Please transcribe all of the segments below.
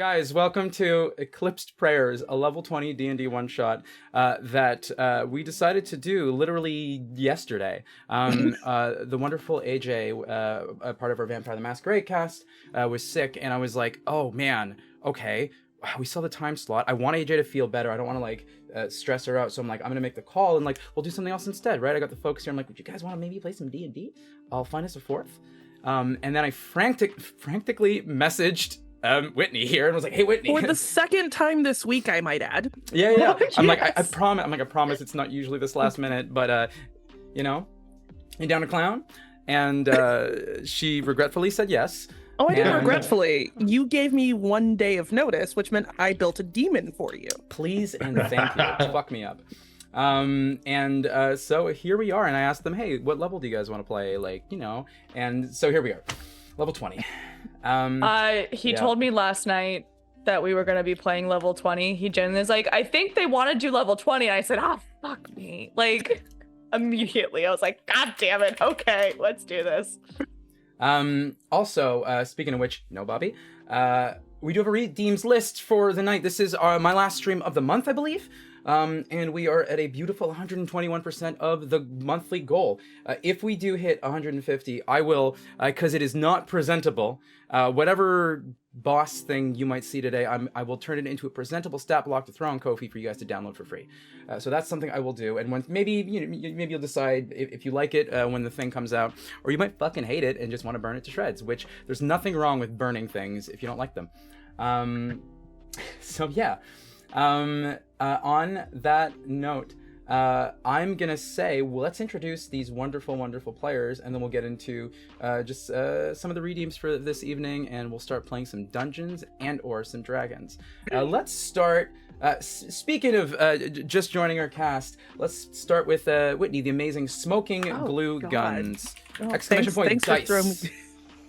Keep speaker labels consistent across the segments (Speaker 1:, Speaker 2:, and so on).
Speaker 1: Guys, welcome to Eclipsed Prayers, a level 20 D&D one-shot that we decided to do literally yesterday. The wonderful AJ, a part of our Vampire the Masquerade cast, was sick, and I was like, oh man, okay, we saw the time slot. I want AJ to feel better. I don't want to like stress her out, so I'm like, I'm gonna make the call, and like, we'll do something else instead, right? I got the folks here. I'm like, would you guys want to maybe play some D&D? I'll find us a fourth. And then I frantically messaged Whitney here and was like, hey Whitney,
Speaker 2: for the second time this week, I might add.
Speaker 1: yeah. I'm like, I promise it's not usually this last minute, but you know, you down to clown? And she regretfully said yes.
Speaker 2: Oh, I didn't regretfully. You gave me 1 day of notice, which meant I built a demon for you.
Speaker 1: Please and thank you. Fuck me up. So here we are, and I asked them, hey, what level do you guys want to play? Like, you know, and so here we are, level 20.
Speaker 3: He told me last night that we were going to be playing level 20. He genuinely was like, I think they want to do level 20. And I said, fuck me. Like, immediately. I was like, God damn it. Okay, let's do this.
Speaker 1: Also, speaking of which, no, Bobby, we do have a redeems list for the night. This is my last stream of the month, I believe. And we are at a beautiful 121% of the monthly goal. If we do hit 150, I will, because it is not presentable, whatever boss thing you might see today, I will turn it into a presentable stat block to throw on Ko-fi for you guys to download for free. So that's something I will do. And when maybe maybe you'll decide if you like it when the thing comes out, or you might fucking hate it and just want to burn it to shreds. Which there's nothing wrong with burning things if you don't like them. So yeah. On that note, I'm gonna say, well, let's introduce these wonderful, wonderful players, and then we'll get into just some of the redeems for this evening, and we'll start playing some dungeons and or some dragons. Let's start. Speaking of just joining our cast, let's start with Whitney, the amazing smoking glue guns! Exclamation point dice.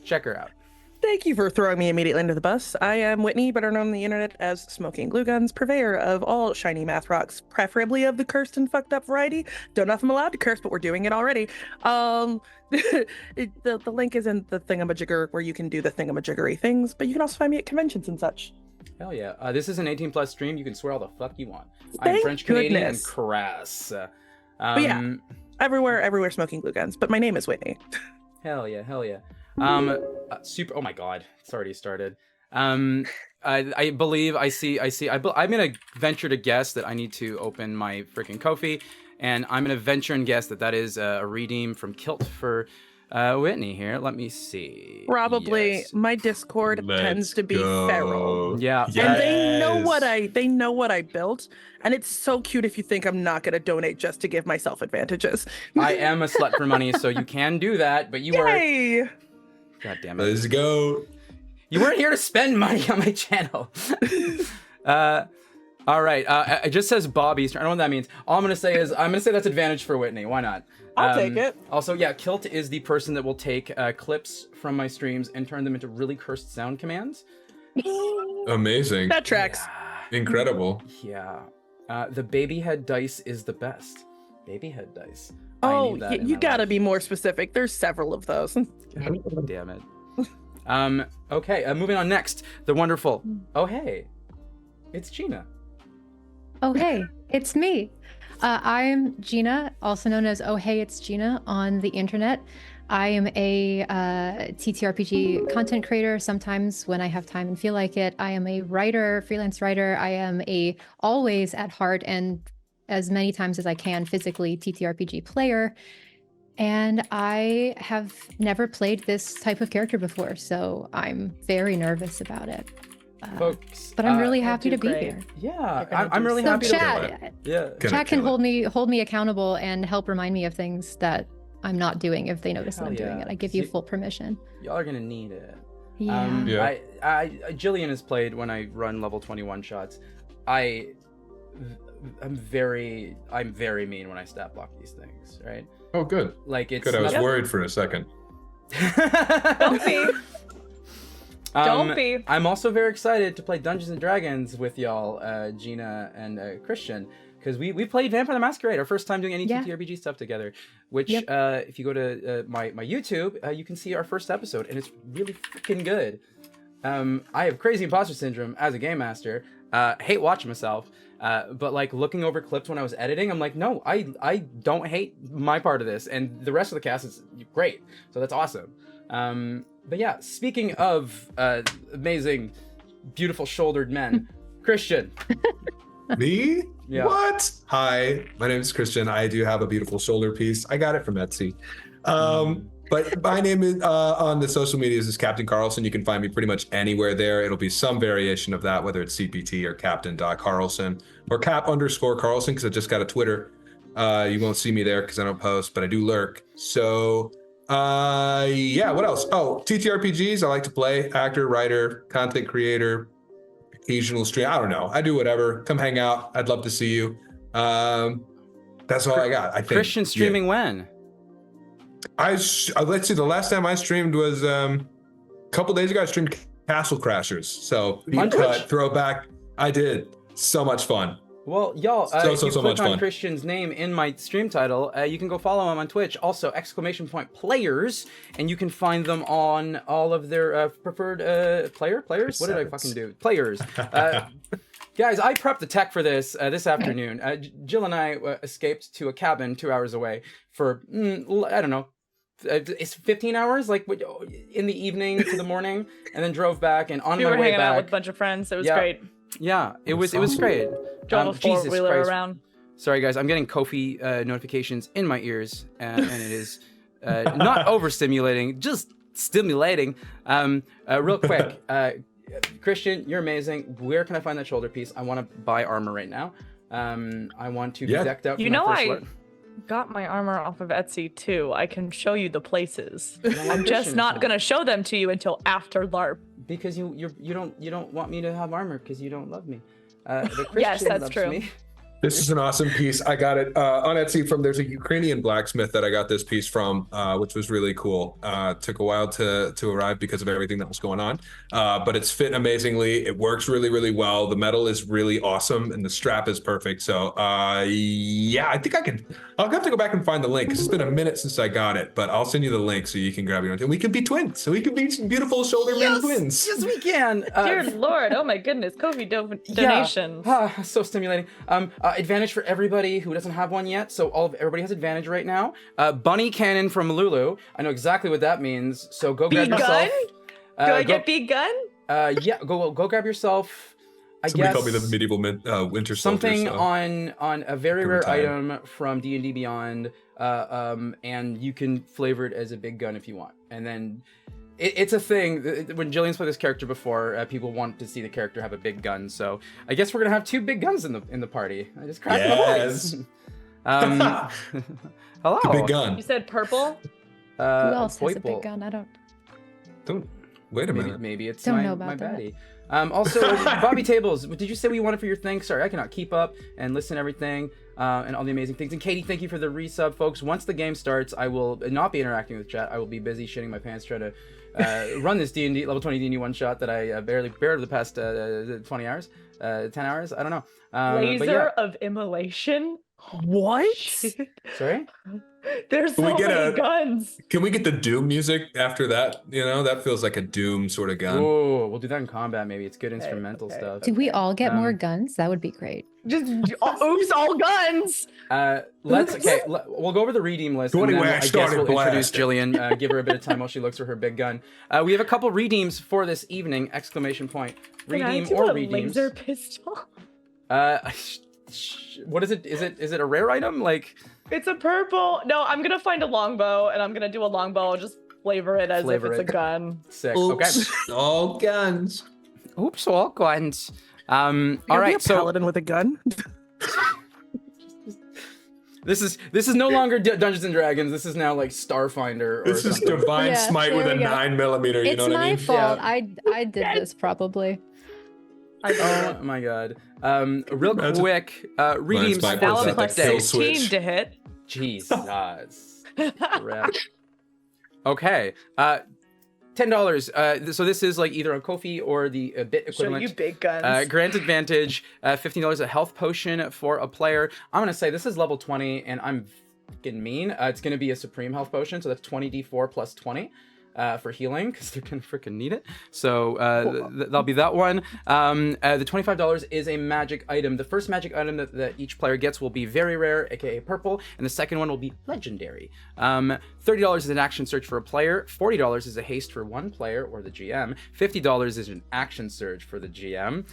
Speaker 1: Check her out.
Speaker 2: Thank you for throwing me immediately under the bus. I am Whitney, better known on the internet as Smoking Glue Guns, purveyor of all shiny math rocks, preferably of the cursed and fucked up variety. Don't know if I'm allowed to curse, but we're doing it already. The link is in the thingamajigger where you can do the thingamajiggery things, but you can also find me at conventions and such.
Speaker 1: Hell yeah. This is an 18+ stream. You can swear all the fuck you want. I'm French Canadian and crass.
Speaker 2: But yeah, everywhere Smoking Glue Guns, but my name is Whitney.
Speaker 1: Hell yeah. Super. Oh my god, it's already started. I believe I see. I'm gonna venture to guess that I need to open my freaking Ko-fi, and I'm gonna venture and guess that is a redeem from Kilt for Whitney here. Let me see.
Speaker 2: Probably.
Speaker 1: Yes.
Speaker 2: My Discord tends to be feral.
Speaker 1: Yeah.
Speaker 2: Yes. And they know what I built, and it's so cute if you think I'm not gonna donate just to give myself advantages. I
Speaker 1: am a slut for money, so you can do that, but you
Speaker 2: Yay!
Speaker 1: were. God damn it.
Speaker 4: Let's go.
Speaker 1: You weren't here to spend money on my channel. All right. It just says Bobby's turn. I don't know what that means. All I'm going to say is that's advantage for Whitney. Why not?
Speaker 2: I'll take it.
Speaker 1: Also, yeah, Kilt is the person that will take clips from my streams and turn them into really cursed sound commands.
Speaker 4: Amazing.
Speaker 2: That tracks.
Speaker 4: Yeah. Incredible.
Speaker 1: Yeah. The baby head dice is the best. Baby head dice.
Speaker 2: Oh, you gotta be more specific. There's several of those.
Speaker 1: God damn it. Okay, moving on next. The wonderful. Oh, hey. It's Gina.
Speaker 5: Oh, hey. It's me. I'm Gina, also known as Oh, hey, it's Gina on the internet. I am a TTRPG content creator. Sometimes when I have time and feel like it, I am a writer, freelance writer. I am always at heart and as many times as I can physically TTRPG player. And I have never played this type of character before, so I'm very nervous about it.
Speaker 1: Folks,
Speaker 5: but I'm really happy to be here.
Speaker 1: Yeah, I'm really happy to
Speaker 5: be here. Chat can hold me accountable and help remind me of things that I'm not doing if they notice that I'm doing it. I give you full permission.
Speaker 1: Y'all are gonna need it.
Speaker 5: Yeah.
Speaker 1: Jillian has played when I run level 21 shots. I'm very mean when I stat block these things, right?
Speaker 4: Oh, good.
Speaker 1: Like it's.
Speaker 4: Good. I was worried for a second.
Speaker 3: Don't be. Don't be.
Speaker 1: I'm also very excited to play Dungeons and Dragons with y'all, Gina and Christian, because we played Vampire the Masquerade, our first time doing any TTRPG stuff together. Which, if you go to my YouTube, you can see our first episode, and it's really freaking good. I have crazy imposter syndrome as a game master. Hate watching myself. But like looking over clips when I was editing, I'm like, no, I don't hate my part of this, and the rest of the cast is great. So that's awesome. But yeah, speaking of amazing, beautiful shouldered men, Christian.
Speaker 4: Me?
Speaker 1: Yeah.
Speaker 4: What? Hi, my name is Christian. I do have a beautiful shoulder piece. I got it from Etsy. But my name is on the social medias is Captain Carlson. You can find me pretty much anywhere there. It'll be some variation of that, whether it's CPT or Captain.Carlson or Cap_Carlson, because I just got a Twitter. You won't see me there because I don't post, but I do lurk. So yeah, what else? Oh, TTRPGs. I like to play. Actor, writer, content creator, occasional stream. I don't know. I do whatever. Come hang out. I'd love to see you. That's all I got. I think.
Speaker 1: Christian streaming when?
Speaker 4: Let's see. The last time I streamed was a couple days ago. I streamed Castle Crashers. So deep cut, throwback. I did. So much fun.
Speaker 1: Well, y'all, if you
Speaker 4: so
Speaker 1: click
Speaker 4: much
Speaker 1: on
Speaker 4: fun.
Speaker 1: Christian's name in my stream title, you can go follow him on Twitch. Also, !players, and you can find them on all of their preferred players. What did I fucking do? Players. Guys, I prepped the tech for this afternoon. Jill and I escaped to a cabin 2 hours away for I don't know. It's 15 hours, like in the evening to the morning, and then drove back. And on
Speaker 3: We
Speaker 1: my
Speaker 3: were
Speaker 1: way
Speaker 3: hanging
Speaker 1: back,
Speaker 3: out with a bunch of friends. It was
Speaker 1: Yeah.
Speaker 3: great.
Speaker 1: yeah, it was great.
Speaker 3: Drove a
Speaker 1: Jesus
Speaker 3: four-wheeler
Speaker 1: Christ.
Speaker 3: around.
Speaker 1: Sorry, guys, I'm getting Kofi notifications in my ears, and it is not overstimulating, just stimulating. Real quick, Christian, you're amazing. Where can I find that shoulder piece? I want to buy armor right now. I want to be decked out. For
Speaker 3: You
Speaker 1: my
Speaker 3: know,
Speaker 1: first
Speaker 3: I
Speaker 1: alert.
Speaker 3: got my armor off of Etsy too. I can show you the places.
Speaker 1: You know what,
Speaker 3: I'm just
Speaker 1: Christian's
Speaker 3: not gonna show them to you until after LARP.
Speaker 1: because you don't want me to have armor because you don't love me. But
Speaker 3: Yes,
Speaker 1: Christian
Speaker 3: that's
Speaker 1: loves
Speaker 3: true.
Speaker 1: me.
Speaker 4: This is an awesome piece. I got it on Etsy from, there's a Ukrainian blacksmith that I got this piece from, which was really cool. Took a while to arrive because of everything that was going on. But it's fit amazingly. It works really, really well. The metal is really awesome and the strap is perfect. So yeah, I think I'll have to go back and find the link because it's been a minute since I got it, but I'll send you the link so you can grab your own. And we can be twins. So we can be some beautiful shoulder man twins.
Speaker 1: Yes, we can.
Speaker 3: Dear Lord, oh my goodness, Kofi donations.
Speaker 1: So stimulating. Advantage for everybody who doesn't have one yet. So everybody has advantage right now. Bunny cannon from Lulu. I know exactly what that means. So go grab yourself.
Speaker 3: Do I get big gun?
Speaker 1: Yeah, go grab yourself. I
Speaker 4: Somebody
Speaker 1: guess
Speaker 4: called me the medieval winter soldier.
Speaker 1: something
Speaker 4: so.
Speaker 1: on a very
Speaker 4: Give
Speaker 1: rare
Speaker 4: me time.
Speaker 1: item from D&D Beyond. And you can flavor it as a big gun if you want. And then it's a thing. When Jillian's played this character before, people want to see the character have a big gun. So I guess we're gonna have 2 big guns in the party. I just cracked
Speaker 4: Yes.
Speaker 1: the voice. Hello.
Speaker 4: The big gun.
Speaker 3: You said purple?
Speaker 5: Who else has a
Speaker 1: Poiple.
Speaker 5: big gun? I don't.
Speaker 4: Don't wait a minute.
Speaker 1: Maybe it's
Speaker 5: Don't
Speaker 1: my,
Speaker 5: know about
Speaker 1: my
Speaker 5: that.
Speaker 1: baddie. Also, Bobby Tables, did you say what you wanted for your thing? Sorry, I cannot keep up and listen to everything and all the amazing things. And Katie, thank you for the resub, folks. Once the game starts, I will not be interacting with chat. I will be busy shitting my pants trying to run this D&D level 20 D&D one shot that I barely bared the past 20 hours, 10 hours. I don't know.
Speaker 3: Laser
Speaker 1: but yeah.
Speaker 3: of immolation?
Speaker 2: What?
Speaker 1: Sorry.
Speaker 3: There's
Speaker 4: Can
Speaker 3: so
Speaker 4: we get
Speaker 3: many
Speaker 4: a-
Speaker 3: guns.
Speaker 4: Can we get the Doom music after that? You know, that feels like a Doom sort of gun.
Speaker 1: Oh, we'll do that in combat. Maybe it's good instrumental
Speaker 3: okay.
Speaker 1: stuff.
Speaker 5: Do we all get more
Speaker 1: Um,
Speaker 5: guns? That would be great.
Speaker 3: Just oops, all guns.
Speaker 1: We'll go over the redeem list.
Speaker 4: So
Speaker 1: And then
Speaker 4: anyway, I
Speaker 1: I guess
Speaker 4: started
Speaker 1: we'll introduce
Speaker 4: blasting.
Speaker 1: Jillian. Give her a bit of time while she looks for her big gun. We have a couple redeems for this evening! Exclamation point!
Speaker 3: Can I
Speaker 1: Redeem
Speaker 3: do
Speaker 1: or
Speaker 3: a
Speaker 1: redeems?
Speaker 3: laser pistol?
Speaker 1: What is it? Is it a rare item? Like
Speaker 3: It's a purple. No, I'm gonna find a longbow and I'm gonna do a longbow. I'll just flavor it as
Speaker 1: Flavor
Speaker 3: if it's
Speaker 1: it.
Speaker 3: a gun.
Speaker 1: sick. Okay.
Speaker 4: All guns.
Speaker 1: Oops, all guns. All
Speaker 2: You're
Speaker 1: right.
Speaker 2: a
Speaker 1: So
Speaker 2: paladin with a gun.
Speaker 1: this is no longer Dungeons and Dragons. This is now like Starfinder or
Speaker 4: This is
Speaker 1: something.
Speaker 4: Divine
Speaker 5: Yeah,
Speaker 4: Smite with
Speaker 5: there
Speaker 4: a
Speaker 5: we go.
Speaker 4: 9mm. You
Speaker 5: It's
Speaker 4: know what I
Speaker 5: my
Speaker 4: mean?
Speaker 5: fault.
Speaker 1: Yeah.
Speaker 5: I did this probably.
Speaker 1: Oh my god. Real
Speaker 4: That's-
Speaker 1: quick, redeems
Speaker 4: Mine's
Speaker 1: for
Speaker 4: my
Speaker 3: Now
Speaker 4: fault.
Speaker 3: a
Speaker 4: that
Speaker 3: plus
Speaker 4: kill
Speaker 3: 16
Speaker 4: switch.
Speaker 3: to hit.
Speaker 1: Jesus. Crap. Okay. $10. So this is like either a Kofi or the bit
Speaker 3: Show
Speaker 1: equivalent.
Speaker 3: you big guns.
Speaker 1: Grant advantage, $15 a health potion for a player. I'm gonna say this is level 20, and I'm fucking mean. It's gonna be a supreme health potion, so that's 20d4 plus 20. for healing because they're gonna freaking need it. So that'll be that one. The $25 is a magic item. The first magic item that each player gets will be very rare, aka purple, and the second one will be legendary. $30 is an action surge for a player. $40 is a haste for one player or the GM. $50 is an action surge for the GM.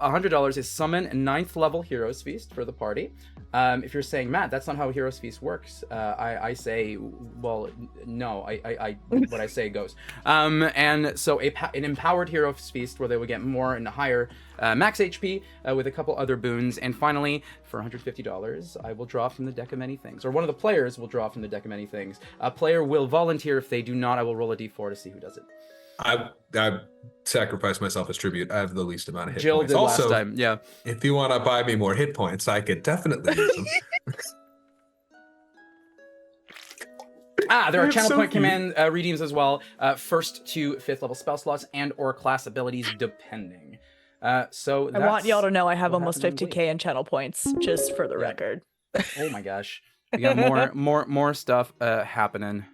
Speaker 1: $100 is summon a 9th level Heroes Feast for the party. If you're saying, Matt, that's not how Heroes Feast works, I say, well, no, I what I say goes. And so an empowered Heroes Feast where they will get more and higher max HP with a couple other boons. And finally, for $150, I will draw from the deck of many things, or one of the players will draw from the deck of many things. A player will volunteer. If they do not, I will roll a d4 to see who does it.
Speaker 4: I sacrificed myself as tribute. I have the least amount of hit
Speaker 1: Jill
Speaker 4: points.
Speaker 1: did
Speaker 4: Also,
Speaker 1: last time, yeah.
Speaker 4: if you want to buy me more hit points, I could definitely use them.
Speaker 1: There are
Speaker 4: That's
Speaker 1: channel
Speaker 4: so
Speaker 1: point
Speaker 4: cute.
Speaker 1: command redeems as well. 1st to 5th level spell slots and or class abilities depending. So
Speaker 3: I want y'all to know I have
Speaker 1: what
Speaker 3: almost
Speaker 1: happened in
Speaker 3: 50k in channel points, just for the record.
Speaker 1: Oh my gosh, we got more stuff happening.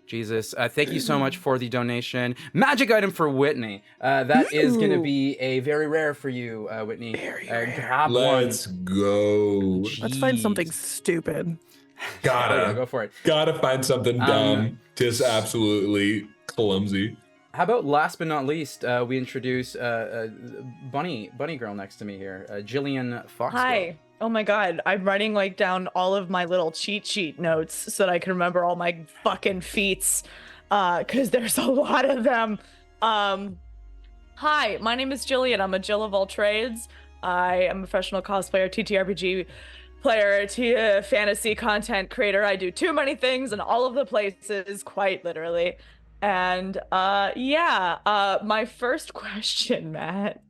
Speaker 1: Jesus, thank you so much for the donation. Magic item for Whitney. That is going to be a very rare for you, Whitney. Grab
Speaker 4: Let's go.
Speaker 2: Let's find something
Speaker 1: Jeez.
Speaker 2: stupid.
Speaker 1: Yeah, go for it.
Speaker 4: Gotta find something dumb. Just absolutely clumsy.
Speaker 1: How about last but not least, we introduce bunny girl next to me here, Jillian Foxwell.
Speaker 3: Hi. Oh my god, I'm writing like down all of my little cheat sheet notes so that I can remember all my fucking feats, because there's a lot of them. Hi, my name is Jillian. I'm a Jill of all trades. I am a professional cosplayer, TTRPG player, fantasy content creator. I do too many things in all of the places, quite literally. And my first question, Matt,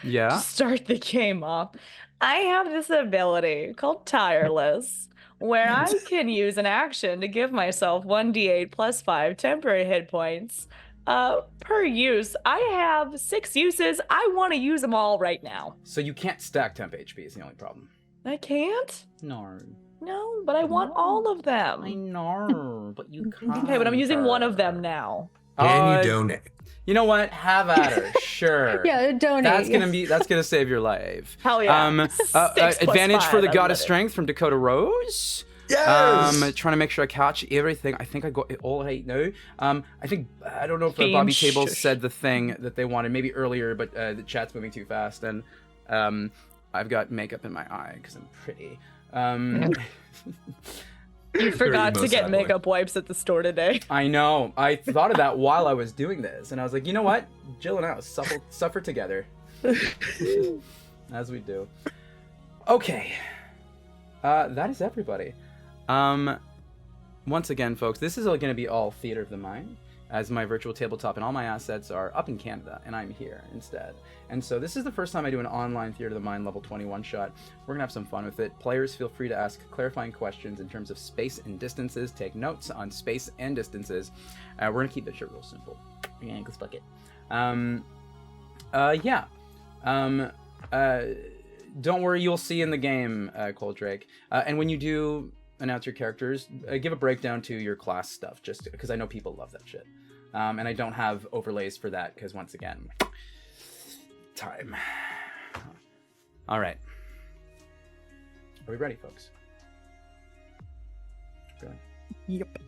Speaker 1: Yeah.
Speaker 3: to start the game off, I have this ability called Tireless, where I can use an action to give myself 1d8 plus 5 temporary hit points per use. I have 6 uses. I want to use them all right now.
Speaker 1: So you can't stack temp HP is the only problem.
Speaker 3: I can't?
Speaker 1: No.
Speaker 3: No, but I want all of them.
Speaker 1: I know, but you can't.
Speaker 3: Okay, but I'm using one of them now.
Speaker 4: Can you donate?
Speaker 1: You know what? Have at her. Sure.
Speaker 5: Yeah, donate.
Speaker 1: That's gonna save your life.
Speaker 3: Hell yeah. 6 plus
Speaker 1: Advantage
Speaker 3: 5,
Speaker 1: for the
Speaker 3: I
Speaker 1: Goddess
Speaker 3: love it.
Speaker 1: Strength from Dakota Rose.
Speaker 4: Yes!
Speaker 1: Trying to make sure I catch everything. I think I got it all right now. I don't know if Bobby
Speaker 3: Fiend,
Speaker 1: Tables
Speaker 3: shush.
Speaker 1: said the thing that they wanted maybe earlier, but the chat's moving too fast, and I've got makeup in my eye because I'm pretty.
Speaker 3: You forgot to
Speaker 4: most
Speaker 3: get
Speaker 4: sad boy.
Speaker 3: makeup wipes at the store today.
Speaker 1: I know. I thought of that while I was doing this, and I was like, you know what? Jill and I will suffer together. As we do. Okay. That is everybody. Once again, folks, this is going to be all Theater of the Mind, as my virtual tabletop and all my assets are up in Canada, and I'm here instead. And so this is the first time I do an online Theater of the Mind level 21 shot. We're going to have some fun with it. Players, feel free to ask clarifying questions in terms of space and distances. Take notes on space and distances. We're going to keep this shit real simple. Yeah, let's fuck it. Don't worry, you'll see in the game, Cold Drake. And when you do announce your characters, give a breakdown to your class stuff, just because I know people love that shit. And I don't have overlays for that, because once again, time. All right. Are we ready, folks? Really?
Speaker 2: Yep.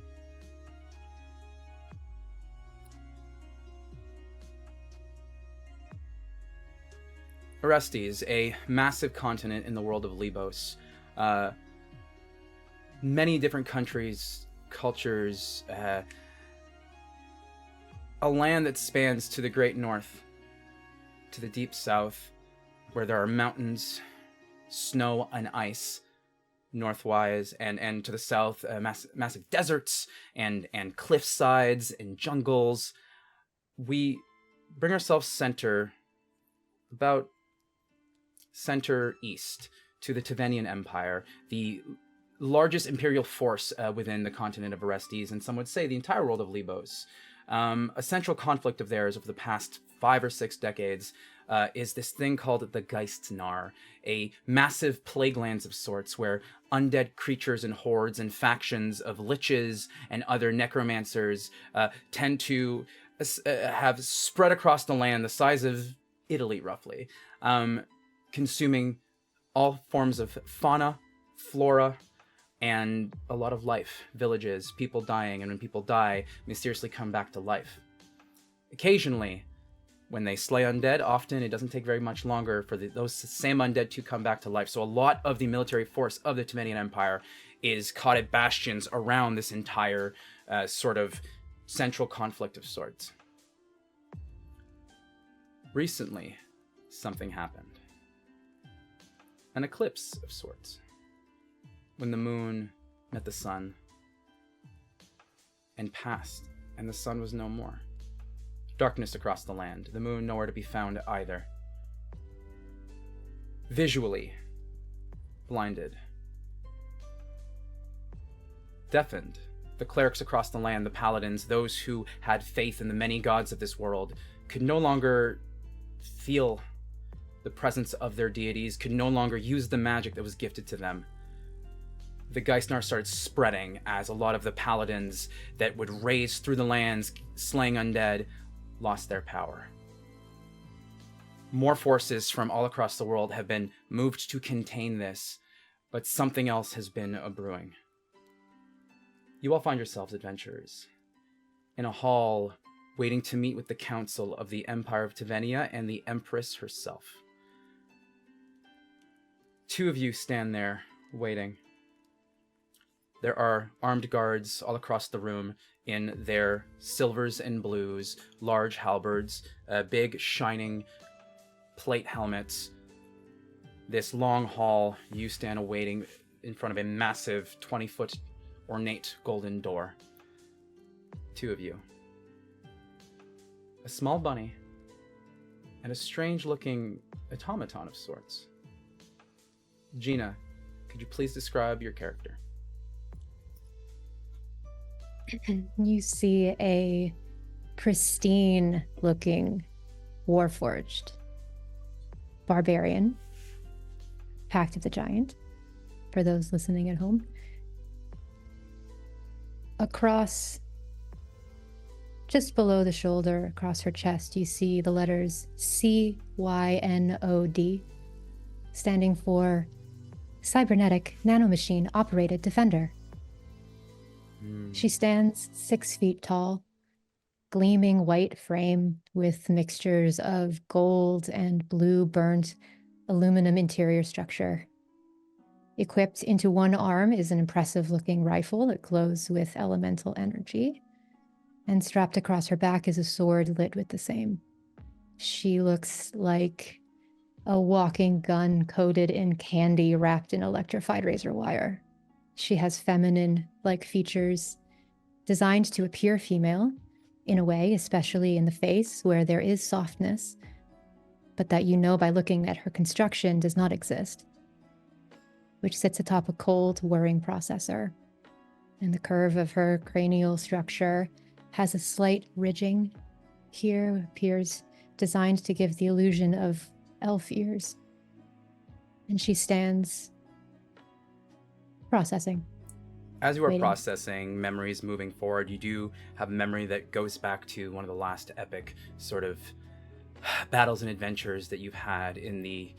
Speaker 1: Orestes, a massive continent in the world of Leebos. Many different countries, cultures, a land that spans to the great north, to the deep south, where there are mountains, snow and ice, northwise, and to the south, massive deserts and cliff sides and jungles. We bring ourselves about center east to the Tevenian Empire, the largest imperial force within the continent of Orestes, and some would say the entire world of Leebos. A central conflict of theirs over the past 5 or 6 decades is this thing called the Geistnar, a massive plaguelands of sorts where undead creatures and hordes and factions of liches and other necromancers tend to have spread across the land the size of Italy, roughly, consuming all forms of fauna, flora, and a lot of life, villages, people dying, and when people die, mysteriously come back to life. Occasionally, when they slay undead, often it doesn't take very much longer for those same undead to come back to life. So a lot of the military force of the Tivenian Empire is caught at bastions around this entire sort of central conflict of sorts. Recently, something happened. An eclipse of sorts. When the moon met the sun and passed, and the sun was no more. Darkness across the land, the moon nowhere to be found either. Visually blinded. Deafened. The clerics across the land, the paladins, those who had faith in the many gods of this world, could no longer feel the presence of their deities, could no longer use the magic that was gifted to them. The Geistnar started spreading as a lot of the paladins that would race through the lands, slaying undead, lost their power. More forces from all across the world have been moved to contain this, but something else has been a-brewing. You all find yourselves adventurers in a hall waiting to meet with the council of the Empire of Tivenia and the Empress herself. Two of you stand there, waiting. There are armed guards all across the room in their silvers and blues, large halberds, big shining plate helmets. This long hall, you stand awaiting in front of a massive 20-foot ornate golden door. Two of you. A small bunny and a strange-looking automaton of sorts. Gina, could you please describe your character?
Speaker 5: You see a pristine looking warforged barbarian, Pact of the Giant, for those listening at home. Across, just below the shoulder, across her chest, you see the letters CYNOD, standing for Cybernetic Nanomachine Operated Defender. She stands 6 feet tall, gleaming white frame with mixtures of gold and blue burnt aluminum interior structure. Equipped into one arm is an impressive looking rifle that glows with elemental energy, and strapped across her back is a sword lit with the same. She looks like a walking gun coated in candy wrapped in electrified razor wire. She has feminine-like features designed to appear female in a way, especially in the face where there is softness, but that you know by looking at her construction does not exist, which sits atop a cold whirring processor. And the curve of her cranial structure has a slight ridging here, appears designed to give the illusion of elf ears. And she stands processing.
Speaker 1: As you are
Speaker 5: Waiting.
Speaker 1: processing memories moving forward, you do have a memory that goes back to one of the last epic sort of battles and adventures that you've had in the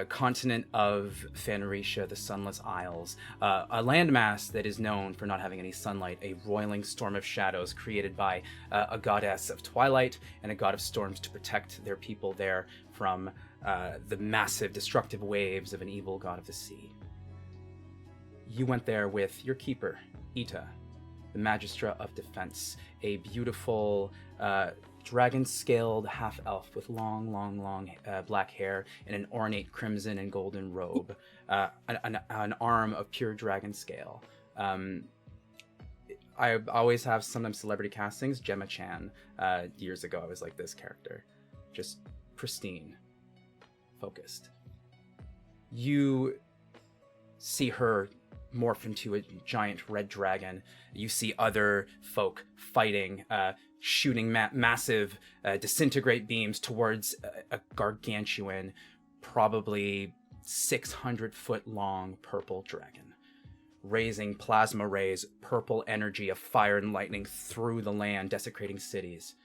Speaker 1: continent of Fenrisha, the Sunless Isles, a landmass that is known for not having any sunlight, a roiling storm of shadows created by a goddess of twilight and a god of storms to protect their people there from the massive destructive waves of an evil god of the sea. You went there with your keeper, Ita, the Magistra of Defense, a beautiful dragon-scaled half-elf with long black hair and an ornate crimson and golden robe, an arm of pure dragon scale. I always have sometimes celebrity castings. Gemma Chan, years ago, I was like this character, just pristine, focused. You see her morph into a giant red dragon. You see other folk fighting, shooting massive disintegrate beams towards a gargantuan, probably 600-foot long purple dragon, raising plasma rays, purple energy of fire and lightning through the land, desecrating cities.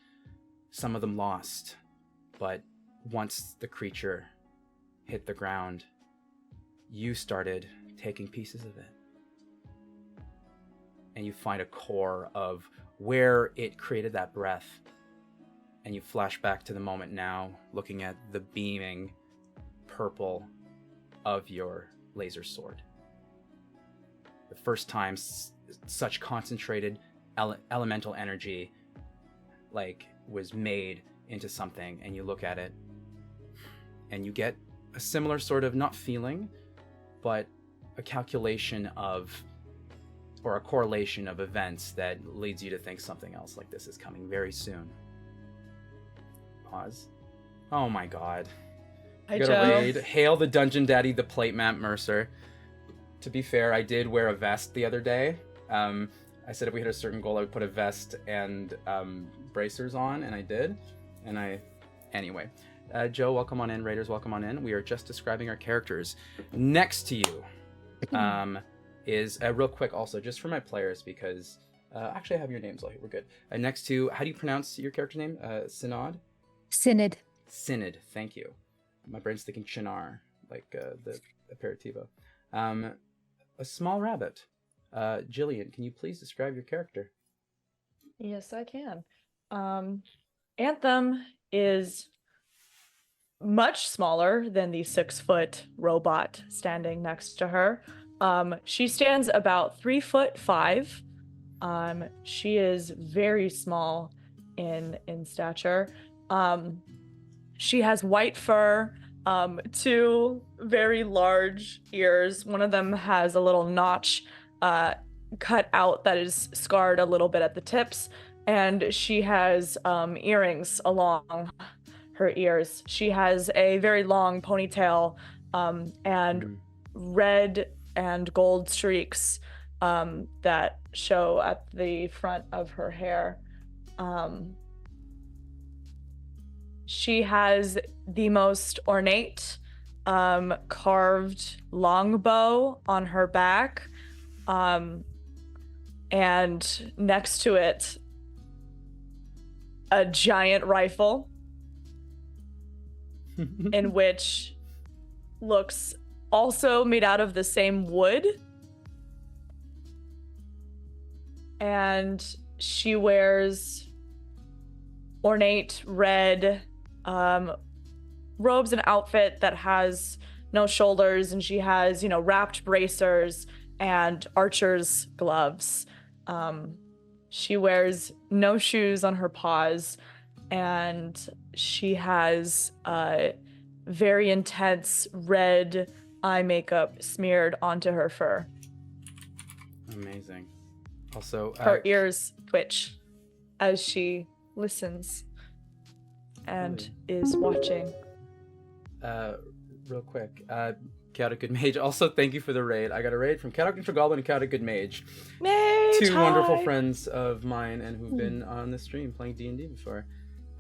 Speaker 1: Some of them lost, but once the creature hit the ground, you started taking pieces of it. And you find a core of where it created that breath. And you flash back to the moment now, looking at the beaming purple of your laser sword. The first time such concentrated elemental energy was made into something, and you look at it and you get a similar sort of, not feeling, but a calculation of, or a correlation of events that leads you to think something else like this is coming very soon. Pause. Oh my god.
Speaker 3: Hi,
Speaker 1: You got
Speaker 3: Joe.
Speaker 1: a raid. Hail the Dungeon Daddy, the Plate Map Mercer. To be fair, I did wear a vest the other day. I said if we hit a certain goal, I would put a vest and bracers on, and I did. Anyway. Joe, welcome on in. Raiders, welcome on in. We are just describing our characters. Next to you is, real quick also, just for my players, because actually I have your names all here. We're good. Next to, how do you pronounce your character name? Synod?
Speaker 5: Synod.
Speaker 1: Synod, thank you. My brain's thinking Chinar, like the aperitivo. A small rabbit. Jillian, can you please describe your character?
Speaker 3: Yes, I can. Anthem is much smaller than the 6-foot robot standing next to her. She stands about 3'5". She is very small in stature. She has white fur, 2 very large ears. One of them has a little notch cut out that is scarred a little bit at the tips, and she has earrings along her ears. She has a very long ponytail and red and gold streaks that show at the front of her hair. She has the most ornate carved longbow on her back, and next to it, a giant rifle in which looks also made out of the same wood. And she wears ornate red robes and outfit that has no shoulders, and she has, wrapped bracers and archer's gloves. She wears no shoes on her paws, and she has very intense red eye makeup smeared onto her fur.
Speaker 1: Amazing. Also,
Speaker 3: Her ears twitch as she listens and is watching.
Speaker 1: Real quick, Chaotic Good Mage, also thank you for the raid. I got a raid from Chaotic Neutral Goblin and Chaotic Good Mage.
Speaker 3: Mage,
Speaker 1: 2
Speaker 3: hi.
Speaker 1: wonderful friends of mine and who've been on the stream playing D&D before.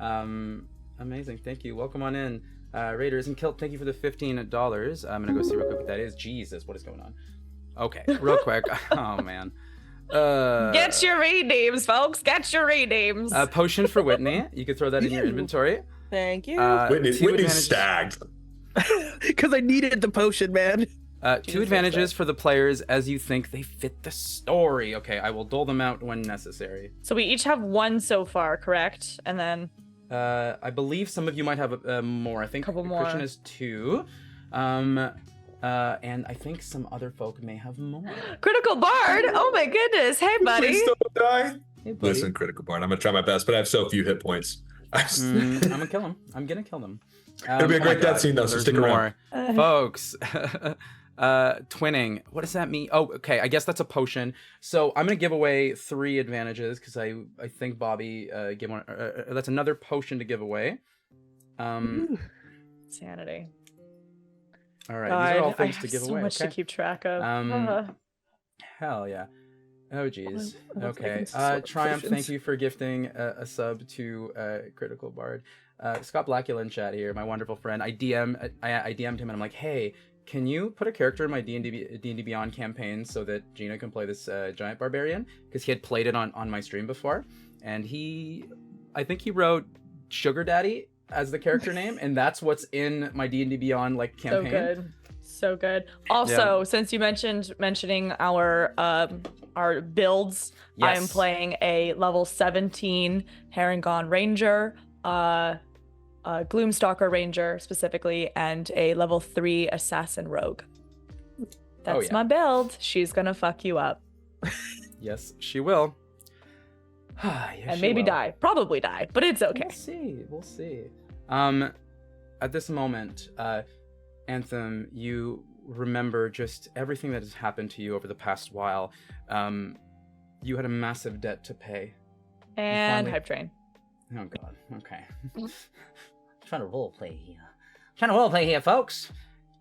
Speaker 1: Amazing, thank you. Welcome on in. Raiders and Kilt, thank you for the $15. I'm gonna go see real quick what that is. Jesus, what is going on? Okay, real quick. Oh man.
Speaker 3: Get your raid names, folks. Get your raid names.
Speaker 1: Potion for Whitney. You could throw that in your inventory.
Speaker 2: Thank you.
Speaker 4: Whitney's stagged.
Speaker 2: Because I needed the potion, man.
Speaker 1: 2 advantages for the players as you think they fit the story. Okay, I will dole them out when necessary.
Speaker 3: So we each have 1 so far, correct? And then
Speaker 1: I believe some of you might have more. I think
Speaker 3: Couple more.
Speaker 1: Christian has 2. And I think some other folk may have more.
Speaker 3: Critical Bard. Oh my goodness. Hey, buddy.
Speaker 4: Please don't die.
Speaker 1: Hey, buddy.
Speaker 4: Listen, Critical Bard, I'm gonna try my best, but I have so few hit points.
Speaker 1: I'm gonna kill him. I'm gonna kill them.
Speaker 4: It'll be a
Speaker 1: oh
Speaker 4: great
Speaker 1: my
Speaker 4: death
Speaker 1: God,
Speaker 4: scene though, so
Speaker 1: there's
Speaker 4: stick around.
Speaker 1: more. Folks. Twinning. What does that mean? Oh, okay. I guess that's a potion. So I'm gonna give away 3 advantages because I think Bobby gave one. That's another potion to give away.
Speaker 3: Sanity.
Speaker 1: All right.
Speaker 3: God,
Speaker 1: These are all
Speaker 3: I
Speaker 1: things
Speaker 3: have
Speaker 1: to give
Speaker 3: so
Speaker 1: away.
Speaker 3: much
Speaker 1: Okay.
Speaker 3: to keep track of.
Speaker 1: hell yeah. Oh geez.
Speaker 2: I love
Speaker 1: Okay.
Speaker 2: making sword
Speaker 1: Triumph, thank
Speaker 2: potions.
Speaker 1: you for gifting a sub to Critical Bard. Scott Blackula in chat here, my wonderful friend. I DM'd him and I'm like, hey, can you put a character in my D&D Beyond campaign so that Gina can play this giant barbarian? Because he had played it on my stream before, and I think he wrote Sugar Daddy as the character name, and that's what's in my D&D Beyond like campaign.
Speaker 3: So good. Also, since you mentioning our builds,
Speaker 1: Yes.
Speaker 3: I am playing a level 17 Harengon Ranger, Gloomstalker Ranger specifically, and a level 3 Assassin Rogue. That's my build. She's gonna fuck you up.
Speaker 1: Yes, she will. Yes,
Speaker 3: And
Speaker 1: she
Speaker 3: maybe
Speaker 1: will.
Speaker 3: die. Probably die, but it's okay.
Speaker 1: We'll see. At this moment, Anthem, you remember just everything that has happened to you over the past while. You had a massive debt to pay.
Speaker 3: And
Speaker 1: finally-
Speaker 3: Hype Train.
Speaker 1: Oh god. Okay.
Speaker 6: Trying to roleplay here, folks.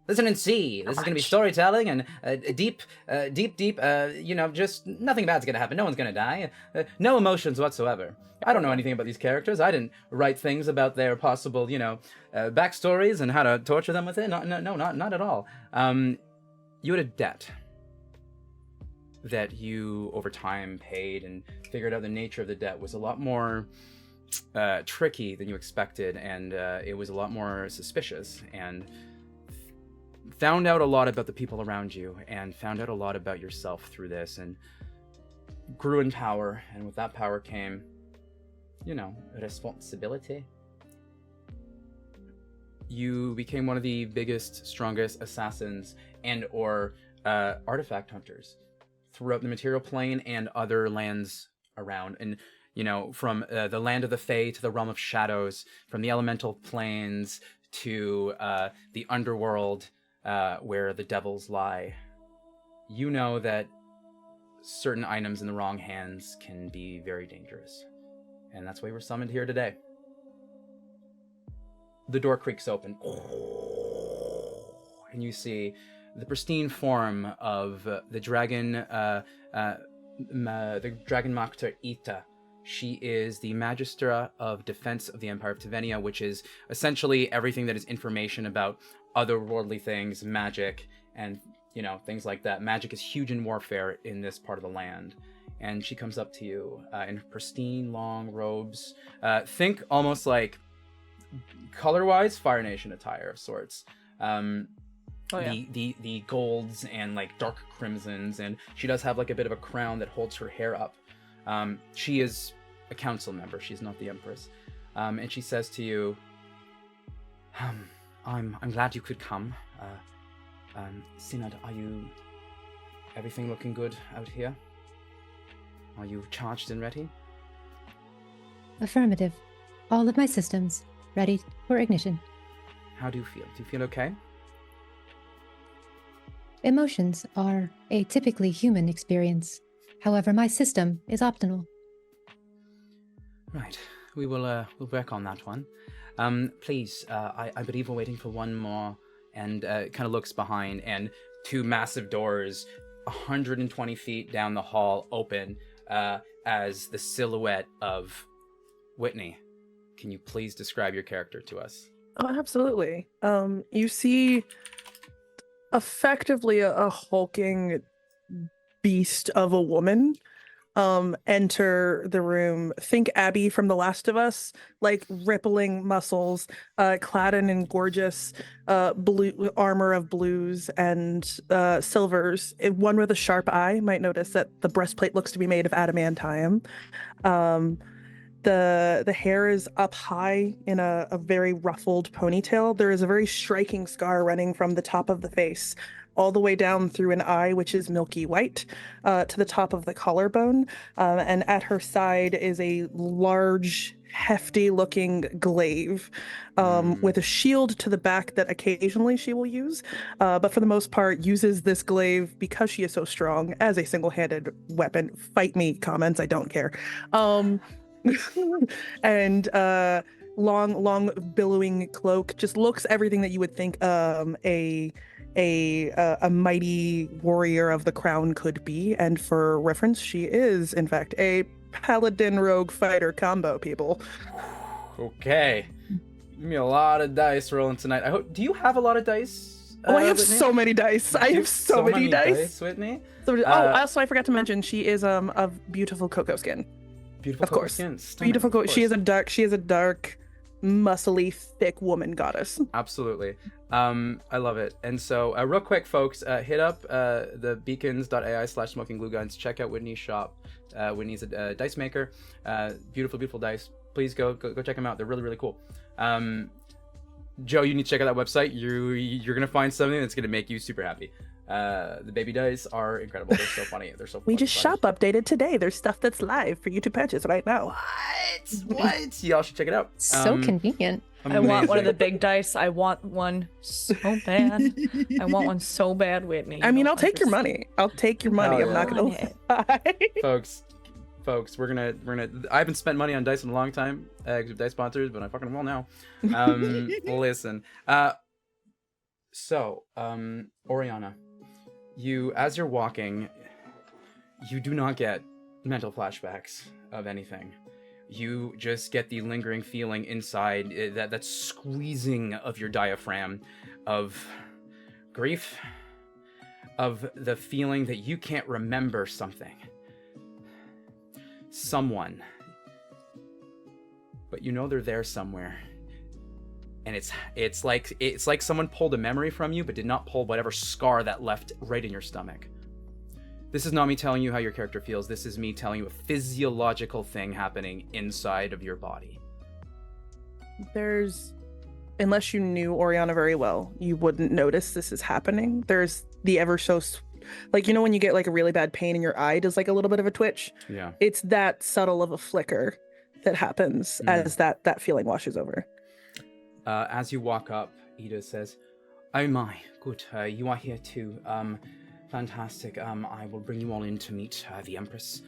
Speaker 6: Listen and see. This is going to be storytelling and deep, just nothing bad's going to happen. No one's going to die. No emotions whatsoever. I don't know anything about these characters. I didn't write things about their possible, backstories and how to torture them with it. No, not at all. You had a debt that you, over time, paid and figured out the nature of the debt was a lot more tricky than you expected, and it was a lot more suspicious, and found out a lot about the people around you, and found out a lot about yourself through this, and grew in power, and with that power came, responsibility. You became one of the biggest, strongest assassins and or artifact hunters throughout the material plane and other lands around, and from the land of the Fae to the realm of shadows, from the elemental planes to the underworld where the devils lie. You know that certain items in the wrong hands can be very dangerous. And that's why we're summoned here today. The door creaks open. And you see the pristine form of the dragon Makta Ita. She is the Magistra of Defense of the Empire of Tevenia, which is essentially everything that is information about otherworldly things, magic, and, things like that. Magic is huge in warfare in this part of the land. And she comes up to you in pristine, long robes. Think almost like, color-wise, Fire Nation attire of sorts. The golds and, dark crimsons, and she does have, a bit of a crown that holds her hair up. She is a council member. She's not the Empress. And she says to you, I'm glad you could come. Synod, are you... everything looking good out here? Are you charged and ready?
Speaker 5: Affirmative. All of my systems ready for ignition.
Speaker 1: How do you feel? Do you feel okay?
Speaker 5: Emotions are a typically human experience. However, my system is optional.
Speaker 1: Right. We will we'll work on that one. Please, I believe we're waiting for one more, and kind of looks behind, and two massive doors 120 feet down the hall open as the silhouette of Whitney. Can you please describe your character to us?
Speaker 2: Oh, absolutely. You see effectively a hulking beast of a woman enter the room. Think Abby from The Last of Us, rippling muscles, clad in gorgeous blue armor of blues and silvers. One with a sharp eye might notice that the breastplate looks to be made of adamantium. The hair is up high in a very ruffled ponytail. There is a very striking scar running from the top of the face all the way down through an eye, which is milky white, to the top of the collarbone. And at her side is a large, hefty-looking glaive with a shield to the back that occasionally she will use, but for the most part uses this glaive, because she is so strong, as a single-handed weapon. Fight me, comments, I don't care. And long billowing cloak, just looks everything that you would think a mighty warrior of the crown could be. And for reference, she is in fact a paladin rogue fighter combo, people.
Speaker 1: Okay. Give me a lot of dice rolling tonight. Do you have a lot of dice?
Speaker 2: I have
Speaker 1: Whitney?
Speaker 2: so many dice. I have so many dice.
Speaker 1: Whitney.
Speaker 2: So, also I forgot to mention she is of beautiful cocoa skin.
Speaker 1: Beautiful
Speaker 2: Of
Speaker 1: cocoa
Speaker 2: course.
Speaker 1: skin. Stunning,
Speaker 2: Beautiful
Speaker 1: of
Speaker 2: cocoa. She
Speaker 1: course.
Speaker 2: is a dark, muscly, thick woman goddess.
Speaker 1: Absolutely. I love it. And so, real quick, folks, hit up the beacons.ai/smokingglueguns. Check out Whitney's shop. Whitney's a dice maker. Beautiful, beautiful dice. Please go check them out. They're really, really cool. Joe, you need to check out that website. You're gonna find something that's gonna make you super happy. The baby dice are incredible. They're so funny. They're so funny.
Speaker 2: We just shop updated today. There's stuff that's live for you to purchase right now.
Speaker 1: What? Y'all should check it out.
Speaker 5: So convenient.
Speaker 3: I want one of the
Speaker 1: Amazing.
Speaker 3: big dice. I want one so bad. I want one so bad, Whitney.
Speaker 2: I mean,
Speaker 3: You
Speaker 2: I'll take your
Speaker 3: understand.
Speaker 2: money. I'll take your money.
Speaker 1: Hell
Speaker 2: I'm not
Speaker 1: yeah.
Speaker 2: gonna lie.
Speaker 1: folks, we're gonna. I haven't spent money on dice in a long time, because of dice sponsors, but I fucking will now. Listen. So, Oriana, as you're walking, you do not get mental flashbacks of anything. You just get the lingering feeling inside, that squeezing of your diaphragm, of grief, of the feeling that you can't remember something. Someone. But you know they're there somewhere. And it's like someone pulled a memory from you, but did not pull whatever scar that left right in your stomach. This is not me telling you how your character feels. This is me telling you a physiological thing happening inside of your body.
Speaker 2: Unless you knew Oriana very well, you wouldn't notice this is happening. There's the ever so, like, you know when you get like a really bad pain in your eye, does like a little bit of a twitch?
Speaker 1: Yeah.
Speaker 2: It's that subtle of a flicker that happens as that feeling washes over.
Speaker 1: As you walk up, Ida says, "Oh my, good, you are here too. Fantastic. I will bring you all in to meet the Empress.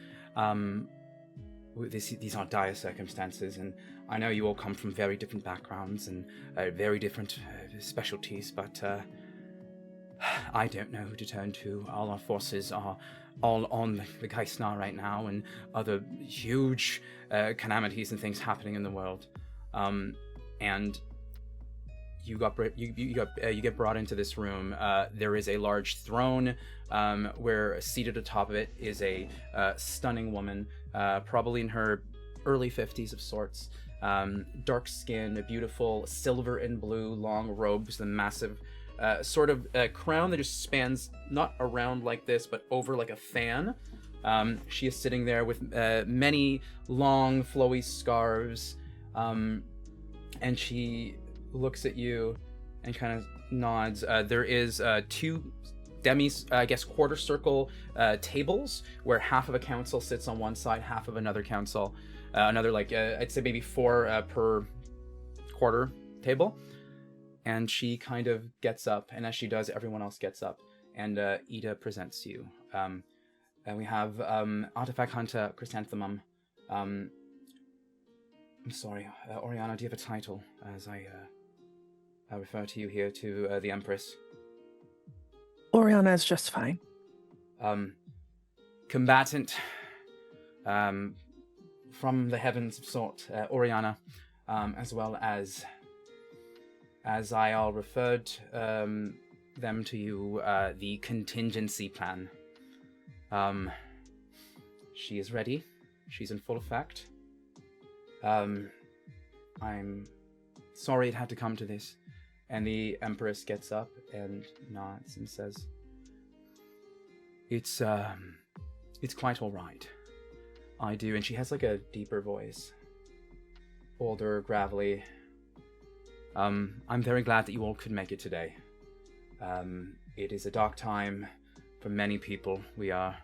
Speaker 1: These are dire circumstances, and I know you all come from very different backgrounds and very different specialties, but I don't know who to turn to. All our forces are all on the Geisnar right now, and other huge calamities and things happening in the world. And you get brought into this room. There is a large throne where seated atop of it is a stunning woman, probably in her early 50s of sorts. Dark skin, a beautiful silver and blue long robes, the massive sort of crown that just spans not around like this, but over like a fan. She is sitting there with many long flowy scarves, and she looks at you and kind of nods. There is two quarter circle tables where half of a council sits on one side, half of another council, another I'd say maybe four per quarter table. And she kind of gets up, and as she does, everyone else gets up, and Ida presents you. And we have Artifact Hunter Chrysanthemum. I'm sorry, Oriana, do you have a title as I refer to you here to the Empress?
Speaker 2: Oriana is just fine.
Speaker 1: Combatant from the heavens of sort, Oriana, as well as I referred them to you, the contingency plan. She is ready. She's in full effect. I'm sorry it had to come to this. And the Empress gets up and nods and says, It's quite all right. I do. And she has like a deeper voice. Older, gravelly. I'm very glad that you all could make it today. It is a dark time for many people. We are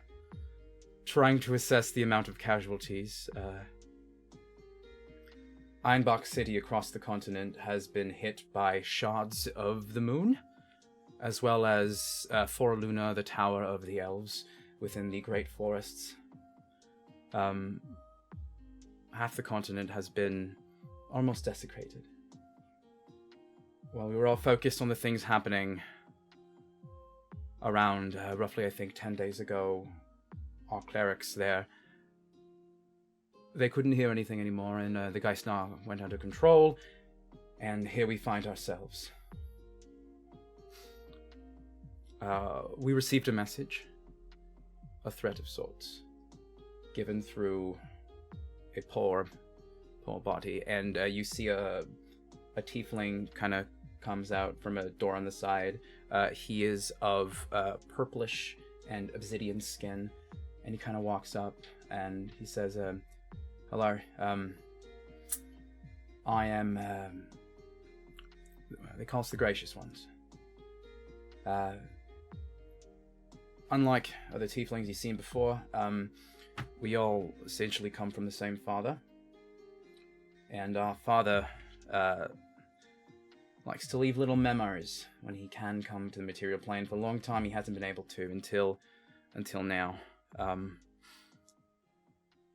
Speaker 1: trying to assess the amount of casualties. Ironbark City across the continent has been hit by shards of the moon, as well as Foraluna, the Tower of the Elves, within the Great Forests. Half the continent has been
Speaker 6: almost desecrated. While we were all focused on the things happening around roughly, I think, 10 days ago, our clerics there, they couldn't hear anything anymore, and the Geistnar went under control, and here we find ourselves. We received a message, a threat of sorts, given through a poor body, and you see a tiefling kind of comes out from a door on the side. He is of purplish and obsidian skin, and he kind of walks up and he says, hello, I am, they call us the Gracious Ones. Unlike other tieflings you've seen before, we all essentially come from the same father. And our father likes to leave little memos when he can come to the material plane. For a long time he hasn't been able to until now.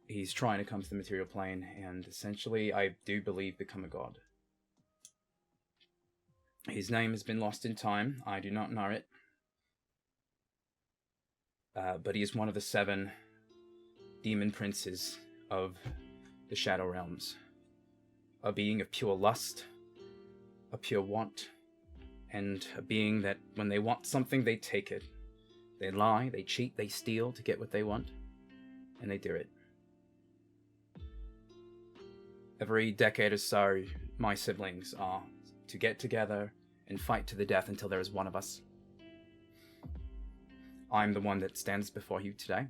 Speaker 6: He's trying to come to the material plane and essentially, I do believe, become a god. His name has been lost in time. I do not know it. But he is one of the 7 demon princes of the Shadow Realms. A being of pure lust, a pure want, and a being that when they want something, they take it. They lie, they cheat, they steal to get what they want, and they do it. Every decade or so, my siblings are to get together and fight to the death until there is one of us. I'm the one that stands before you today.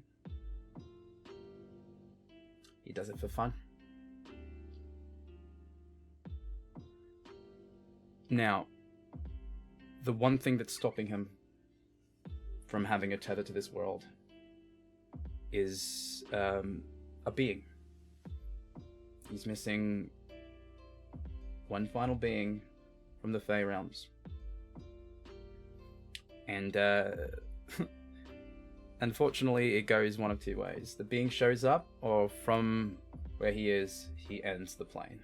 Speaker 6: He does it for fun. Now, the one thing that's stopping him from having a tether to this world is a being. He's missing one final being from the Fey Realms. And unfortunately, it goes one of 2 ways. The being shows up, or from where he is, he ends the plane.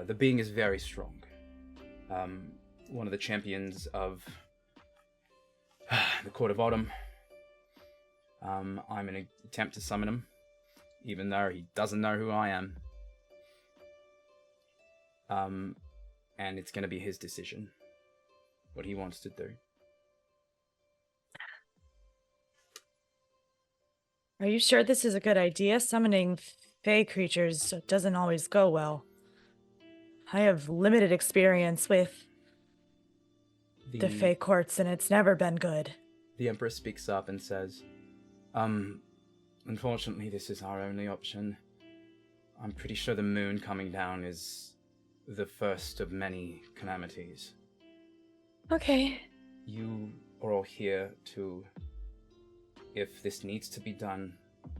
Speaker 6: The being is very strong. One of the champions of the Court of Autumn. I'm in an attempt to summon him, even though he doesn't know who I am. And it's going to be his decision, what he wants to do.
Speaker 3: Are you sure this is a good idea? Summoning fey creatures doesn't always go well. I have limited experience with the fey courts, and it's never been good.
Speaker 6: The Empress speaks up and says, unfortunately, this is our only option. I'm pretty sure the moon coming down is the first of many calamities.
Speaker 3: Okay.
Speaker 6: You are all here to, if this needs to be done,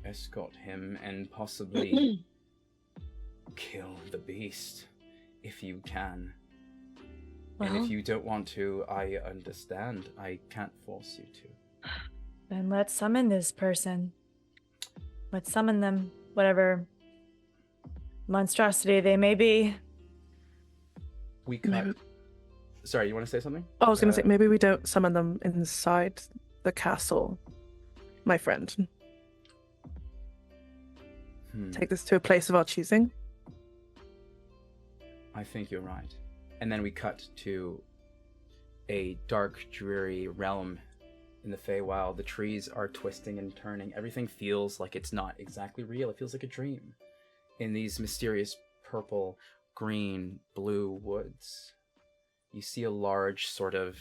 Speaker 6: escort him and possibly kill the beast, if you can.
Speaker 3: Well,
Speaker 6: and if you don't want to, I understand. I can't force you to.
Speaker 3: Then let's summon this person. Let's summon them, whatever monstrosity they may be.
Speaker 6: We cut. Sorry, you want to say something?
Speaker 2: I was going to say, maybe we don't summon them inside the castle, my friend. Take this to a place of our choosing.
Speaker 6: I think you're right. And then we cut to a dark, dreary realm in the Feywild. The trees are twisting and turning. Everything feels like it's not exactly real. It feels like a dream. In these mysterious purple, green, blue woods, you see a large sort of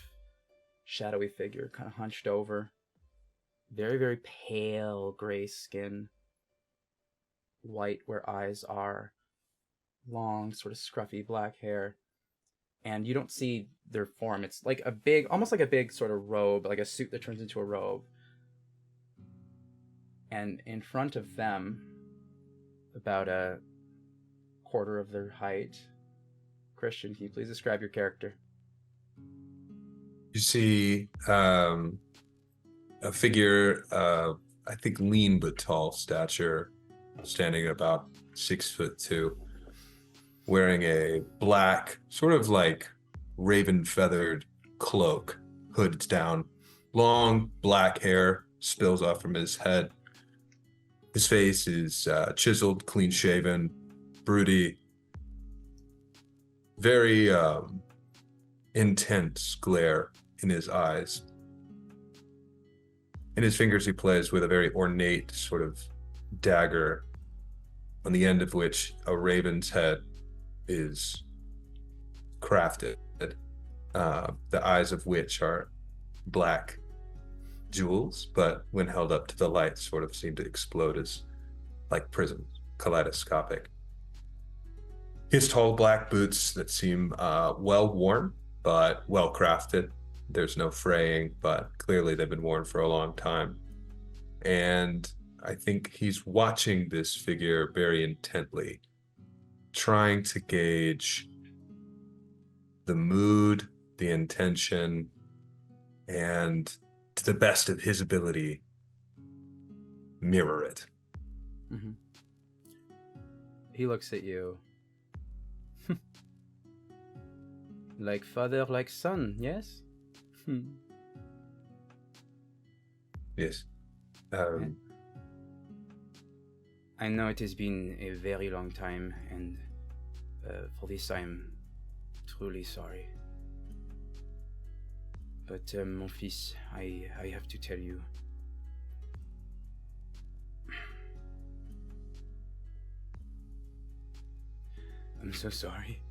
Speaker 6: shadowy figure kind of hunched over. Very, very pale gray skin. White where eyes are. Long, sort of scruffy black hair. And you don't see their form. It's like a big, almost like a big sort of robe, like a suit that turns into a robe. And in front of them, about a quarter of their height, Christian, can you please describe your character?
Speaker 4: You see a figure, I think lean but tall stature, standing at about 6'2", wearing a black, sort of like raven feathered cloak, hood's down, long black hair spills off from his head. His face is chiseled, clean shaven, broody, very intense glare in his eyes. In his fingers, he plays with a very ornate sort of dagger, on the end of which a raven's head is crafted, the eyes of which are black jewels, but when held up to the light, sort of seem to explode as like prisms, kaleidoscopic. His tall black boots that seem well worn, but well crafted. There's no fraying, but clearly they've been worn for a long time. And I think he's watching this figure very intently, trying to gauge the mood, the intention, and to the best of his ability, mirror it.
Speaker 6: Mm-hmm. He looks at you. Like father, like son, yes?
Speaker 4: Yes.
Speaker 6: I know it has been a very long time, and for this I'm truly sorry. But mon fils, I have to tell you. I'm so sorry.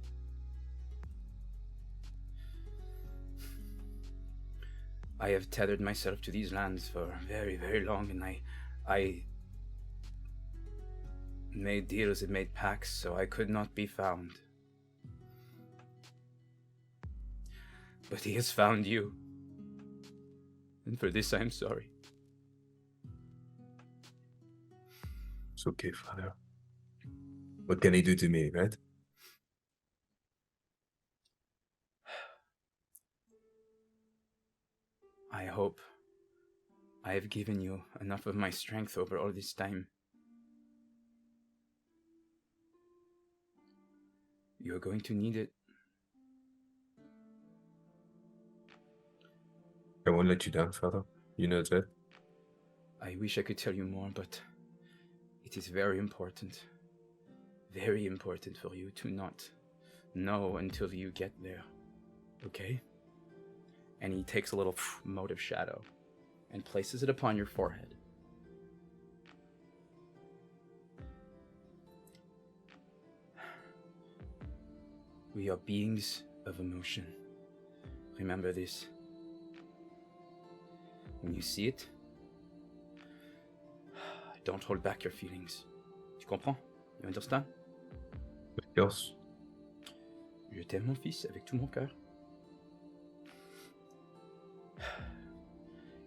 Speaker 6: I have tethered myself to these lands for very, very long, and I made deals and made pacts so I could not be found. But he has found you. And for this I am sorry.
Speaker 4: It's okay, Father. What can he do to me, right?
Speaker 6: I hope I have given you enough of my strength over all this time. You are going to need it.
Speaker 4: I won't let you down, Father. You know that.
Speaker 6: I wish I could tell you more, but it is very important for you to not know until you get there. Okay? And he takes a little mote of shadow and places it upon your forehead. We are beings of emotion. Remember this. When you see it, don't hold back your feelings. Tu comprends? You understand?
Speaker 4: Yes.
Speaker 6: Je t'aime, mon fils, avec tout mon cœur.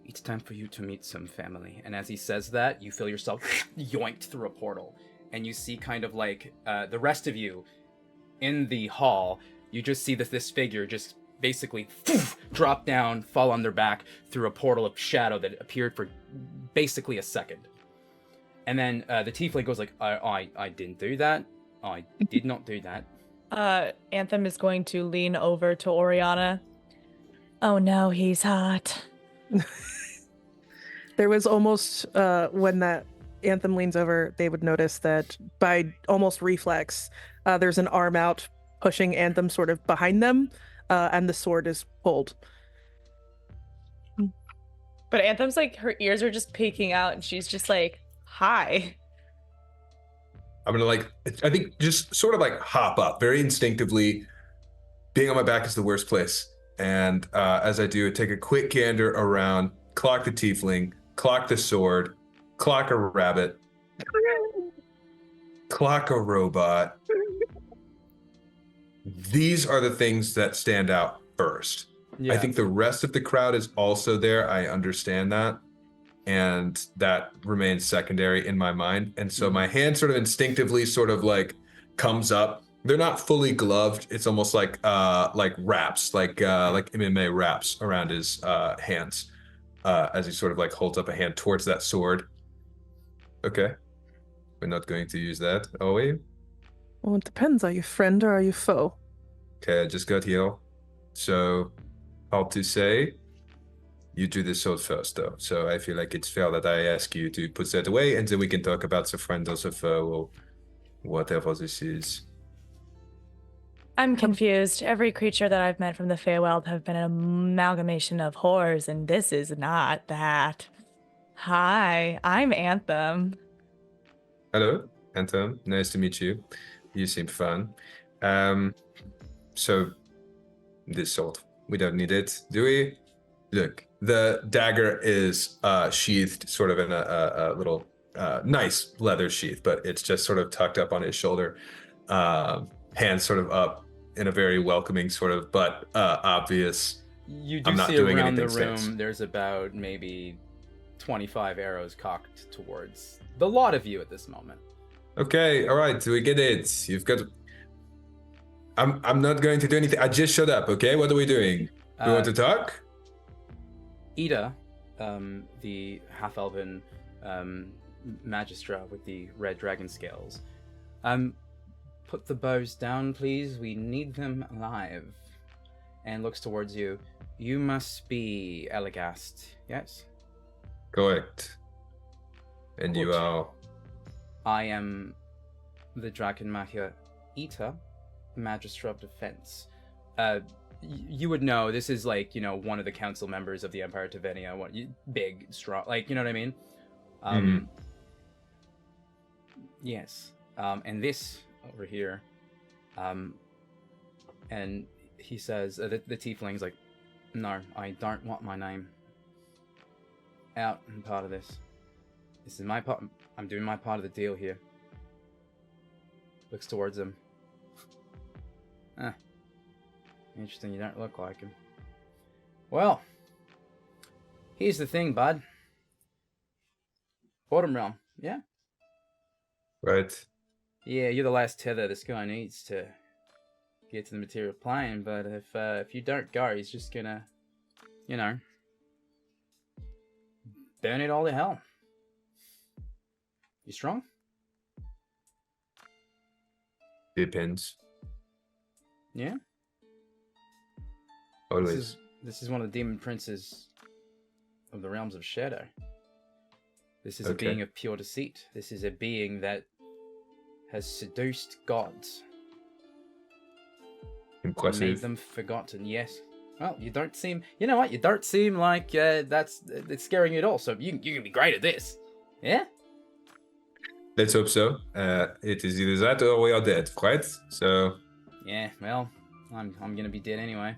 Speaker 6: It's time for you to meet some family. And as he says that, you feel yourself yoinked through a portal. And you see kind of like the rest of you in the hall. You just see this figure just basically drop down, fall on their back through a portal of shadow that appeared for basically a second. And then the tiefling goes like, I didn't do that. I did not do that.
Speaker 3: Anthem is going to lean over to Oriana. Oh no, he's hot.
Speaker 2: There was almost, when that Anthem leans over, they would notice that by almost reflex, there's an arm out pushing Anthem sort of behind them, and the sword is pulled.
Speaker 3: But Anthem's like, her ears are just peeking out and she's just like, hi.
Speaker 4: I'm gonna I think just sort of like hop up very instinctively. Being on my back is the worst place. And as I do, I take a quick gander around, clock the tiefling, clock the sword, clock a rabbit, clock a robot. These are the things that stand out first. Yeah. I think the rest of the crowd is also there. I understand that. And that remains secondary in my mind. And so my hand sort of instinctively sort of like comes up. They're not fully gloved. It's almost like wraps, like MMA wraps around his hands as he sort of like holds up a hand towards that sword. Okay. We're not going to use that, are we?
Speaker 2: Well, it depends. Are you friend or are you foe?
Speaker 4: Okay, I just got heal. So, hard to say. You do the sword first, though. So I feel like it's fair that I ask you to put that away, and then we can talk about the friend or the foe or whatever this is.
Speaker 3: I'm confused. Every creature that I've met from the Feywild have been an amalgamation of horrors, and this is not that. Hi, I'm Anthem.
Speaker 4: Hello, Anthem. Nice to meet you. You seem fun. So, this sword. We don't need it, do we? Look, the dagger is sheathed sort of in a little nice leather sheath, but it's just sort of tucked up on his shoulder. Hands sort of up in a very welcoming sort of, but obvious.
Speaker 1: You do
Speaker 4: I'm not
Speaker 1: see
Speaker 4: doing
Speaker 1: around the
Speaker 4: anything
Speaker 1: room,
Speaker 4: stance.
Speaker 1: there's about maybe 25 arrows cocked towards the lot of you at this moment.
Speaker 4: Okay, all right, we get it. You've got. I'm not going to do anything. I just shut up. Okay, what are we doing? We want to talk.
Speaker 1: Ida, the half-elven magistra with the red dragon scales, put the bows down, please. We need them alive. And looks towards you. You must be Eligast, yes?
Speaker 4: Correct. And you
Speaker 1: Good.
Speaker 4: are.
Speaker 1: I am the Drakenmacher Ita, Magistra of Defense. You would know, this is like, you know, one of the council members of the Empire of Tavenia, big, strong, like, you know what I mean? Yes. And this over here, and he says, the tiefling's like, no, I don't want my name out in part of this. This is my part. I'm doing my part of the deal here. Looks towards him. Interesting, you don't look like him. Well, here's the thing, bud. Bottom realm, yeah?
Speaker 4: Right.
Speaker 1: Yeah, you're the last tether this guy needs to get to the material plane, but if you don't go, he's just gonna, you know, burn it all to hell. You strong?
Speaker 4: Depends.
Speaker 1: Yeah?
Speaker 4: Always.
Speaker 1: This is one of the demon princes of the realms of shadow. This is a
Speaker 4: Okay.
Speaker 1: being of pure deceit. This is a being that has seduced gods. Made
Speaker 4: Impressive.
Speaker 1: them forgotten, yes. Well, you don't seem... You know what? You don't seem like it's scaring you at all, so you can be great at this. Yeah?
Speaker 4: Let's hope so. It is either that or we are dead, right? So,
Speaker 1: Yeah, well, I'm gonna be dead anyway.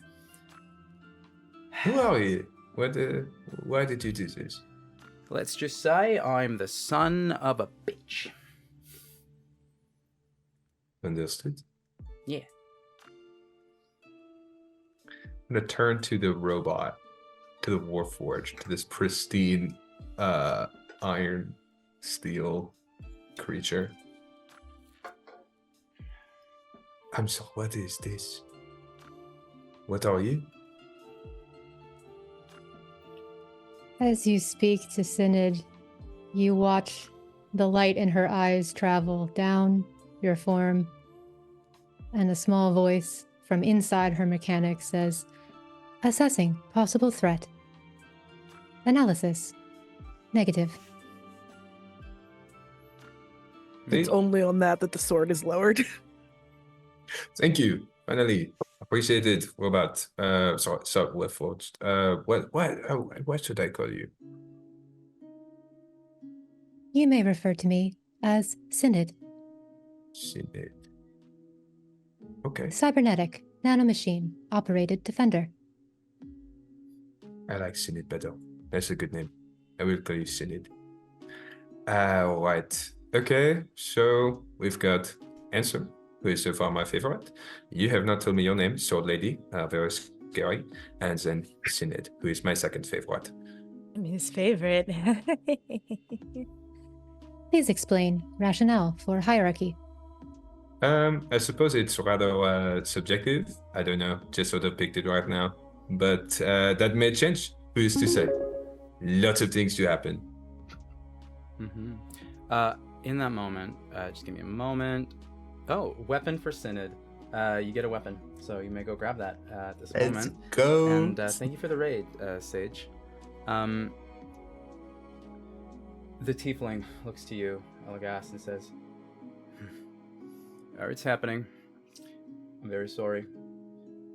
Speaker 4: who are you? Why did you do this?
Speaker 1: Let's just say I'm the son of a bitch.
Speaker 4: Understood.
Speaker 1: Yeah.
Speaker 4: I'm gonna turn to the robot, to the Warforged, to this pristine iron steel creature. I'm sorry, what is this? What are you?
Speaker 5: As you speak to Synod, you watch the light in her eyes travel down your form, and a small voice from inside her mechanic says, "Assessing possible threat. Analysis. Negative."
Speaker 2: It's only on that the sword is lowered.
Speaker 4: Thank you. Finally, appreciate it, robot. Sorry, Warforged. What should I call you?
Speaker 5: You may refer to me as Synod.
Speaker 4: Synod. Okay,
Speaker 5: Cybernetic, nanomachine, operated defender.
Speaker 4: I like Synod better. That's a good name. I will call you Synod. Right. Okay, so we've got Answer, who is so far my favorite. You have not told me your name, Sword Lady, very scary. And then Synod, who is my second favorite.
Speaker 3: I'm his favorite.
Speaker 5: Please explain rationale for hierarchy.
Speaker 4: I suppose it's rather subjective. I don't know, just sort of picked it right now. But that may change. Who is to say? Lots of things to happen.
Speaker 1: Mm-hmm.
Speaker 6: in that moment, just give me a moment. Oh, weapon for Synod. You get a weapon, so you may go grab that at this
Speaker 4: Let's
Speaker 6: moment.
Speaker 4: go.
Speaker 6: And thank you for the raid, Sage. The tiefling looks to you, Elagast, and says, it's happening. I'm very sorry.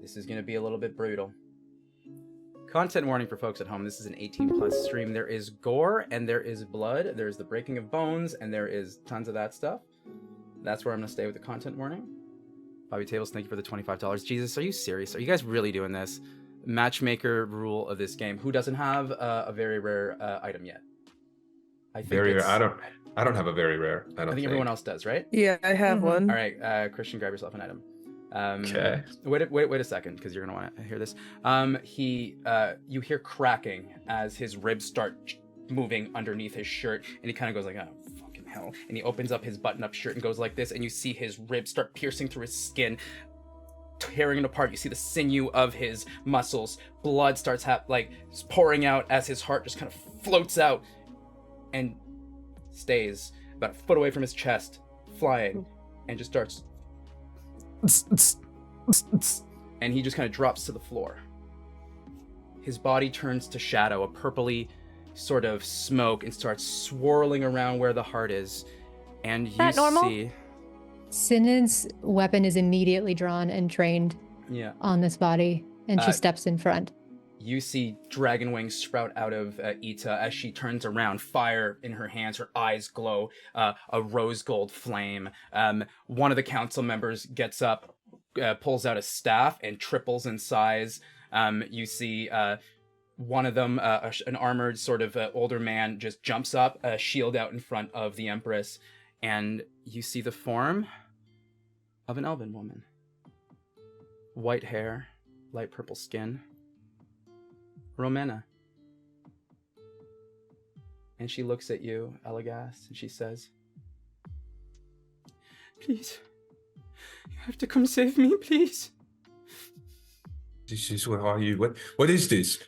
Speaker 6: This is going to be a little bit brutal. Content warning for folks at home. This is an 18+ stream. There is gore and there is blood. There's the breaking of bones and there is tons of that stuff. That's where I'm going to stay with the content warning. Bobby Tables, thank you for the $25. Jesus, are you serious? Are you guys really doing this? Matchmaker rule of this game. Who doesn't have a very rare item yet? I think
Speaker 4: Very rare. I don't have a very rare. I think
Speaker 6: everyone else does, right?
Speaker 2: Yeah, I have one.
Speaker 6: All right, Christian, grab yourself an item.
Speaker 4: Okay.
Speaker 6: Wait a second, because you're gonna want to hear this. You hear cracking as his ribs start moving underneath his shirt, and he kind of goes like, "Oh, fucking hell!" And he opens up his button-up shirt and goes like this, and you see his ribs start piercing through his skin, tearing it apart. You see the sinew of his muscles. Blood starts pouring out as his heart just kind of floats out and stays about a foot away from his chest, flying, and just starts. And he just kind of drops to the floor. His body turns to shadow, a purpley sort of smoke, and starts swirling around where the heart is. And you see...
Speaker 5: Synod's weapon is immediately drawn and trained on this body, and she steps in front.
Speaker 6: You see dragon wings sprout out of Ita as she turns around, fire in her hands, her eyes glow, a rose gold flame. One of the council members gets up, pulls out a staff, and triples in size. You see one of them, an armored sort of older man, just jumps up, a shield out in front of the Empress, and you see the form of an elven woman. White hair, light purple skin. Romena. And she looks at you, Elagast, and she says, "Please, you have to come save me, please.
Speaker 4: This is where are you? What is this?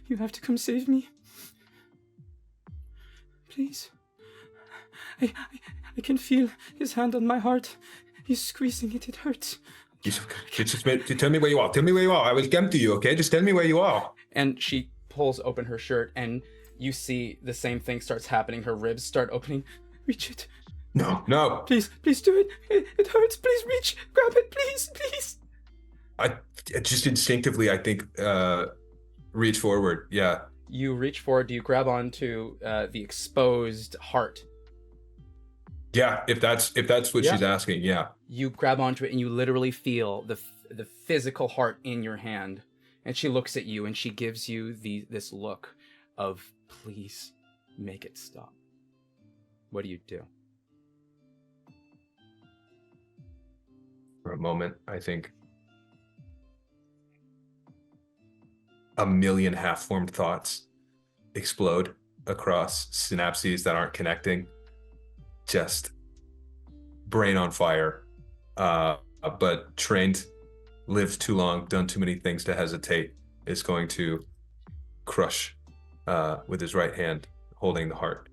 Speaker 6: You have to come save me. Please. I can feel his hand on my heart. He's squeezing it. It hurts.
Speaker 4: Just tell me where you are. Tell me where you are. I will come to you, okay? Just tell me where you are."
Speaker 6: And she pulls open her shirt, and you see the same thing starts happening. Her ribs start opening. Reach it.
Speaker 4: No.
Speaker 6: Please do it. It hurts. Please reach. Grab it, please.
Speaker 4: I just instinctively, I think, reach forward. Yeah.
Speaker 6: You reach forward. Do you grab onto the exposed heart?
Speaker 4: Yeah, if that's what she's asking, yeah.
Speaker 6: You grab onto it, and you literally feel the physical heart in your hand. And she looks at you, and she gives you this look of, please make it stop. What do you do?
Speaker 4: For a moment, I think a million half-formed thoughts explode across synapses that aren't connecting. Just brain on fire. But trained, lived too long, done too many things to hesitate, is going to crush with his right hand, holding the heart.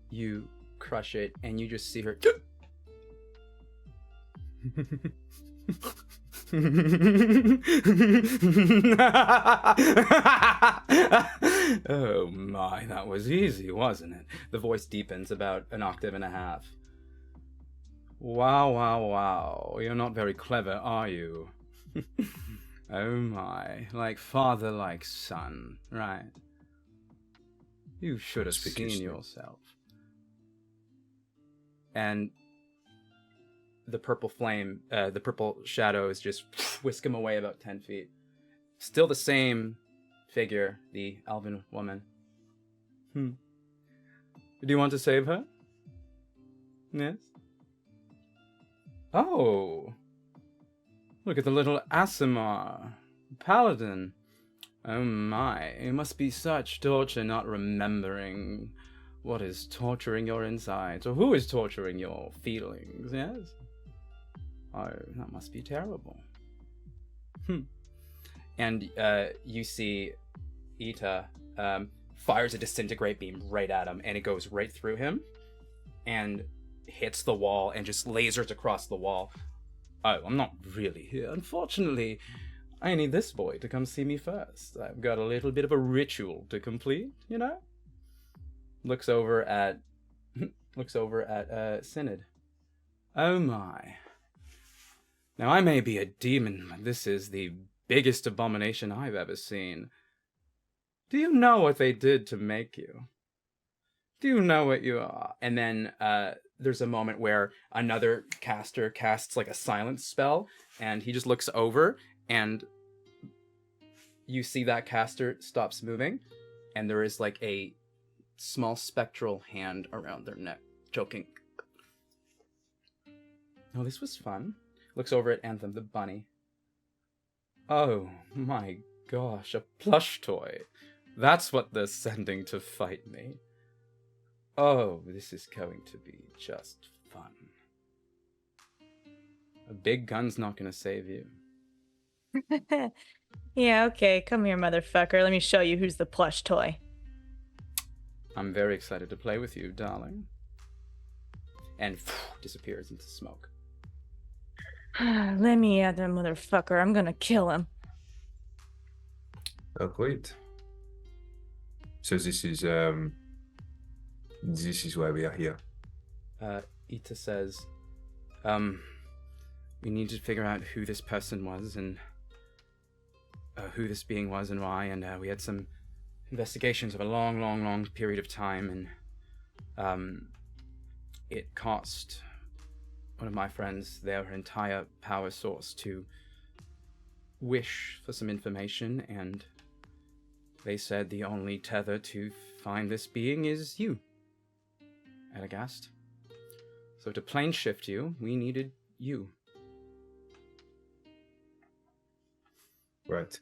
Speaker 6: You crush it, and you just see her. Oh my, that was easy, wasn't it? The voice deepens about an octave and a half. Wow. You're not very clever, are you? Oh my, like father, like son, right? You should have seen yourself. And the purple flame, the purple shadows just whisk him away about 10 feet. Still the same figure, the elven woman. Do you want to save her? Yes? Oh! Look at the little Asimar. Paladin. Oh my, it must be such torture not remembering what is torturing your insides, or who is torturing your feelings, yes? Oh, that must be terrible. And you see Ita fires a disintegrate beam right at him, and it goes right through him.
Speaker 1: and hits the wall and just lasers across the wall. Oh, I'm not really here. Unfortunately, I need this boy to come see me first. I've got a little bit of a ritual to complete, you know? Looks over at Synod. Oh my. Now I may be a demon, but this is the biggest abomination I've ever seen. Do you know what they did to make you? Do you know what you are? And then there's a moment where another caster casts like a silence spell, and he just looks over, and you see that caster stops moving, and there is like a small spectral hand around their neck, choking. Oh, this was fun. Looks over at Anthem, the bunny. Oh my gosh, a plush toy. That's what they're sending to fight me. Oh, this is going to be just fun. A big gun's not gonna save you.
Speaker 3: Yeah, okay. Come here, motherfucker. Let me show you who's the plush toy.
Speaker 1: I'm very excited to play with you, darling. And disappears into smoke.
Speaker 3: Let me at that motherfucker. I'm gonna kill him.
Speaker 4: Oh, great. So this is why we are here.
Speaker 1: Ita says, we need to figure out who this person was and who this being was and why, and we had some investigations of a long period of time, and it cost one of my friends their entire power source to wish for some information, and they said the only tether to find this being is you, Elagast. So to plane shift you, we needed you.
Speaker 4: Right.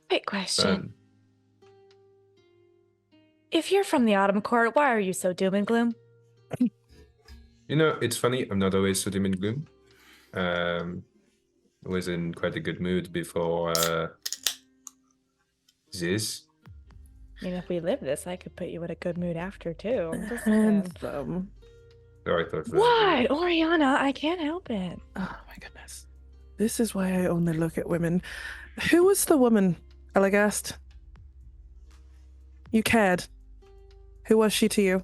Speaker 3: Quick question. If you're from the Autumn Court, why are you so doom and gloom?
Speaker 4: You know, it's funny, I'm not always so dim and gloom. I was in quite a good mood before this.
Speaker 3: I mean, if we live this, I could put you in a good mood after, too.
Speaker 2: Anthem.
Speaker 4: Oh, I thought that.
Speaker 3: What? Oriana, I can't help it.
Speaker 2: Oh my goodness. This is why I only look at women. Who was the woman, Elagast? You cared. Who was she to you?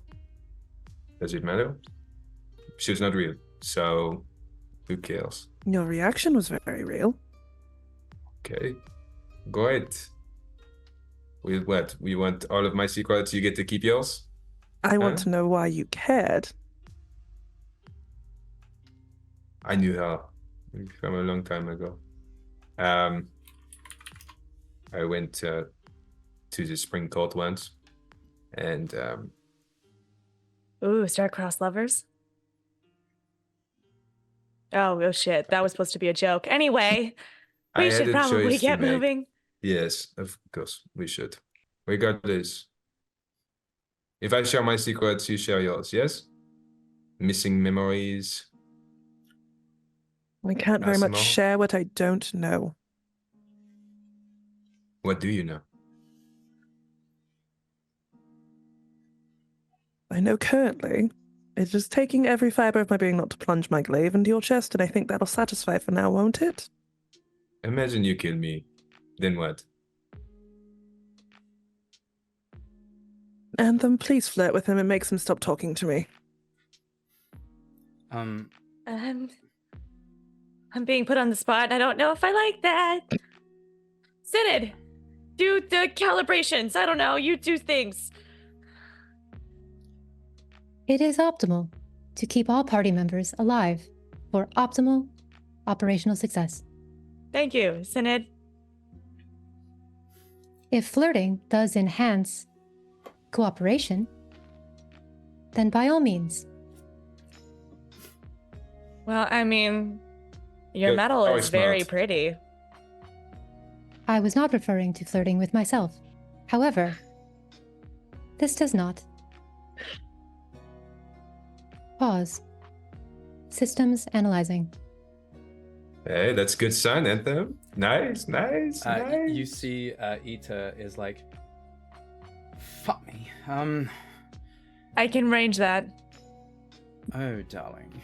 Speaker 4: Does it matter? She was not real, so who cares?
Speaker 2: Your reaction was very real.
Speaker 4: Okay, great. With what? We want all of my secrets, you get to keep yours?
Speaker 2: I want to know why you cared.
Speaker 4: I knew her from a long time ago. I went to the spring court once, and
Speaker 3: Ooh, star-crossed lovers? Oh shit, that was supposed to be a joke. Anyway, we should probably get moving.
Speaker 4: Yes, of course, we should. Regardless, if I share my secrets, you share yours, yes? Missing memories.
Speaker 2: I can't very much
Speaker 4: Massimo?
Speaker 2: share what I don't know.
Speaker 4: What do you know?
Speaker 2: I know currently it's just taking every fiber of my being not to plunge my glaive into your chest, and I think that'll satisfy for now, won't it?
Speaker 4: Imagine you kill me. Then what?
Speaker 2: Anthem, please flirt with him and make him stop talking to me.
Speaker 3: I'm being put on the spot. I don't know if I like that. Synod, do the calibrations. I don't know. You do things.
Speaker 5: It is optimal to keep all party members alive for optimal operational success.
Speaker 3: Thank you, Synod.
Speaker 5: If flirting does enhance cooperation, then by all means.
Speaker 3: Well, I mean, your
Speaker 4: Good.
Speaker 3: medal
Speaker 4: Always
Speaker 3: is very
Speaker 4: smart.
Speaker 3: pretty.
Speaker 5: I was not referring to flirting with myself. However, this does not. Pause. Systems analyzing.
Speaker 4: Hey, that's good sign, Anthem. Nice.
Speaker 1: You see, Ita is like, fuck me.
Speaker 3: I can range that.
Speaker 6: Oh, darling.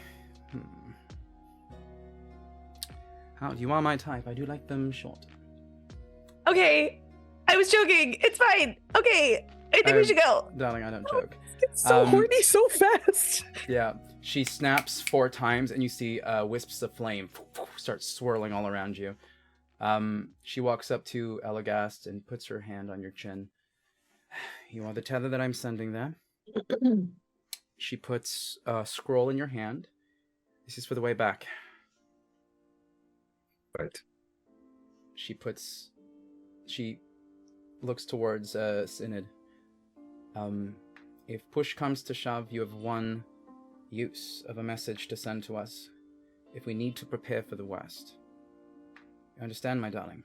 Speaker 6: How do you are my type? I do like them short.
Speaker 3: Okay, I was joking. It's fine. Okay, I think we should go.
Speaker 6: Darling, I don't joke.
Speaker 2: It's so horny so fast.
Speaker 6: Yeah, she snaps 4 times, and you see wisps of flame start swirling all around you. She walks up to Elagast and puts her hand on your chin. You are the tether that I'm sending there. She puts a scroll in your hand. This is for the way back.
Speaker 4: Right.
Speaker 6: She looks towards Synod. If push comes to shove, you have one use of a message to send to us if we need to prepare for the worst. You understand, my darling?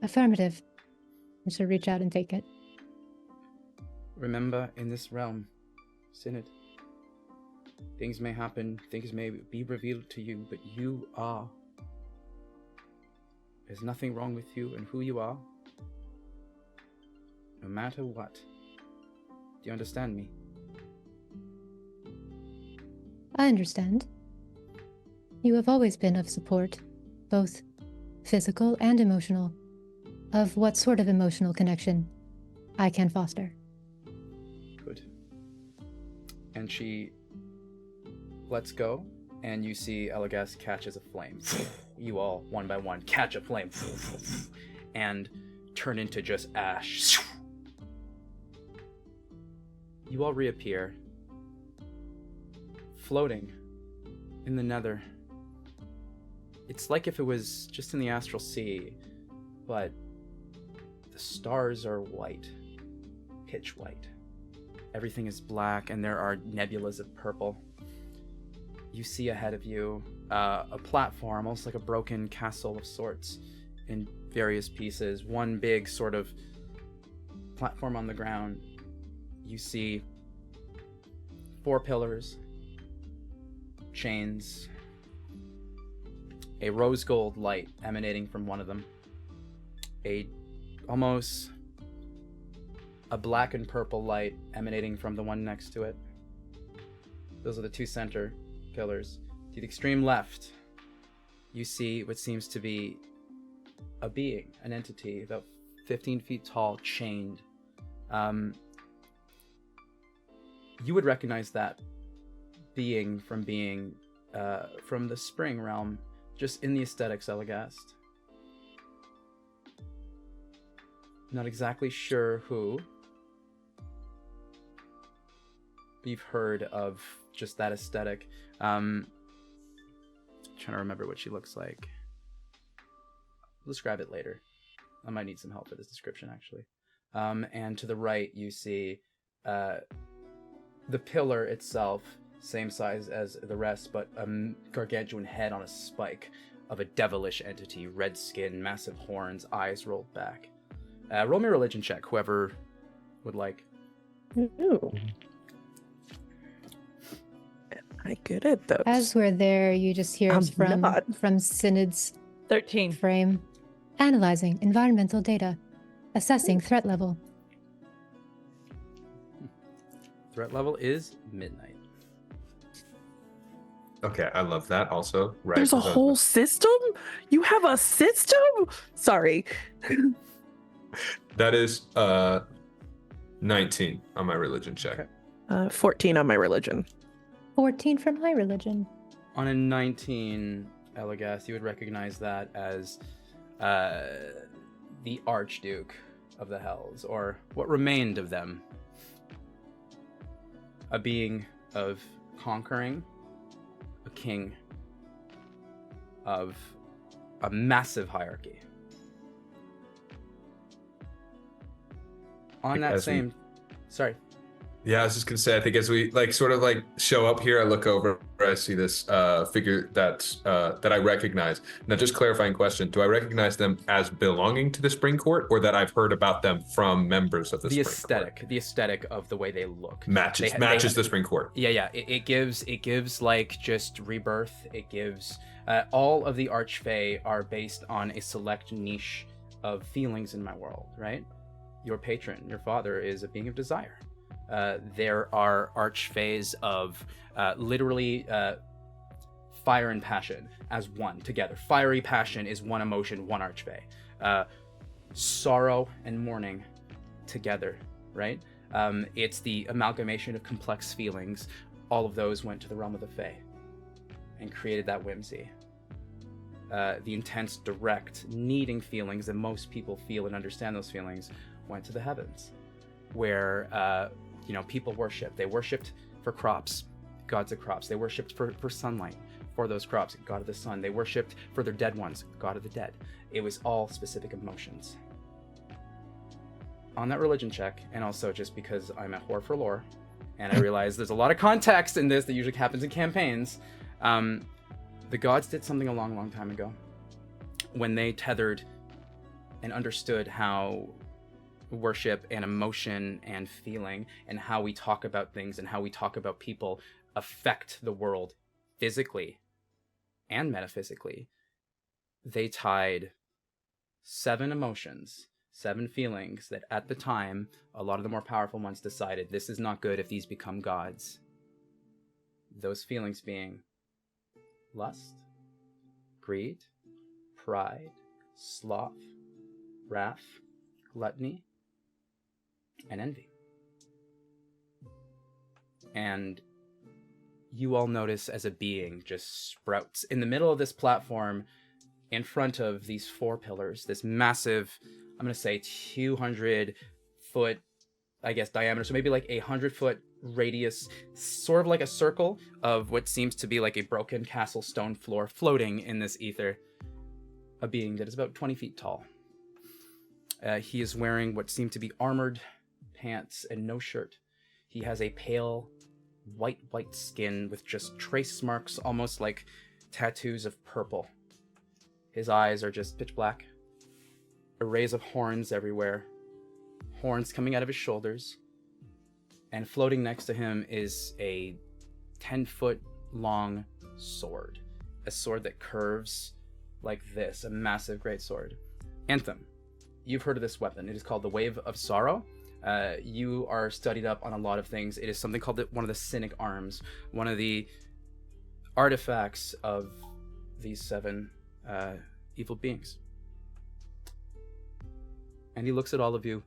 Speaker 5: Affirmative. I should reach out and take it.
Speaker 6: Remember, in this realm, Synod, things may happen, things may be revealed to you, but you are. There's nothing wrong with you and who you are, no matter what. Do you understand me?
Speaker 5: I understand. You have always been of support, both physical and emotional. Of what sort of emotional connection I can foster.
Speaker 6: Good. And she lets go, and you see Elagast catches a flame. You all, one by one, catch a flame and turn into just ash. You all reappear, floating in the nether. It's like if it was just in the astral sea, but the stars are white, pitch white. Everything is black, and there are nebulas of purple. You see ahead of you a platform, almost like a broken castle of sorts, in various pieces. One big sort of platform on the ground. You see 4 pillars, chains, a rose gold light emanating from one of them, almost a black and purple light emanating from the one next to it. Those are the 2 center pillars. To the extreme left, you see what seems to be a being, an entity, about 15 feet tall, chained. You would recognize that being from from the spring realm, just in the aesthetics, Elagast. Not exactly sure who. You've heard of just that aesthetic. Trying to remember what she looks like. I'll describe it later. I might need some help with this description, actually. And to the right, you see the pillar itself, same size as the rest, but a gargantuan head on a spike of a devilish entity, red skin, massive horns, eyes rolled back. Roll me a religion check, whoever would like.
Speaker 2: Ooh. Am I good at those?
Speaker 5: As we're there, you just hear us from Synod's
Speaker 3: 13.
Speaker 5: frame. Analyzing environmental data. Assessing threat level.
Speaker 6: Threat level is midnight.
Speaker 4: Okay, I love that also. Right.
Speaker 2: There's a whole system? You have a system? Sorry.
Speaker 4: That is 19 on my religion check.
Speaker 6: Okay.
Speaker 2: 14 on my religion.
Speaker 5: 14 from my religion.
Speaker 6: On a 19, Elagast, you would recognize that as the Archduke of the Hells, or what remained of them. A being of conquering, a king of a massive hierarchy. On that same... Sorry.
Speaker 4: Yeah, I was just gonna say, I think as we show up here, I look over, I see this figure that I recognize. Now, just clarifying question: do I recognize them as belonging to the Spring Court, or that I've heard about them from members of the Spring Court?
Speaker 6: The aesthetic of the way they look
Speaker 4: matches the Spring Court.
Speaker 6: Yeah. It gives like just rebirth. It gives all of the Archfey are based on a select niche of feelings in my world, right? Your patron, your father, is a being of desire.
Speaker 1: there are archfays of literally fire and passion as one together. Fiery passion is one emotion, one archfey. Sorrow and mourning together, right? It's the amalgamation of complex feelings. All of those went to the realm of the Fae and created that whimsy. The intense, direct, needing feelings that most people feel and understand those feelings went to the heavens, where people worship. They worshipped for crops, gods of crops. They worshipped for sunlight, for those crops, god of the sun. They worshipped for their dead ones, god of the dead. It was all specific emotions. On that religion check, and also just because I'm a whore for lore, and I realize there's a lot of context in this that usually happens in campaigns, the gods did something a long, long time ago when they tethered and understood how worship and emotion and feeling and how we talk about things and how we talk about people affect the world physically and metaphysically. They tied 7 emotions, 7 feelings that at the time, a lot of the more powerful ones decided this is not good if these become gods. Those feelings being lust, greed, pride, sloth, wrath, gluttony, and envy. And you all notice as a being just sprouts in the middle of this platform in front of these 4 pillars, this massive, I'm going to say 200 foot, I guess, diameter. So maybe like a 100-foot radius, sort of like a circle of what seems to be like a broken castle stone floor floating in this ether. A being that is about 20 feet tall. He is wearing what seem to be armored pants and no shirt. He has a pale, white skin with just trace marks, almost like tattoos of purple. His eyes are just pitch black. Arrays of horns everywhere. Horns coming out of his shoulders. And floating next to him is a 10-foot long sword. A sword that curves like this. A massive great sword. Anthem. You've heard of this weapon. It is called the Wave of Sorrow. You are studied up on a lot of things. It is something called one of the Cynic Arms. One of the artifacts of these 7 evil beings. And he looks at all of you.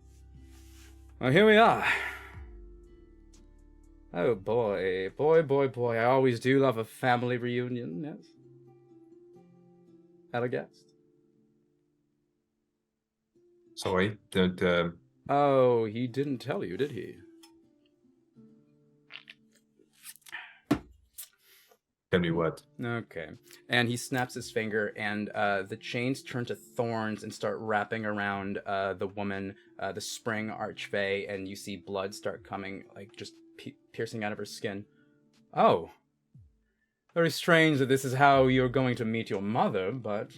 Speaker 1: Well, here we are. Oh boy. I always do love a family reunion, yes. Had a guest.
Speaker 4: Sorry, don't...
Speaker 1: Oh, he didn't tell you, did he?
Speaker 4: Tell me what.
Speaker 1: Okay. And he snaps his finger, and the chains turn to thorns and start wrapping around the woman, the spring archfey, and you see blood start coming, like just piercing out of her skin. Oh. Very strange that this is how you're going to meet your mother, but...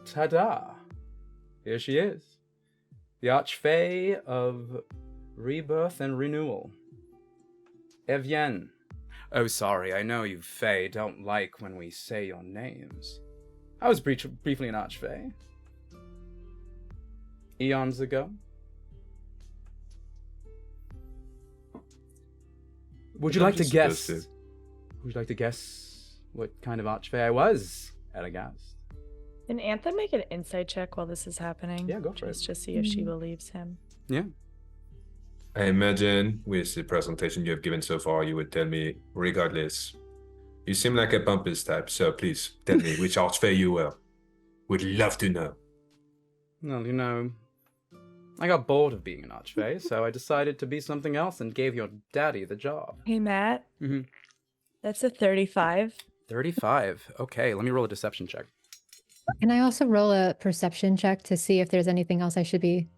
Speaker 1: ta-da! Here she is. The archfey of rebirth and renewal. Evienne. Oh, sorry, I know you Fae don't like when we say your names. I was briefly an archfey. Eons ago. Would you like to guess? Would you like to guess what kind of archfey I was at Aghast?
Speaker 3: Can Anthem make an insight check while this is happening?
Speaker 1: Yeah, go for
Speaker 3: Just to see if she believes him.
Speaker 1: Yeah.
Speaker 4: I imagine with the presentation you have given so far, you would tell me, regardless, you seem like a bumpers type, so please tell me which archfey you were. Would love to know.
Speaker 1: Well, you know, I got bored of being an archfey, so I decided to be something else and gave your daddy the job.
Speaker 3: Hey, Matt.
Speaker 1: Mm-hmm.
Speaker 3: That's a 35.
Speaker 1: 35. Okay, let me roll a deception check.
Speaker 5: Can I also roll a perception check to see if there's anything else I should be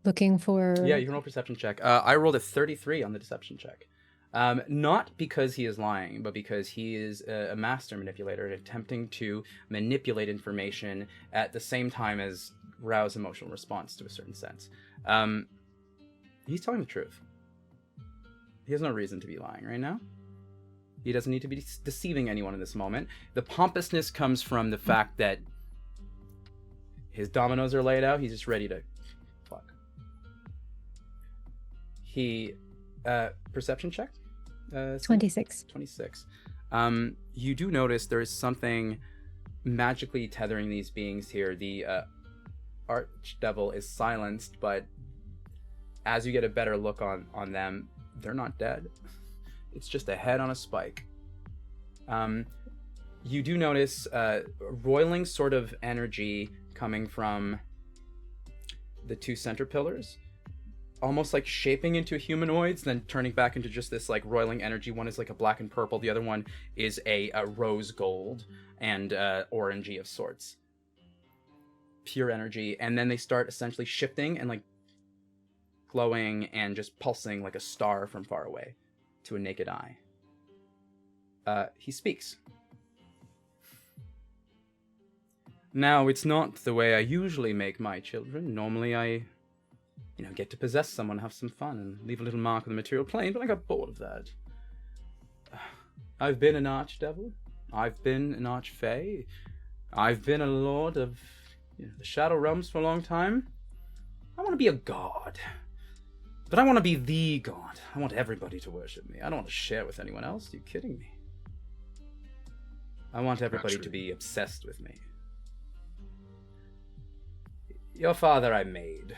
Speaker 5: looking for?
Speaker 1: Yeah, you can roll a perception check. I rolled a 33 on the deception check. Not because he is lying, but because he is a master manipulator attempting to manipulate information at the same time as rouse emotional response to a certain sense. He's telling the truth. He has no reason to be lying right now. He doesn't need to be deceiving anyone in this moment. The pompousness comes from the fact that his dominoes are laid out. He's just ready to fuck. He Perception check.
Speaker 5: 26.
Speaker 1: 26. You do notice there is something magically tethering these beings here. The archdevil is silenced, but as you get a better look on them, they're not dead. It's just a head on a spike. You do notice roiling sort of energy coming from the two center pillars, almost like shaping into humanoids, then turning back into just this like roiling energy. One is like a black and purple, the other one is a rose gold and orangey of sorts. Pure energy. And then they start essentially shifting and like glowing and just pulsing like a star from far away to a naked eye. He speaks. Now, it's not the way I usually make my children. Normally I, get to possess someone, have some fun, and leave a little mark on the material plane, but I got bored of that. I've been an archdevil. I've been an archfey. I've been a lord of the Shadow Realms for a long time. I want to be a god. But I want to be the god. I want everybody to worship me. I don't want to share with anyone else. Are you kidding me? I want everybody to be obsessed with me. Your father I made.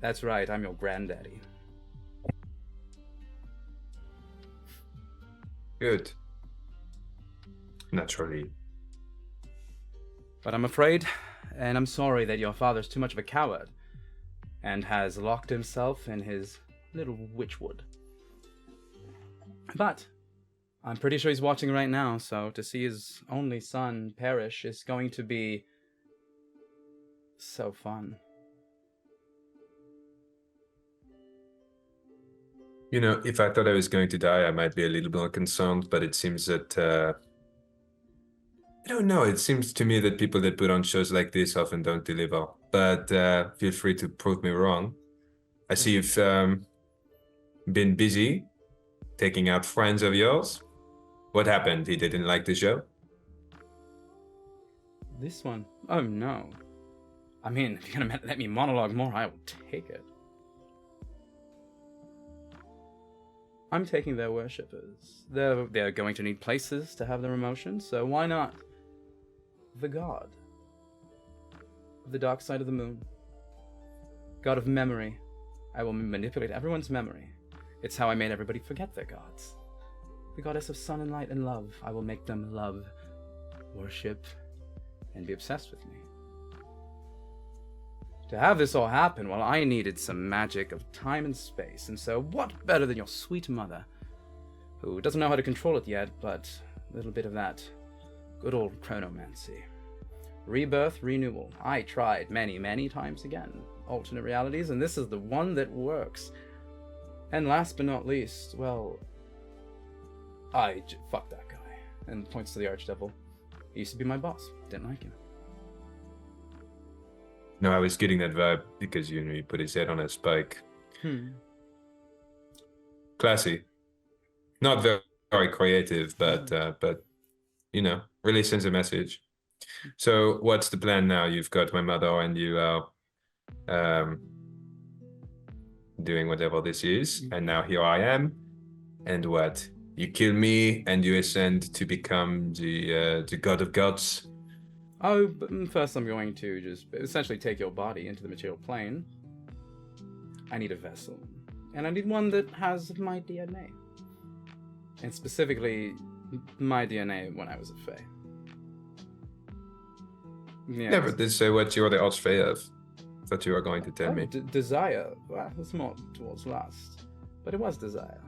Speaker 1: That's right, I'm your granddaddy.
Speaker 4: Good. Naturally.
Speaker 1: But I'm afraid, and I'm sorry that your father's too much of a coward, and has locked himself in his little witchwood. But I'm pretty sure he's watching right now, so to see his only son perish is going to be so fun.
Speaker 4: If I thought I was going to die, I might be a little more concerned, but it seems that, I don't know, it seems to me that people that put on shows like this often don't deliver. But feel free to prove me wrong. I see you've been busy taking out friends of yours. What happened? He didn't like the show?
Speaker 1: This one? Oh no. I mean, if you're gonna let me monologue more, I will take it. I'm taking their worshippers. They're going to need places to have their emotions, so why not the god of the dark side of the moon? God of memory. I will manipulate everyone's memory. It's how I made everybody forget their gods. The goddess of sun and light and love. I will make them love, worship, and be obsessed with me. To have this all happen, well, I needed some magic of time and space, and so what better than your sweet mother, who doesn't know how to control it yet, but a little bit of that good old chronomancy. Rebirth, renewal. I tried many, many times again. Alternate realities, and this is the one that works. And last but not least, well, fuck that guy. And points to the archdevil. He used to be my boss. Didn't like him.
Speaker 4: No, I was getting that vibe because he put his head on a spike. Classy. Not very, very creative, but really sends a message. So what's the plan now? You've got my mother and you are doing whatever this is, and now here I am. And what? You kill me and you ascend to become the god of gods.
Speaker 1: Oh, but first I'm going to just essentially take your body into the material plane. I need a vessel. And I need one that has my DNA. And specifically, my DNA when I was a Fae.
Speaker 4: Yeah, but this is what you're the archfey of. That you are going to tell me.
Speaker 1: Desire. Well, it's more towards lust. But it was desire.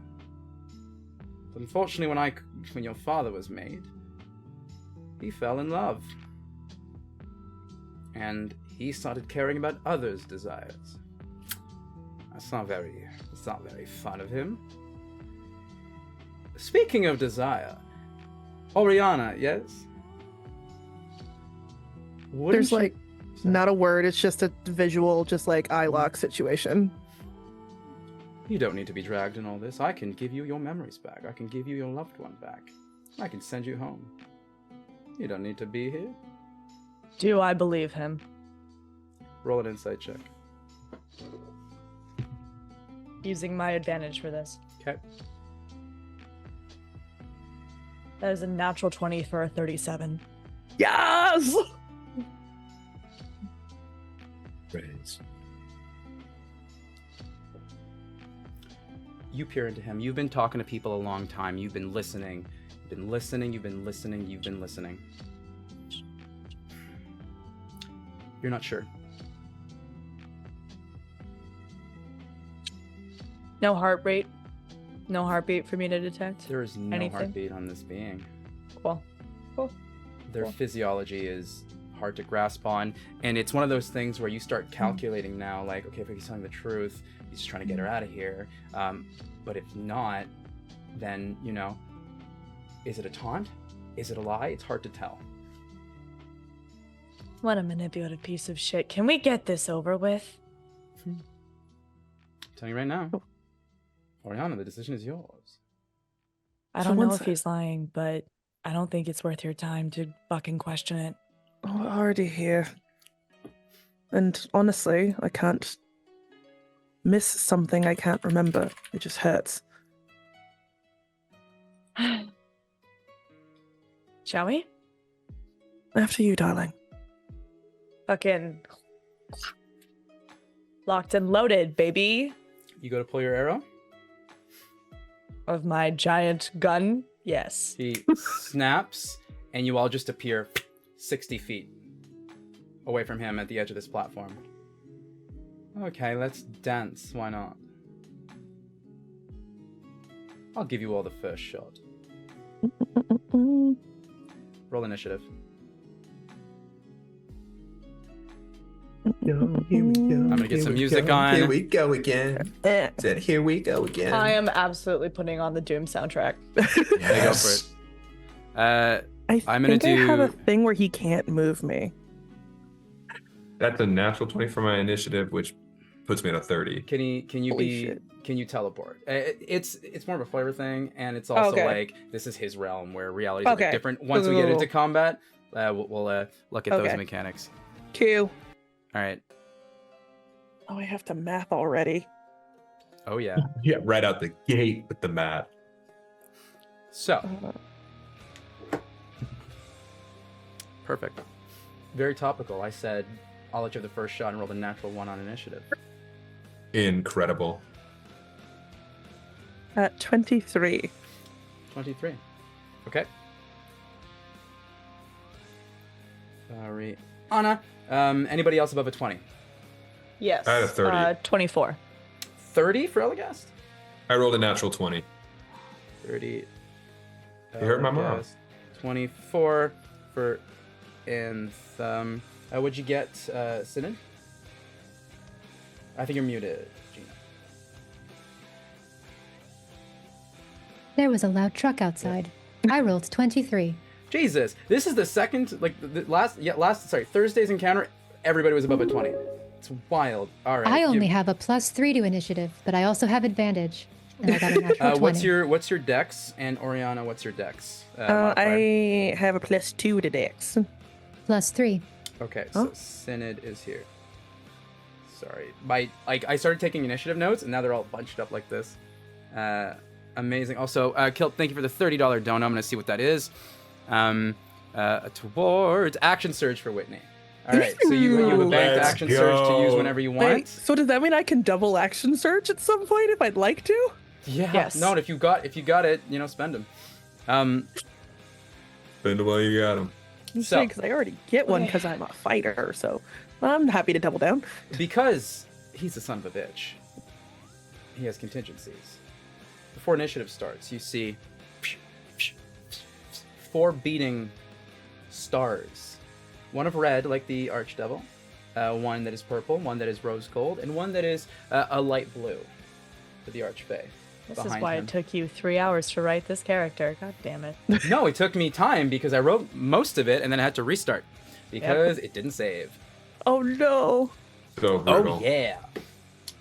Speaker 1: But unfortunately, when your father was made, he fell in love. And he started caring about others' desires. It's not very fun of him. Speaking of desire, Oriana, yes?
Speaker 2: There's not a word, it's just a visual, just like eye lock situation.
Speaker 1: You don't need to be dragged in all this. I can give you your memories back. I can give you your loved one back. I can send you home. You don't need to be here.
Speaker 3: Do I believe him?
Speaker 1: Roll an insight check.
Speaker 3: using my advantage for this.
Speaker 6: Okay.
Speaker 3: That is a natural 20 for a 37.
Speaker 2: Yes!
Speaker 4: Praise.
Speaker 6: You peer into him. You've been talking to people a long time. You've been listening. You've been listening. You've been listening. You've been listening. You're not sure.
Speaker 3: No heart rate. No heartbeat for me to detect.
Speaker 6: There is no
Speaker 3: Anything?
Speaker 6: heartbeat on this being.
Speaker 3: Cool.
Speaker 6: Their
Speaker 3: Cool.
Speaker 6: physiology is hard to grasp on, and it's one of those things where you start calculating now, like, okay, if he's telling the truth, he's just trying to get her out of here. But if not, then, you know, is it a taunt? Is it a lie? It's hard to tell.
Speaker 3: What a manipulative piece of shit. Can we get this over with?
Speaker 6: I'm telling you right now, Oriana, the decision is yours.
Speaker 3: I
Speaker 2: So
Speaker 3: don't know
Speaker 2: once
Speaker 3: if he's lying, but I don't think it's worth your time to fucking question it.
Speaker 2: Oh, already here. And honestly, I can't miss something I can't remember. It just hurts.
Speaker 3: Shall we?
Speaker 2: After you, darling.
Speaker 3: Fucking locked and loaded, baby.
Speaker 6: You go to pull your arrow.
Speaker 3: Of my giant gun. Yes.
Speaker 6: He snaps, and you all just appear 60 feet away from him at the edge of this platform. Okay, let's dance. Why not? I'll give you all the first shot. Roll initiative.
Speaker 4: Here we go.
Speaker 6: I'm gonna get some music on.
Speaker 4: Here we go again.
Speaker 2: Eh.
Speaker 4: Said, here we go again.
Speaker 3: I am absolutely putting on the Doom soundtrack.
Speaker 6: There you go for it. I'm gonna
Speaker 2: think I have a
Speaker 6: do-
Speaker 2: thing where he can't move me.
Speaker 4: That's a natural 20 for my initiative, which puts me at a 30.
Speaker 6: Can you
Speaker 2: Holy
Speaker 6: be?
Speaker 2: shit.
Speaker 6: Can you teleport? It's more of a flavor thing, and it's also
Speaker 2: Okay.
Speaker 6: like this is his realm where reality is a bit
Speaker 2: Okay.
Speaker 6: different. Once we get into
Speaker 2: Ooh.
Speaker 6: combat, we'll look at those
Speaker 2: Okay.
Speaker 6: mechanics.
Speaker 2: Q.
Speaker 6: All right.
Speaker 2: Oh, I have to math already.
Speaker 6: Oh yeah.
Speaker 4: Yeah, right out the gate with the math.
Speaker 6: So
Speaker 2: Uh,
Speaker 6: perfect. Very topical. I said I'll let you have the first shot and roll the natural 1 on initiative.
Speaker 4: Incredible.
Speaker 2: At 23.
Speaker 6: 23. Okay. Sorry. Anna. Anybody else above a 20?
Speaker 3: Yes.
Speaker 4: I had a 30.
Speaker 3: 24.
Speaker 6: 30 for Elagast?
Speaker 4: I rolled a natural 20.
Speaker 6: 30.
Speaker 4: You heard my mom.
Speaker 6: Elagast. 24 for Anthem. What'd you get, Synod? I think you're muted, Gina.
Speaker 5: There was a loud truck outside. I rolled 23.
Speaker 6: Jesus, this is the second, like, the Thursday's encounter, everybody was above a 20. It's wild. All right.
Speaker 5: I only have a +3 to initiative, but I also have advantage. And I got a natural 20.
Speaker 6: What's your dex? And Oriana, what's your dex? modifier?
Speaker 2: I have a +2 to Dex.
Speaker 5: +3.
Speaker 6: Okay, so
Speaker 2: Huh?
Speaker 6: Synod is here. Sorry. I started taking initiative notes, and now they're all bunched up like this. Amazing. Also, Kilt, thank you for the $30 donut. I'm going to see what that is. Towards action surge for Whitney. All right, so you have a banked
Speaker 4: Let's
Speaker 6: action surge to use
Speaker 4: go.
Speaker 6: whenever you
Speaker 2: Wait,
Speaker 6: want.
Speaker 2: so does that mean I can double action search at some point if I'd like to?
Speaker 6: Yeah.
Speaker 3: Yes.
Speaker 6: No, if you got it, spend them.
Speaker 4: Spend them while you got them.
Speaker 6: So
Speaker 2: Because I already get one because I'm a fighter, so I'm happy to double down.
Speaker 6: because he's a son of a bitch, he has contingencies. Before initiative starts, you see 4 beating stars. One of red, like the Archdevil, one that is purple, one that is rose gold, and one that is a light blue for the Archfey.
Speaker 3: This is
Speaker 6: behind
Speaker 3: why
Speaker 6: him.
Speaker 3: it took you 3 hours to write this character. God damn it.
Speaker 6: No, it took me time because I wrote most of it and then I had to restart because it didn't save.
Speaker 2: Oh no.
Speaker 4: So brutal.
Speaker 6: Oh yeah.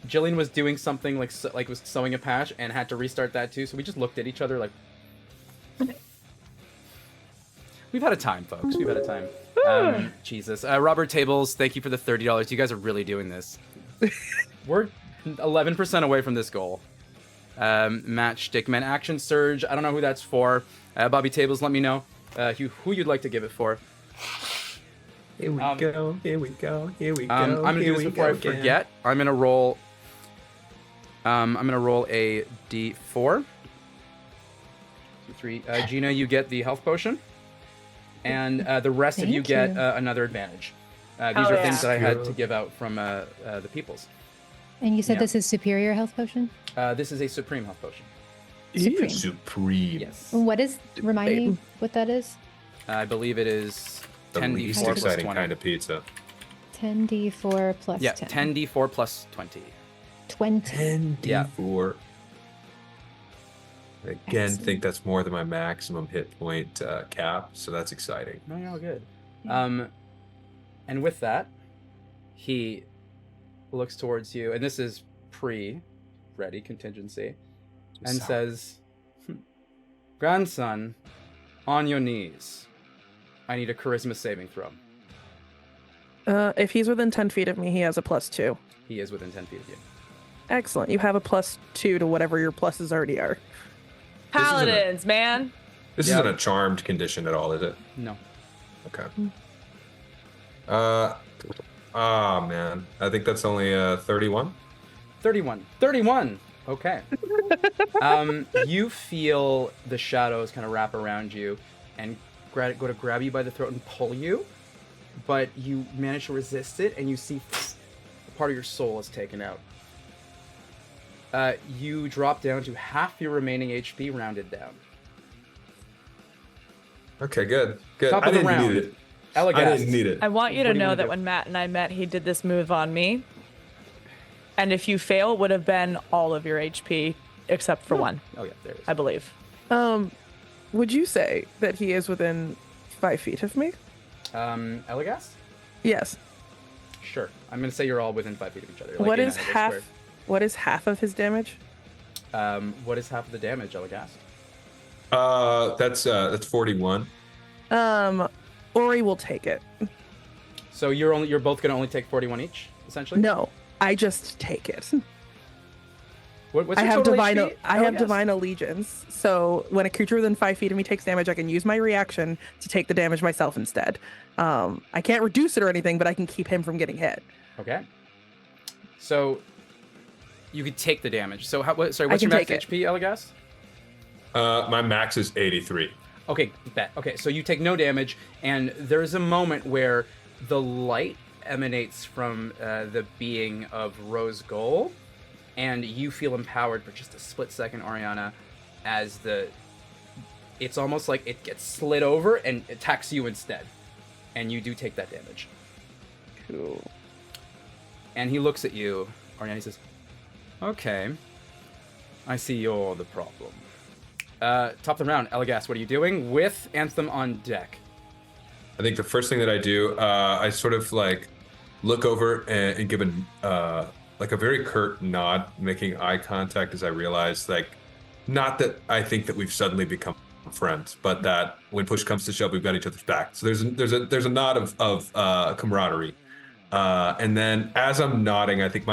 Speaker 6: Jillian was doing something like was sewing a patch and had to restart that too. So we just looked at each other like. We've had a time, folks. We've had a time. Jesus. Robert Tables, thank you for the $30. You guys are really doing this. 11% away from this goal. Matchstick Man Action Surge. I don't know who that's for. Bobby Tables, let me know who you'd like to give it for.
Speaker 4: Here we go. Here we go. Here we go.
Speaker 6: I'm gonna do this before I forget. I'm gonna roll. I'm gonna roll a d4. 2, 3. Gina, you get the health potion, and the rest of you get another advantage. These are things that I had to give out from the peoples.
Speaker 5: And you said this is superior health potion?
Speaker 6: This is a supreme health potion.
Speaker 4: Supreme.
Speaker 6: Yes.
Speaker 5: What is? Remind me what that is.
Speaker 6: I believe it is
Speaker 4: The
Speaker 6: 10d4
Speaker 4: least
Speaker 6: plus
Speaker 4: exciting
Speaker 6: 20.
Speaker 4: kind of pizza.
Speaker 5: 10d4 plus 10.
Speaker 6: 10d4 plus 20.
Speaker 5: 20.
Speaker 4: 10d4. Again,
Speaker 5: Excellent.
Speaker 4: think that's more than my maximum hit point cap, so that's exciting.
Speaker 6: No, you're all good. And with that, he looks towards you, and this is pre-ready contingency, and says, "Grandson, on your knees. I need a charisma saving throw."
Speaker 2: If he's within 10 feet of me, he has a +2.
Speaker 6: He is within 10 feet of you.
Speaker 2: Excellent. You have a +2 to whatever your pluses already are.
Speaker 3: Paladins, man.
Speaker 4: This isn't a charmed condition at all, is it?
Speaker 6: No.
Speaker 4: Okay. Man. I think that's only 31.
Speaker 6: 31. Okay. You feel the shadows kind of wrap around you and go to grab you by the throat and pull you, but you manage to resist it, and you see part of your soul is taken out. You drop down to half your remaining HP, rounded down.
Speaker 4: Okay, good. Good.
Speaker 6: Top
Speaker 4: I
Speaker 6: of the
Speaker 4: didn't
Speaker 6: round.
Speaker 4: need it.
Speaker 6: Elegast.
Speaker 4: I didn't need it.
Speaker 3: I want you
Speaker 6: What
Speaker 3: to
Speaker 6: do you
Speaker 3: know
Speaker 6: wanna
Speaker 3: that
Speaker 6: do?
Speaker 3: when Matt and I met, he did this move on me. And if you fail, it would have been all of your HP except for one,
Speaker 6: Oh yeah, there it is.
Speaker 3: I believe.
Speaker 2: Would you say that he is within 5 feet of me?
Speaker 6: Elegast?
Speaker 2: Yes.
Speaker 6: Sure. I'm gonna say you're all within 5 feet of each other.
Speaker 2: What
Speaker 6: in
Speaker 2: is
Speaker 6: a
Speaker 2: half?
Speaker 6: square.
Speaker 2: What is half of his damage?
Speaker 6: What is half of the damage, Elegast?
Speaker 4: That's 41.
Speaker 2: Ori will take it.
Speaker 6: So you're both gonna only take 41 each, essentially.
Speaker 2: No, I just take it.
Speaker 6: What's
Speaker 2: I
Speaker 6: your
Speaker 2: have
Speaker 6: total
Speaker 2: divine.
Speaker 6: HP,
Speaker 2: I have
Speaker 6: Elegast?
Speaker 2: divine allegiance. So when a creature within 5 feet of me takes damage, I can use my reaction to take the damage myself instead. I can't reduce it or anything, but I can keep him from getting hit.
Speaker 6: Okay. So you could take the damage. So what's
Speaker 2: I
Speaker 6: your
Speaker 2: can
Speaker 6: max
Speaker 2: take it.
Speaker 6: HP, Elegast?
Speaker 4: My max is 83.
Speaker 6: Okay, bet. Okay, so you take no damage, and there's a moment where the light emanates from the being of Rose Gold, and you feel empowered for just a split second, Ariana, as it's almost like it gets slid over and attacks you instead, and you do take that damage.
Speaker 2: Cool.
Speaker 6: And he looks at you, Ariana, he says, "Okay, I see you're the problem." Top of the round, Elegast, what are you doing with Anthem on deck?
Speaker 4: I think the first thing that I do, I sort of like look over and give a very curt nod, making eye contact as I realize, like, not that I think that we've suddenly become friends, but that when push comes to shove, we've got each other's back. So there's a nod of camaraderie. And then as I'm nodding, I think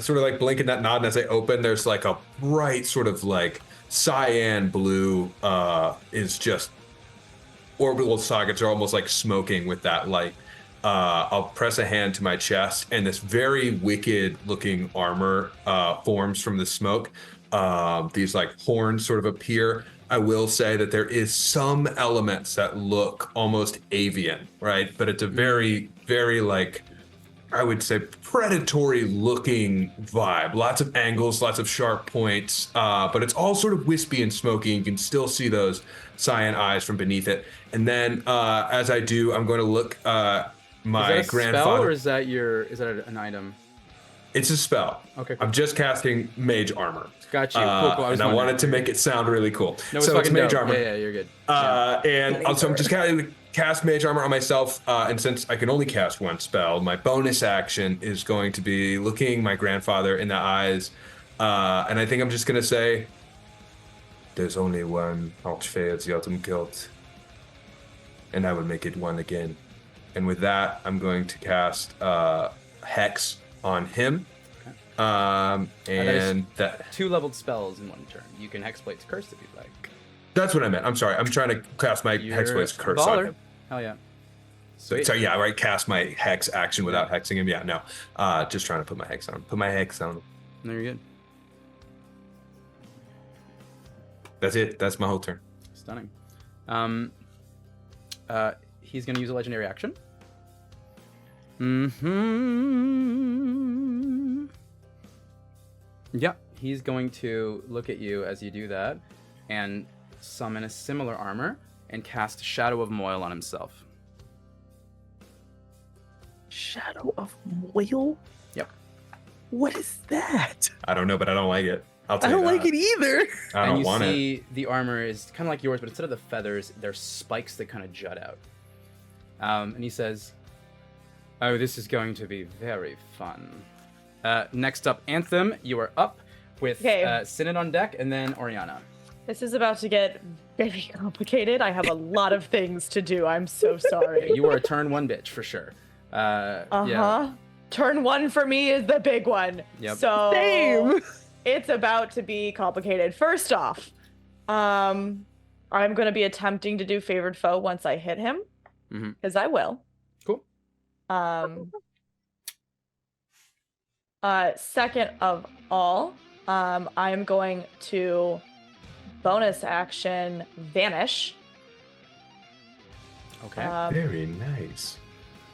Speaker 4: sort of blinking that nod, and as I open, there's like a bright sort of like cyan blue is just orbital sockets are almost like smoking with that light. I'll press a hand to my chest, and this very wicked looking armor forms from the smoke. These like horns sort of appear. I will say that there is some elements that look almost avian, right? But it's a very, very like, I would say, predatory looking vibe. Lots of angles, lots of sharp points, but it's all sort of wispy and smoky. You can still see those cyan eyes from beneath it. And then as I do, I'm going to look my
Speaker 6: Is that a
Speaker 4: grandfather.
Speaker 6: spell, or is that an item?
Speaker 4: It's a spell.
Speaker 6: Okay, cool.
Speaker 4: I'm just casting mage armor.
Speaker 6: Got you. Cool. I was
Speaker 4: and I
Speaker 6: wondering.
Speaker 4: wanted to make it sound really cool.
Speaker 6: No,
Speaker 4: so it's
Speaker 6: fucking
Speaker 4: mage
Speaker 6: dope.
Speaker 4: armor.
Speaker 6: Yeah, you're good.
Speaker 4: And also, I'm just kind of cast mage armor on myself, and since I can only cast one spell, my bonus action is going to be looking my grandfather in the eyes, and I think I'm just gonna say, "There's only one Archfeyr's and I will make it one again." And with that, I'm going to cast Hex on him. And that
Speaker 6: 2 leveled spells in 1 turn. You can hexblade's curse if you'd like.
Speaker 4: that's what I meant. I'm sorry. I'm trying to cast my
Speaker 6: You're
Speaker 4: Hexblade's
Speaker 6: a
Speaker 4: curse.
Speaker 6: baller. Hell yeah.
Speaker 4: So yeah, right. Cast my hex action without hexing him. Yeah, no. Just trying to put my hex on him. Put my hex on him.
Speaker 6: No, you're good.
Speaker 4: That's it. That's my whole turn.
Speaker 6: Stunning. He's gonna use a legendary action. Yeah, he's going to look at you as you do that, and summon a similar armor and cast Shadow of Moil on himself.
Speaker 2: Shadow of Moil?
Speaker 6: Yep.
Speaker 2: What is that?
Speaker 4: I don't know, but I don't like it. I'll
Speaker 2: I
Speaker 4: tell
Speaker 2: don't
Speaker 4: you
Speaker 2: like
Speaker 4: that.
Speaker 2: it either.
Speaker 4: I
Speaker 6: And
Speaker 4: don't
Speaker 6: you
Speaker 4: want it.
Speaker 6: see the armor is kind of like yours, but instead of the feathers, there's spikes that kind of jut out. And he says, "Oh, this is going to be very fun." Next up, Anthem. You are up with
Speaker 3: Okay.
Speaker 6: Synod on deck, and then Oriana.
Speaker 3: This is about to get very complicated. I have a lot of things to do. I'm so sorry.
Speaker 6: You are a turn 1 bitch for sure. Yeah.
Speaker 3: Turn 1 for me is the big one.
Speaker 6: Yep.
Speaker 3: So
Speaker 2: Same.
Speaker 3: it's about to be complicated. First off, I'm going to be attempting to do favored foe once I hit him, because I will.
Speaker 6: Cool.
Speaker 3: Second of all, I'm going to bonus action vanish.
Speaker 6: Okay.
Speaker 4: Very nice.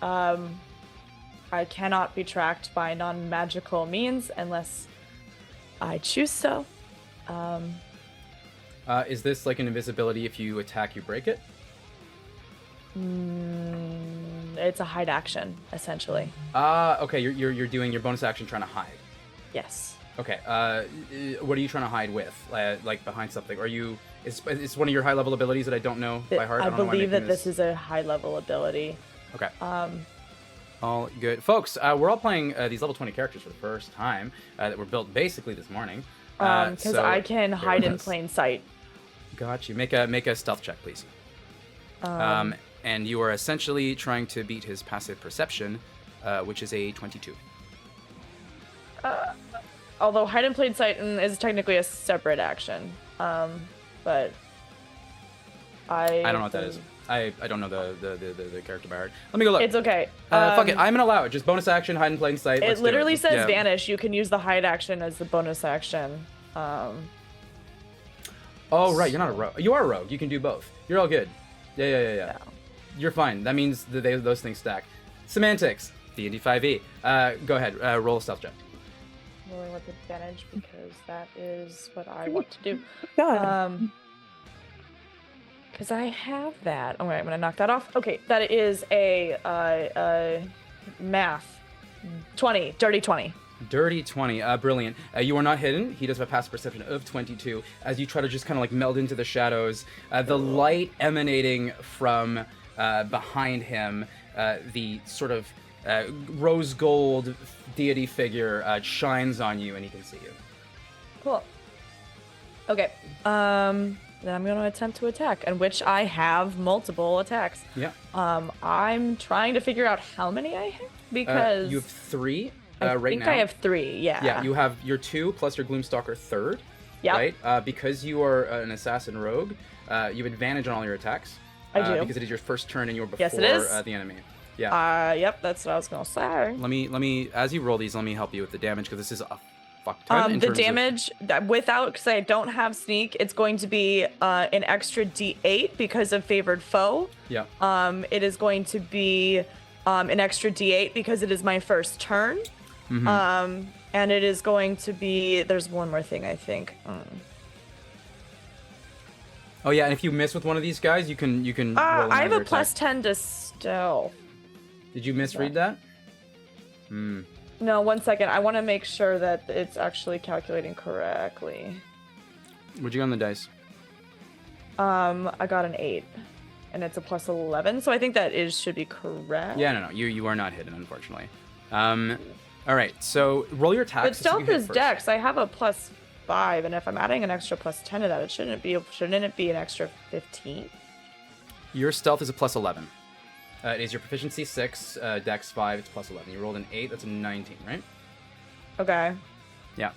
Speaker 3: I cannot be tracked by non-magical means unless I choose so.
Speaker 6: Is this like an invisibility? If you attack, you break it?
Speaker 3: It's a hide action, essentially.
Speaker 6: Okay. You're doing your bonus action trying to hide.
Speaker 3: Yes.
Speaker 6: Okay. What are you trying to hide with? Like behind something? Are you? It's one of your high level abilities that I don't know by heart.
Speaker 3: I
Speaker 6: don't know why I'm
Speaker 3: believe that
Speaker 6: making
Speaker 3: this is a high level ability.
Speaker 6: Okay. All good, folks. We're all playing these level 20 characters for the first time that were built basically this morning.
Speaker 3: Because
Speaker 6: so
Speaker 3: I can
Speaker 6: bear
Speaker 3: hide
Speaker 6: with
Speaker 3: in
Speaker 6: us.
Speaker 3: plain sight.
Speaker 6: Got you. Make a stealth check, please. And you are essentially trying to beat his passive perception, which is a 22.
Speaker 3: Although hide in plain sight is technically a separate action. But I
Speaker 6: I don't know what that is. I don't know the character by heart. Let me go look.
Speaker 3: It's okay.
Speaker 6: Fuck it. I'm gonna allow it. Just bonus action, hide in plain sight.
Speaker 3: It
Speaker 6: Let's do
Speaker 3: literally says
Speaker 6: Yeah.
Speaker 3: vanish. You can use the hide action as the bonus action.
Speaker 6: Oh right, you're not a rogue. You are a rogue. You can do both. You're all good. Yeah. You're fine. That means that those things stack. Semantics. D&D 5e. Go ahead. Roll a stealth check.
Speaker 3: Rolling with advantage because that is what I want to do.
Speaker 2: God.
Speaker 3: Because I have that. All right, I'm gonna knock that off. Okay, that is a math 20, dirty 20.
Speaker 6: Dirty 20. Brilliant. You are not hidden. He does have a passive perception of 22. As you try to just kind of like meld into the shadows, the light emanating from behind him, the sort of rose gold deity figure shines on you, and he can see you.
Speaker 3: Cool. Okay. Then I'm going to attempt to attack, in which I have multiple attacks.
Speaker 6: Yeah.
Speaker 3: I'm trying to figure out how many I have because
Speaker 6: You have 3
Speaker 3: I
Speaker 6: right
Speaker 3: think
Speaker 6: now.
Speaker 3: I have 3. Yeah.
Speaker 6: Yeah, you have your 2 plus your Gloomstalker 3rd.
Speaker 3: Yep.
Speaker 6: Right? Because you are an assassin rogue, you have advantage on all your attacks.
Speaker 3: I do.
Speaker 6: Because it is your first turn and you're before
Speaker 3: Yes, it is.
Speaker 6: The enemy. Yeah.
Speaker 3: Yep, that's what I was going to say.
Speaker 6: Let me as you roll these, let me help you with the damage because this is a fuck ton. in
Speaker 3: The
Speaker 6: terms of-
Speaker 3: damage without, because I don't have sneak, it's going to be an extra D8 because of favored foe.
Speaker 6: Yeah.
Speaker 3: It is going to be an extra D8 because it is my first turn.
Speaker 6: Mm-hmm.
Speaker 3: And it is going to be. There's one more thing I think.
Speaker 6: Oh yeah, and if you miss with one of these guys, you can roll
Speaker 3: I have
Speaker 6: another
Speaker 3: a plus
Speaker 6: attack.
Speaker 3: 10 to stealth.
Speaker 6: Did you misread that?
Speaker 3: No, 1 second. I want to make sure that it's actually calculating correctly.
Speaker 6: What'd you get on the dice?
Speaker 3: I got an 8, and it's a plus 11, so I think that should be correct.
Speaker 6: Yeah, no, you are not hidden, unfortunately. All right, so roll your attacks.
Speaker 3: But stealth is dex. I have a plus 5, and if I'm adding an extra plus 10 to that, shouldn't it be an extra 15?
Speaker 6: Your stealth is a plus 11. It is your proficiency 6, dex 5, it's plus 11. You rolled an 8, that's a 19, right?
Speaker 3: Okay.
Speaker 1: Yeah.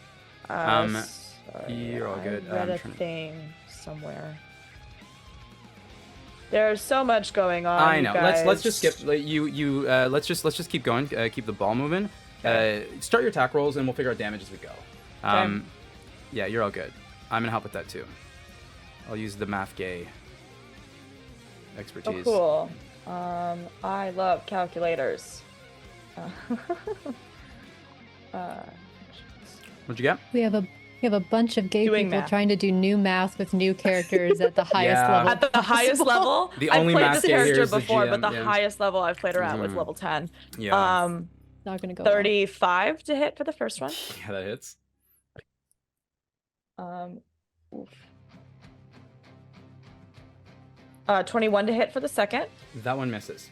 Speaker 3: Sorry,
Speaker 1: you're all good.
Speaker 3: I read
Speaker 1: I'm
Speaker 3: a
Speaker 1: trying to-
Speaker 3: thing somewhere. There's so much going on.
Speaker 1: I
Speaker 3: you
Speaker 1: know.
Speaker 3: guys.
Speaker 1: Let's just skip. Let's just keep going. Keep the ball moving.
Speaker 3: Okay.
Speaker 1: Start your attack rolls, and we'll figure out damage as we go.
Speaker 3: Okay.
Speaker 1: Yeah, you're all good. I'm gonna help with that too. I'll use the math gay expertise.
Speaker 3: Oh, cool. I love calculators.
Speaker 1: What'd you get?
Speaker 5: We have a bunch of gay
Speaker 3: Doing
Speaker 5: people
Speaker 3: math.
Speaker 5: trying to do new math with new characters at the highest
Speaker 1: Yeah.
Speaker 5: level.
Speaker 3: At the highest
Speaker 5: possible.
Speaker 3: level,
Speaker 1: The
Speaker 3: I've
Speaker 1: only
Speaker 3: played
Speaker 1: math
Speaker 3: this
Speaker 1: gay here
Speaker 3: character
Speaker 1: is the
Speaker 3: before, but
Speaker 1: GM,
Speaker 3: the
Speaker 1: yeah.
Speaker 3: highest level I've played her at was
Speaker 1: Mhm.
Speaker 3: level 10.
Speaker 1: Yeah.
Speaker 5: Not gonna go well.
Speaker 3: 35 to hit for the first one.
Speaker 1: Yeah, that hits.
Speaker 3: Oof. 21 to hit for the second.
Speaker 1: That one misses.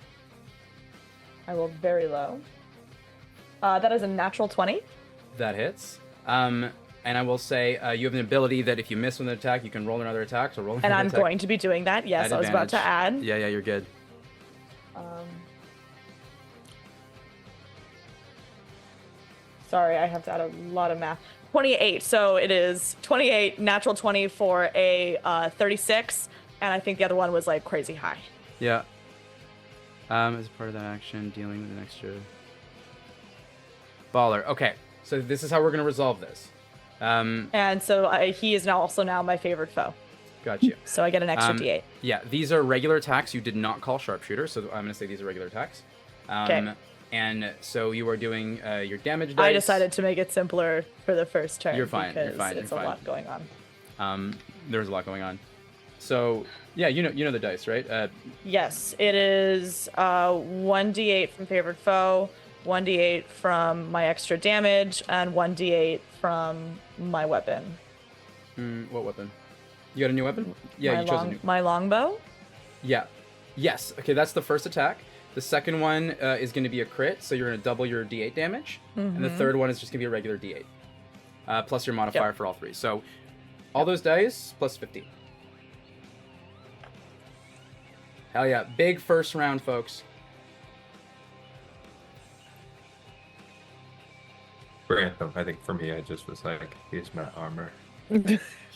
Speaker 3: I rolled very low. That is a natural 20.
Speaker 1: That hits. And I will say you have an ability that if you miss with an attack, you can roll another attack. So roll.
Speaker 3: And
Speaker 1: another
Speaker 3: I'm
Speaker 1: attack.
Speaker 3: going to be doing that. Yes,
Speaker 1: Add
Speaker 3: I was about to
Speaker 1: advantage.
Speaker 3: add.
Speaker 1: Yeah, you're good.
Speaker 3: Sorry, I have to add a lot of math. 28. So it is 28, natural 20 for a 36. And I think the other one was like crazy high.
Speaker 1: Yeah. As part of that action, dealing with an extra baller. Okay, so this is how we're gonna resolve this.
Speaker 3: And so he is now my favorite foe.
Speaker 1: Got you.
Speaker 3: So I get an extra D8.
Speaker 1: Yeah, these are regular attacks. You did not call sharpshooter, so I'm gonna say these are regular attacks.
Speaker 3: Okay.
Speaker 1: And so you are doing your damage dice.
Speaker 3: I decided to make it simpler for the first turn.
Speaker 1: You're fine, you're
Speaker 3: Because
Speaker 1: fine,
Speaker 3: it's
Speaker 1: you're
Speaker 3: a
Speaker 1: fine.
Speaker 3: lot going on.
Speaker 1: There's a lot going on. So yeah, you know the dice, right?
Speaker 3: Yes, it is 1d8 from favorite foe, 1d8 from my extra damage, and 1d8 from my weapon.
Speaker 1: What weapon? You got a new weapon? Yeah, you chose a new.
Speaker 3: My longbow.
Speaker 1: Yeah. Yes. Okay, that's the first attack. The second one is going to be a crit, so you're going to double your d8 damage. And the third one is just going to be a regular d8. Plus your modifier for all three. So all those dice plus 50. Hell yeah. Big first round, folks.
Speaker 4: For Anthem, I think for me, I just was like, here's my armor.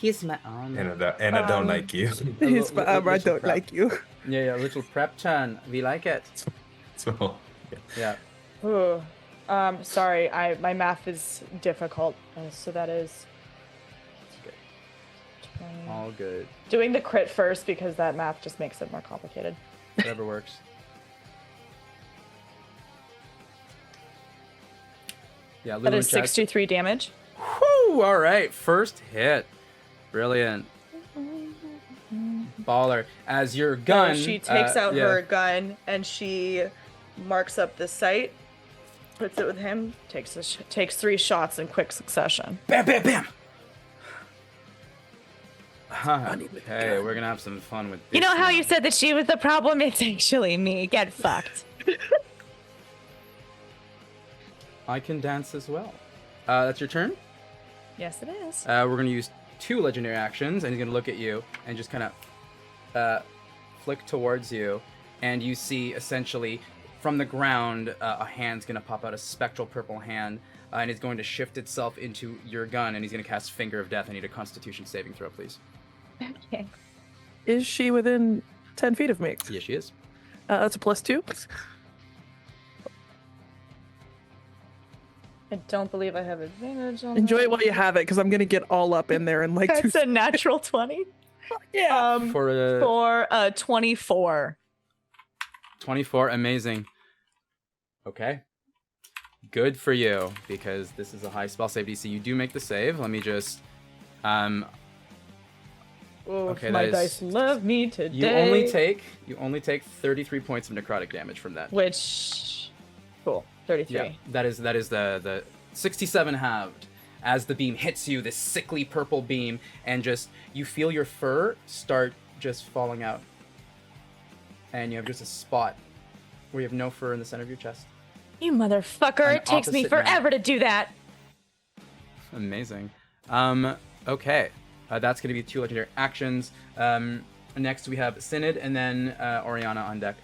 Speaker 1: Here's my arm.
Speaker 4: And I don't like you.
Speaker 2: He's my armor, I don't like you.
Speaker 1: Yeah, little prep turn. We like it.
Speaker 4: So,
Speaker 1: Yeah.
Speaker 3: Ooh. Sorry, my math is difficult, so that is.
Speaker 1: All good.
Speaker 3: Doing the crit first because that math just makes it more complicated.
Speaker 1: Whatever works. Yeah,
Speaker 3: That is
Speaker 1: chest.
Speaker 3: 63 damage.
Speaker 1: Whew, all right, first hit. Brilliant. Baller. As your gun...
Speaker 3: She takes out
Speaker 1: yeah.
Speaker 3: her gun and she marks up the site, puts it with him, takes 3 shots in quick succession.
Speaker 1: Bam, bam, bam! Hey, we're gonna have some fun with this.
Speaker 3: You know how
Speaker 1: now.
Speaker 3: you said that she was the problem? It's actually me. Get fucked.
Speaker 1: I can dance as well. That's your turn.
Speaker 3: Yes, it is.
Speaker 1: We're gonna use 2 legendary actions, and he's gonna look at you and just kind of flick towards you, and you see essentially from the ground a hand's gonna pop out, a spectral purple hand, and it's going to shift itself into your gun, and he's gonna cast Finger of Death. I need a Constitution saving throw, please.
Speaker 3: Okay.
Speaker 2: Is she within 10 feet of me?
Speaker 1: Yes, she is.
Speaker 2: That's a +2.
Speaker 3: I don't believe I have advantage on
Speaker 2: Enjoy
Speaker 3: that.
Speaker 2: it while you have it, because I'm gonna get all up in there and like
Speaker 3: That's a natural 20.
Speaker 2: yeah.
Speaker 1: For a
Speaker 3: 24.
Speaker 1: 24, amazing. Okay. Good for you, because this is a high spell save DC. You do make the save. Let me just
Speaker 3: Ooh,
Speaker 1: Okay,
Speaker 3: my
Speaker 1: that is-
Speaker 3: dice love me today.
Speaker 1: you only take 33 points of necrotic damage from that.
Speaker 3: Which, cool, 33.
Speaker 1: Yeah, that is the 67 halved as the beam hits you, this sickly purple beam, and just you feel your fur start just falling out, and you have just a spot where you have no fur in the center of your chest.
Speaker 3: You motherfucker!
Speaker 1: An
Speaker 3: It takes me
Speaker 1: opposite now.
Speaker 3: forever to do that.
Speaker 1: Amazing. Okay, that's gonna be 2 legendary actions. Next we have Synod, and then Oriana on deck.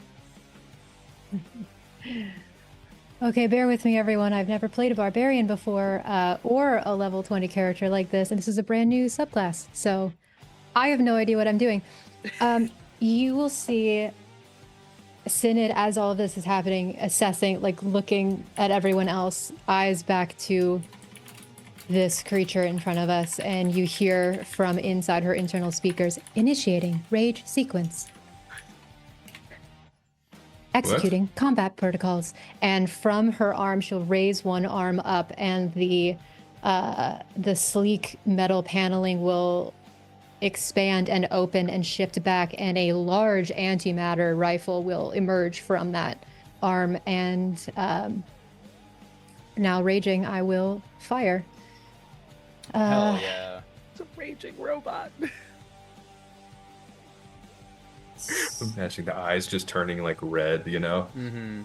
Speaker 5: Okay, bear with me, everyone. I've never played a barbarian before, or a level 20 character like this, and this is a brand new subclass, so I have no idea what I'm doing. You will see Synod, as all of this is happening, assessing, like looking at everyone else, eyes back to this creature in front of us, and you hear from inside her internal speakers, initiating rage sequence. Executing combat protocols. And from her arm, she'll raise one arm up, and the sleek metal paneling will expand and open and shift back, and a large antimatter rifle will emerge from that arm. And now raging, I will fire.
Speaker 6: Hell yeah.
Speaker 2: It's a raging robot.
Speaker 4: Imagine the eyes just turning like red, you know?
Speaker 6: Mm-hmm.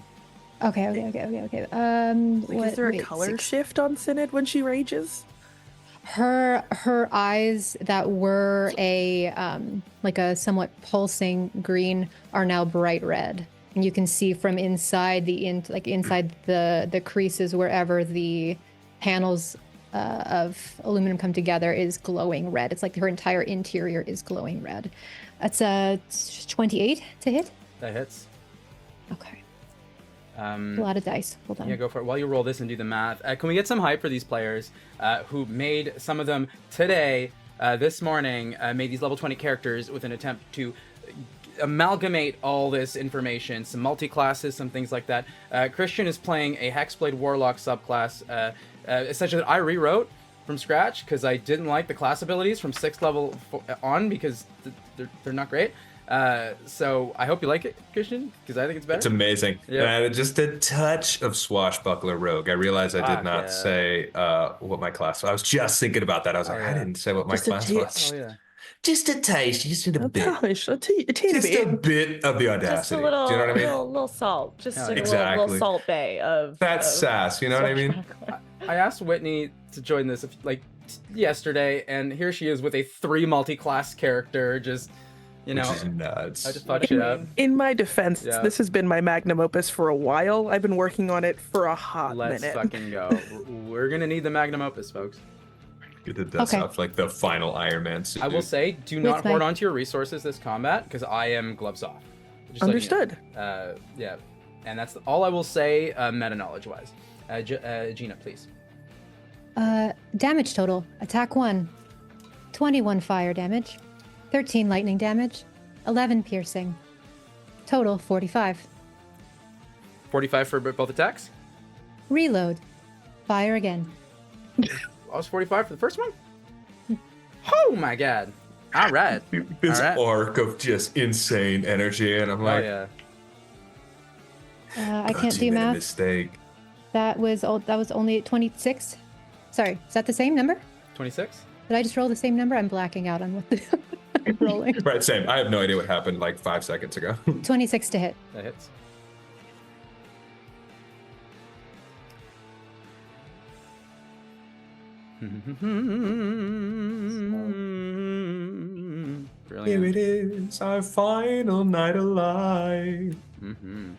Speaker 5: Okay.
Speaker 2: Is there a color shift on Synod when she rages?
Speaker 5: Her eyes that were a like a somewhat pulsing green are now bright red, and you can see from inside inside the creases wherever the panels of aluminum come together is glowing red. It's like her entire interior is glowing red. That's a 28 to hit.
Speaker 6: That hits.
Speaker 5: Okay. A lot of dice. Hold on.
Speaker 6: Yeah, go for it. While you roll this and do the math, can we get some hype for these players who made some of them today, this morning, made these level 20 characters with an attempt to amalgamate all this information, some multi-classes, some things like that. Christian is playing a Hexblade Warlock subclass, essentially that I rewrote from scratch because I didn't like the class abilities from 6th level on because they're not great. So I hope you like it, Christian, because I think it's better.
Speaker 4: It's amazing.
Speaker 6: Yeah.
Speaker 4: And just a touch of Swashbuckler Rogue. I realized I did not say what my class was. I was just thinking about that. I was like, I didn't say what my class was.
Speaker 6: Oh, yeah.
Speaker 4: Just a taste. You just need a bit.
Speaker 2: A teeny
Speaker 4: Just a bit of the audacity.
Speaker 3: Just a little,
Speaker 4: Do you know what I mean?
Speaker 3: little salt. Just a
Speaker 4: Exactly.
Speaker 3: little salt bay of
Speaker 4: That's
Speaker 3: of
Speaker 4: sass. You know what I mean?
Speaker 6: I asked Whitney to join this yesterday, and here she is with a 3 multi-class character, just, you know.
Speaker 4: Which is nuts.
Speaker 6: I just fucked it up.
Speaker 2: In my defense,
Speaker 6: Yeah.
Speaker 2: this has been my magnum opus for a while. I've been working on it for a hot
Speaker 6: Let's
Speaker 2: minute.
Speaker 6: fucking go. We're gonna need the magnum opus, folks.
Speaker 4: Get the dust
Speaker 5: Okay.
Speaker 4: off like the final Iron Man suit.
Speaker 6: I will say, do not
Speaker 5: With
Speaker 6: hoard
Speaker 5: my-
Speaker 6: onto your resources this combat, because I am gloves off. Just
Speaker 2: Understood.
Speaker 6: letting you know. Yeah, and that's all I will say, meta knowledge wise. Gina, please.
Speaker 5: Damage total. Attack 1. 21 fire damage. 13 lightning damage. 11 piercing. Total 45.
Speaker 6: 45 for both attacks.
Speaker 5: Reload. Fire again.
Speaker 6: I was 45 for the first one. Oh my god! All right.
Speaker 4: This
Speaker 6: All right.
Speaker 4: arc of just insane energy, and I'm
Speaker 6: Oh
Speaker 4: like,
Speaker 6: yeah.
Speaker 5: I can't
Speaker 4: you
Speaker 5: do
Speaker 4: made a
Speaker 5: math.
Speaker 4: mistake.
Speaker 5: That was only 26. Sorry, is that the same number?
Speaker 6: 26.
Speaker 5: Did I just roll the same number? I'm blacking out on what the I'm rolling.
Speaker 4: Right, same. I have no idea what happened like 5 seconds ago.
Speaker 5: 26 to hit.
Speaker 6: That hits.
Speaker 4: Here
Speaker 6: Brilliant.
Speaker 4: it is, our final night alive.
Speaker 6: Mm-hmm.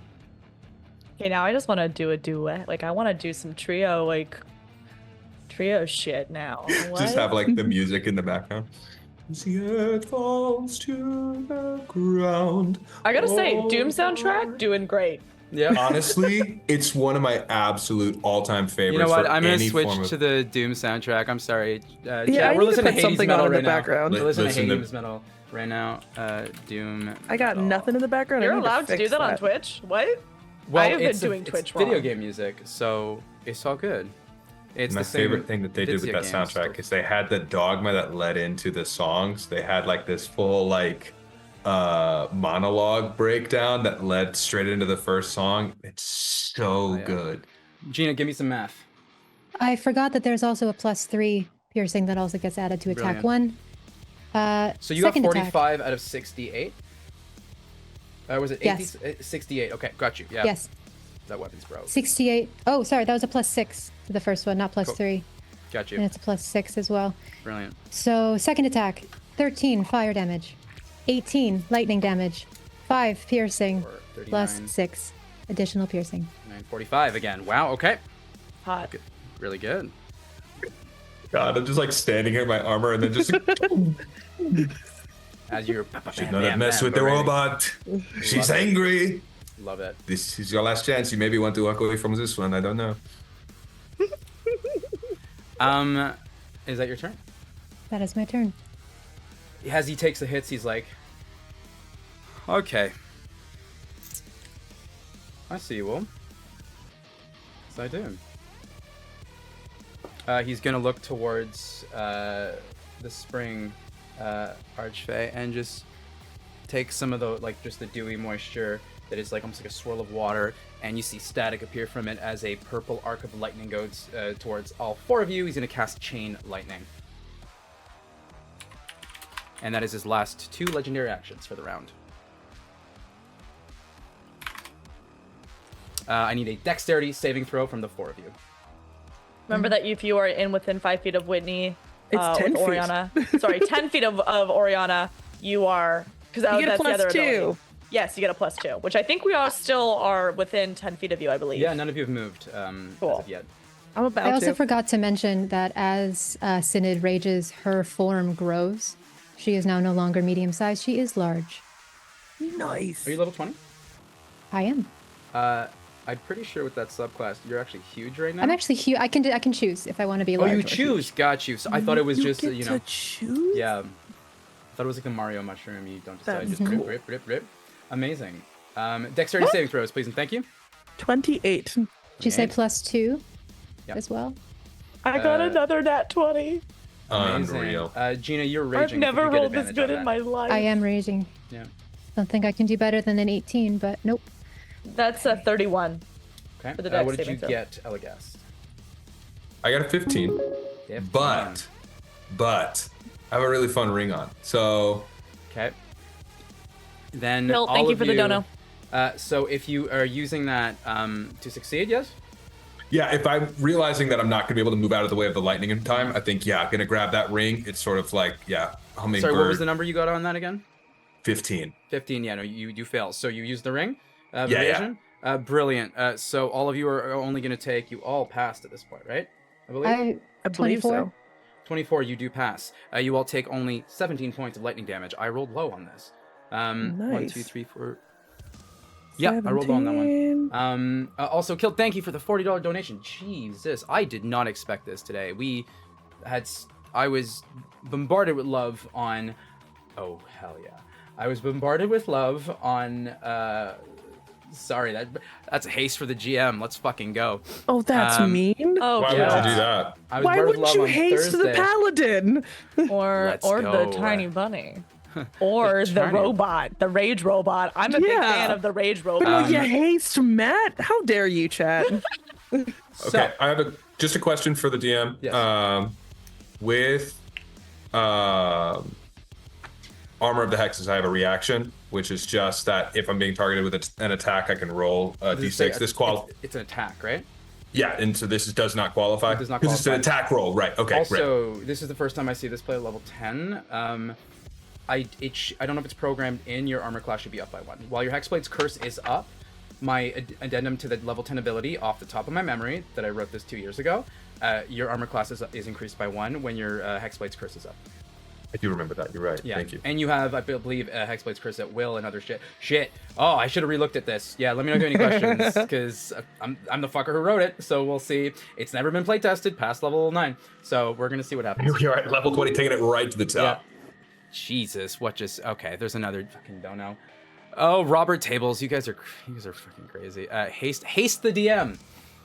Speaker 3: Okay, now I just want to do a duet. Like I want to do some trio shit now. What?
Speaker 4: Just have like the music in the background. As the earth falls to the ground.
Speaker 3: I gotta say, Doom
Speaker 4: all
Speaker 3: soundtrack doing great.
Speaker 6: Yeah.
Speaker 4: Honestly, it's one of my absolute all-time favorites.
Speaker 6: You know what?
Speaker 4: for
Speaker 6: I'm gonna
Speaker 4: any
Speaker 6: switch
Speaker 4: form of-
Speaker 6: to the Doom soundtrack. I'm sorry.
Speaker 2: I
Speaker 6: Chat, we're
Speaker 2: need to
Speaker 6: listening
Speaker 2: put
Speaker 6: to Hades
Speaker 2: something
Speaker 6: metal
Speaker 2: on in the
Speaker 6: right now.
Speaker 2: background.
Speaker 6: We're listening to
Speaker 4: Listen to-
Speaker 6: Hades metal right now. Doom.
Speaker 2: I got
Speaker 6: metal.
Speaker 2: nothing in the background. I
Speaker 3: You're
Speaker 2: need
Speaker 3: allowed to do
Speaker 2: fix
Speaker 3: that on Twitch? What?
Speaker 6: Well,
Speaker 3: I have been
Speaker 6: it's
Speaker 3: doing
Speaker 6: it's
Speaker 3: Twitch
Speaker 6: video
Speaker 3: wrong.
Speaker 6: game music, so it's all good. It's
Speaker 4: My
Speaker 6: the same
Speaker 4: favorite thing that they did with
Speaker 6: Vizia
Speaker 4: that
Speaker 6: games.
Speaker 4: soundtrack is they had the dogma that led into the songs. They had like this full like monologue breakdown that led straight into the first song. It's so
Speaker 6: yeah.
Speaker 4: good.
Speaker 6: Gina, give me some math.
Speaker 5: I forgot that there's also a +3 piercing that also gets added to attack
Speaker 6: Brilliant.
Speaker 5: 1.
Speaker 6: So you got
Speaker 5: second
Speaker 6: 45 out of 68. Was it 80?
Speaker 5: Yes.
Speaker 6: 68. Okay, got you. Yeah.
Speaker 5: Yes,
Speaker 6: That weapon's broke.
Speaker 5: 68. Oh, sorry, that was a +6 to the first one, not +3.
Speaker 6: Got
Speaker 5: And
Speaker 6: you.
Speaker 5: it's a +6 as well.
Speaker 6: Brilliant.
Speaker 5: So second attack, 13 fire damage, 18 lightning damage, 5 piercing,
Speaker 6: Or 39.
Speaker 5: plus 6 additional piercing.
Speaker 1: 945 again. Wow. Okay.
Speaker 3: Hot.
Speaker 1: Good. Really good.
Speaker 4: God, I'm just like standing here in my armor and then just
Speaker 1: As you're
Speaker 4: should not have messed with the robot. She's
Speaker 1: Love it.
Speaker 4: angry.
Speaker 1: Love it.
Speaker 4: This is your last chance. You maybe want to walk away from this one. I don't know.
Speaker 1: Is that your turn?
Speaker 5: That is my turn.
Speaker 1: As he takes the hits, he's like, okay. I see you all. Yes, I do. He's gonna look towards the spring archfey and just take some of the, like, just the dewy moisture that is like almost like a swirl of water, and you see static appear from it as a purple arc of lightning goes towards all 4 of you. He's gonna cast Chain Lightning. And that is his last 2 legendary actions for the round. I need a dexterity saving throw from the 4 of you.
Speaker 3: Remember that if you are within 5 feet of Whitney,
Speaker 2: It's 10
Speaker 3: with
Speaker 2: feet.
Speaker 3: Oriana, sorry, 10 feet of Oriana, you are, because
Speaker 2: You get a
Speaker 3: that's the other
Speaker 2: +2.
Speaker 3: ability. Yes, you get a +2, which I think we all still are within 10 feet of you, I believe.
Speaker 1: Yeah, none of you have moved
Speaker 3: Cool.
Speaker 1: as of yet.
Speaker 2: I'm about
Speaker 5: I also
Speaker 2: to.
Speaker 5: forgot to mention that as Synod rages, her form grows. She is now no longer medium sized. She is large.
Speaker 2: Nice.
Speaker 1: Are you level 20?
Speaker 5: I am.
Speaker 1: I'm pretty sure with that subclass, you're actually huge right now.
Speaker 5: I'm actually huge. I can choose if I want to be
Speaker 1: Oh,
Speaker 5: large.
Speaker 1: you
Speaker 5: or
Speaker 1: choose. Got you. So I thought it was just,
Speaker 2: get
Speaker 1: you know.
Speaker 2: to choose?
Speaker 1: Yeah. I thought it was like a Mario mushroom. You don't decide.
Speaker 2: That's
Speaker 1: Just
Speaker 2: cool.
Speaker 1: rip. Amazing. Dexterity saving throws, please, and thank you.
Speaker 2: 28.
Speaker 5: Did you say
Speaker 1: 28.
Speaker 5: +2
Speaker 1: Yep.
Speaker 5: as well?
Speaker 3: I got another nat 20.
Speaker 1: Amazing.
Speaker 4: Unreal.
Speaker 1: Gina, you're raging.
Speaker 3: I've
Speaker 1: so
Speaker 3: never
Speaker 1: you get
Speaker 3: rolled this
Speaker 1: advantage
Speaker 3: good
Speaker 1: on
Speaker 3: in
Speaker 1: that.
Speaker 3: my life.
Speaker 5: I am raging.
Speaker 1: Yeah.
Speaker 5: Don't think I can do better than an 18, but nope.
Speaker 3: That's a 31.
Speaker 1: Okay.
Speaker 3: For the dex
Speaker 1: What did you
Speaker 3: saving throw.
Speaker 1: get, Elegast?
Speaker 4: I got a 15, but I have a really fun ring on. So
Speaker 1: Okay. Then
Speaker 3: Bill,
Speaker 1: all
Speaker 3: thank you
Speaker 1: of
Speaker 3: for the dono.
Speaker 1: So if you are using that to succeed, yes?
Speaker 4: yeah, if I'm realizing that I'm not gonna be able to move out of the way of the lightning in time, I think I'm gonna grab that ring. It's sort of like hummingbird.
Speaker 1: Sorry, what was the number you got on that again?
Speaker 4: 15.
Speaker 1: 15. Yeah, no, you fail. So you use the ring.
Speaker 4: Yeah.
Speaker 1: Evasion? Brilliant. So all of you are only going to take. You all passed at this point, right? I believe.
Speaker 2: I believe
Speaker 5: 24.
Speaker 2: so.
Speaker 1: 24. You do pass. You all take only 17 points of lightning damage. I rolled low on this. 1,
Speaker 2: Nice.
Speaker 1: 2, 3, 4. Yeah, I rolled low on that one.
Speaker 2: 17.
Speaker 1: Also, Kill, thank you for the $40 donation. Jesus, I did not expect this today. I was bombarded with love on. Oh hell yeah! I was bombarded with love on. Sorry, that's a haste for the GM. Let's fucking go.
Speaker 2: Oh, that's mean.
Speaker 3: Oh,
Speaker 4: Why
Speaker 1: yeah.
Speaker 4: would you do that?
Speaker 1: I was
Speaker 2: Why
Speaker 1: bombarded with
Speaker 2: wouldn't
Speaker 1: love
Speaker 2: you
Speaker 1: on
Speaker 2: haste the
Speaker 1: Thursday.
Speaker 2: paladin?
Speaker 3: Or
Speaker 1: Let's
Speaker 3: the
Speaker 1: go.
Speaker 3: tiny bunny. Or the
Speaker 1: tiny-
Speaker 3: robot, the rage robot. I'm a big
Speaker 2: Yeah.
Speaker 3: fan of the rage
Speaker 2: But
Speaker 3: robot.
Speaker 2: will you haste Matt? How dare you, Chad?
Speaker 1: So,
Speaker 4: Okay, I have just a question for the DM.
Speaker 1: Yes.
Speaker 4: With Armor of the Hexes, I have a reaction, which is just that if I'm being targeted with an attack, I can roll a
Speaker 1: does it say
Speaker 4: d6.
Speaker 1: it's an attack, right?
Speaker 4: Yeah, and so this does not qualify.
Speaker 1: It does not
Speaker 4: Because it's an
Speaker 1: qualify.
Speaker 4: attack roll, right? Okay, great.
Speaker 1: Also, this is the first time I see this play at level 10. I don't know if it's programmed in. Your armor class should be up by 1. While your Hexblade's Curse is up, my addendum to the level 10 ability, off the top of my memory, that I wrote this 2 years ago, your armor class is increased by 1 when your Hexblade's Curse is up.
Speaker 4: I do remember that. You're right.
Speaker 1: Yeah.
Speaker 4: Thank you.
Speaker 1: And you have, I believe, Hexblade's Curse at will and other shit. Oh, I should have relooked at this. Yeah, let me know if you have any questions, because I'm the fucker who wrote it, so we'll see. It's never been play tested past level 9, so we're gonna see what happens.
Speaker 4: Here we are at level 20, taking it right to the top.
Speaker 1: Jesus, what just? Okay, there's another fucking dono. Oh, Robert Tables, you guys are fucking crazy. Haste the DM.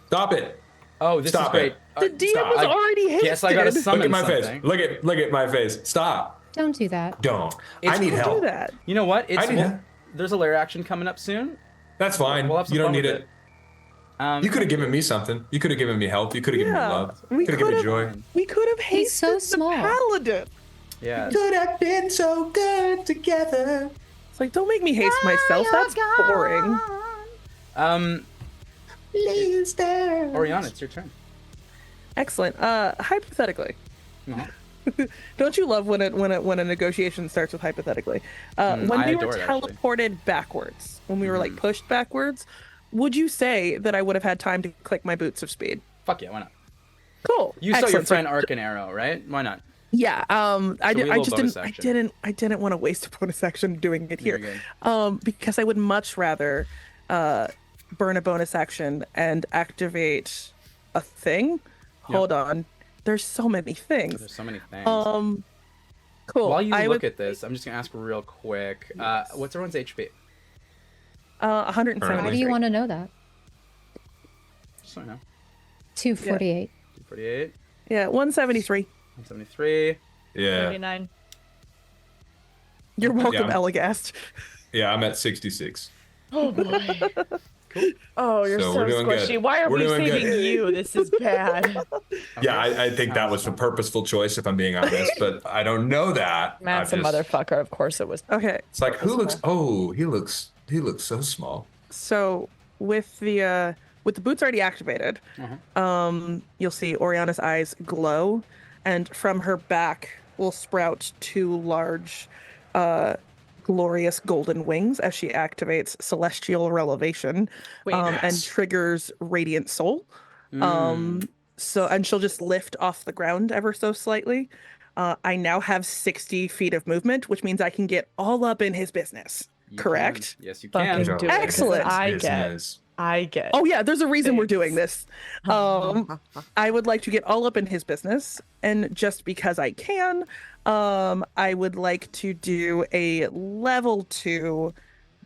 Speaker 4: Stop it.
Speaker 1: Oh, this
Speaker 4: Stop
Speaker 1: is great.
Speaker 4: it.
Speaker 2: The DM
Speaker 4: stop.
Speaker 2: was already hasted.
Speaker 1: Guess I gotta summon
Speaker 4: Look at my
Speaker 1: something.
Speaker 4: face. Look at my face. Stop.
Speaker 5: Don't do that.
Speaker 4: Don't.
Speaker 1: It's
Speaker 4: I need
Speaker 1: cool.
Speaker 4: help.
Speaker 2: Do that.
Speaker 1: You know what?
Speaker 4: I need help.
Speaker 1: There's a lair action coming up soon.
Speaker 4: That's fine.
Speaker 1: We'll have some
Speaker 4: You don't
Speaker 1: fun
Speaker 4: need
Speaker 1: with
Speaker 4: it. You could have given me something. You could have given me help. You could have given me
Speaker 2: Yeah.
Speaker 4: love.
Speaker 2: We
Speaker 4: Could have given me
Speaker 2: could've-
Speaker 4: joy.
Speaker 2: We could have
Speaker 5: He's
Speaker 2: hasted
Speaker 5: so
Speaker 2: the
Speaker 5: small.
Speaker 2: paladin.
Speaker 1: Yeah.
Speaker 4: Could have been so good together.
Speaker 2: It's like, don't make me haste myself. That's boring.
Speaker 4: Please there.
Speaker 1: Oriana, it's your turn.
Speaker 2: Excellent. Hypothetically,
Speaker 1: No.
Speaker 2: don't you love when a negotiation starts with hypothetically? When
Speaker 1: I
Speaker 2: we were
Speaker 1: adore it, actually.
Speaker 2: teleported backwards, when we were like pushed backwards, would you say that I would have had time to click my boots of speed?
Speaker 1: Fuck yeah, why not?
Speaker 2: Cool.
Speaker 1: You saw your
Speaker 2: Excellent.
Speaker 1: friend Arc and Arrow, right? Why not?
Speaker 2: Yeah. I
Speaker 1: we
Speaker 2: did.
Speaker 1: a
Speaker 2: I
Speaker 1: little
Speaker 2: just
Speaker 1: bonus
Speaker 2: didn't.
Speaker 1: action.
Speaker 2: I didn't want to waste a bonus action doing it
Speaker 1: You're
Speaker 2: here.
Speaker 1: good.
Speaker 2: Because I would much rather burn a bonus action and activate a thing. Hold on. There's so many things.
Speaker 1: There's so many things.
Speaker 2: Cool.
Speaker 1: While you
Speaker 2: I
Speaker 1: look
Speaker 2: would,
Speaker 1: at this, I'm just gonna ask real quick. What's everyone's HP?
Speaker 2: 173.
Speaker 5: Why do you want to know that?
Speaker 1: Just so I know.
Speaker 5: 248.
Speaker 1: 248,
Speaker 2: Yeah, 173.
Speaker 1: 173.
Speaker 4: Yeah.
Speaker 3: 39.
Speaker 2: You're welcome,
Speaker 4: Yeah.
Speaker 2: Elegast.
Speaker 4: Yeah, I'm at 66.
Speaker 3: Oh boy. Oh, you're
Speaker 4: So
Speaker 3: so,
Speaker 4: we're doing good.
Speaker 3: squishy. Why are
Speaker 4: We're
Speaker 3: we
Speaker 4: doing good.
Speaker 3: saving you? This is bad.
Speaker 4: Yeah, I think that was a purposeful choice, if I'm being honest, but I don't know that.
Speaker 3: Matt's
Speaker 4: I've
Speaker 3: a
Speaker 4: just-
Speaker 3: motherfucker. Of course it was.
Speaker 2: Okay.
Speaker 4: It's like, who looks, he looks so small.
Speaker 2: So with the boots already activated, you'll see Oriana's eyes glow, and from her back will sprout 2 large, glorious golden wings as she activates Celestial Relevation, and triggers Radiant Soul. So, and she'll just lift off the ground ever so slightly. I now have 60 feet of movement, which means I can get all up in his business.
Speaker 1: You
Speaker 2: Correct?
Speaker 1: can. Yes, you
Speaker 3: Fucking
Speaker 1: can.
Speaker 3: do it. 'cause
Speaker 2: Excellent.
Speaker 3: I get.
Speaker 2: Oh yeah, there's a reason we're
Speaker 3: Thanks.
Speaker 2: doing this. I would like to get all up in his business, and just because I can, I would like to do a level 2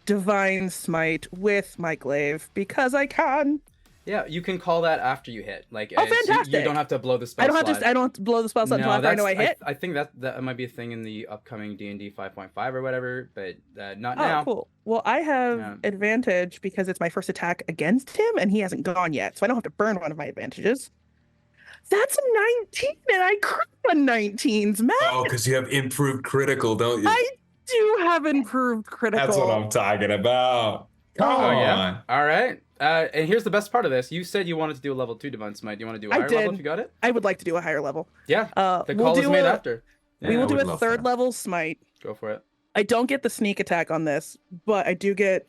Speaker 2: Divine Smite with my glaive because I can.
Speaker 1: Yeah, you can call that after you hit. Like,
Speaker 2: Oh,
Speaker 1: so you
Speaker 2: fantastic.
Speaker 1: don't have to blow the spell
Speaker 2: I don't have
Speaker 1: slot.
Speaker 2: to. I don't have to blow the spell slot until after I know I hit.
Speaker 1: I think that might be a thing in the upcoming D&D 5.5 or whatever, but not
Speaker 2: Oh,
Speaker 1: now.
Speaker 2: cool. Well, I have
Speaker 1: Yeah.
Speaker 2: advantage because it's my first attack against him, and he hasn't gone yet, so I don't have to burn one of my advantages. That's a 19, and I crit on 19s, Matt.
Speaker 4: Oh, because you have improved critical, don't you?
Speaker 2: I do have improved critical.
Speaker 4: That's what I'm talking about. Come
Speaker 1: Oh
Speaker 4: on.
Speaker 1: yeah. All right. And here's the best part of this. You said you wanted to do a level 2 Divine Smite. Do you want to do a
Speaker 2: I
Speaker 1: higher level
Speaker 2: did.
Speaker 1: if you got it?
Speaker 2: I would like to do a higher level.
Speaker 1: Yeah. The
Speaker 2: We'll
Speaker 1: call is
Speaker 2: do
Speaker 1: made
Speaker 2: a-
Speaker 1: after.
Speaker 2: We
Speaker 4: Yeah,
Speaker 2: will
Speaker 4: I
Speaker 2: do
Speaker 4: would
Speaker 2: a
Speaker 4: love
Speaker 2: 3rd
Speaker 4: that.
Speaker 2: level smite.
Speaker 1: Go for it.
Speaker 2: I don't get the sneak attack on this, but I do get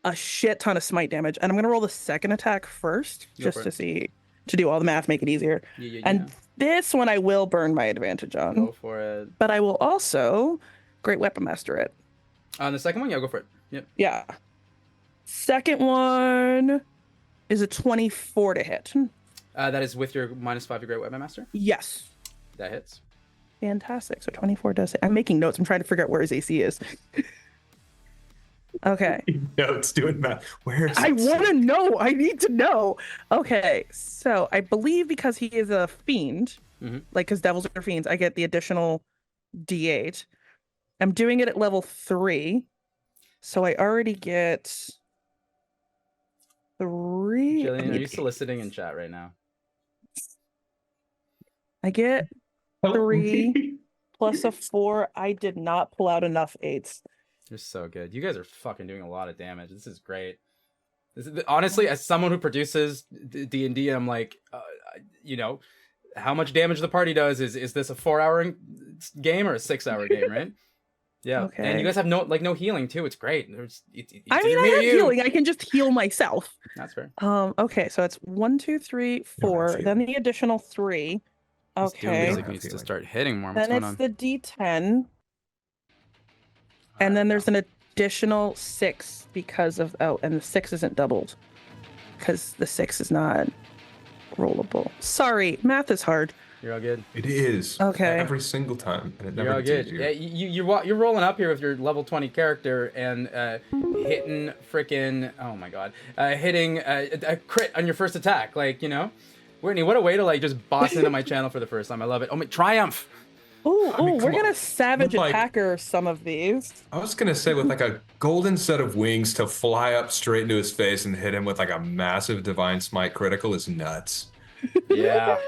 Speaker 2: a shit ton of smite damage. And I'm gonna roll the 2nd attack first,
Speaker 1: Go
Speaker 2: just
Speaker 1: for
Speaker 2: to
Speaker 1: it.
Speaker 2: see, to do all the math, make it easier.
Speaker 1: Yeah.
Speaker 2: And this one I will burn my advantage on,
Speaker 1: Go for it.
Speaker 2: but I will also Great Weapon Master it.
Speaker 1: On the second one, yeah, go for it. Yep.
Speaker 2: Yeah. Second one is a 24 to hit.
Speaker 1: That is with your -5 to Great Weapon Master.
Speaker 2: Yes.
Speaker 1: That hits.
Speaker 2: Fantastic. So 24 does hit. I'm making notes. I'm trying to figure out where his AC is. Okay.
Speaker 4: No, it's doing that. Where's
Speaker 2: I want to know. I need to know. Okay. So I believe because he is a fiend,
Speaker 1: Mhm.
Speaker 2: like because devils are fiends, I get the additional D8. I'm doing it at level 3. So I already get 3.
Speaker 1: Jillian, are you soliciting in chat right now?
Speaker 2: I get 3 plus a 4. I did not pull out enough 8s.
Speaker 1: You're so good. You guys are fucking doing a lot of damage. This is great. Honestly, as someone who produces D&D, I'm like, how much damage the party does is this a 4-hour game or a 6-hour game, right? Yeah.
Speaker 2: Okay.
Speaker 1: And you guys have no healing too. It's great. It's
Speaker 2: I mean,
Speaker 1: either
Speaker 2: I
Speaker 1: me or
Speaker 2: have
Speaker 1: you.
Speaker 2: healing. I can just heal myself.
Speaker 1: That's fair.
Speaker 2: Okay, so it's 1, 2, 3, 4. Then the additional 3.
Speaker 1: This Doom
Speaker 2: Okay.
Speaker 1: music needs to start hitting more. What's
Speaker 2: Then
Speaker 1: going
Speaker 2: it's
Speaker 1: on?
Speaker 2: the D10. And then there's an additional 6 because of and the 6 isn't doubled because the 6 is not rollable. Sorry, math is hard.
Speaker 1: You're all good.
Speaker 4: It is.
Speaker 2: Okay.
Speaker 4: Every single time. And it
Speaker 1: You're
Speaker 4: never
Speaker 1: all
Speaker 4: gets
Speaker 1: good.
Speaker 4: easier.
Speaker 1: Yeah, you're rolling up here with your level 20 character and hitting frickin' oh my god, hitting a crit on your first attack. Like, Whitney, what a way to like just boss into my channel for the first time. I love it. Oh my triumph.
Speaker 2: Ooh,
Speaker 4: I mean,
Speaker 2: we're
Speaker 4: come
Speaker 2: gonna
Speaker 4: on.
Speaker 2: savage
Speaker 4: With, like-
Speaker 2: attacker some of these.
Speaker 4: I was gonna say with like a golden set of wings to fly up straight into his face and hit him with like a massive divine smite critical is nuts.
Speaker 1: Yeah.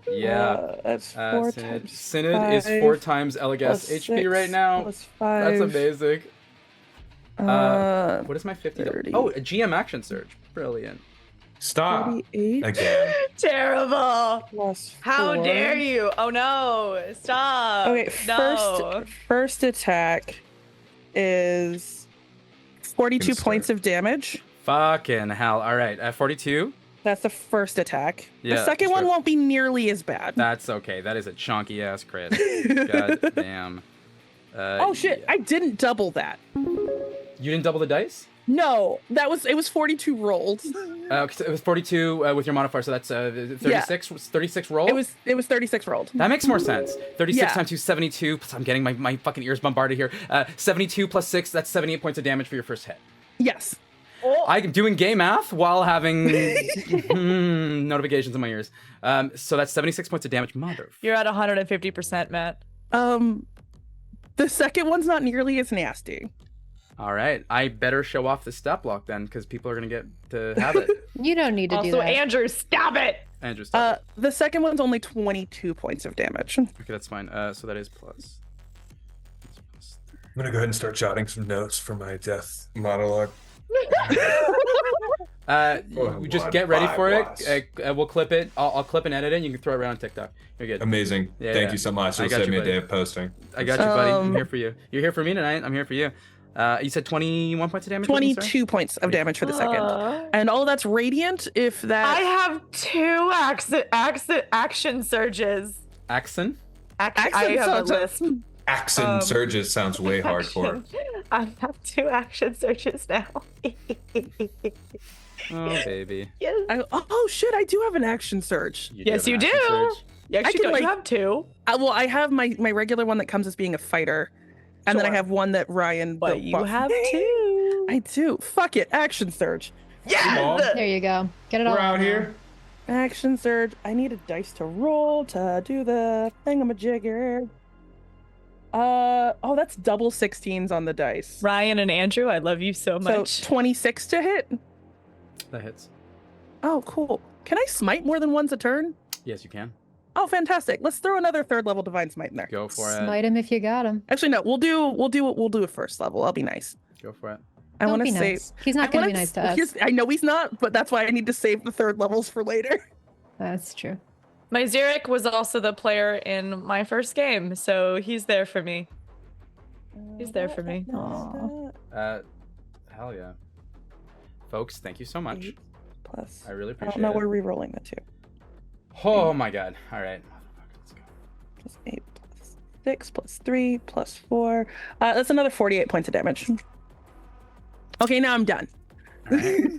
Speaker 1: Yeah.
Speaker 2: That's 4
Speaker 1: Synod.
Speaker 2: times
Speaker 1: Synod is
Speaker 2: 5
Speaker 1: 4 times
Speaker 2: plus
Speaker 1: Elegast HP
Speaker 2: 6
Speaker 1: right now.
Speaker 2: plus 5.
Speaker 1: That's amazing. What is my 50?
Speaker 2: 30.
Speaker 1: Oh, a GM action surge. Brilliant.
Speaker 4: Stop
Speaker 2: 38
Speaker 4: again.
Speaker 3: Terrible.
Speaker 2: plus
Speaker 3: How
Speaker 2: 4.
Speaker 3: dare you? Oh no. Stop.
Speaker 2: Okay,
Speaker 3: No.
Speaker 2: first attack is 42
Speaker 4: Gonna start.
Speaker 2: points of damage.
Speaker 6: Fucking hell. All right, 42.
Speaker 2: That's the first attack.
Speaker 6: Yeah,
Speaker 2: The second one
Speaker 6: sure.
Speaker 2: won't be nearly as bad.
Speaker 6: That's okay. That is a chunky ass crit. God damn.
Speaker 2: Oh shit!
Speaker 6: yeah.
Speaker 2: I didn't double that.
Speaker 6: You didn't double the dice?
Speaker 2: No, it was 42 rolled.
Speaker 6: 'Cause it was 42 with your modifier, so that's 36. 36 roll.
Speaker 2: It was 36 rolled.
Speaker 6: That makes more sense. 36
Speaker 2: Yeah.
Speaker 6: times 2, 72. Plus I'm getting my fucking ears bombarded here. 72 plus 6, that's 78 points of damage for your first hit.
Speaker 2: Yes.
Speaker 6: I'm doing gay math while having notifications in my ears. So that's 76 points of damage. Mother.
Speaker 3: You're at 150%, Matt.
Speaker 2: The second one's not nearly as nasty.
Speaker 6: All right. I better show off the step block then, because people are going to get to have it.
Speaker 5: You don't need to do
Speaker 3: Also,
Speaker 5: that.
Speaker 3: Andrew, stop it!
Speaker 6: Andrew, stop it.
Speaker 2: The second one's only 22 points of damage.
Speaker 6: Okay, that's fine. So that is plus.
Speaker 4: I'm gonna go ahead and start jotting some notes for my death monologue.
Speaker 6: You just get ready for it. We'll clip it. I'll clip and edit it. And you can throw it around on TikTok. You're good.
Speaker 4: Amazing.
Speaker 6: Yeah,
Speaker 4: Thank
Speaker 6: yeah.
Speaker 4: you so much.
Speaker 6: I
Speaker 4: It'll
Speaker 6: got
Speaker 4: save
Speaker 6: you,
Speaker 4: me a
Speaker 6: buddy.
Speaker 4: day of posting.
Speaker 6: I got you, buddy. I'm here for you. You're here for me tonight. I'm here for you. You said 21 points of damage? Whitney, sorry?
Speaker 2: 22 points of damage for the second. And all of that's radiant if that...
Speaker 3: I have 2 action surges.
Speaker 6: Axon?
Speaker 3: I have a list.
Speaker 4: Axon surges sounds way hardcore.
Speaker 3: I have 2 action surges now.
Speaker 6: Oh, baby.
Speaker 3: Yes.
Speaker 2: oh shit, I do have an action surge.
Speaker 3: Yes,
Speaker 6: have
Speaker 3: you
Speaker 6: an
Speaker 3: do.
Speaker 6: action surge.
Speaker 3: You actually
Speaker 2: can,
Speaker 3: don't.
Speaker 2: like-
Speaker 3: You have 2.
Speaker 2: Well, I have my regular one that comes as being a fighter. And then I
Speaker 3: Sure.
Speaker 2: have one that Ryan...
Speaker 3: But you have 2.
Speaker 2: I do. Fuck it. Action surge.
Speaker 3: Yes!
Speaker 5: There you go. Get it all
Speaker 4: We're out
Speaker 5: now.
Speaker 4: here.
Speaker 2: Action surge. I need a dice to roll to do the thingamajigger. Oh, that's double 16s on the dice.
Speaker 3: Ryan and Andrew, I love you so much.
Speaker 2: So 26 to hit.
Speaker 6: That hits.
Speaker 2: Oh, cool. Can I smite more than once a turn?
Speaker 6: Yes, you can.
Speaker 2: Oh, fantastic. Let's throw another third level divine smite in there.
Speaker 6: Go for it.
Speaker 5: Smite him if you got him.
Speaker 2: Actually, no. We'll do a first level. I'll be nice.
Speaker 6: Go for it.
Speaker 2: I
Speaker 5: Don't
Speaker 2: want
Speaker 5: be
Speaker 2: to save.
Speaker 5: nice. He's not going to be nice to us.
Speaker 2: I know he's not, but that's why I need to save the third levels for later.
Speaker 5: That's true.
Speaker 3: My Xeric was also the player in my first game, so he's there for me. He's there for me. Aw.
Speaker 6: Hell yeah. Folks, thank you so much.
Speaker 2: Plus.
Speaker 6: I really
Speaker 2: I
Speaker 6: appreciate
Speaker 2: don't know.
Speaker 6: it.
Speaker 2: We're re-rolling the 2.
Speaker 6: Oh my god. All right. Let's go.
Speaker 2: Plus 8 plus 6 plus 3 plus 4. That's another 48 points of damage. Okay, now I'm done.
Speaker 6: All right.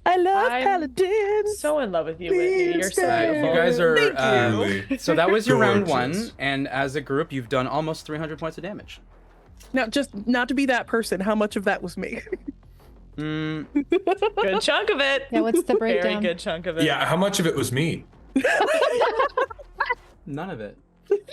Speaker 2: I love
Speaker 3: I'm
Speaker 2: paladins.
Speaker 3: So in love with you, Whitney. You're so
Speaker 2: Thank
Speaker 6: You
Speaker 3: beautiful.
Speaker 6: guys are.
Speaker 4: Thank you.
Speaker 6: So that was your round
Speaker 4: Gorgeous.
Speaker 6: 1, and as a group, you've done almost 300 points of damage.
Speaker 2: Now, just not to be that person, how much of that was me?
Speaker 6: Mm,
Speaker 3: Good chunk of it.
Speaker 5: Yeah, what's the
Speaker 3: Very
Speaker 5: breakdown?
Speaker 3: good chunk of it.
Speaker 4: Yeah, how much of it was me?
Speaker 6: none of it.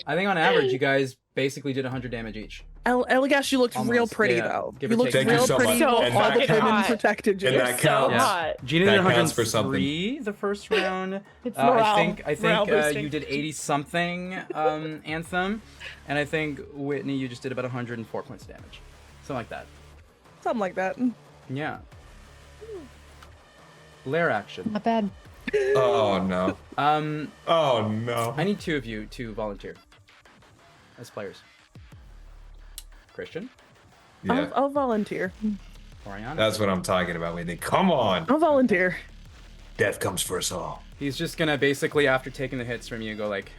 Speaker 6: I think on average, you guys basically did 100 damage each.
Speaker 2: Eligash, you looked real
Speaker 6: Almost,
Speaker 2: pretty
Speaker 6: yeah.
Speaker 2: though.
Speaker 6: Give
Speaker 2: You
Speaker 6: or
Speaker 2: looked
Speaker 6: take.
Speaker 4: Thank you
Speaker 2: real
Speaker 4: so
Speaker 2: pretty.
Speaker 4: much.
Speaker 2: All
Speaker 4: And
Speaker 2: the
Speaker 4: that
Speaker 2: women
Speaker 3: counts.
Speaker 2: protected you.
Speaker 4: And that
Speaker 3: So
Speaker 4: counts.
Speaker 3: hot.
Speaker 6: Gina
Speaker 4: That
Speaker 6: did
Speaker 4: counts for something.
Speaker 6: 103 the first round.
Speaker 3: It's
Speaker 6: I
Speaker 3: morale.
Speaker 6: think
Speaker 3: Morale boosting.
Speaker 6: you did 80 something Anthem, and I think Whitney you just did about 104 points of damage, something like that.
Speaker 2: Something like that.
Speaker 6: Yeah. Lair action.
Speaker 5: Not bad.
Speaker 4: Oh no. Oh no.
Speaker 6: I need 2 of you to volunteer as players. Christian,
Speaker 4: Yeah,
Speaker 2: I'll volunteer.
Speaker 6: Oriana.
Speaker 4: that's what I'm talking about, Whitney. Come on.
Speaker 2: I'll volunteer.
Speaker 4: Death comes for us all.
Speaker 6: He's just gonna basically, after taking the hits from you, go like,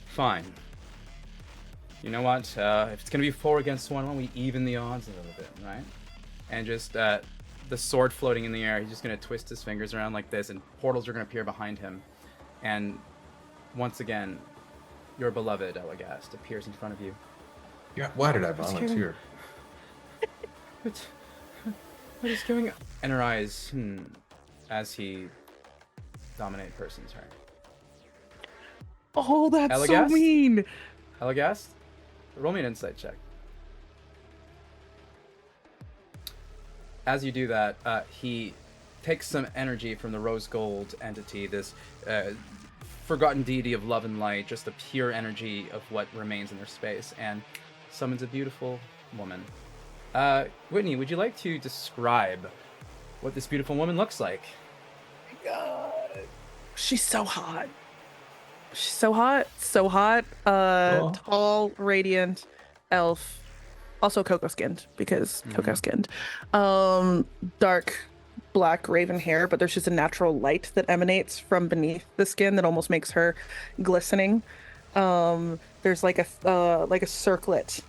Speaker 6: fine. You know what? If it's gonna be 4 against 1, why don't we even the odds a little bit, right? And just the sword floating in the air, he's just gonna twist his fingers around like this, and portals are gonna appear behind him. And once again, your beloved Elagast appears in front of you.
Speaker 4: Yeah. Why did I volunteer?
Speaker 6: What is going on? And her eyes, as he dominate person's turn.
Speaker 2: Oh, that's so
Speaker 6: Elagast?
Speaker 2: mean.
Speaker 6: Elagast, roll me an insight check. As you do that, he takes some energy from the rose gold entity, this forgotten deity of love and light, just the pure energy of what remains in their space, and summons a beautiful woman. Whitney, would you like to describe what this beautiful woman looks like?
Speaker 2: She's so hot. She's so hot. So hot.
Speaker 4: Oh.
Speaker 2: Tall, radiant, elf. Also cocoa skinned because cocoa skinned. Dark black raven hair, but there's just a natural light that emanates from beneath the skin that almost makes her glistening. There's like a circlet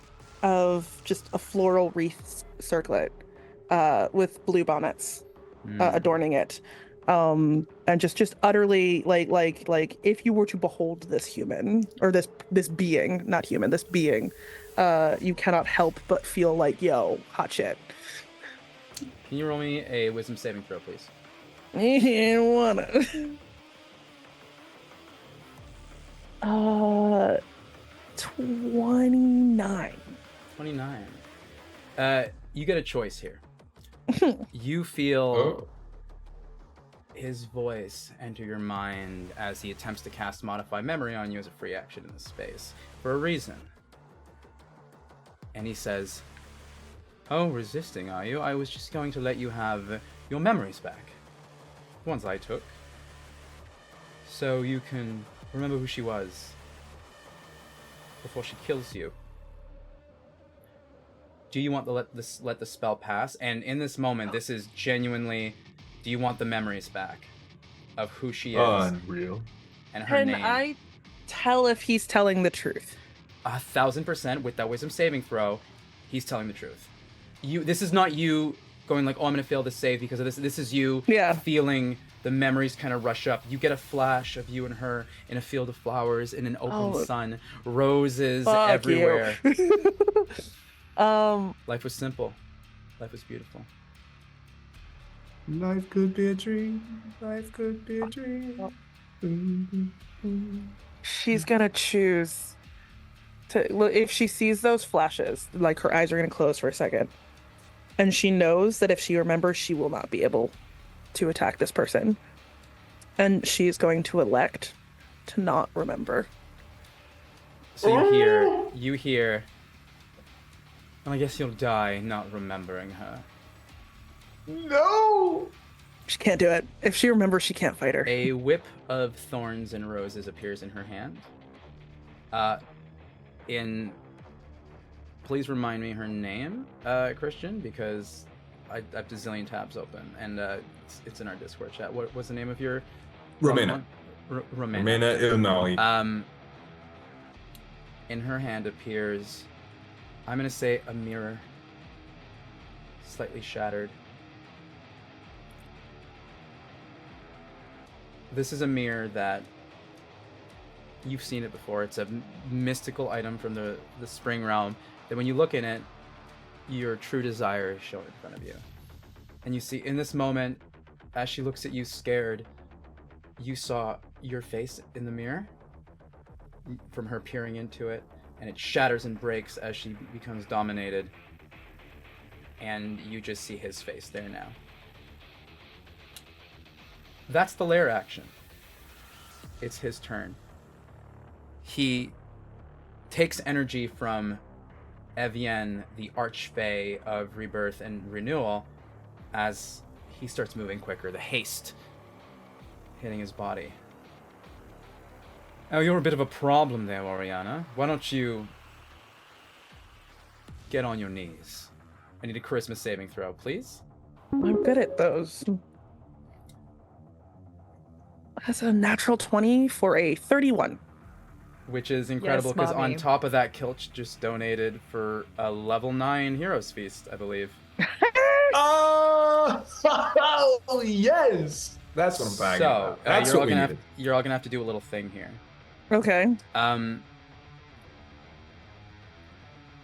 Speaker 2: of just a floral wreath circlet with blue bonnets adorning it. And just utterly like if you were to behold this human or this being, not human, this being, you cannot help but feel like, yo, hot shit.
Speaker 6: Can you roll me a wisdom saving throw, please?
Speaker 2: You wanna 29.
Speaker 6: 29. You get a choice here. You feel his voice enter your mind as he attempts to cast Modify Memory on you as a free action in this space for a reason. And he says, "Oh, resisting, are you? I was just going to let you have your memories back. The ones I took. So you can remember who she was before she kills you. Do you want to let the spell pass?" And in this moment, this is genuinely, do you want the memories back of who she is?
Speaker 4: Unreal.
Speaker 6: And her
Speaker 2: Can
Speaker 6: name.
Speaker 2: I tell if he's telling the truth?
Speaker 6: 1,000% with that wisdom saving throw, he's telling the truth. This is not you going like, oh, I'm gonna fail this save because of this. This is you feeling the memories kind of rush up. You get a flash of you and her in a field of flowers, in an open sun, roses everywhere. Life was simple. Life was beautiful.
Speaker 4: Life could be a dream. Life could be a dream.
Speaker 2: She's gonna choose to, if she sees those flashes, like her eyes are gonna close for a second, and she knows that if she remembers, she will not be able to attack this person, and she's going to elect to not remember.
Speaker 6: So you hear, "Well, I guess you'll die not remembering her."
Speaker 4: No!
Speaker 2: She can't do it. If she remembers, she can't fight her.
Speaker 6: A whip of thorns and roses appears in her hand. Please remind me her name, Christian, because I have a zillion tabs open, and it's in our Discord chat. What's the name of your...
Speaker 4: Romana.
Speaker 6: Romana.
Speaker 4: Illinois.
Speaker 6: In her hand appears, I'm going to say, a mirror. Slightly shattered. This is a mirror that you've seen it before. It's a mystical item from the spring realm that when you look in it, your true desire is shown in front of you. And you see in this moment, as she looks at you scared, you saw your face in the mirror from her peering into it, and it shatters and breaks as she becomes dominated. And you just see his face there now. That's the lair action. It's his turn. He takes energy from Evienne, the Archfey of rebirth and renewal, as he starts moving quicker, the haste hitting his body. Oh, you're a bit of a problem there, Oriana. Why don't you get on your knees? I need a charisma saving throw, please.
Speaker 2: I'm good at those. That's a natural 20 for a 31.
Speaker 6: Which is incredible because on top of that, Kilch just donated for a level 9 Heroes Feast, I believe.
Speaker 4: Oh, yes! That's what I'm talking about. That's what we needed.
Speaker 6: You're all gonna have to do a little thing here.
Speaker 2: Okay.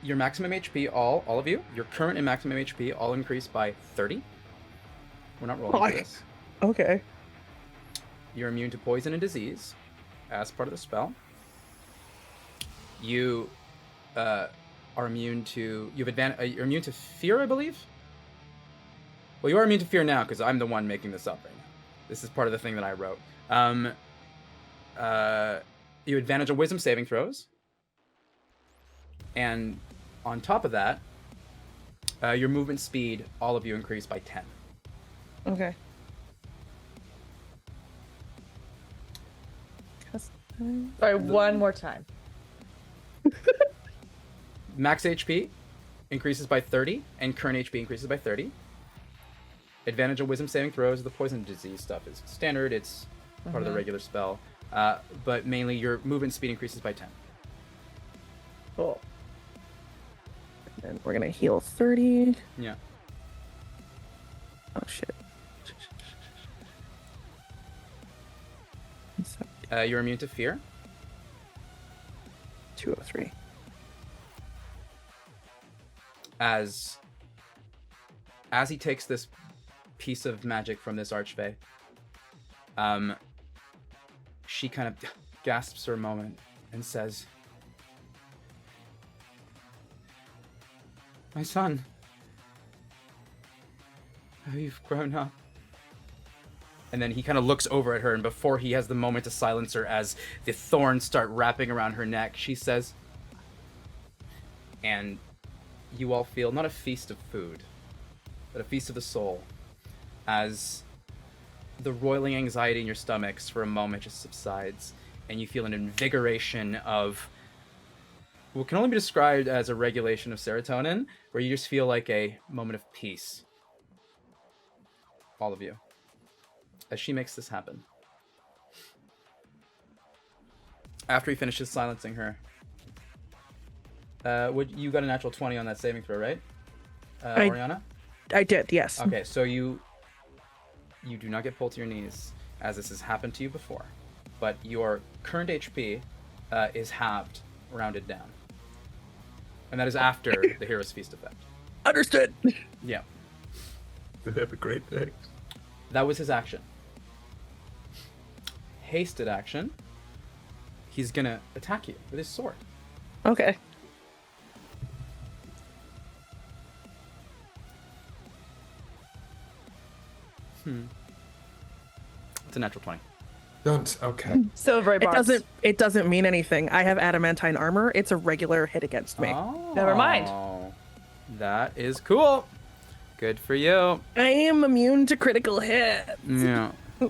Speaker 6: Your maximum HP, all of you, your current and maximum HP all increased by 30. We're not rolling for this.
Speaker 2: Okay.
Speaker 6: You're immune to poison and disease as part of the spell. You are immune to you're immune to fear, I believe. Well, you are immune to fear now because I'm the one making this up right now. This is part of the thing that I wrote. You advantage on wisdom saving throws, and on top of that, your movement speed, all of you, increase by 10.
Speaker 2: Okay.
Speaker 3: Sorry, one more time.
Speaker 6: Max HP,
Speaker 1: increases by 30, and current HP increases by 30. Advantage of wisdom saving throws. The poison disease stuff is standard. It's part of the regular spell. But mainly your movement speed increases by 10.
Speaker 2: Cool. And then we're gonna heal 30.
Speaker 1: Yeah.
Speaker 2: Oh shit.
Speaker 1: You're immune to fear.
Speaker 2: 203.
Speaker 1: As he takes this piece of magic from this archfey, she kind of gasps for a moment and says, "My son, how you've grown up." And then he kind of looks over at her, and before he has the moment to silence her as the thorns start wrapping around her neck, she says, and you all feel not a feast of food, but a feast of the soul, as the roiling anxiety in your stomachs for a moment just subsides, and you feel an invigoration of what can only be described as a regulation of serotonin, where you just feel like a moment of peace. All of you. As she makes this happen. After he finishes silencing her, you got a natural 20 on that saving throw, right? Oriana?
Speaker 2: I did, yes.
Speaker 1: Okay, so you do not get pulled to your knees, as this has happened to you before, but your current HP is halved, rounded down. And that is after the Hero's Feast effect.
Speaker 2: Understood.
Speaker 1: Yeah.
Speaker 4: They have a great day.
Speaker 1: That was his action. Hasted action. He's gonna attack you with his sword.
Speaker 2: Okay.
Speaker 1: It's a natural 20.
Speaker 4: Don't. Okay.
Speaker 3: Silvery bars.
Speaker 2: It doesn't mean anything. I have adamantine armor. It's a regular hit against me.
Speaker 1: Oh,
Speaker 3: Never mind.
Speaker 1: That is cool. Good for you.
Speaker 2: I am immune to critical hits.
Speaker 1: Yeah. All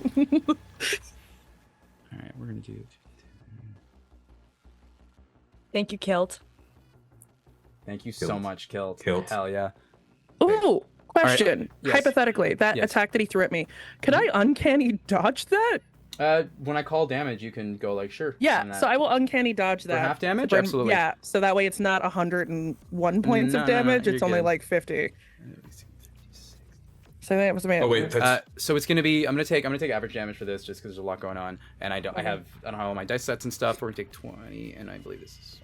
Speaker 1: right, we're gonna do.
Speaker 3: Thank you, Kilt.
Speaker 1: Thank you so
Speaker 4: Kilt.
Speaker 1: much, Kilt.
Speaker 4: Kilt.
Speaker 1: Hell yeah.
Speaker 2: Ooh, question.
Speaker 1: Yes.
Speaker 2: Hypothetically, that
Speaker 1: Yes.
Speaker 2: attack that he threw at me, could I uncanny dodge that?
Speaker 1: When I call damage, you can go like sure. on
Speaker 2: Yeah,
Speaker 1: that.
Speaker 2: so I will uncanny dodge that.
Speaker 1: half damage?
Speaker 2: To burn-
Speaker 1: Absolutely.
Speaker 2: Yeah, so that way it's not 101 points
Speaker 1: No,
Speaker 2: of
Speaker 1: no, no,
Speaker 2: damage.
Speaker 1: you're
Speaker 2: It's only
Speaker 1: good.
Speaker 2: like 50. So that was my.
Speaker 4: Oh wait, that's
Speaker 1: So it's gonna be. I'm gonna take average damage for this just because there's a lot going on, and I don't have all my dice sets and stuff. We're gonna take 20, and I believe this is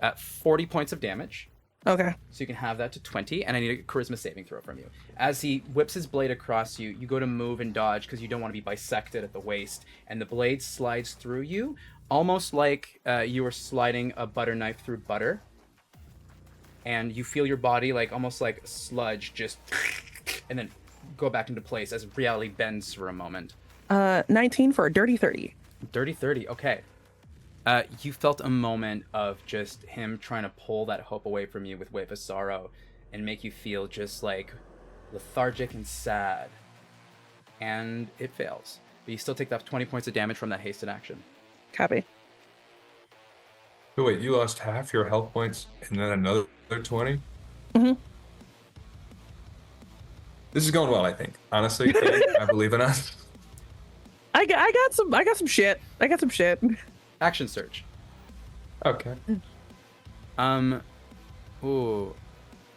Speaker 1: at 40 points of damage.
Speaker 2: Okay.
Speaker 1: So you can have that to 20, and I need a charisma saving throw from you. As he whips his blade across you, you go to move and dodge because you don't want to be bisected at the waist, and the blade slides through you, almost like you were sliding a butter knife through butter. And you feel your body like almost like sludge just and then go back into place as reality bends for a moment.
Speaker 2: 19 for a dirty 30.
Speaker 1: Dirty 30, okay. You felt a moment of just him trying to pull that hope away from you with Wave of Sorrow and make you feel just like lethargic and sad. And it fails. But you still take that 20 points of damage from that hasted action.
Speaker 2: Copy.
Speaker 4: oh, wait, you lost half your health points and then another 20?
Speaker 2: Mm-hmm.
Speaker 4: This is going well, I think. Honestly, I believe in us.
Speaker 2: I got some shit. I got some shit.
Speaker 1: Action surge.
Speaker 4: Okay.
Speaker 1: Ooh.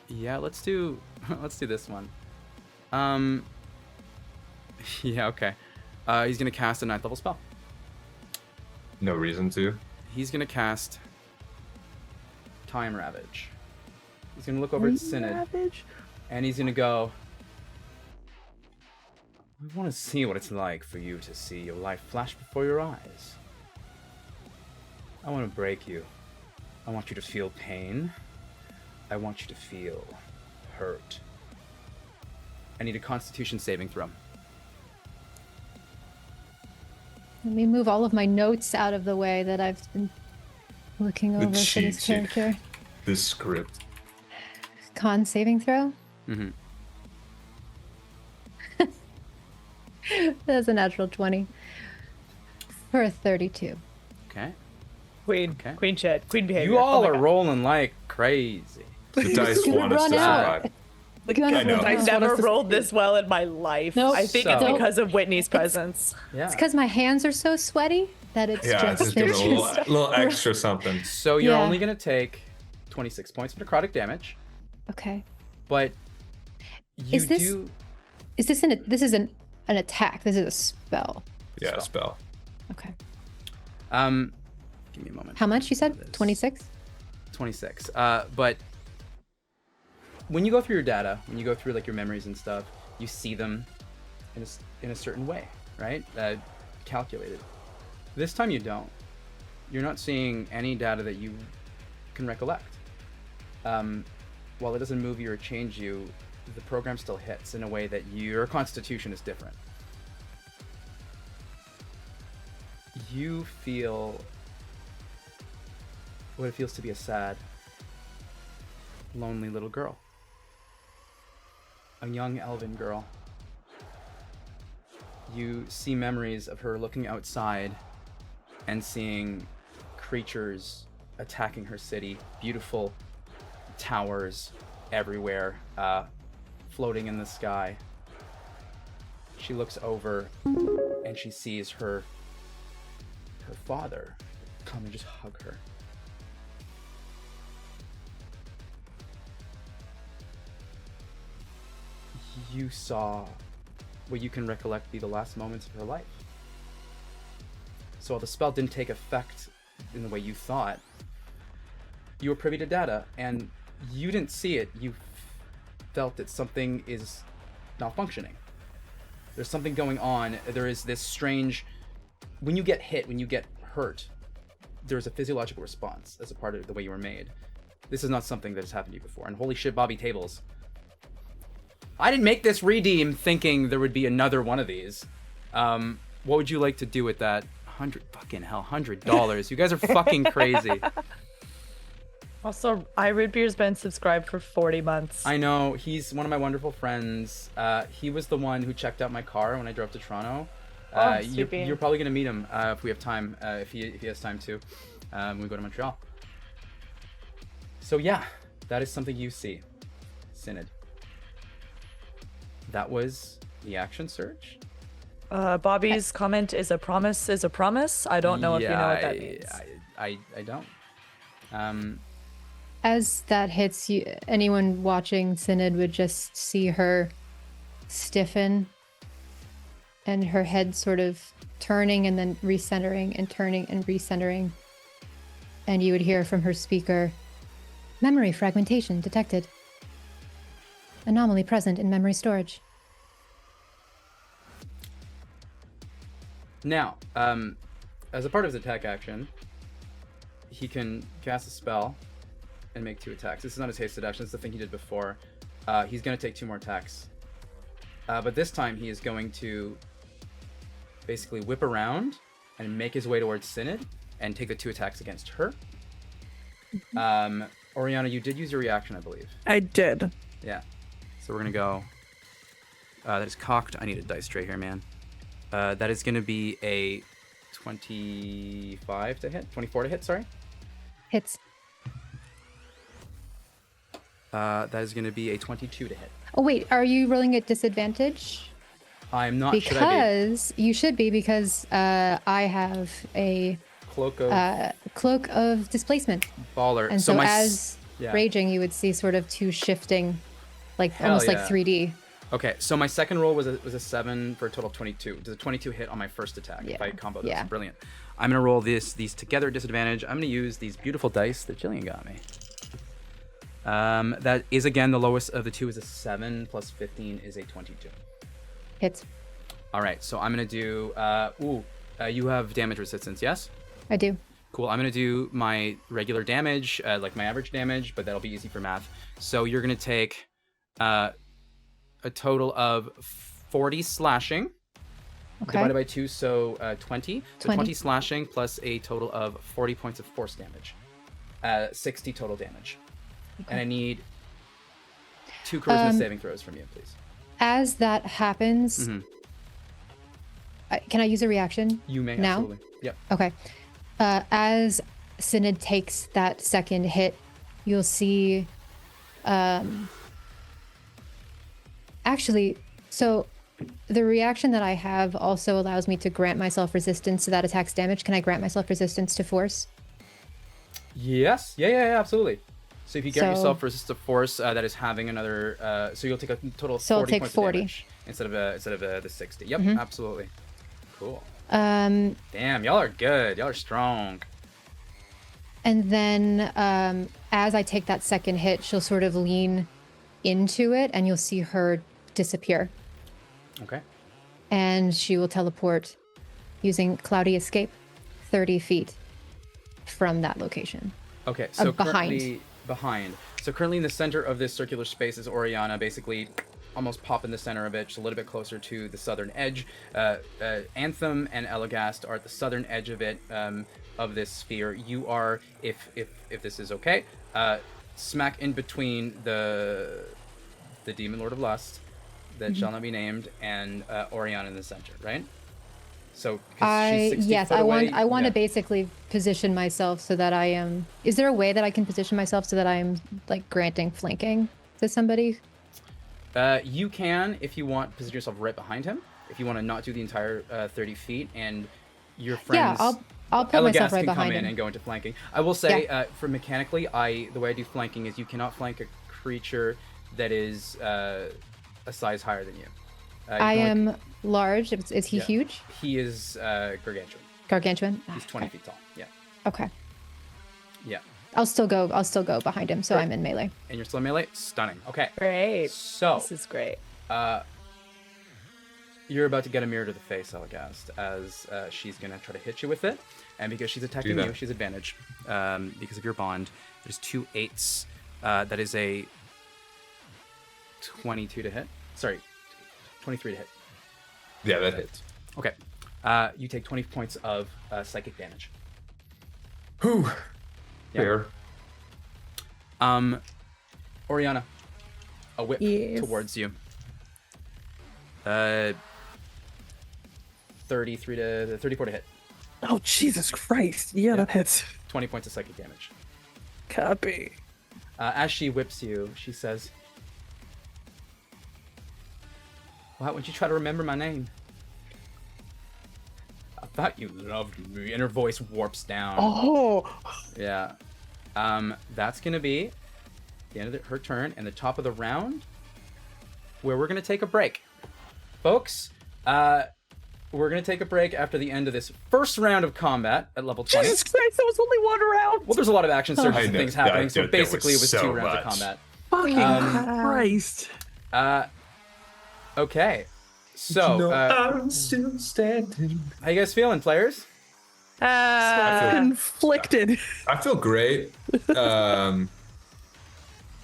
Speaker 1: Yeah, let's do this one. Yeah, okay. He's gonna cast a 9th level spell.
Speaker 4: No reason to.
Speaker 1: He's gonna cast Time Ravage. He's gonna look over at Synod,
Speaker 2: Savage.
Speaker 1: and he's gonna go, I want to see what it's like for you to see your life flash before your eyes. I want to break you. I want you to feel pain. I want you to feel hurt. I need a Constitution saving throw.
Speaker 5: Let me move all of my notes out of the way that I've been looking over for
Speaker 4: cheat
Speaker 5: this
Speaker 4: sheet.
Speaker 5: character.
Speaker 4: This script.
Speaker 5: Con saving throw?
Speaker 1: Mm-hmm.
Speaker 5: That's a natural 20 for a 32.
Speaker 1: Okay.
Speaker 3: Queen.
Speaker 1: Okay.
Speaker 3: Queen shit. Queen behavior.
Speaker 1: You all
Speaker 3: Oh my
Speaker 1: are
Speaker 3: God.
Speaker 1: rolling like crazy.
Speaker 4: The dice
Speaker 5: Gonna
Speaker 4: want us
Speaker 5: run
Speaker 4: to
Speaker 5: out.
Speaker 4: survive.
Speaker 2: Look
Speaker 5: You
Speaker 2: at
Speaker 5: wanna
Speaker 2: that.
Speaker 4: know.
Speaker 5: run
Speaker 3: I've
Speaker 5: out.
Speaker 3: never rolled this well in my life.
Speaker 5: Nope.
Speaker 3: I think
Speaker 1: So-
Speaker 3: it's because of Whitney's presence.
Speaker 1: Yeah.
Speaker 5: It's because my hands are so sweaty that it's
Speaker 4: Yeah,
Speaker 5: just,
Speaker 4: just give
Speaker 5: they're
Speaker 4: it a
Speaker 5: just
Speaker 4: little extra something.
Speaker 1: So you're
Speaker 5: Yeah.
Speaker 1: only gonna take 26 points of necrotic damage,
Speaker 5: okay.
Speaker 1: but you
Speaker 5: Is this-
Speaker 1: do.
Speaker 5: Is this this is an attack? This is a spell.
Speaker 4: Yeah, spell.
Speaker 5: Okay.
Speaker 1: Give me a moment.
Speaker 5: How much you said? 26.
Speaker 1: 26. But when you go through your data, when you go through like your memories and stuff, you see them in a certain way, right? Calculated. This time you don't. You're not seeing any data that you can recollect. While it doesn't move you or change you, the program still hits in a way that your constitution is different. You feel what it feels to be a sad, lonely little girl. A young elven girl. You see memories of her looking outside and seeing creatures attacking her city, beautiful towers everywhere, floating in the sky. She looks over and she sees her father come and just hug her. You saw what you can recollect be the last moments of her life. So while the spell didn't take effect in the way you thought, you were privy to data, and you didn't see it. You felt that something is malfunctioning. There's something going on. There is this strange... When you get hit, when you get hurt, there's a physiological response as a part of the way you were made. This is not something that has happened to you before. And holy shit, Bobby Tables. I didn't make this redeem thinking there would be another one of these. What would you like to do with that $100? You guys are fucking crazy.
Speaker 3: Also, iRootbeer's been subscribed for 40 months.
Speaker 1: I know, he's one of my wonderful friends. He was the one who checked out my car when I drove to Toronto. You're probably gonna meet him if we have time, if he has time to, when we go to Montreal. So yeah, that is something you see, Synod. That was the action surge.
Speaker 3: Bobby's comment is a promise is a promise. I don't know if you know what that means.
Speaker 1: I don't.
Speaker 5: As that hits you, anyone watching Synod would just see her stiffen and her head sort of turning and then recentering and turning and recentering. And you would hear from her speaker, memory fragmentation detected. Anomaly present in memory storage.
Speaker 1: Now, as a part of his attack action, he can cast a spell and make 2 attacks. This is not his hasted action, it's the thing he did before. He's going to take 2 more attacks. But this time he is going to basically whip around and make his way towards Synod and take the 2 attacks against her. Oriana, you did use your reaction, I believe.
Speaker 2: I did.
Speaker 1: Yeah. So we're going to go... that is cocked. I need a dice tray here, man. That is going to be a 25 to hit. 24 to hit, sorry.
Speaker 5: Hits.
Speaker 1: That is going to be a 22 to hit.
Speaker 5: Oh wait, are you rolling at disadvantage?
Speaker 1: I'm not.
Speaker 5: Because you should be, because I have a
Speaker 1: Cloak of
Speaker 5: cloak of displacement,
Speaker 1: baller.
Speaker 5: and so as raging, you would see sort of 2 shifting, like almost like 3D.
Speaker 1: Okay, so my second roll was a 7 for a total of 22. Does a 22 hit on my first attack if I combo those? Brilliant. I'm gonna roll these together disadvantage. I'm gonna use these beautiful dice that Jillian got me. That is again the lowest of the 2 is a 7 plus 15 is a 22.
Speaker 5: Hits.
Speaker 1: All right, so I'm gonna do. You have damage resistance, yes?
Speaker 5: I do.
Speaker 1: Cool. I'm gonna do my regular damage, like my average damage, but that'll be easy for math. So you're gonna take a total of 40 slashing.
Speaker 5: Okay.
Speaker 1: Divided by 2, so 20. So 20 slashing plus a total of 40 points of force damage. 60 total damage. Okay. And I need 2 charisma saving throws from you, please.
Speaker 5: As that happens, can I use a reaction?
Speaker 1: You may,
Speaker 5: now?
Speaker 1: absolutely. Yep.
Speaker 5: Okay. As Synod takes that second hit, you'll see. Actually, so the reaction that I have also allows me to grant myself resistance to that attack's damage. Can I grant myself resistance to force?
Speaker 6: Yes. Yeah, absolutely. So if you get
Speaker 5: So-
Speaker 6: yourself resistive force, that is having another. So you'll take a total of 40
Speaker 5: So I'll take
Speaker 6: points
Speaker 5: 40.
Speaker 6: of damage instead of the 60. Yep, absolutely. Cool.
Speaker 5: Um,
Speaker 6: Damn, y'all are good. Y'all are strong.
Speaker 5: And then as I take that second hit, she'll sort of lean into it and you'll see her disappear.
Speaker 6: Okay.
Speaker 5: And she will teleport using Cloudy Escape 30 feet from that location.
Speaker 6: Okay. So
Speaker 5: behind.
Speaker 6: behind. So currently in the center of this circular space is Oriana, basically almost pop in the center of it, just a little bit closer to the southern edge. Anthem and Elagast are at the southern edge of it, of this sphere. You are, if this is okay, smack in between the Demon Lord of Lust, that shall not be named, and Oriana in the center, right? So 'cause she's 60
Speaker 5: Yes,
Speaker 6: foot
Speaker 5: I
Speaker 6: away,
Speaker 5: want
Speaker 6: yeah.
Speaker 5: to basically position myself so that I am. Is there a way that I can position myself so that I am like granting flanking to somebody?
Speaker 6: You can, if you want, position yourself right behind him. If you want to not do the entire 30 feet, and your friends.
Speaker 5: Yeah, I'll put myself
Speaker 6: Elagast
Speaker 5: right
Speaker 6: can come
Speaker 5: behind
Speaker 6: in
Speaker 5: him.
Speaker 6: and go into flanking. I will say, for mechanically, the way I do flanking is you cannot flank a creature that is a size higher than you. You
Speaker 5: I
Speaker 6: can only-
Speaker 5: am large. Is he
Speaker 6: yeah.
Speaker 5: huge?
Speaker 6: He is gargantuan.
Speaker 5: Gargantuan.
Speaker 6: He's 20 feet tall. Yeah.
Speaker 5: Okay.
Speaker 6: Yeah.
Speaker 5: I'll still go behind him, so I'm in melee.
Speaker 6: And you're still in melee? Stunning. Okay.
Speaker 3: Great.
Speaker 6: So,
Speaker 3: This is great.
Speaker 6: you're about to get a mirror to the face, Elagast, as she's going to try to hit you with it. And because she's attacking
Speaker 4: that.
Speaker 6: you, she's advantage. Because of your bond, there's 2 8s. That is a 22 to hit. Sorry, 23 to hit.
Speaker 4: Yeah, that hits.
Speaker 6: Okay. You take 20 points of psychic damage.
Speaker 4: Whew.
Speaker 6: Yeah.
Speaker 4: Fair.
Speaker 6: Oriana, a whip
Speaker 2: Yes.
Speaker 6: towards you. 34 to hit.
Speaker 2: Oh, Jesus Christ. Yeah, that hits.
Speaker 6: 20 points of psychic damage.
Speaker 2: Copy.
Speaker 6: As she whips you, she says, "Why would you try to remember my name? I thought you loved me." And her voice warps down.
Speaker 2: Oh,
Speaker 6: Yeah. That's gonna be the end of her turn and the top of the round, where we're gonna take a break, folks. We're gonna take a break after the end of this first round of combat at level 20.
Speaker 2: Jesus Christ, that was only one round.
Speaker 6: Well, there's a lot of action surges
Speaker 4: I
Speaker 6: and
Speaker 4: know.
Speaker 6: things happening,
Speaker 4: Yeah,
Speaker 6: so
Speaker 4: there
Speaker 6: basically it
Speaker 4: was
Speaker 6: was
Speaker 4: so
Speaker 6: 2 rounds
Speaker 4: much.
Speaker 6: of combat.
Speaker 2: Fucking Christ.
Speaker 6: Okay. So,
Speaker 4: I'm still standing.
Speaker 6: how you guys feeling, players?
Speaker 2: Inflicted.
Speaker 4: I feel great.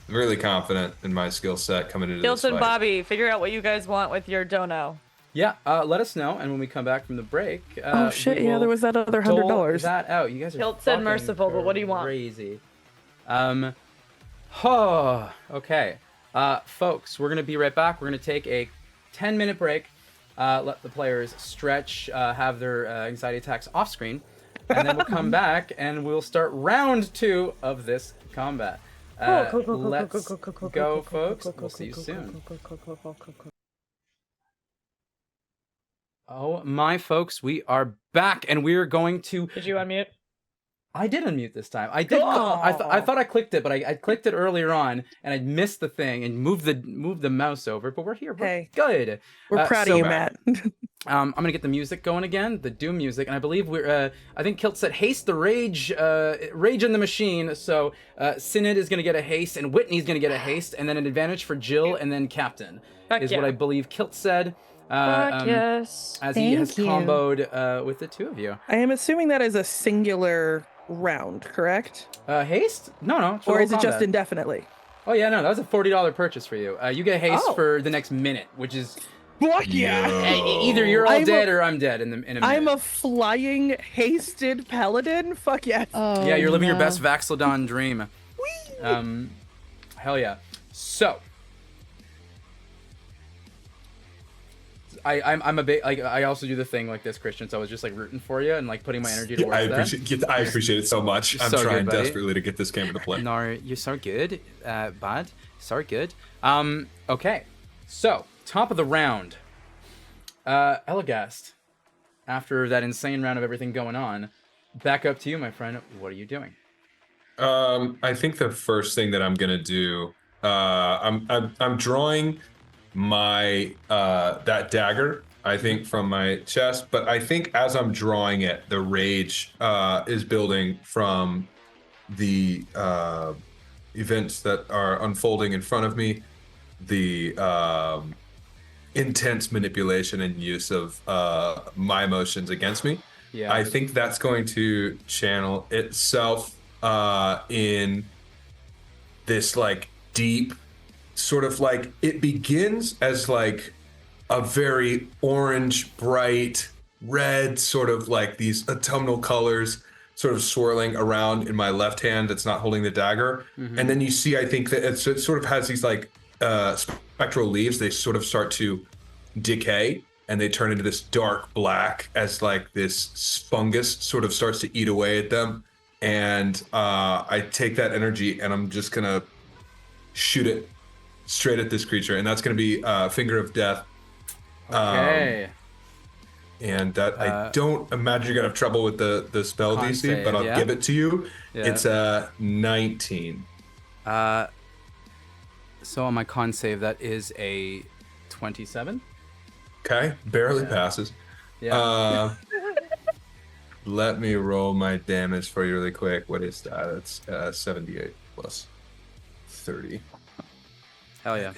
Speaker 4: Really confident in my skill set coming into this
Speaker 3: Hilton,
Speaker 4: fight.
Speaker 3: Bobby, figure out what you guys want with your dono.
Speaker 6: Yeah, let us know, and when we come back from the break,
Speaker 2: Oh, shit,
Speaker 6: we
Speaker 2: yeah,
Speaker 6: will
Speaker 2: there was that other
Speaker 6: dole
Speaker 2: $100.
Speaker 6: that out. You guys are
Speaker 3: Hilt said
Speaker 6: fucking
Speaker 3: merciful, but what do you want?
Speaker 6: Crazy. Okay. Folks, we're gonna be right back. We're gonna take a 10-minute break. Let the players stretch, have their anxiety attacks off screen, and then we'll come back and we'll start round 2 of this combat. Let's go, folks. We'll see you soon. Oh my folks, we are back, and we are going to.
Speaker 3: Did you unmute?
Speaker 6: I did unmute this time. I did. I thought I clicked it, but I clicked it earlier on, and I missed the thing and moved the mouse over. But we're here. We're
Speaker 2: Hey.
Speaker 6: good.
Speaker 2: We're proud
Speaker 6: so,
Speaker 2: of you, Matt.
Speaker 6: I'm gonna get the music going again, the Doom music, and I believe we're. I think Kilt said haste the rage, rage in the machine. So Synod is gonna get a haste, and Whitney's gonna get a haste, and then an advantage for Jill, and then Captain
Speaker 3: Fuck
Speaker 6: is
Speaker 3: yeah.
Speaker 6: what I believe Kilt said.
Speaker 3: Fuck yes.
Speaker 6: As he has
Speaker 5: Thank you.
Speaker 6: comboed with the 2 of you.
Speaker 2: I am assuming that is a singular round, correct?
Speaker 6: Haste? No. it's for
Speaker 2: Or
Speaker 6: the
Speaker 2: is it
Speaker 6: whole
Speaker 2: just
Speaker 6: combat.
Speaker 2: indefinitely?
Speaker 6: Oh yeah, no, that was a $40 purchase for you. You get haste
Speaker 2: Oh.
Speaker 6: for the next minute, which is
Speaker 2: Fuck yeah!
Speaker 6: either you're all
Speaker 2: I'm
Speaker 6: dead or I'm dead in a minute.
Speaker 2: I'm a flying, hasted paladin? Fuck yes.
Speaker 5: Oh,
Speaker 6: Yeah, you're living your
Speaker 5: no.
Speaker 6: best Vaxlodon dream. Hell yeah. So,
Speaker 1: I'm a bit like I also do the thing like this, Christian. So I was just like rooting for you and like putting my energy towards
Speaker 4: I appreciate it so much.
Speaker 1: You're
Speaker 4: I'm
Speaker 1: so
Speaker 4: trying
Speaker 1: good, buddy.
Speaker 4: desperately to get this game into play.
Speaker 1: No, you're so good, bud. So good. Okay. So top of the round, Elagast. After that insane round of everything going on, back up to you, my friend. What are you doing?
Speaker 4: I think the first thing that I'm gonna do, I'm drawing my that dagger, I think, from my chest, but I think as I'm drawing it, the rage is building from the events that are unfolding in front of me, the intense manipulation and use of my emotions against me.
Speaker 1: Yeah.
Speaker 4: I think that's going to channel itself in this like deep sort of like, it begins as like a very orange, bright, red, sort of like these autumnal colors sort of swirling around in my left hand that's not holding the dagger. And then you see, I think that it sort of has these like spectral leaves. They sort of start to decay and they turn into this dark black as like this fungus sort of starts to eat away at them. And I take that energy and I'm just gonna shoot it straight at this creature, and that's gonna be Finger of Death.
Speaker 1: Okay.
Speaker 4: And that I don't imagine you're gonna have trouble with the spell
Speaker 1: Con
Speaker 4: DC,
Speaker 1: save,
Speaker 4: but I'll
Speaker 1: yeah.
Speaker 4: give it to you.
Speaker 1: Yeah.
Speaker 4: It's a 19.
Speaker 1: So on my con save, that is a 27.
Speaker 4: Okay, barely passes.
Speaker 1: Yeah.
Speaker 4: Let me roll my damage for you really quick. What is that? It's 78 plus 30.
Speaker 1: Hell yeah.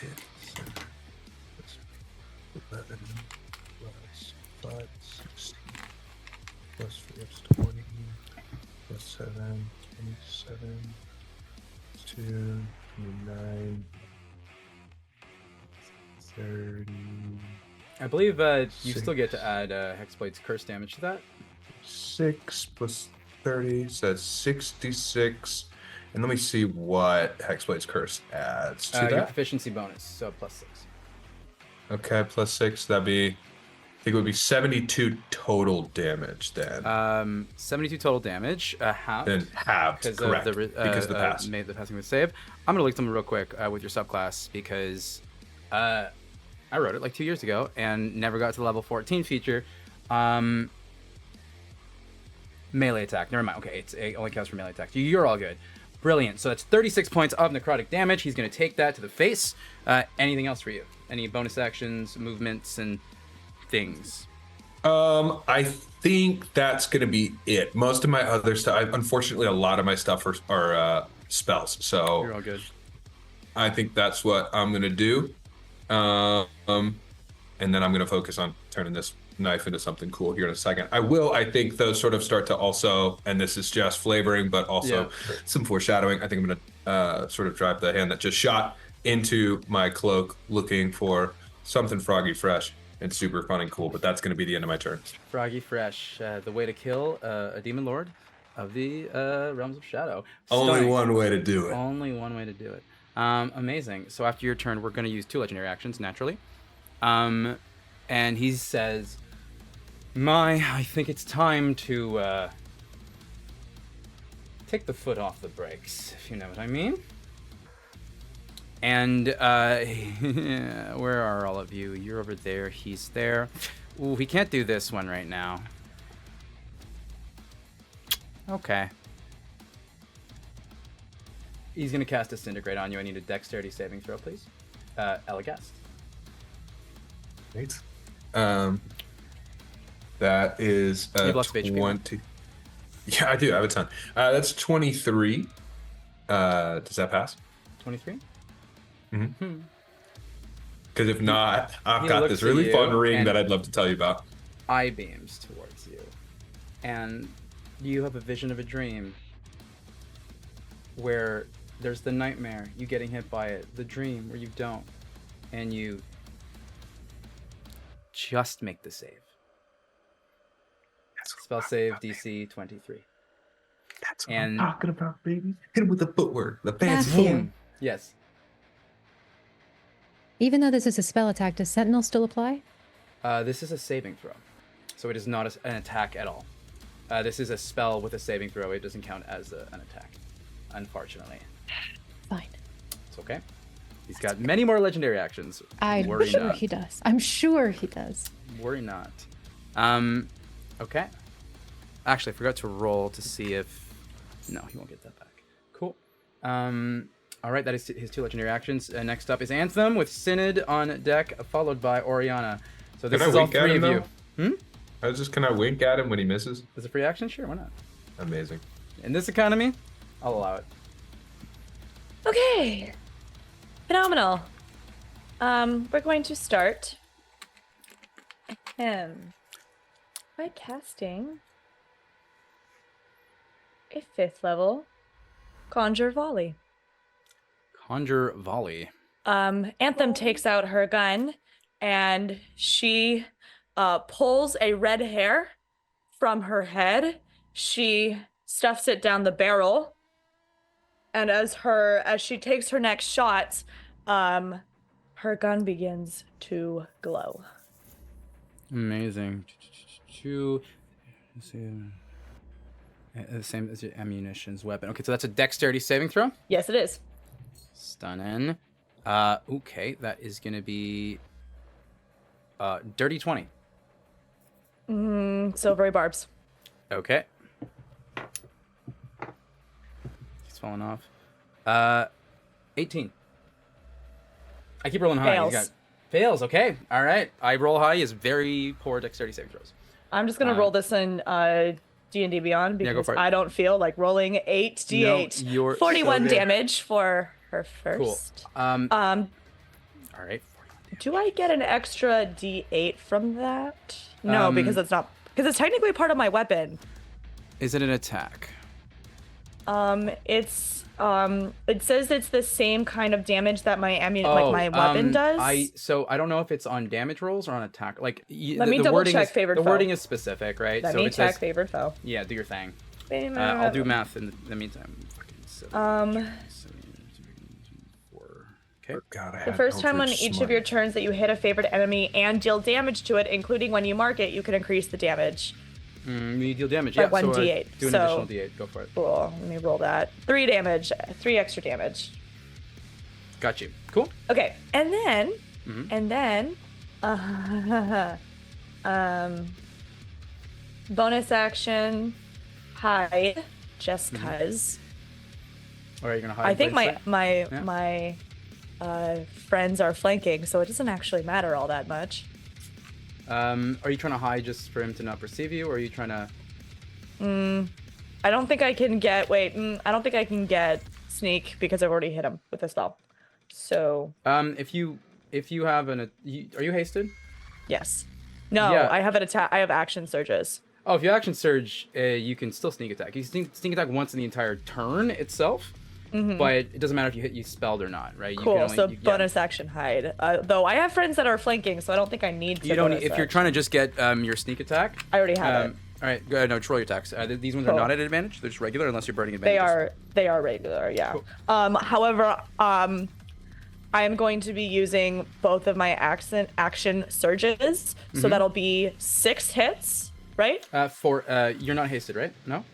Speaker 4: 11 plus 5, 16 plus 4 is 20 plus 7, 27 2, 29 30.
Speaker 1: I believe you still get to add Hexblade's curse damage to that.
Speaker 4: 6 plus 30, so that's 66. And let me see what Hexblade's Curse adds to
Speaker 1: Your
Speaker 4: that.
Speaker 1: proficiency bonus, so plus 6.
Speaker 4: Okay, plus 6, that'd be, I think it would be 72 total damage then.
Speaker 1: 72 total damage, half.
Speaker 4: Then halved,
Speaker 1: Because
Speaker 4: correct,
Speaker 1: of the,
Speaker 4: because of the pass.
Speaker 1: made the passing with save. I'm gonna look something real quick with your subclass because I wrote it like 2 years ago and never got to the level 14 feature. Melee attack. Never mind. Okay, it only counts for melee attack. You're all good. Brilliant. So that's 36 points of necrotic damage. He's gonna take that to the face. Anything else for you? Any bonus actions, movements, and things?
Speaker 4: I think that's gonna be it. Most of my other stuff, unfortunately, a lot of my stuff are spells. So
Speaker 1: You're all good.
Speaker 4: I think that's what I'm gonna do. And then I'm gonna focus on turning this knife into something cool here in a second. I think those sort of start to also, and this is just flavoring, but also some foreshadowing. I think I'm gonna sort of drive the hand that just shot into my cloak, looking for something froggy fresh and super fun and cool, but that's gonna be the end of my turn.
Speaker 1: Froggy Fresh, the way to kill a demon lord of the realms of shadow.
Speaker 4: Only
Speaker 1: Stunning.
Speaker 4: one way to do it.
Speaker 1: Only one way to do it. Amazing. So after your turn, we're going to use 2 legendary actions, naturally. And he says, I think it's time to take the foot off the brakes, if you know what I mean. And where are all of you? You're over there. He's there. Ooh, he can't do this one right now. Okay. He's going to cast Disintegrate on you. I need a dexterity saving throw, please. Elagast.
Speaker 4: Right. That is
Speaker 1: You have lots of HP,
Speaker 4: 20. Yeah, I do. I have a ton. That's 23. Does that pass?
Speaker 1: 23?
Speaker 4: Because if not, I've
Speaker 1: He
Speaker 4: got
Speaker 1: looks
Speaker 4: this
Speaker 1: at
Speaker 4: really
Speaker 1: you
Speaker 4: fun ring
Speaker 1: and-
Speaker 4: that I'd love to tell you about.
Speaker 1: Eye beams towards you. And you have a vision of a dream where there's the nightmare, you getting hit by it, the dream where you don't, and you just make the save. Spell save DC 23.
Speaker 4: That's what
Speaker 1: And-
Speaker 4: I'm talking about, baby. Hit him with the footwork, the fancy
Speaker 5: Matthew.
Speaker 4: boom.
Speaker 1: Yes.
Speaker 5: Even though this is a spell attack, does Sentinel still apply?
Speaker 6: This is a saving throw, so it is not an attack at all. This is a spell with a saving throw. It doesn't count as an attack, unfortunately.
Speaker 5: Fine.
Speaker 6: It's okay. He's got many more legendary actions.
Speaker 5: I'm
Speaker 6: Worry
Speaker 5: sure
Speaker 6: not.
Speaker 5: he does. I'm sure he does.
Speaker 6: Worry not. Okay. Actually, I forgot to roll to see if... No, he won't get that back. Cool. All right, that is his 2 legendary actions. Next up is Anthem with Synod on deck, followed by Oriana. So this
Speaker 4: Can I
Speaker 6: is all
Speaker 4: wink at
Speaker 6: 3
Speaker 4: him,
Speaker 6: of you.
Speaker 4: Can I wink at him when he misses?
Speaker 6: Is it free action? Sure, why not?
Speaker 4: Amazing.
Speaker 6: In this economy, I'll allow it.
Speaker 3: Okay. Phenomenal. We're going to start by casting a 5th level Conjure Volley.
Speaker 6: Conjure Volley.
Speaker 3: Anthem takes out her gun and she pulls a red hair from her head. She stuffs it down the barrel. And as she takes her next shot, her gun begins to glow.
Speaker 6: Amazing. The same as your ammunition's weapon. Okay, so that's a dexterity saving throw.
Speaker 3: Yes, it is.
Speaker 6: Stunning. Okay, that is gonna be dirty 20.
Speaker 3: Silvery barbs.
Speaker 6: Okay. He's falling off. 18. I keep rolling high.
Speaker 3: Fails.
Speaker 6: Fails. Okay. All right. I roll high is very poor dexterity saving throws.
Speaker 3: I'm just gonna roll this in D&D Beyond
Speaker 6: go
Speaker 3: because
Speaker 6: for it.
Speaker 3: I don't feel like rolling 8d8.
Speaker 6: No, you're
Speaker 3: 41
Speaker 6: so good.
Speaker 3: damage for her first.
Speaker 6: Cool. All right. 41
Speaker 3: Do I get an extra d8 from that? No, because it's technically part of my weapon.
Speaker 6: Is it an attack?
Speaker 3: It says it's the same kind of damage that my my weapon does.
Speaker 6: I don't know if it's on damage rolls or on attack. Like
Speaker 3: Let me double check favored
Speaker 6: The
Speaker 3: foe.
Speaker 6: wording is specific, right?
Speaker 3: Let
Speaker 6: so
Speaker 3: me
Speaker 6: it
Speaker 3: check
Speaker 6: says,
Speaker 3: favored foe.
Speaker 6: Yeah, do your thing. I'll do math in the meantime. Okay.
Speaker 4: God,
Speaker 3: The first time on each of your turns that you hit a favored enemy and deal damage to it, including when you mark it, you can increase the damage.
Speaker 6: You deal damage.
Speaker 3: By
Speaker 6: Yeah,
Speaker 3: 1d8.
Speaker 6: do an
Speaker 3: So-
Speaker 6: additional d8. Go for it.
Speaker 3: Cool. Let me roll that. 3 damage. 3 extra damage.
Speaker 6: Got you. Cool.
Speaker 3: Okay. And then, bonus action, hide, just cause.
Speaker 6: All right, you're gonna hide.
Speaker 3: I think
Speaker 6: blade
Speaker 3: my
Speaker 6: sight?
Speaker 3: my friends are flanking, so it doesn't actually matter all that much.
Speaker 6: Are you trying to hide just for him to not perceive you, or are you trying to?
Speaker 3: I don't think I can get. I don't think I can get sneak because I've already hit him with a spell. So.
Speaker 6: If you have are you hasted?
Speaker 3: Yes. No,
Speaker 6: Yeah.
Speaker 3: I have an attack. I have action surges.
Speaker 6: Oh, if you action surge, you can still sneak attack. You can sneak attack once in the entire turn itself, but it doesn't matter if you spelled or not, right?
Speaker 3: Cool.
Speaker 6: You can only,
Speaker 3: Bonus action hide. Though I have friends that are flanking, so I don't think I need to.
Speaker 6: You don't.
Speaker 3: bonus
Speaker 6: If you're
Speaker 3: action.
Speaker 6: trying to just get your sneak attack,
Speaker 3: I already have it.
Speaker 6: All right, go ahead. No, roll your attacks. These ones are
Speaker 3: Cool.
Speaker 6: not at advantage. They're just regular unless you're burning
Speaker 3: They
Speaker 6: advantages.
Speaker 3: are regular, yeah.
Speaker 6: Cool.
Speaker 3: However, I am going to be using both of my action surges, so that'll be 6 hits, right?
Speaker 6: You're not hasted, right? No.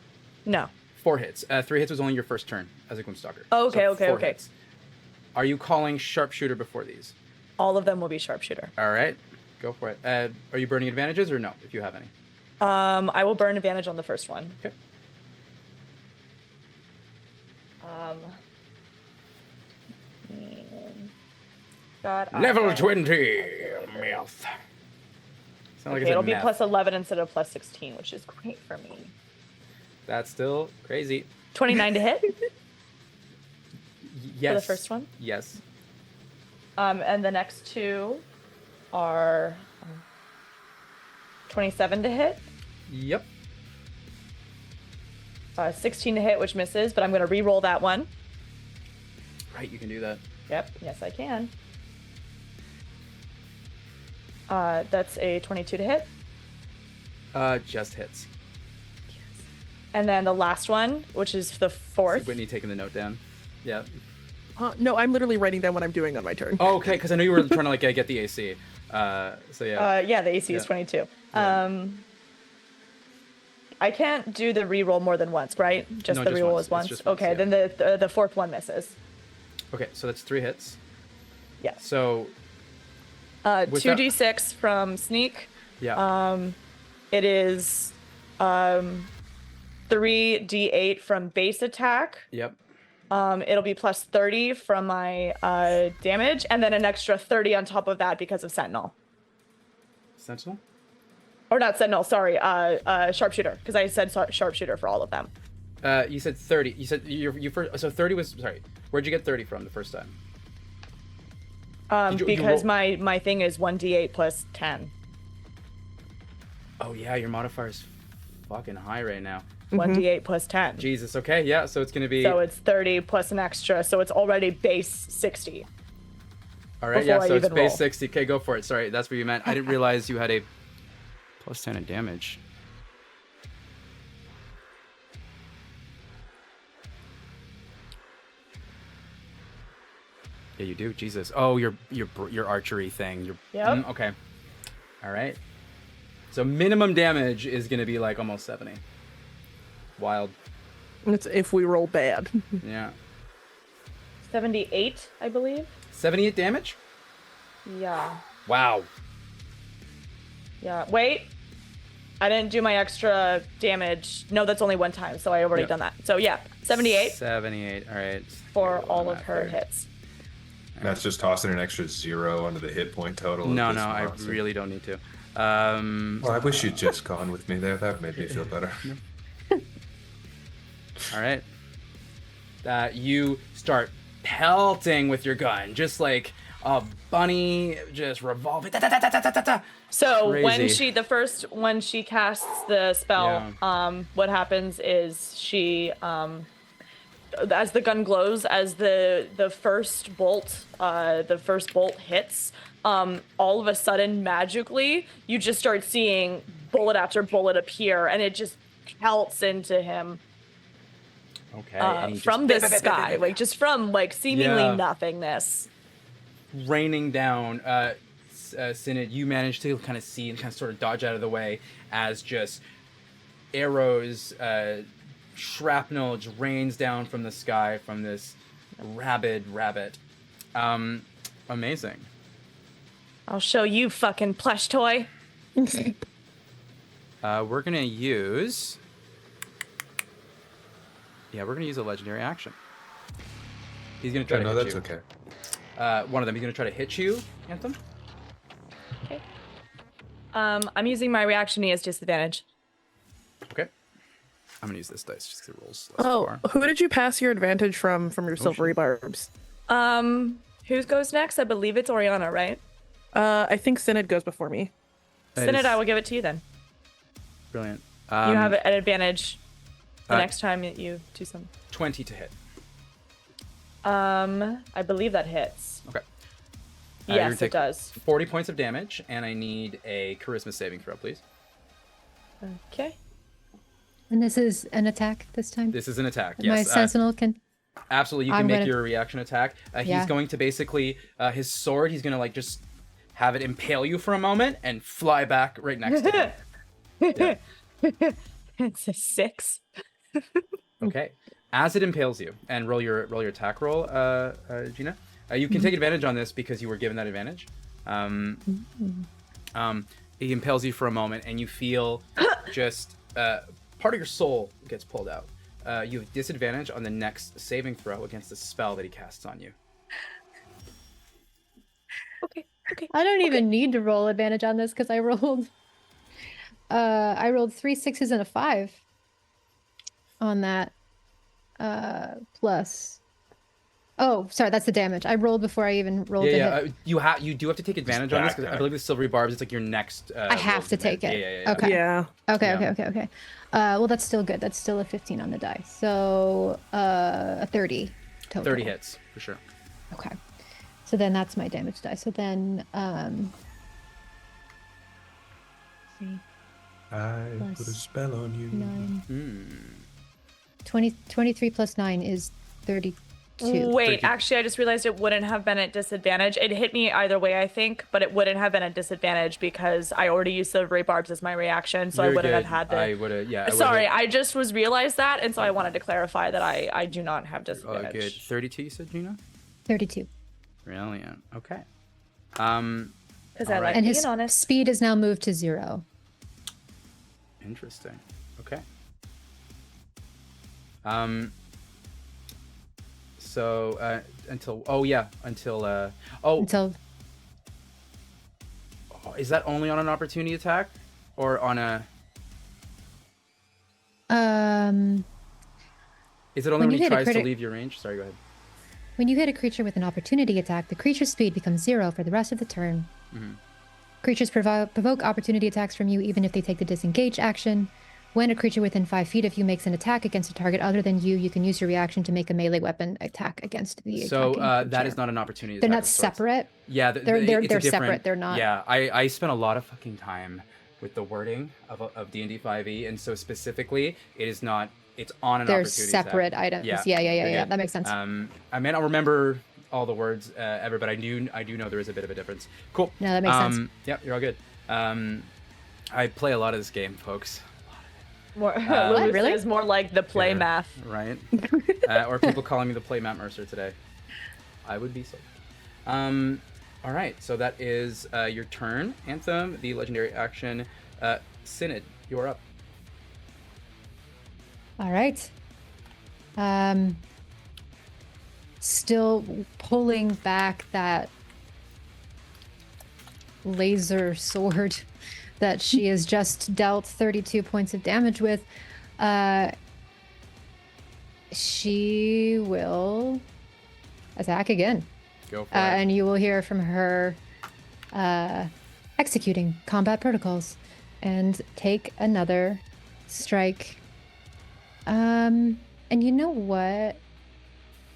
Speaker 3: No.
Speaker 6: 4 hits. 3 hits was only your first turn as a Gloomstalker.
Speaker 3: Okay,
Speaker 6: So
Speaker 3: okay,
Speaker 6: 4
Speaker 3: okay.
Speaker 6: hits. Are you calling sharpshooter before these?
Speaker 3: All of them will be sharpshooter.
Speaker 6: All right, go for it. Are you burning advantages or no? If you have any.
Speaker 3: I will burn advantage on the first one.
Speaker 6: Okay.
Speaker 3: God,
Speaker 6: Level 20. Mouth. Sound like
Speaker 3: Okay, it'll be
Speaker 6: math.
Speaker 3: plus 11 instead of plus 16, which is great for me.
Speaker 6: That's still crazy.
Speaker 3: 29 to hit
Speaker 6: Yes.
Speaker 3: for the first one.
Speaker 6: Yes.
Speaker 3: And the next 2 are 27 to hit,
Speaker 6: Yep.
Speaker 3: 16 to hit, which misses, but I'm going to re-roll that one.
Speaker 6: Right, you can do that.
Speaker 3: Yep, yes I can. That's a 22 to hit.
Speaker 6: Just hits.
Speaker 3: And then the last one, which is the 4th.
Speaker 6: Whitney taking the note down. Yeah.
Speaker 2: No, I'm literally writing down what I'm doing on my turn.
Speaker 1: Oh, okay, because I know you were trying to like get the AC. So yeah.
Speaker 3: Yeah, the AC is 22. I can't do the reroll more than once, right? Just
Speaker 1: No,
Speaker 3: the
Speaker 1: just
Speaker 3: reroll
Speaker 1: once.
Speaker 3: is
Speaker 1: It's
Speaker 3: once.
Speaker 1: just once,
Speaker 3: Okay,
Speaker 1: yeah.
Speaker 3: then the fourth one misses.
Speaker 1: Okay, so that's 3 hits.
Speaker 3: Yeah.
Speaker 1: So
Speaker 3: 2d6 from sneak.
Speaker 1: yeah.
Speaker 3: It is 3d8 from base attack.
Speaker 1: Yep.
Speaker 3: It'll be plus 30 from my damage, and then an extra 30 on top of that because of Sentinel.
Speaker 1: Sentinel.
Speaker 3: Or not Sentinel, sorry, Sharpshooter, because I said Sharpshooter for all of them.
Speaker 1: You said 30. You said you first. So 30 was sorry. Where'd you get 30 from the first time?
Speaker 3: Because my thing is 1d8 plus 10.
Speaker 1: Oh yeah, your modifier's fucking high right now.
Speaker 3: 1d8 plus 10.
Speaker 1: Jesus. Okay. Yeah. So it's gonna be.
Speaker 3: So it's 30 plus an extra, so it's already base 60.
Speaker 1: All right.
Speaker 3: before
Speaker 1: Yeah.
Speaker 3: I
Speaker 1: So it's
Speaker 3: even
Speaker 1: base
Speaker 3: roll.
Speaker 1: 60. Okay, go for it. Sorry, that's what you meant. I didn't realize you had a plus 10 in damage. Yeah, you do. Jesus. Oh, your archery thing.
Speaker 3: Yep.
Speaker 1: Okay. All right. So minimum damage is gonna be like almost 70. Wild.
Speaker 2: It's if we roll bad.
Speaker 1: Yeah.
Speaker 3: 78, I believe.
Speaker 1: 78 damage.
Speaker 3: Yeah.
Speaker 1: Wow.
Speaker 3: Yeah. Wait. I didn't do my extra damage. No, that's only one time, so I already
Speaker 1: Yeah.
Speaker 3: done that. So yeah, 78
Speaker 1: 78. All right.
Speaker 3: for
Speaker 1: Roll
Speaker 3: all of
Speaker 1: that
Speaker 3: her
Speaker 1: there.
Speaker 3: hits.
Speaker 4: That's just tossing an extra 0 onto the hit point total. of
Speaker 1: No,
Speaker 4: this
Speaker 1: no, I
Speaker 4: monster.
Speaker 1: really don't need to.
Speaker 4: Well, I wish you'd just gone with me there. That made me feel better.
Speaker 1: All right. You start pelting with your gun, just like a bunny, just revolving. Da, da, da, da, da, da, da.
Speaker 3: So
Speaker 1: Crazy.
Speaker 3: when she casts the spell, what happens is she as the gun glows, as the first bolt hits, all of a sudden magically you just start seeing bullet after bullet appear, and it just pelts into him
Speaker 1: Okay. and he
Speaker 3: from
Speaker 1: just
Speaker 3: the sky, like just from like seemingly
Speaker 1: Yeah.
Speaker 3: nothingness.
Speaker 1: raining down. Synod, you manage to kind of see and kind of sort of dodge out of the way as just arrows, shrapnel just rains down from the sky from this rabid rabbit. Amazing.
Speaker 3: I'll show you, fucking plush toy.
Speaker 1: We're gonna use. Yeah, we're gonna use a legendary action. He's gonna try
Speaker 4: Yeah,
Speaker 1: to
Speaker 4: no,
Speaker 1: hit
Speaker 4: that's
Speaker 1: you.
Speaker 4: okay.
Speaker 1: One of them. He's gonna try to hit you, Anthem.
Speaker 3: Okay. I'm using my reaction as disadvantage.
Speaker 1: Okay. I'm gonna use this dice just because it rolls less
Speaker 2: Oh,
Speaker 1: far.
Speaker 2: who did you pass your advantage from your silvery
Speaker 1: shit.
Speaker 2: barbs?
Speaker 3: Who goes next? I believe it's Oriana, right?
Speaker 2: I think Synod goes before me.
Speaker 1: That
Speaker 3: Synod,
Speaker 1: is
Speaker 3: I will give it to you then.
Speaker 1: Brilliant.
Speaker 3: You have an advantage the
Speaker 1: uh,
Speaker 3: next time that you do something.
Speaker 1: 20 to hit.
Speaker 3: I believe that hits.
Speaker 1: Okay. You're gonna
Speaker 3: Yes, it
Speaker 1: take
Speaker 3: does.
Speaker 1: 40 points of damage, and I need a charisma saving throw, please.
Speaker 3: Okay.
Speaker 5: And this is an attack this time?
Speaker 1: This is an attack.
Speaker 5: My
Speaker 1: Yes.
Speaker 5: sentinel can...
Speaker 1: Absolutely, you can
Speaker 5: I'm
Speaker 1: make
Speaker 5: gonna-
Speaker 1: your reaction attack. He's
Speaker 5: Yeah.
Speaker 1: going to basically his sword. He's gonna like just have it impale you for a moment and fly back right next to him. Yeah.
Speaker 3: It's a 6.
Speaker 1: Okay. As it impales you, and roll your attack roll, Gina. You can take advantage on this because you were given that advantage. He impales you for a moment, and you feel just part of your soul gets pulled out. You have disadvantage on the next saving throw against the spell that he casts on you.
Speaker 3: Okay.
Speaker 5: I don't even need to roll advantage on this because I rolled 3 6s and a 5 on that. Plus. Oh, sorry, that's the damage. I rolled before I even rolled the hit.
Speaker 1: You do have to take advantage on this because I believe the silvery barbs. It's like your next.
Speaker 5: I have to take it.
Speaker 1: Yeah.
Speaker 5: Okay.
Speaker 2: Yeah.
Speaker 5: Okay.
Speaker 1: Yeah.
Speaker 5: Okay. Well, that's still good. That's still a 15 on the die. So, a 30 total.
Speaker 1: 30 hits for sure.
Speaker 5: Okay. So then that's my damage die. So then,
Speaker 4: I
Speaker 5: Plus
Speaker 4: put a spell on you.
Speaker 5: 9. 23 plus 9 is 32.
Speaker 3: Wait, actually, I just realized it wouldn't have been at disadvantage. It hit me either way, I think, but it wouldn't have been at disadvantage because I already used the ray barbs as my reaction, so I wouldn't have had to.
Speaker 1: I would have, yeah.
Speaker 3: Sorry, I just realized that, and so I wanted to clarify that I do not have disadvantage.
Speaker 1: Oh, good. 32, you said, Gina?
Speaker 5: 32.
Speaker 1: Brilliant. Okay.
Speaker 3: Because I like
Speaker 5: And
Speaker 3: being
Speaker 5: his
Speaker 3: honest.
Speaker 5: speed is now moved to 0.
Speaker 1: Interesting. Okay. So until
Speaker 5: Until
Speaker 1: is that only on an opportunity attack or on a? Is it only when
Speaker 5: you
Speaker 1: he
Speaker 5: hit a
Speaker 1: tries to
Speaker 5: critic-
Speaker 1: leave your range? Sorry, go ahead.
Speaker 5: when you hit a creature with an opportunity attack, the creature's speed becomes 0 for the rest of the turn. Creatures provoke opportunity attacks from you even if they take the disengage action. When a creature within 5 feet of you makes an attack against a target other than you, you can use your reaction to make a melee weapon attack against the
Speaker 1: So
Speaker 5: attacking
Speaker 1: that
Speaker 5: creature.
Speaker 1: is not an opportunity.
Speaker 5: They're
Speaker 1: attack
Speaker 5: not
Speaker 1: of sorts.
Speaker 5: separate.
Speaker 1: Yeah,
Speaker 5: They're
Speaker 1: it's a different-
Speaker 5: separate. They're not.
Speaker 1: Yeah, I spent a lot of fucking time with the wording of D&D 5e, and so specifically, it is not. It's on an
Speaker 5: They're
Speaker 1: opportunity
Speaker 5: separate
Speaker 1: attack.
Speaker 5: items.
Speaker 1: Yeah,
Speaker 5: Yeah.
Speaker 1: you're good.
Speaker 5: That makes sense.
Speaker 1: I may not remember all the words ever, but I do know there is a bit of a difference. Cool.
Speaker 5: No, that makes sense.
Speaker 1: Yep, you're all good. I play a lot of this game, folks.
Speaker 3: More,
Speaker 5: What, really?
Speaker 3: Is more like the play
Speaker 1: Yeah.
Speaker 3: math.
Speaker 1: Right? Or people calling me the play Matt Mercer today. I would be so. All right, so that is your turn. Anthem, the legendary action. Synod, you're up.
Speaker 5: All right. Still pulling back that laser sword that she has just dealt 32 points of damage with. She will attack again.
Speaker 1: Go for it.
Speaker 5: And you will hear from her executing combat protocols and take another strike. And you know what?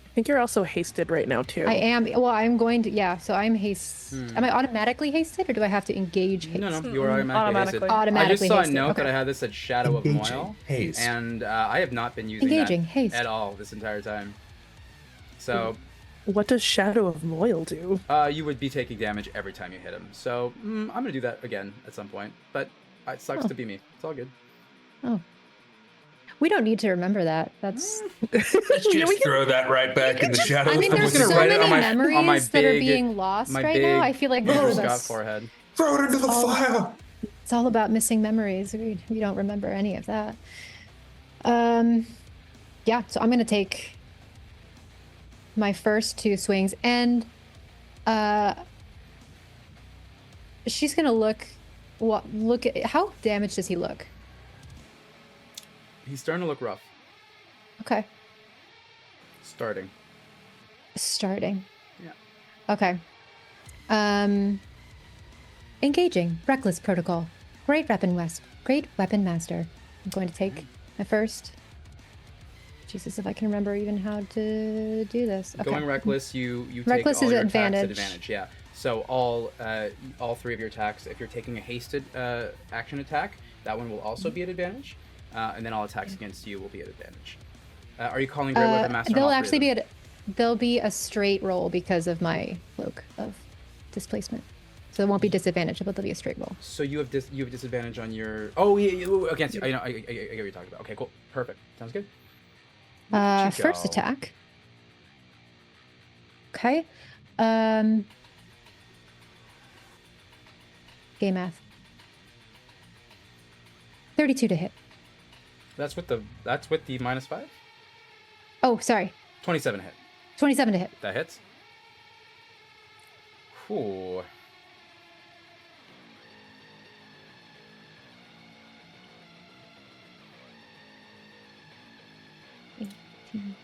Speaker 2: I think you're also hasted right now too.
Speaker 5: I am. Well, I'm going to. Yeah. So I'm haste. Am I automatically hasted, or do I have to engage haste?
Speaker 1: No, you are automatically.
Speaker 5: Automatically
Speaker 1: I just saw a
Speaker 5: hasted,
Speaker 1: note
Speaker 5: okay.
Speaker 1: that I had that said Shadow of
Speaker 4: Engaging
Speaker 1: Moil,
Speaker 4: haste.
Speaker 1: and I have not been using
Speaker 5: Engaging
Speaker 1: that
Speaker 5: haste.
Speaker 1: at all this entire time. So
Speaker 2: What does Shadow of Moil do?
Speaker 1: you would be taking damage every time you hit him. So I'm gonna do that again at some point, but it sucks to be me. It's all good.
Speaker 5: Oh. We don't need to remember that. That's.
Speaker 4: Let's just throw that right back in the shadow.
Speaker 5: I mean,
Speaker 1: I'm
Speaker 5: there's
Speaker 1: just
Speaker 5: so
Speaker 1: gonna write it
Speaker 5: many
Speaker 1: on my
Speaker 5: memories that are
Speaker 1: big-
Speaker 5: being lost
Speaker 1: my
Speaker 5: right
Speaker 1: big
Speaker 5: now. I feel like
Speaker 1: Andrew
Speaker 5: both of
Speaker 1: Scott
Speaker 5: us.
Speaker 1: forehead.
Speaker 4: Throw it into the fire.
Speaker 5: It's all about missing memories. We don't remember any of that. Yeah, so I'm gonna take my first 2 swings, and she's gonna look at how damaged does he look?
Speaker 1: He's starting to look rough.
Speaker 5: Okay,
Speaker 1: Starting.
Speaker 5: starting.
Speaker 1: Yeah.
Speaker 5: Okay. Engaging reckless protocol. Great weapon master. I'm going to take my first. Jesus, if I can remember even how to do this. Okay.
Speaker 1: Going reckless, you
Speaker 5: Reckless
Speaker 1: take all
Speaker 5: is
Speaker 1: your
Speaker 5: advantage.
Speaker 1: attacks at advantage. Yeah. So all 3 of your attacks, if you're taking a hasted action attack, that one will also be at advantage, and then all attacks against you will be at advantage. Are you calling Great Weapon Master?
Speaker 5: They'll actually be they'll be a straight roll because of my cloak of displacement. So it won't be disadvantage, but they'll be a straight roll.
Speaker 1: So you have disadvantage on your. Oh yeah, against you. I know. I get what you're talking about. Okay, cool, perfect. Sounds good.
Speaker 5: First attack. Okay. Game math. 32 to hit.
Speaker 1: That's with the -5.
Speaker 5: Oh, sorry.
Speaker 1: 27 hit.
Speaker 5: 27 to hit.
Speaker 1: That hits. Cool.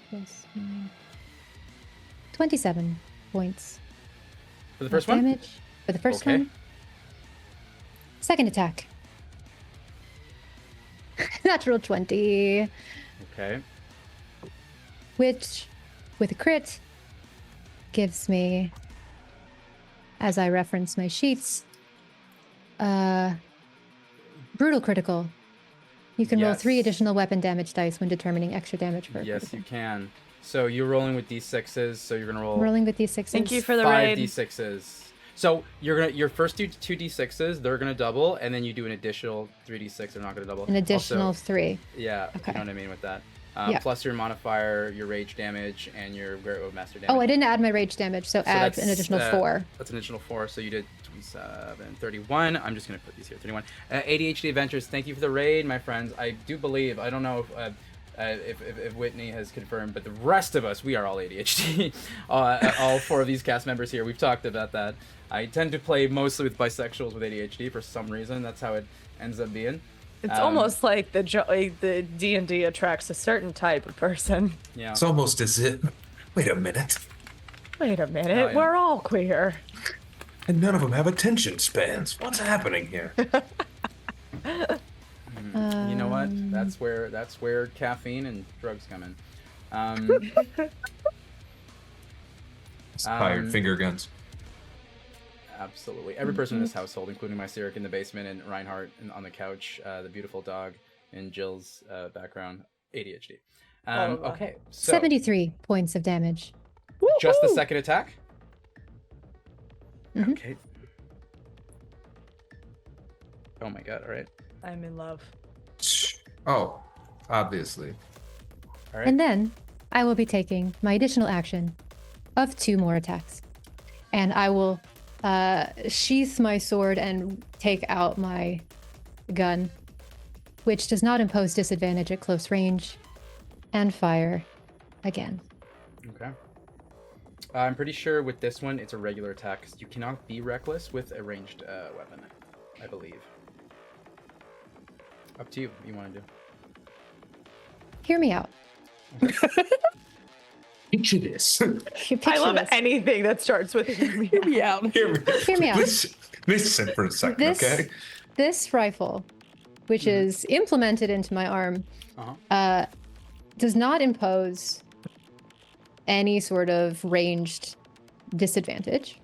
Speaker 5: Plus 9. 27 points.
Speaker 1: For the first
Speaker 5: of
Speaker 1: one.
Speaker 5: damage for the first
Speaker 1: Okay.
Speaker 5: one. Second attack. Natural 20,
Speaker 1: Okay.
Speaker 5: which with a crit gives me, as I reference my sheets, brutal critical. You can roll
Speaker 1: Yes.
Speaker 5: 3 additional weapon damage dice when determining extra damage for a
Speaker 1: Yes,
Speaker 5: critical.
Speaker 1: you can.
Speaker 6: So you're rolling with d6s. So you're gonna roll.
Speaker 5: Rolling with D6s.
Speaker 3: Thank you for the
Speaker 6: 5
Speaker 3: raid.
Speaker 6: d6s. So your first two d6s, they're gonna double, and then you do an additional 3d6. They're not gonna double.
Speaker 5: An additional
Speaker 6: Also,
Speaker 5: 3.
Speaker 6: yeah.
Speaker 5: Okay.
Speaker 6: You know what I mean with that.
Speaker 5: Yeah.
Speaker 6: Plus your modifier, your rage damage, and your Great Master damage.
Speaker 5: Oh, I didn't add my rage damage, so add an
Speaker 6: that's,
Speaker 5: additional 4.
Speaker 6: That's an additional 4. So you did 27, 31. I'm just gonna put these here. 31. ADHD Adventures. Thank you for the raid, my friends. I do believe. I don't know if Whitney has confirmed, but the rest of us, we are all ADHD. All 4 of these cast members here. We've talked about that. I tend to play mostly with bisexuals with ADHD for some reason. That's how it ends up being.
Speaker 3: It's almost like the D&D attracts a certain type of person.
Speaker 6: Yeah.
Speaker 4: It's almost as if. Wait a minute.
Speaker 3: Wait a minute,
Speaker 6: Oh, yeah.
Speaker 3: we're all queer.
Speaker 4: And none of them have attention spans. What's happening here?
Speaker 6: You know what? That's where caffeine and drugs come in.
Speaker 4: Tired finger guns.
Speaker 6: Absolutely. Every person in this household, including my Cyric in the basement and Reinhardt on the couch, the beautiful dog in Jill's background, ADHD. Okay, so
Speaker 5: 73 points of damage.
Speaker 6: just the second attack?
Speaker 5: Mhm.
Speaker 6: Okay. Oh my god, alright.
Speaker 3: I'm in love.
Speaker 4: Oh, obviously.
Speaker 6: Alright.
Speaker 5: And then I will be taking my additional action of 2 more attacks. And I will sheath my sword and take out my gun, which does not impose disadvantage at close range, and fire again.
Speaker 6: Okay. I'm pretty sure with this one, it's a regular attack, 'cause you cannot be reckless with a ranged weapon, I believe. Up to you, what you want to do.
Speaker 5: Hear me out.
Speaker 4: Picture this.
Speaker 3: I love anything that starts with hear me out.
Speaker 2: Yeah.
Speaker 5: Hear me out.
Speaker 4: Listen for a second,
Speaker 5: This
Speaker 4: okay?
Speaker 5: this rifle, which is implemented into my arm,
Speaker 6: Uh-huh.
Speaker 5: does not impose any sort of ranged disadvantage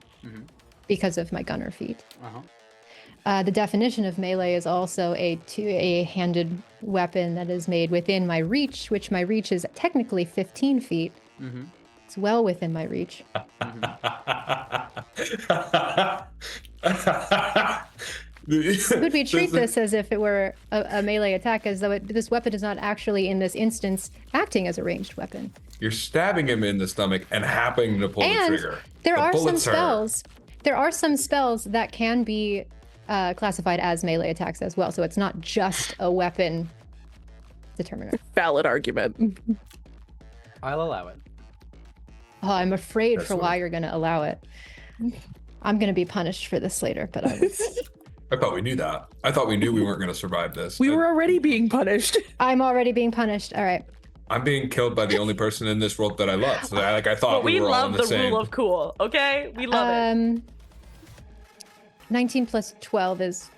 Speaker 5: because of my gunner feat.
Speaker 6: Uh-huh.
Speaker 5: The definition of melee is also a handed weapon that is made within my reach, which my reach is technically 15 feet. It's well within my reach. Would we treat this as if it were a melee attack, as though this weapon is not actually, in this instance, acting as a ranged weapon?
Speaker 4: You're stabbing him in the stomach and happening to pull the
Speaker 5: And
Speaker 4: trigger.
Speaker 5: there
Speaker 4: The
Speaker 5: are some
Speaker 4: bullets hurt.
Speaker 5: spells. There are some spells that can be classified as melee attacks as well. So it's not just a weapon determiner.
Speaker 2: Valid argument.
Speaker 6: I'll allow it.
Speaker 5: Oh, I'm afraid
Speaker 4: That's
Speaker 5: for
Speaker 4: what-
Speaker 5: why you're going to allow it. I'm going to be punished for this later, but
Speaker 4: I thought we knew that. I thought we knew we weren't going to survive this.
Speaker 2: We were already being punished.
Speaker 5: I'm already being punished. All right.
Speaker 4: I'm being killed by the only person in this world that I love. So I thought
Speaker 3: But
Speaker 4: we
Speaker 3: we
Speaker 4: were all
Speaker 3: love
Speaker 4: in
Speaker 3: the
Speaker 4: the same.
Speaker 3: rule of cool, okay? We love it.
Speaker 5: 19 plus 12 is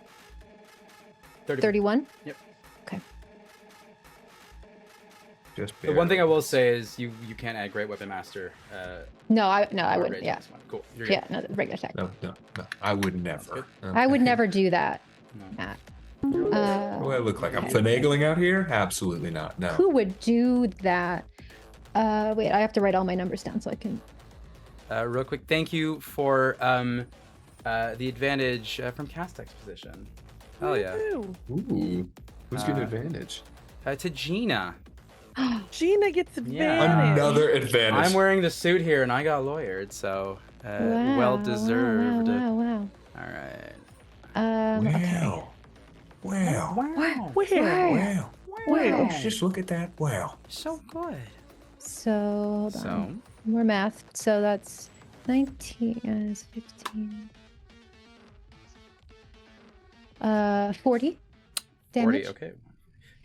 Speaker 5: 31.
Speaker 6: Yep.
Speaker 5: Okay.
Speaker 4: Just
Speaker 6: The one thing I will say is you can't add Great Weapon Master.
Speaker 5: No, I
Speaker 6: or
Speaker 5: wouldn't.
Speaker 6: rage
Speaker 5: Yeah.
Speaker 6: on this one. Cool. You're good.
Speaker 5: Yeah, no, regular attack.
Speaker 4: No, I would never.
Speaker 5: I would never do that,
Speaker 6: No.
Speaker 5: Matt.
Speaker 4: What do I look like? I'm finagling out here? Absolutely not. No.
Speaker 5: Who would do that? Wait, I have to write all my numbers down so I can.
Speaker 6: Real quick, thank you for the advantage from Cast Exposition. Hell yeah.
Speaker 4: Ooh. Who's getting advantage?
Speaker 6: To Gina.
Speaker 2: Gina gets
Speaker 6: Yeah.
Speaker 2: advantage.
Speaker 4: Another advantage.
Speaker 6: I'm wearing the suit here and I got lawyered, so well deserved.
Speaker 5: Wow.
Speaker 6: All right.
Speaker 5: Okay.
Speaker 4: Wow.
Speaker 6: Wow.
Speaker 2: Where?
Speaker 4: Wow. Just look at that. Wow.
Speaker 6: So good.
Speaker 5: So, hold on.
Speaker 6: So,
Speaker 5: More math. So that's 19 is 15. 40 damage.
Speaker 6: 40, okay.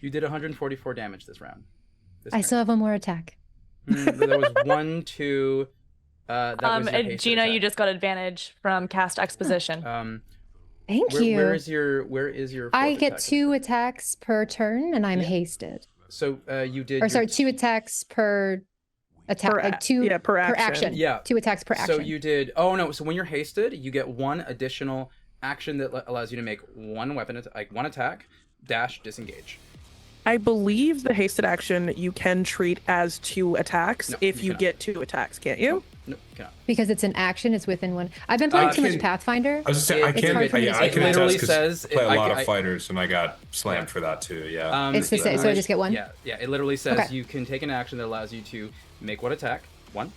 Speaker 6: You did 144 damage this round. This
Speaker 5: I
Speaker 6: turn.
Speaker 5: still have one more attack.
Speaker 6: There was 1, 2. That was your
Speaker 3: And
Speaker 6: hasted
Speaker 3: Gina, you
Speaker 6: attack.
Speaker 3: just got advantage from cast exposition.
Speaker 5: Thank
Speaker 6: where,
Speaker 5: you.
Speaker 6: Where is your?
Speaker 5: I
Speaker 6: fourth
Speaker 5: get
Speaker 6: attack?
Speaker 5: 2 attacks per turn, and I'm hasted.
Speaker 6: So you did.
Speaker 5: Or sorry, 2 attacks per attack.
Speaker 2: Per
Speaker 5: Like
Speaker 2: a-
Speaker 5: 2
Speaker 2: yeah, per action.
Speaker 6: Yeah.
Speaker 5: 2 attacks per action.
Speaker 6: So you did. Oh no! So when you're hasted, you get 1 additional action that allows you to make 1 weapon, like 1 attack, dash, disengage.
Speaker 2: I believe the hasted action you can treat as 2 attacks
Speaker 6: No,
Speaker 2: if
Speaker 6: you
Speaker 2: you
Speaker 6: cannot.
Speaker 2: get 2 attacks, can't you?
Speaker 6: No, cannot.
Speaker 5: Because it's an action, it's within one. I've been playing too much
Speaker 4: can-
Speaker 5: Pathfinder.
Speaker 4: I was just saying, I
Speaker 6: It's
Speaker 4: can't.
Speaker 5: hard for me to
Speaker 4: Yeah, I
Speaker 5: say.
Speaker 4: can
Speaker 5: It
Speaker 4: attest
Speaker 6: literally
Speaker 4: 'cause
Speaker 6: says-
Speaker 4: I play a
Speaker 6: I-
Speaker 4: lot
Speaker 6: I-
Speaker 4: of fighters, and I got slammed for that too. Yeah.
Speaker 5: It's the same, so I just get one?
Speaker 6: Yeah, it literally says
Speaker 5: Okay.
Speaker 6: you can take an action that allows you to make one attack, one,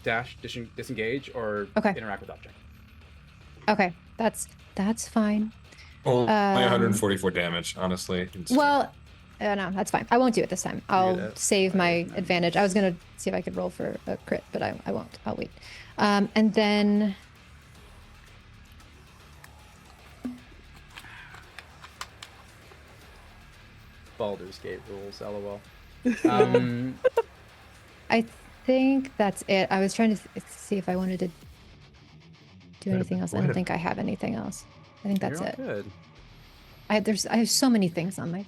Speaker 6: dash, disengage, or
Speaker 5: Okay.
Speaker 6: interact with object.
Speaker 5: Okay, that's fine.
Speaker 4: Only
Speaker 5: Um,
Speaker 4: 144 damage, honestly. It's-
Speaker 5: Well, no, that's fine. I won't do it this time. I'll
Speaker 6: that.
Speaker 5: save my advantage. I was gonna see if I could roll for a crit, but I won't. I'll wait. And then
Speaker 6: Baldur's Gate rules, lol.
Speaker 5: I think that's it. I was trying to see if I wanted to do anything else. I don't think I have anything else. I think that's
Speaker 6: You're all
Speaker 5: it.
Speaker 6: good.
Speaker 5: I have so many things on my.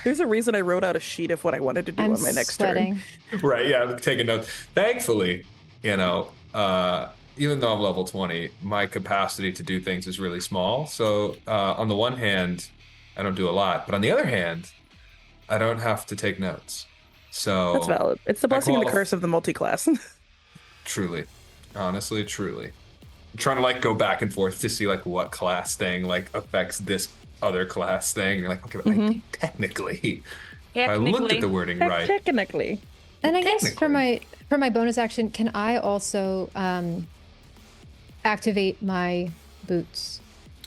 Speaker 2: There's a reason I wrote out a sheet of what I wanted to do
Speaker 5: I'm
Speaker 2: on my next
Speaker 5: sweating.
Speaker 2: turn.
Speaker 4: Right, yeah, I'm taking notes. Thankfully, even though I'm level 20, my capacity to do things is really small. So on the one hand, I don't do a lot, but on the other hand, I don't have to take notes. So
Speaker 2: That's valid. It's the blessing and the
Speaker 4: qualif-
Speaker 2: curse of the multi-class.
Speaker 4: truly, honestly, truly. I'm trying to like go back and forth to see like what class thing like affects this other class thing. You're like, okay, but I think technically, if I looked at the wording right.
Speaker 2: Technically.
Speaker 5: And I guess for
Speaker 4: Technically.
Speaker 5: my bonus action, can I also activate my boots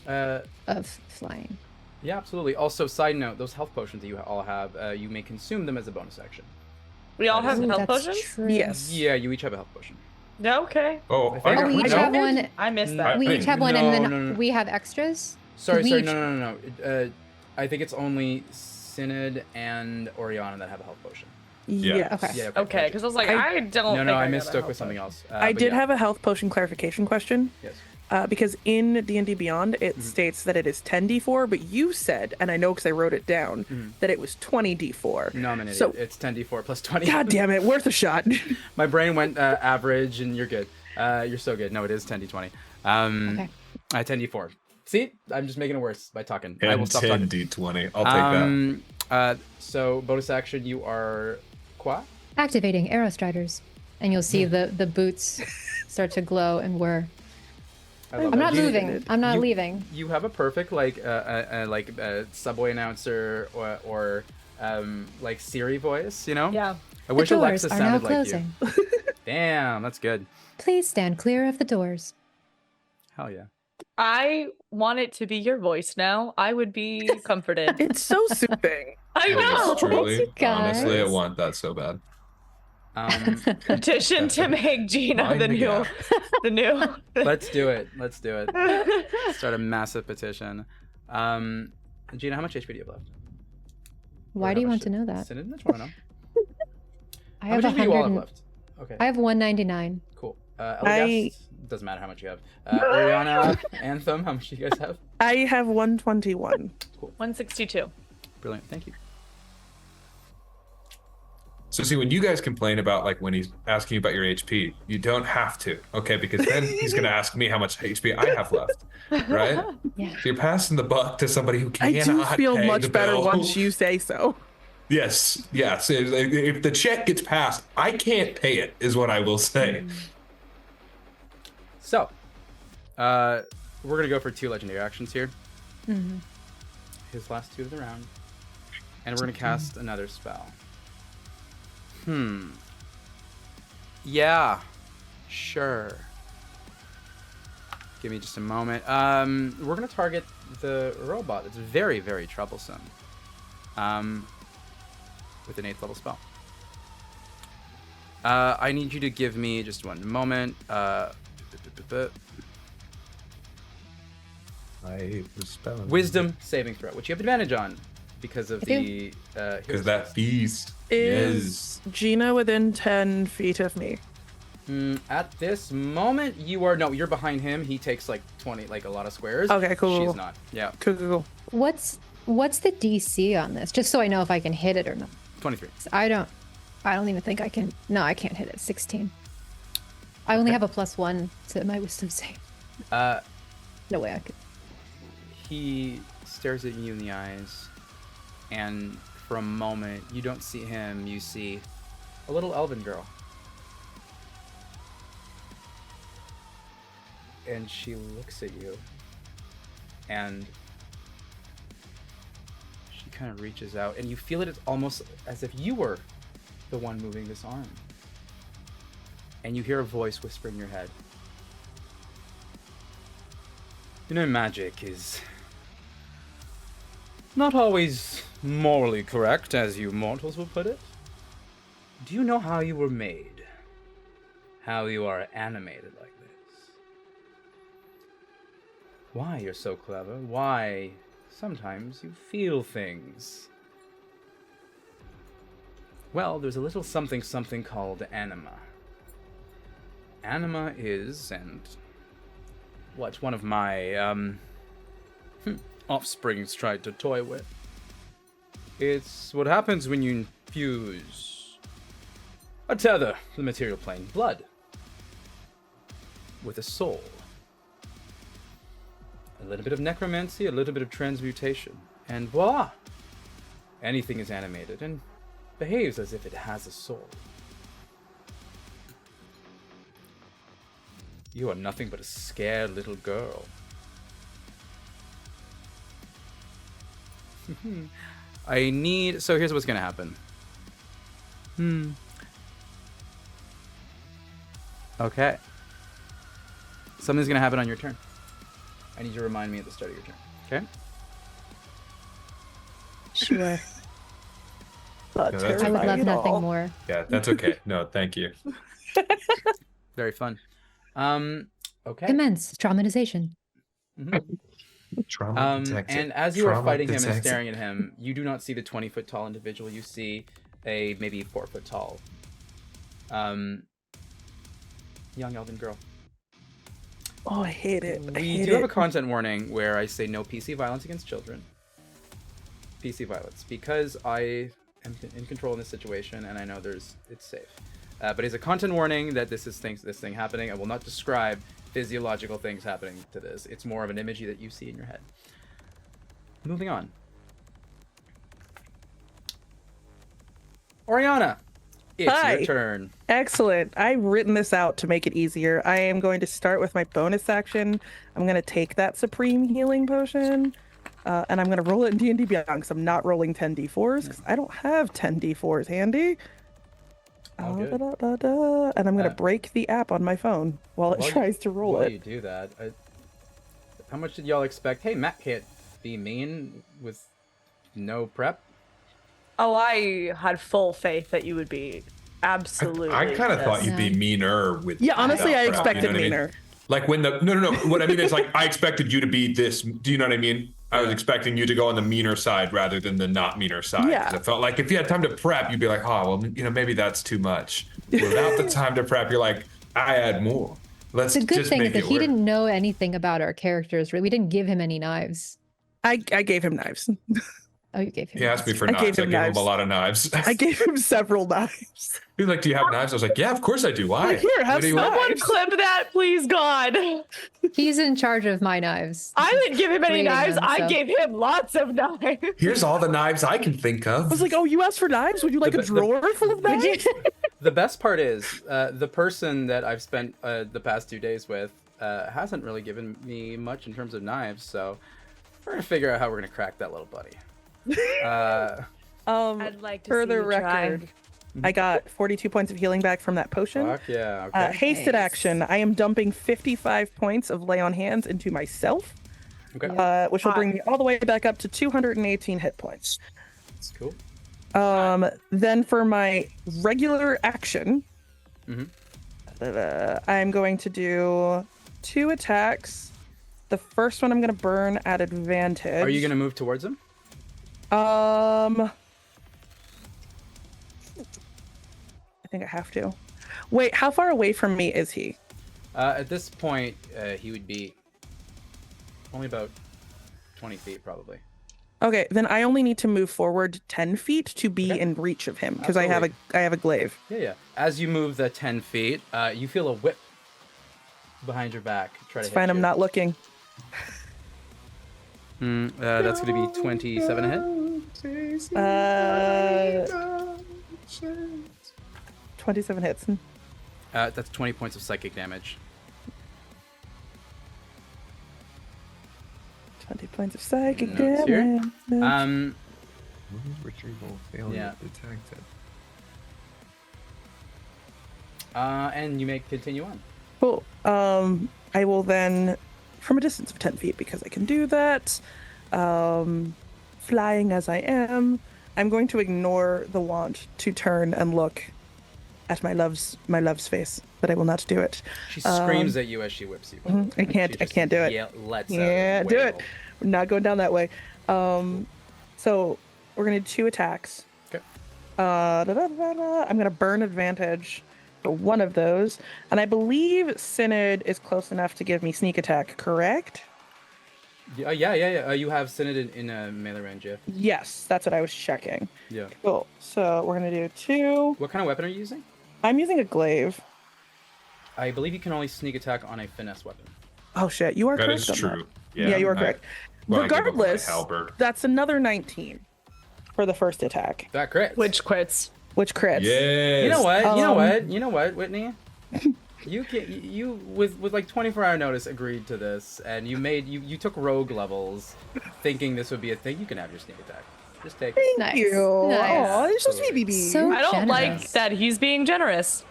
Speaker 5: of flying?
Speaker 6: Yeah, absolutely. Also, side note, those health potions that you all have, you may consume them as a bonus action.
Speaker 3: We all have
Speaker 5: Ooh,
Speaker 3: health
Speaker 5: that's
Speaker 3: potions?
Speaker 5: true.
Speaker 2: Yes.
Speaker 6: Yeah, you each have a health potion.
Speaker 3: Yeah, okay.
Speaker 4: Oh,
Speaker 6: I think-
Speaker 5: Oh, we each
Speaker 6: No.
Speaker 5: have one.
Speaker 3: I missed
Speaker 6: No.
Speaker 3: that.
Speaker 5: We each have one,
Speaker 6: No,
Speaker 5: and then
Speaker 6: no, no.
Speaker 5: we have extras.
Speaker 6: Sorry,
Speaker 5: We
Speaker 6: sorry,
Speaker 5: each-
Speaker 6: no. I think it's only Synod and Oriana that have a health potion.
Speaker 2: Yes.
Speaker 5: Okay.
Speaker 6: Yeah.
Speaker 3: Okay, because I was like,
Speaker 2: I-
Speaker 3: I don't
Speaker 6: No,
Speaker 3: think
Speaker 6: I
Speaker 3: got a
Speaker 6: mistook
Speaker 3: health
Speaker 6: with something
Speaker 3: potion.
Speaker 6: else.
Speaker 2: I
Speaker 6: but
Speaker 2: did
Speaker 6: yeah.
Speaker 2: have a health potion clarification question.
Speaker 6: Yes.
Speaker 2: Because in D&D Beyond, it states that it is 10d4, but you said, and I know because I wrote it down, that it was 20d4.
Speaker 6: No, I'm an idiot.
Speaker 2: So,
Speaker 6: It's 10d4 plus 20.
Speaker 2: God damn it, worth a shot.
Speaker 6: My brain went average, and you're good. You're so good. No, it is 10d20.
Speaker 5: Okay.
Speaker 6: 10d4. See, I'm just making it worse by talking. I will
Speaker 4: and
Speaker 6: stop
Speaker 4: 10
Speaker 6: talking.
Speaker 4: d20. I'll take that.
Speaker 6: So bonus action, you are qua.
Speaker 5: Activating arrow striders, and you'll see the boots start to glow and whir.
Speaker 6: I love
Speaker 5: I'm
Speaker 6: that.
Speaker 5: not
Speaker 6: You-
Speaker 5: moving. I'm not
Speaker 6: you-
Speaker 5: leaving.
Speaker 6: You have a perfect like subway announcer or like Siri voice. You know.
Speaker 3: Yeah.
Speaker 6: I wish
Speaker 5: the doors
Speaker 6: Alexa
Speaker 5: are now
Speaker 6: sounded like
Speaker 5: closing.
Speaker 6: you. Damn, that's good.
Speaker 5: Please stand clear of the doors.
Speaker 6: Hell yeah.
Speaker 3: I want it to be your voice now. I would be comforted.
Speaker 2: It's so soothing.
Speaker 3: I
Speaker 4: It
Speaker 3: know.
Speaker 4: is truly,
Speaker 5: you guys.
Speaker 4: honestly, I want that so bad.
Speaker 3: Petition to make Gina
Speaker 4: Mind
Speaker 3: the
Speaker 4: the
Speaker 3: new,
Speaker 4: gap.
Speaker 3: the new.
Speaker 6: Let's do it. Let's do it. Start a massive petition. Gina, how much HP do you have left?
Speaker 5: Why
Speaker 6: Or
Speaker 5: do you
Speaker 6: how
Speaker 5: want
Speaker 6: much
Speaker 5: to know that?
Speaker 6: Synod? I just want to know.
Speaker 5: I
Speaker 6: How
Speaker 5: have
Speaker 6: much HP do you all have
Speaker 5: 100.
Speaker 6: left? Okay.
Speaker 5: I have 199.
Speaker 6: Cool. Elgast, doesn't matter how much you have. Oriana, Anthem, how much do you guys have?
Speaker 2: I have 121.
Speaker 3: 162.
Speaker 6: Brilliant. Thank you.
Speaker 4: So see, when you guys complain about like when he's asking you about your HP, you don't have to, okay? Because then he's gonna ask me how much HP I have left, right?
Speaker 5: Yeah.
Speaker 4: So you're passing the buck to somebody who
Speaker 2: I
Speaker 4: cannot
Speaker 2: do feel
Speaker 4: pay the
Speaker 2: much better
Speaker 4: bill.
Speaker 2: once you say so.
Speaker 4: Yes, yes. If the check gets passed, I can't pay it, is what I will say.
Speaker 6: So, we're gonna go for 2 legendary actions here. His last 2 of the round, and we're gonna cast another spell. Yeah, sure. Give me just a moment. We're gonna target the robot. It's very, very troublesome. With an 8th level spell. I need you to give me just one moment.
Speaker 4: I was spelling.
Speaker 6: Wisdom saving throw, which you have advantage on because of
Speaker 5: I
Speaker 6: the
Speaker 4: Because that beast
Speaker 2: Is Gina within 10 feet of me?
Speaker 6: At this moment, you're behind him. He takes like 20, like a lot of squares.
Speaker 2: Okay, cool.
Speaker 6: She's not. Yeah,
Speaker 2: Cool.
Speaker 5: What's the DC on this? Just so I know if I can hit it or not.
Speaker 6: 23.
Speaker 5: I don't even think I can. No, I can't hit it. 16. I only have a +1 to my wisdom save. No way I could.
Speaker 6: He stares at you in the eyes, and for a moment, you don't see him, you see a little elven girl. And she looks at you, and she kind of reaches out, and you feel it almost as if you were the one moving this arm. And you hear a voice whisper in your head. You know, magic is not always morally correct, as you mortals will put it. Do you know how you were made? How you are animated like this? Why you're so clever? Why sometimes you feel things? Well, there's a little something called anima. Anima is, and what one of my offsprings tried to toy with. It's what happens when you infuse a tether, the material plane, blood, with a soul. A little bit of necromancy, a little bit of transmutation, and voila! Anything is animated and behaves as if it has a soul. You are nothing but a scared little girl. So here's what's gonna happen. Okay. Something's gonna happen on your turn. I need you to remind me at the start of your turn. Okay?
Speaker 2: Sure. Not
Speaker 4: No, that's
Speaker 5: I would
Speaker 2: terrifying
Speaker 5: love
Speaker 2: at
Speaker 5: nothing
Speaker 2: all.
Speaker 5: more.
Speaker 4: Yeah, that's okay. No, thank you.
Speaker 6: Very fun. Okay.
Speaker 5: Commence traumatization.
Speaker 4: Trauma detected.
Speaker 6: And as you are
Speaker 4: Trauma
Speaker 6: fighting him and
Speaker 4: detected.
Speaker 6: staring at him, you do not see the 20-foot tall individual. You see a maybe 4-foot tall young elven girl.
Speaker 2: Oh, I hate it. I
Speaker 6: We
Speaker 2: hate
Speaker 6: do have a
Speaker 2: it.
Speaker 6: content warning where I say no PC violence against children. PC violence, because I am in control in this situation and I know it's safe. But it's a content warning that this thing happening. I will not describe physiological things happening to this. It's more of an imagery that you see in your head. Moving on. Oriana, it's
Speaker 2: Hi.
Speaker 6: your turn.
Speaker 2: Excellent. I've written this out to make it easier. I am going to start with my bonus action. I'm going to take that Supreme Healing Potion, and I'm going to roll it in D&D Beyond because I'm not rolling 10 d4s because I don't have 10 d4s handy.
Speaker 6: All good.
Speaker 2: And I'm going to break the app on my phone while it tries to roll
Speaker 6: While
Speaker 2: it.
Speaker 6: you do that, how much did y'all expect? Hey, Matt can't be mean with no prep.
Speaker 3: Oh, I had full faith that you would be absolutely.
Speaker 4: I kind of thought
Speaker 3: pissed.
Speaker 4: you'd be meaner with.
Speaker 2: Yeah, honestly,
Speaker 4: without
Speaker 2: I
Speaker 4: prep,
Speaker 2: expected
Speaker 4: you know what I mean?
Speaker 2: meaner.
Speaker 4: Like when the no. What I mean is like I expected you to be this. Do you know what I mean? I was expecting you to go on the meaner side rather than the not meaner side.
Speaker 2: Yeah.
Speaker 4: 'Cause I felt like if you had time to prep, you'd be like, oh well, maybe that's too much. Without the time to prep, you're like, I add more. Let's
Speaker 5: The good
Speaker 4: just
Speaker 5: thing
Speaker 4: make
Speaker 5: is that
Speaker 4: it
Speaker 5: he
Speaker 4: work.
Speaker 5: didn't know anything about our characters. We didn't give him any knives.
Speaker 2: I gave him knives.
Speaker 5: Oh, you gave him
Speaker 4: He asked me
Speaker 5: knives.
Speaker 4: for
Speaker 2: I
Speaker 4: knives.
Speaker 2: gave
Speaker 4: I
Speaker 2: him
Speaker 4: gave him
Speaker 2: knives.
Speaker 4: a lot of knives.
Speaker 2: I gave him several knives.
Speaker 4: He's like, do you have knives? I was like, yeah, of course I do. Why?
Speaker 2: Like, here, have
Speaker 4: What do you
Speaker 2: some
Speaker 4: want?
Speaker 3: Someone
Speaker 2: knives.
Speaker 3: clip that, please, God.
Speaker 5: He's in charge of my knives.
Speaker 3: I didn't give him any
Speaker 5: Creating
Speaker 3: knives.
Speaker 5: them,
Speaker 3: I
Speaker 5: so-
Speaker 3: gave him lots of knives.
Speaker 4: Here's all the knives I can think of.
Speaker 2: I was like, oh, you asked for knives? Would you like a drawer full of knives?
Speaker 6: The best part is the person that I've spent the past 2 days with hasn't really given me much in terms of knives, so we're gonna figure out how we're gonna crack that little buddy.
Speaker 3: I'd like to
Speaker 2: For
Speaker 3: see
Speaker 2: the
Speaker 3: you
Speaker 2: record, I got 42 points of healing back from that potion.
Speaker 6: Fuck yeah, okay.
Speaker 2: Hasted
Speaker 5: Nice.
Speaker 2: action. I am dumping 55 points of lay on hands into myself,
Speaker 6: Okay,
Speaker 2: which will bring me all the way back up to 218 hit points.
Speaker 6: that's cool.
Speaker 2: Then for my regular action, I'm going to do 2 attacks. The first one I'm going to burn at advantage.
Speaker 6: Are you gonna move towards him?
Speaker 2: I think I have to. Wait, how far away from me is he?
Speaker 6: At this point, he would be only about 20 feet, probably.
Speaker 2: Okay, then I only need to move forward 10 feet to be in reach of him because I have a glaive.
Speaker 6: Yeah. As you move the 10 feet, you feel a whip behind your back. Try
Speaker 2: It's
Speaker 6: to hit
Speaker 2: fine, I'm
Speaker 6: you.
Speaker 2: not looking.
Speaker 6: That's going to be 27 a hit.
Speaker 2: 27 hits.
Speaker 6: That's 20 points of psychic damage.
Speaker 2: 20 points of psychic
Speaker 6: Notes here.
Speaker 2: damage.
Speaker 4: Retrieval failure
Speaker 6: Yeah.
Speaker 4: detected.
Speaker 6: And you may continue on.
Speaker 2: Cool. I will then, from a distance of 10 feet, because I can do that, flying as I am, I'm going to ignore the want to turn and look at my love's face, but I will not do it.
Speaker 6: She screams at you as she whips you.
Speaker 2: I can't do it.
Speaker 6: Yeah, let's
Speaker 2: Can't do it. We're not going down that way. So we're gonna do 2 attacks.
Speaker 6: Okay.
Speaker 2: I'm gonna burn advantage for one of those, and I believe Synod is close enough to give me sneak attack. Correct?
Speaker 6: Yeah. You have Synod in melee range, yeah.
Speaker 2: Yes, that's what I was checking.
Speaker 6: Yeah.
Speaker 2: Cool. So we're gonna do 2.
Speaker 6: What kind of weapon are you using?
Speaker 2: I'm using a glaive.
Speaker 6: I believe you can only sneak attack on a finesse weapon.
Speaker 2: Oh shit, you are
Speaker 4: That
Speaker 2: correct
Speaker 4: is
Speaker 2: on
Speaker 4: true.
Speaker 2: Yeah, you are correct.
Speaker 4: Well, I give up my
Speaker 2: Regardless,
Speaker 4: halberd.
Speaker 2: that's another 19 for the first attack,
Speaker 6: That crits.
Speaker 3: Which quits.
Speaker 2: which crits.
Speaker 4: Yes.
Speaker 6: You know what, Whitney? You with like 24-hour notice agreed to this, and you took rogue levels, thinking this would be a thing. You can have your sneak attack. Just take it.
Speaker 2: Thank
Speaker 5: Nice.
Speaker 2: you.
Speaker 5: Nice.
Speaker 2: Aw, you're so sweet, BB.
Speaker 5: So
Speaker 3: I don't like
Speaker 5: generous.
Speaker 3: that he's being generous.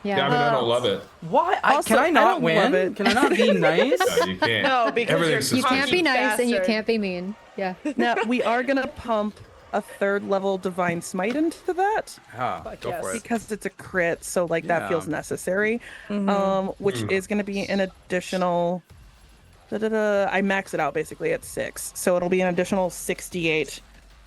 Speaker 5: Yeah.
Speaker 4: Yeah, I mean, I don't love it.
Speaker 6: Why?
Speaker 2: Also,
Speaker 6: Can I
Speaker 2: I
Speaker 6: not
Speaker 2: don't love
Speaker 6: win?
Speaker 2: it.
Speaker 6: Can I not be nice?
Speaker 4: No, you can't.
Speaker 3: No, because
Speaker 4: Everything's
Speaker 3: you're
Speaker 5: You can't be
Speaker 4: suspicious.
Speaker 5: nice and you
Speaker 3: Bastard.
Speaker 5: can't be mean. Yeah.
Speaker 2: Now, we are going to pump a 3rd level Divine Smite into that
Speaker 6: Go
Speaker 3: yes.
Speaker 6: for it.
Speaker 2: because it's a crit, so like that
Speaker 6: Yeah.
Speaker 2: feels necessary. Which is going to be an additional. I max it out basically at 6, so it'll be an additional 68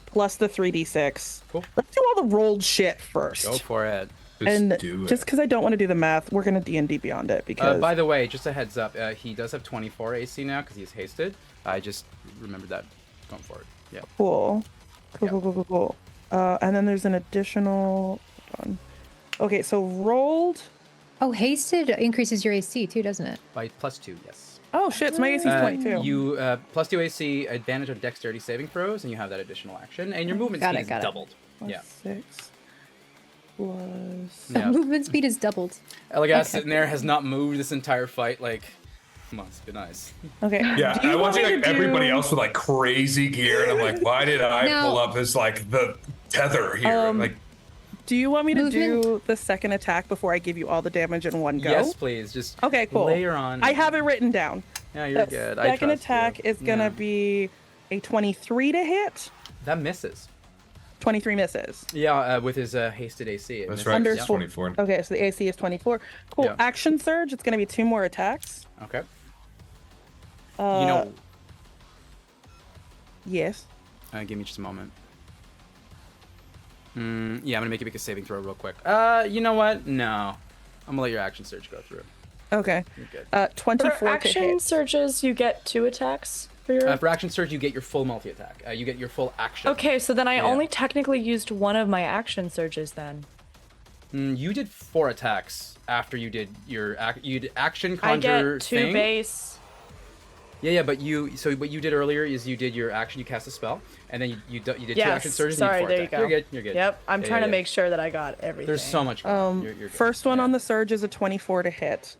Speaker 2: plus the 3d6.
Speaker 6: Cool.
Speaker 2: Let's do all the rolled shit first.
Speaker 6: Go for it.
Speaker 2: And
Speaker 4: do it.
Speaker 2: just because I don't want to do the math, we're going to D&D beyond it because
Speaker 6: By the way, just a heads up, he does have 24 AC now because he's hasted. I just remembered that going forward. Yeah.
Speaker 2: Cool.
Speaker 6: Yeah.
Speaker 2: Cool. And then there's an additional. Hold on. Okay, so rolled.
Speaker 5: Oh, hasted increases your AC too, doesn't it?
Speaker 6: By +2, yes.
Speaker 2: Oh shit, so my AC is 22.
Speaker 6: You +2 AC, advantage on dexterity saving throws, and you have that additional action, and your movement
Speaker 5: Got
Speaker 6: speed
Speaker 5: it,
Speaker 6: is
Speaker 5: got it.
Speaker 6: doubled.
Speaker 2: Plus
Speaker 6: Yeah.
Speaker 2: 6 plus.
Speaker 6: Yeah.
Speaker 5: Movement speed is doubled.
Speaker 6: Elagass
Speaker 5: Okay.
Speaker 6: sitting there has not moved this entire fight. Like, must be nice.
Speaker 2: Okay.
Speaker 4: Yeah,
Speaker 2: do you
Speaker 4: I watch
Speaker 2: want me
Speaker 4: like
Speaker 2: to
Speaker 4: everybody
Speaker 2: do-
Speaker 4: else with like crazy gear, and I'm like, why did I
Speaker 5: No.
Speaker 4: pull up this like the tether here? Like,
Speaker 2: Do you want me to
Speaker 5: Movement-
Speaker 2: do the second attack before I give you all the damage in one go?
Speaker 6: Yes, please. Just
Speaker 2: Okay, cool.
Speaker 6: layer on.
Speaker 2: I have it written down.
Speaker 6: Yeah, you're
Speaker 2: The
Speaker 6: good. I
Speaker 2: second
Speaker 6: trust
Speaker 2: attack
Speaker 6: you.
Speaker 2: is gonna
Speaker 6: Yeah.
Speaker 2: be a 23 to hit.
Speaker 6: That misses.
Speaker 2: 23 misses.
Speaker 6: Yeah, with his hasted AC. it
Speaker 4: that's
Speaker 6: misses.
Speaker 4: right.
Speaker 2: Under
Speaker 4: It's
Speaker 6: Yeah.
Speaker 4: 24.
Speaker 2: Okay, so the AC is 24. Cool.
Speaker 6: Yeah.
Speaker 2: Action surge. It's gonna be 2 more attacks.
Speaker 6: Okay.
Speaker 2: Uh,
Speaker 6: You know,
Speaker 2: Yes.
Speaker 6: give me just a moment. Yeah, I'm gonna make you make a saving throw real quick. You know what? No, I'm gonna let your action surge go through.
Speaker 2: Okay.
Speaker 6: You're good.
Speaker 2: 24
Speaker 3: For
Speaker 2: to
Speaker 3: action
Speaker 2: hit.
Speaker 3: surges, you get 2 attacks for your.
Speaker 6: For action surge, you get your full multi attack. You get your full action.
Speaker 3: Okay, so then I
Speaker 6: Yeah.
Speaker 3: only technically used one of my action surges then.
Speaker 6: You did 4 attacks after you did your you did action
Speaker 3: I
Speaker 6: conjure
Speaker 3: get 2
Speaker 6: thing.
Speaker 3: base.
Speaker 6: Yeah, but what you did earlier is you did your action, you cast a spell, and then you did 2
Speaker 3: Yes,
Speaker 6: action surges.
Speaker 3: sorry,
Speaker 6: and you
Speaker 3: there
Speaker 6: did
Speaker 3: you
Speaker 6: 4
Speaker 3: go.
Speaker 6: attacks. You're good.
Speaker 3: Yep, I'm
Speaker 6: Yeah,
Speaker 3: trying
Speaker 6: yeah,
Speaker 3: to
Speaker 6: yeah.
Speaker 3: make sure that I got everything.
Speaker 6: There's so much. You're good.
Speaker 2: First one
Speaker 6: Yeah.
Speaker 2: on the surge is a 24 to hit.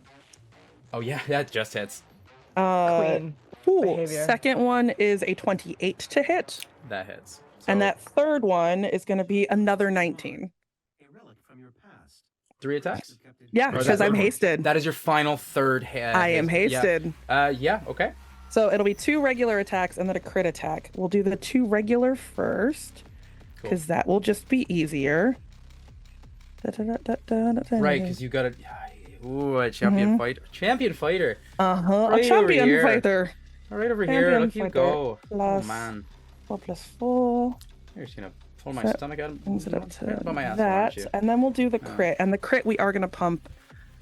Speaker 6: Oh yeah, that just hits.
Speaker 3: Queen.
Speaker 2: Cool.
Speaker 3: behavior.
Speaker 2: Second one is a 28 to hit.
Speaker 6: That hits.
Speaker 2: And
Speaker 6: So,
Speaker 2: that third one is going to be another 19.
Speaker 6: 3 attacks.
Speaker 2: Yeah,
Speaker 4: Or
Speaker 2: because
Speaker 4: that
Speaker 2: I'm
Speaker 4: third one.
Speaker 2: hasted.
Speaker 6: That is your final third hit.
Speaker 2: I am hasted.
Speaker 6: Yeah. Okay.
Speaker 2: So it'll be 2 regular attacks and then a crit attack. We'll do the 2 regular first,
Speaker 6: Cool.
Speaker 2: because that will just be easier.
Speaker 6: Right, because you got a. Ooh, a champion fighter. Champion fighter.
Speaker 2: Uh-huh.
Speaker 6: Right
Speaker 2: A champion
Speaker 6: over here.
Speaker 2: fighter.
Speaker 6: Right over here.
Speaker 2: Champion
Speaker 6: Look you
Speaker 2: fighter.
Speaker 6: go. Oh
Speaker 2: Plus-
Speaker 6: man.
Speaker 2: 4 plus 4.
Speaker 6: You're just gonna pull my
Speaker 2: That
Speaker 6: stomach out.
Speaker 2: Brings it up to
Speaker 6: Right my ass,
Speaker 2: that.
Speaker 6: aren't you?
Speaker 2: And then we'll do the crit. And the crit, we are going to pump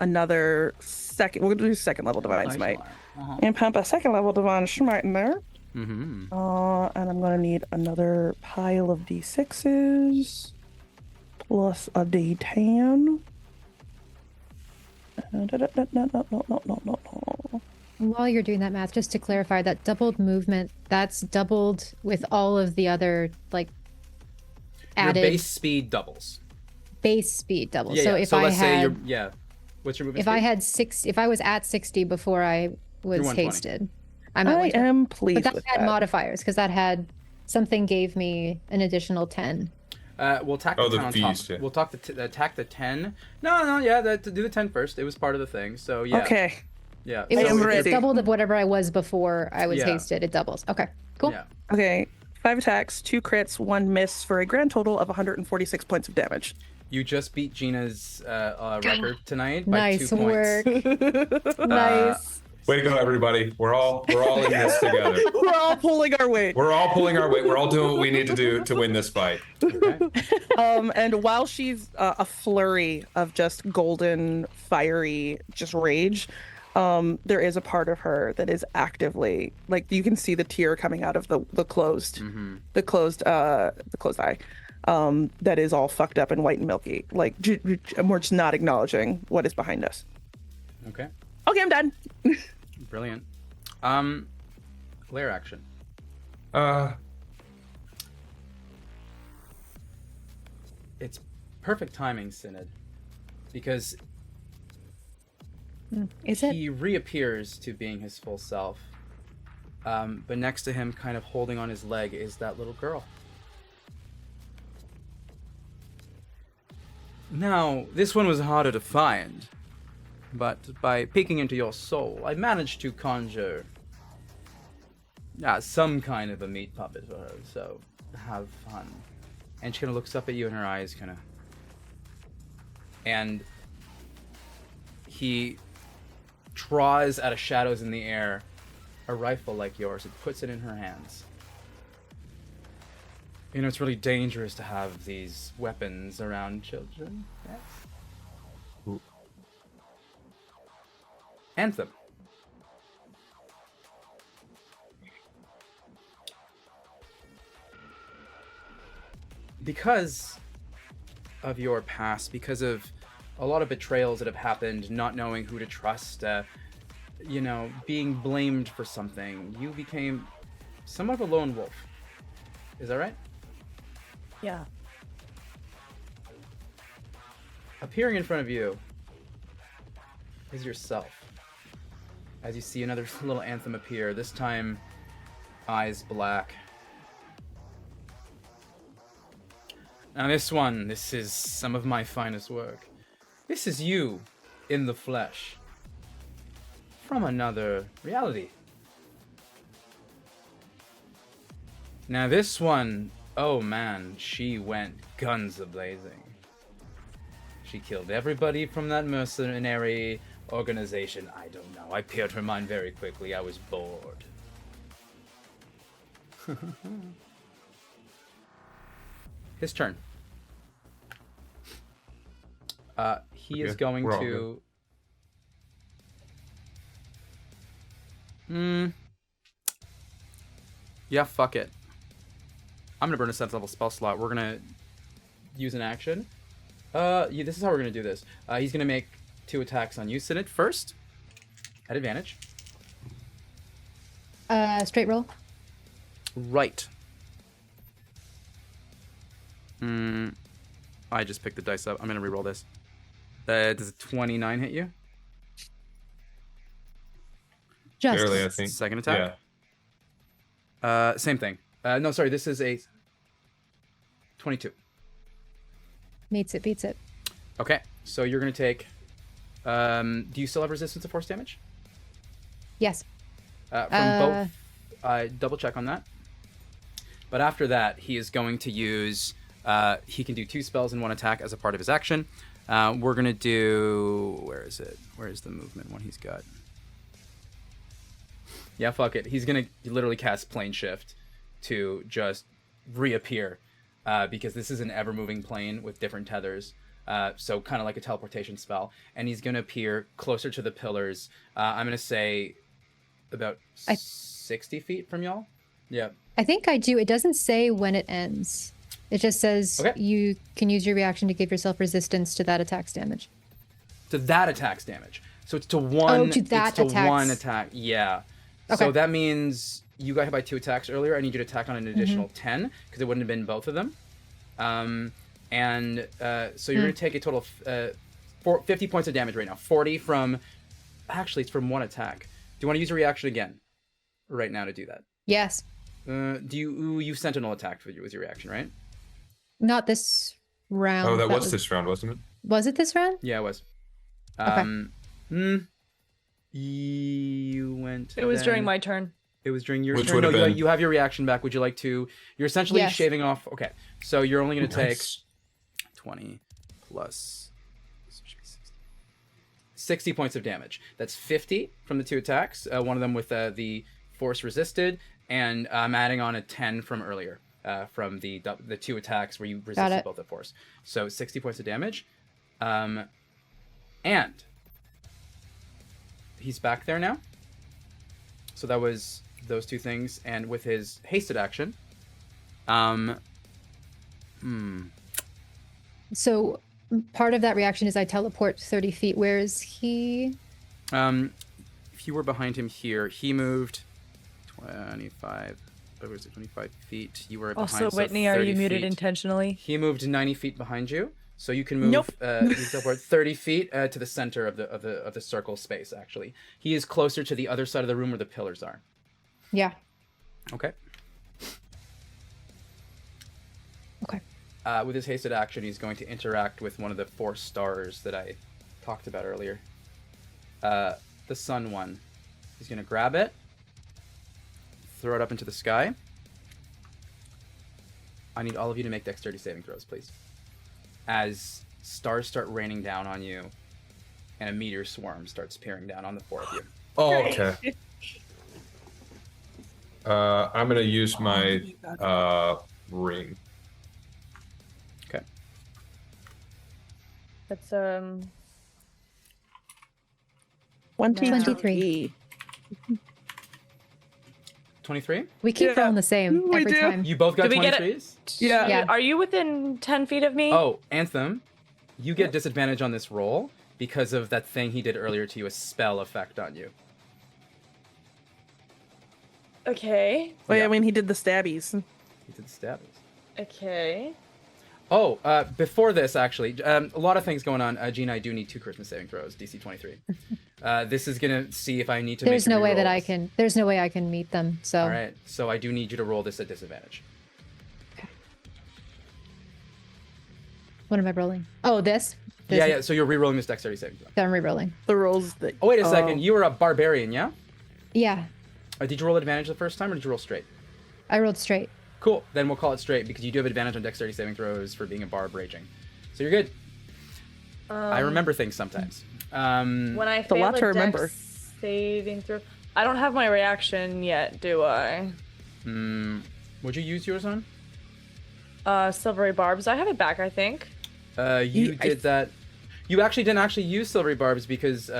Speaker 2: another second. We're going to do second level Divine
Speaker 6: Nice
Speaker 2: Smite.
Speaker 6: one. Uh-huh.
Speaker 2: And pump a second level Divine Smite in there.
Speaker 6: Mm-hmm.
Speaker 2: And I'm going to need another pile of D6s. Plus a D10. No.
Speaker 5: While you're doing that math, just to clarify, that doubled movement, that's doubled with all of the other like added
Speaker 6: Your base speed doubles.
Speaker 5: base speed double.
Speaker 6: Yeah,
Speaker 5: So
Speaker 6: yeah.
Speaker 5: if
Speaker 6: so
Speaker 5: I
Speaker 6: let's say
Speaker 5: had,
Speaker 6: what's your movement
Speaker 5: if
Speaker 6: speed?
Speaker 5: I had if I was at 60 before I was
Speaker 6: 120.
Speaker 5: hasted, I'm at
Speaker 2: I
Speaker 5: 120.
Speaker 2: am
Speaker 5: But
Speaker 2: pleased
Speaker 5: that
Speaker 2: with
Speaker 5: had
Speaker 2: that.
Speaker 5: modifiers because that had something gave me an additional 10.
Speaker 6: We'll tack
Speaker 4: Oh,
Speaker 6: the
Speaker 4: the
Speaker 6: 10 on
Speaker 4: fees,
Speaker 6: top.
Speaker 4: yeah.
Speaker 6: We'll talk attack the 10. No, yeah, do the 10 first. It was part of the thing, so yeah.
Speaker 2: Okay.
Speaker 6: Yeah.
Speaker 5: It
Speaker 2: I
Speaker 5: was
Speaker 2: am
Speaker 5: it's
Speaker 2: ready.
Speaker 5: double of whatever I was before I was
Speaker 6: Yeah.
Speaker 5: hasted. It doubles. Okay, cool.
Speaker 6: Yeah.
Speaker 2: Okay. 5 attacks, 2 crits, 1 miss for a grand total of 146 points of damage.
Speaker 6: You just beat Gina's record tonight by
Speaker 5: Nice
Speaker 6: 2 points.
Speaker 5: work. Nice.
Speaker 4: Way to go, everybody. We're all in this together.
Speaker 2: We're all pulling our weight.
Speaker 4: We're all pulling our weight. We're all doing what we need to do to win this fight.
Speaker 6: Okay.
Speaker 2: And while she's a flurry of just golden, fiery, just rage, there is a part of her that is actively, like, you can see the tear coming out of the closed eye. That is all fucked up and white and milky. Like, and we're just not acknowledging what is behind us.
Speaker 6: Okay.
Speaker 2: Okay, I'm done.
Speaker 6: Brilliant. Lair action. It's perfect timing, Synod, because
Speaker 5: Is it?
Speaker 6: he reappears to being his full self. But next to him, kind of holding on his leg, is that little girl. Now, this one was harder to find, but by peeking into your soul, I managed to conjure some kind of a meat puppet for her, so have fun. And she kind of looks up at you, and her eyes kind of... And he draws out of shadows in the air a rifle like yours and puts it in her hands. You know, it's really dangerous to have these weapons around children. Yes.
Speaker 4: Ooh.
Speaker 6: Anthem. Because of your past, because of a lot of betrayals that have happened, not knowing who to trust, you know, being blamed for something, you became somewhat of a lone wolf. Is that right?
Speaker 3: Yeah.
Speaker 6: Appearing in front of you is yourself. As you see another little Anthem appear, this time eyes black. Now this is some of my finest work. This is you in the flesh. From another reality. Now this one, oh man, she went guns a-blazing. She killed everybody from that mercenary organization. I don't know. I peered her mind very quickly. I was bored. His turn. He is going
Speaker 4: we're all
Speaker 6: to... Yeah, fuck it. I'm gonna burn a 7th level spell slot. We're gonna use an action. This is how we're gonna do this. He's gonna make 2 attacks on you. Synod first. At advantage.
Speaker 5: Straight roll.
Speaker 6: Right. I just picked the dice up. I'm gonna reroll this. Does a 29 hit you?
Speaker 5: Just.
Speaker 4: Barely, I think.
Speaker 6: Second attack? Same thing. No, sorry, this is a 22.
Speaker 5: Meets it, beats it.
Speaker 6: Okay, so you're gonna take... do you still have resistance to force damage?
Speaker 5: Yes.
Speaker 6: From both... double check on that. But after that, he is going to use... he can do 2 spells in 1 attack as a part of his action. We're gonna do... Where is it? Where is the movement one he's got? Yeah, fuck it. He's gonna literally cast Plane Shift to just reappear, because this is an ever-moving plane with different tethers, so kind of like a teleportation spell. And he's gonna appear closer to the pillars. I'm gonna say about 60 feet from y'all. Yeah.
Speaker 5: I think I do. It doesn't say when it ends. It just says you can use your reaction to give yourself resistance to that attack's damage.
Speaker 6: To that attack's damage. So it's to one.
Speaker 5: Oh, to that
Speaker 6: it's to
Speaker 5: attack's...
Speaker 6: one attack. Yeah.
Speaker 5: Okay.
Speaker 6: So that means you got hit by 2 attacks earlier. I need you to attack on an additional 10 because it wouldn't have been both of them.
Speaker 1: So you're going to take a total of 50 points of damage right now. 40 from... Actually, it's from one attack. Do you want to use a reaction again right now to do that?
Speaker 5: Yes.
Speaker 1: You Sentinel attacked with your reaction, right?
Speaker 5: Not this round.
Speaker 4: Oh, that was this round, wasn't it?
Speaker 5: Was it this round?
Speaker 1: Yeah, it was. You went...
Speaker 3: It was during my turn.
Speaker 1: It was during your
Speaker 4: Which
Speaker 1: turn.
Speaker 4: would have
Speaker 1: No,
Speaker 4: been...
Speaker 1: you have your reaction back. Would you like to... You're essentially
Speaker 5: Yes.
Speaker 1: shaving off... Okay, so you're only going to take
Speaker 4: Nice.
Speaker 1: 20 plus 60 points of damage. That's 50 from the two attacks, one of them with the force resisted, and I'm adding on a 10 from earlier, from the two attacks where you resisted both the force. So 60 points of damage. And he's back there now. So that was those two things, and with his hasted action,
Speaker 5: So part of that reaction is I teleport 30 feet. Where is he?
Speaker 1: if you were behind him here, he moved 25. What was it? 25 feet. You were behind.
Speaker 3: Also,
Speaker 1: so
Speaker 3: Whitney, are
Speaker 1: 30
Speaker 3: you muted
Speaker 1: feet.
Speaker 3: intentionally?
Speaker 1: He moved 90 feet behind you, so you can move.
Speaker 2: Nope.
Speaker 1: You teleport 30 feet to the center of the circle space. Actually, he is closer to the other side of the room where the pillars are.
Speaker 5: Yeah.
Speaker 1: Okay.
Speaker 5: Okay.
Speaker 1: With his hasted action, he's going to interact with one of the 4 stars that I talked about earlier. The sun one. He's going to grab it, throw it up into the sky. I need all of you to make dexterity saving throws, please. As stars start raining down on you, and a meteor swarm starts peering down on the 4 of you.
Speaker 4: Oh, okay. I'm gonna use my ring.
Speaker 1: Okay.
Speaker 3: That's
Speaker 2: 23.
Speaker 1: 23?
Speaker 5: We keep
Speaker 2: Yeah,
Speaker 5: rolling the same
Speaker 2: we
Speaker 5: every
Speaker 2: do.
Speaker 5: time.
Speaker 1: You both got
Speaker 3: Did we get it?
Speaker 1: 23s?
Speaker 2: Yeah.
Speaker 5: Yeah.
Speaker 3: Are you within 10 feet of me?
Speaker 1: Oh, Anthem, you get disadvantage on this roll because of that thing he did earlier to you, a spell effect on you.
Speaker 3: Okay.
Speaker 2: Wait,
Speaker 1: Yeah.
Speaker 2: I mean, he did the stabbies.
Speaker 1: He did stabbies.
Speaker 3: Okay.
Speaker 1: Oh, before this, actually, a lot of things going on. Gina, I do need 2 Christmas saving throws, DC 23. This is going to see if I need to
Speaker 5: There's
Speaker 1: make
Speaker 5: no way that
Speaker 1: rerolls.
Speaker 5: I can. There's no way I can meet them. So.
Speaker 1: All right, so I do need you to roll this at disadvantage.
Speaker 5: What am I rolling? Oh, this.
Speaker 1: Yeah, so you're re-rolling this dexterity saving throw.
Speaker 5: I'm re-rolling.
Speaker 2: The rolls that.
Speaker 1: Oh, wait a second. You were a barbarian, yeah?
Speaker 5: Yeah,
Speaker 1: Did you roll advantage the first time, or did you roll straight?
Speaker 5: I rolled straight.
Speaker 1: Cool. Then we'll call it straight because you do have advantage on dexterity saving throws for being a barb raging. So you're good. I remember things sometimes.
Speaker 3: When I
Speaker 2: a
Speaker 3: fail
Speaker 2: lot
Speaker 3: a
Speaker 2: to remember.
Speaker 3: dex saving throw, I don't have my reaction yet, do I?
Speaker 1: Would you use yours on?
Speaker 3: Silvery barbs. I have it back, I think.
Speaker 1: You did that. You actually didn't use silvery barbs because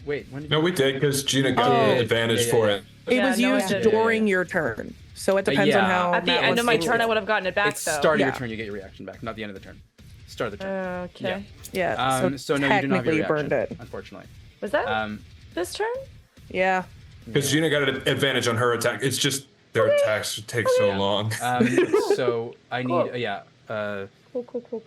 Speaker 1: wait, when did
Speaker 4: No,
Speaker 1: you...
Speaker 4: we did because Gina got
Speaker 1: Oh.
Speaker 4: advantage
Speaker 1: Yeah,
Speaker 4: for
Speaker 1: yeah.
Speaker 4: it.
Speaker 2: It
Speaker 3: Yeah,
Speaker 2: was
Speaker 3: no, I
Speaker 2: used
Speaker 3: didn't.
Speaker 2: during your turn. So it depends on
Speaker 1: Yeah.
Speaker 2: how.
Speaker 3: At the
Speaker 2: that
Speaker 3: end
Speaker 2: was
Speaker 3: of my
Speaker 2: used.
Speaker 3: turn, I would have gotten it back,
Speaker 1: It's
Speaker 3: though.
Speaker 1: start of your
Speaker 2: Yeah.
Speaker 1: turn, you get your reaction back, not the end of the turn. Start of the turn.
Speaker 3: Okay.
Speaker 2: Yeah.
Speaker 1: So no, you do not have your
Speaker 2: technically
Speaker 1: reaction,
Speaker 2: burned it.
Speaker 1: unfortunately.
Speaker 3: Was that this turn?
Speaker 2: Yeah.
Speaker 4: Because Gina got an advantage on her attack. It's just their attacks take so long.
Speaker 1: So I need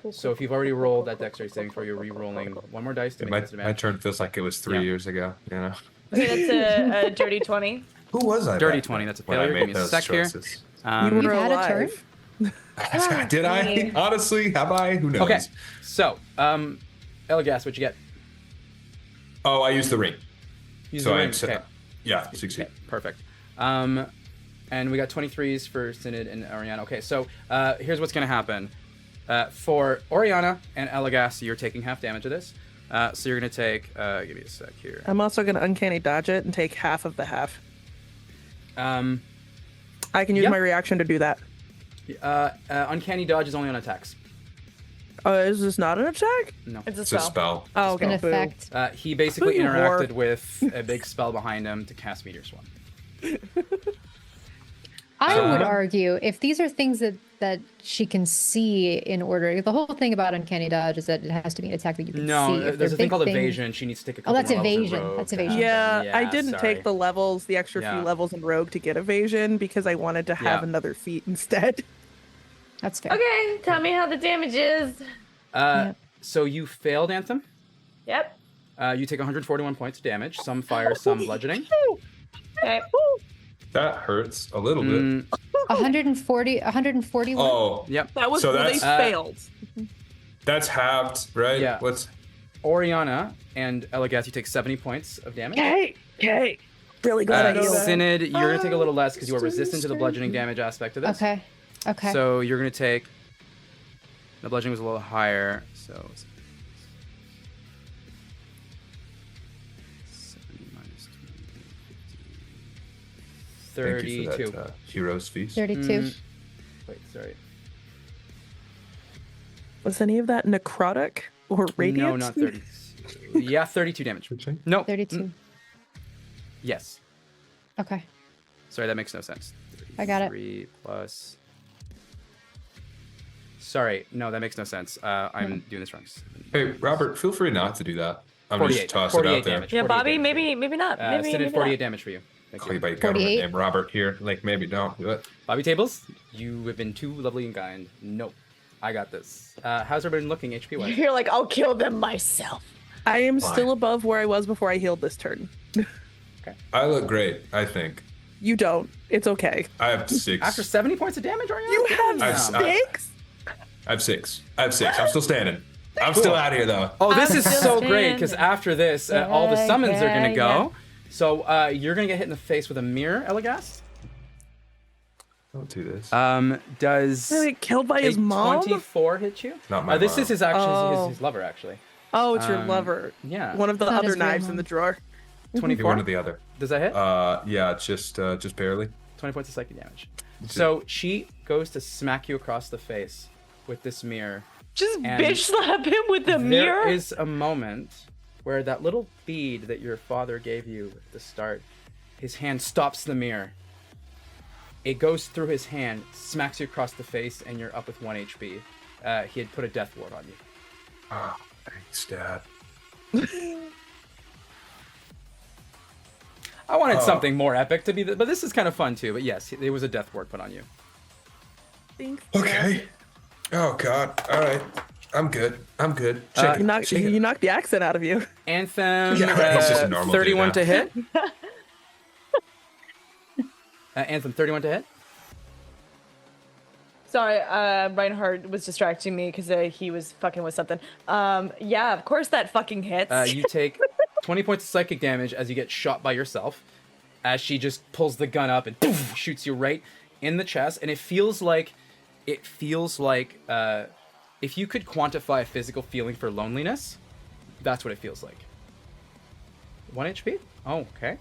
Speaker 3: Cool.
Speaker 1: So if you've already rolled that dexterity saving throw, you're re-rolling one more dice to make
Speaker 4: my
Speaker 1: disadvantage.
Speaker 4: turn feels like it was 3
Speaker 1: Yeah.
Speaker 4: years ago. You know.
Speaker 3: Okay, that's a dirty 20.
Speaker 4: Who was I?
Speaker 1: Dirty
Speaker 4: back
Speaker 1: 20,
Speaker 4: then
Speaker 1: that's a
Speaker 4: when I
Speaker 1: failure.
Speaker 4: made
Speaker 1: Give me a
Speaker 4: those
Speaker 1: sec here.
Speaker 4: choices?
Speaker 2: You were
Speaker 5: You've had a turn?
Speaker 2: alive.
Speaker 4: Did I? Honestly, have I? Who knows?
Speaker 1: Okay, so Elgas, what'd you get?
Speaker 4: Oh, I used the ring.
Speaker 1: Use
Speaker 4: So
Speaker 1: the
Speaker 4: I
Speaker 1: ring. Okay.
Speaker 4: Yeah, succeed.
Speaker 1: Okay, perfect. And we got 23s for Synod and Oriana. Okay, so here's what's going to happen. For Oriana and Elgas, you're taking half damage of this. So you're going to take... give me a sec here.
Speaker 2: I'm also going to uncanny dodge it and take half of the half. I can use
Speaker 1: yeah.
Speaker 2: my reaction to do that.
Speaker 1: Uncanny dodge is only on attacks.
Speaker 2: Is this not an attack?
Speaker 1: No.
Speaker 3: It's a
Speaker 4: It's a
Speaker 3: spell.
Speaker 4: spell.
Speaker 2: Oh,
Speaker 5: An
Speaker 2: okay. Boo.
Speaker 5: effect.
Speaker 1: He basically
Speaker 2: Boo,
Speaker 1: interacted
Speaker 2: whore.
Speaker 1: with a big spell behind him to cast Meteor Swarm.
Speaker 5: I would argue if these are things that she can see in order. The whole thing about uncanny dodge is that it has to be an attack that you can see.
Speaker 1: No,
Speaker 5: If
Speaker 1: there's
Speaker 5: they're
Speaker 1: a thing
Speaker 5: big
Speaker 1: called
Speaker 5: things-
Speaker 1: evasion. She needs to take a
Speaker 5: Oh,
Speaker 1: couple
Speaker 5: that's
Speaker 1: more levels in
Speaker 5: evasion.
Speaker 1: Rogue
Speaker 5: That's
Speaker 1: to
Speaker 5: evasion.
Speaker 1: have-
Speaker 2: Yeah, I didn't
Speaker 1: sorry.
Speaker 2: take the extra
Speaker 1: Yeah.
Speaker 2: few levels in Rogue to get evasion because I wanted to have
Speaker 1: Yeah.
Speaker 2: another feat instead.
Speaker 5: That's fair.
Speaker 3: Okay, tell me how the damage is.
Speaker 1: So you failed, Anthem.
Speaker 3: Yep.
Speaker 1: You take 141 points of damage. Some fire, some bludgeoning.
Speaker 3: Okay.
Speaker 4: That hurts a little bit.
Speaker 5: 141.
Speaker 4: Oh,
Speaker 1: Yep.
Speaker 2: That was
Speaker 4: So
Speaker 2: where they
Speaker 4: that's-
Speaker 2: failed.
Speaker 4: that's halved, right?
Speaker 1: Yeah.
Speaker 4: What's
Speaker 1: Oriana and Elagath, you take 70 points of damage.
Speaker 2: Okay. Really glad I healed.
Speaker 1: Synod, you're going to take a little less because you are resistant to the bludgeoning damage aspect of this.
Speaker 5: Okay. Okay.
Speaker 1: So you're going to take... The bludgeoning was a little higher, so... 70 minus 20, 50,
Speaker 4: Thank you for
Speaker 1: 32.
Speaker 4: that, hero's feast.
Speaker 5: 32.
Speaker 1: Wait, sorry.
Speaker 2: Was any of that necrotic or radiant?
Speaker 1: No, not 30. Yeah, 32 damage. No.
Speaker 5: 32.
Speaker 1: Yes.
Speaker 5: Okay.
Speaker 1: Sorry, that makes no sense.
Speaker 5: I got it.
Speaker 1: 3 plus... Sorry, no, that makes no sense. I'm doing this wrong.
Speaker 4: Hey, Robert, feel free not to do that. I'm
Speaker 1: 48.
Speaker 4: just tossing it
Speaker 1: 48
Speaker 4: out there.
Speaker 1: damage.
Speaker 3: Yeah,
Speaker 1: 48
Speaker 3: Bobby,
Speaker 1: damage.
Speaker 3: maybe not. Maybe,
Speaker 1: Synod,
Speaker 3: maybe
Speaker 1: 48
Speaker 3: not.
Speaker 1: damage for you. Thank
Speaker 4: Call you
Speaker 1: you.
Speaker 4: by your government
Speaker 5: 48.
Speaker 4: name, Robert, here. Like, maybe don't do it.
Speaker 1: Bobby Tables, you have been too lovely and kind. Nope. I got this. How's everybody looking HP wise?
Speaker 3: You're like, I'll kill them myself.
Speaker 2: I am
Speaker 4: Why?
Speaker 2: still above where I was before I healed this turn.
Speaker 4: I look great, I think.
Speaker 2: You don't. It's okay.
Speaker 4: I have 6.
Speaker 1: After 70 points of damage, are you?
Speaker 2: You have
Speaker 4: I've-
Speaker 2: 6?
Speaker 4: I have 6. I'm still standing. I'm still out here, though.
Speaker 1: Oh, this is
Speaker 3: still
Speaker 1: so great because
Speaker 3: standing.
Speaker 1: after this, all the summons are gonna go.
Speaker 3: Yeah.
Speaker 1: So you're gonna get hit in the face with a mirror, Elagast.
Speaker 4: Don't do this.
Speaker 1: Does
Speaker 2: Did he get killed by
Speaker 1: a
Speaker 2: his mom?
Speaker 1: 24 hit you?
Speaker 4: Not my
Speaker 1: This
Speaker 4: mom.
Speaker 1: is his actually
Speaker 2: Oh.
Speaker 1: his lover actually.
Speaker 2: Oh, it's your lover.
Speaker 1: Yeah.
Speaker 2: One of the
Speaker 5: Not
Speaker 2: other
Speaker 5: his real
Speaker 2: knives in
Speaker 5: mom.
Speaker 2: the drawer.
Speaker 4: Either
Speaker 1: 24.
Speaker 4: one or the other.
Speaker 1: Does that hit?
Speaker 4: Yeah, just barely.
Speaker 1: 20 points of psychic damage. So she goes to smack you across the face with this mirror.
Speaker 3: Just
Speaker 1: And
Speaker 3: bitch slap him with the mirror.
Speaker 1: There is a moment where that little bead that your father gave you at the start, his hand stops the mirror. It goes through his hand, smacks you across the face, and you're up with 1 HP. He had put a death ward on you.
Speaker 4: Oh, thanks, Dad.
Speaker 1: I wanted something more epic to be, but this is kind of fun too. But yes, there was a death ward put on you.
Speaker 2: Thanks.
Speaker 4: Okay. Oh, God. All right. I'm good.
Speaker 2: You knocked the accent out of you.
Speaker 1: Anthem,
Speaker 4: Yeah, he's just a normal
Speaker 1: 31
Speaker 4: dude
Speaker 1: to hit. Anthem, 31 to hit.
Speaker 3: Sorry, Reinhardt was distracting me because he was fucking with something. Yeah, of course that fucking hits.
Speaker 1: You take 20 points of psychic damage as you get shot by yourself, as she just pulls the gun up and poof, shoots you right in the chest. And it feels like if you could quantify a physical feeling for loneliness, that's what it feels like. 1 HP? Oh, okay.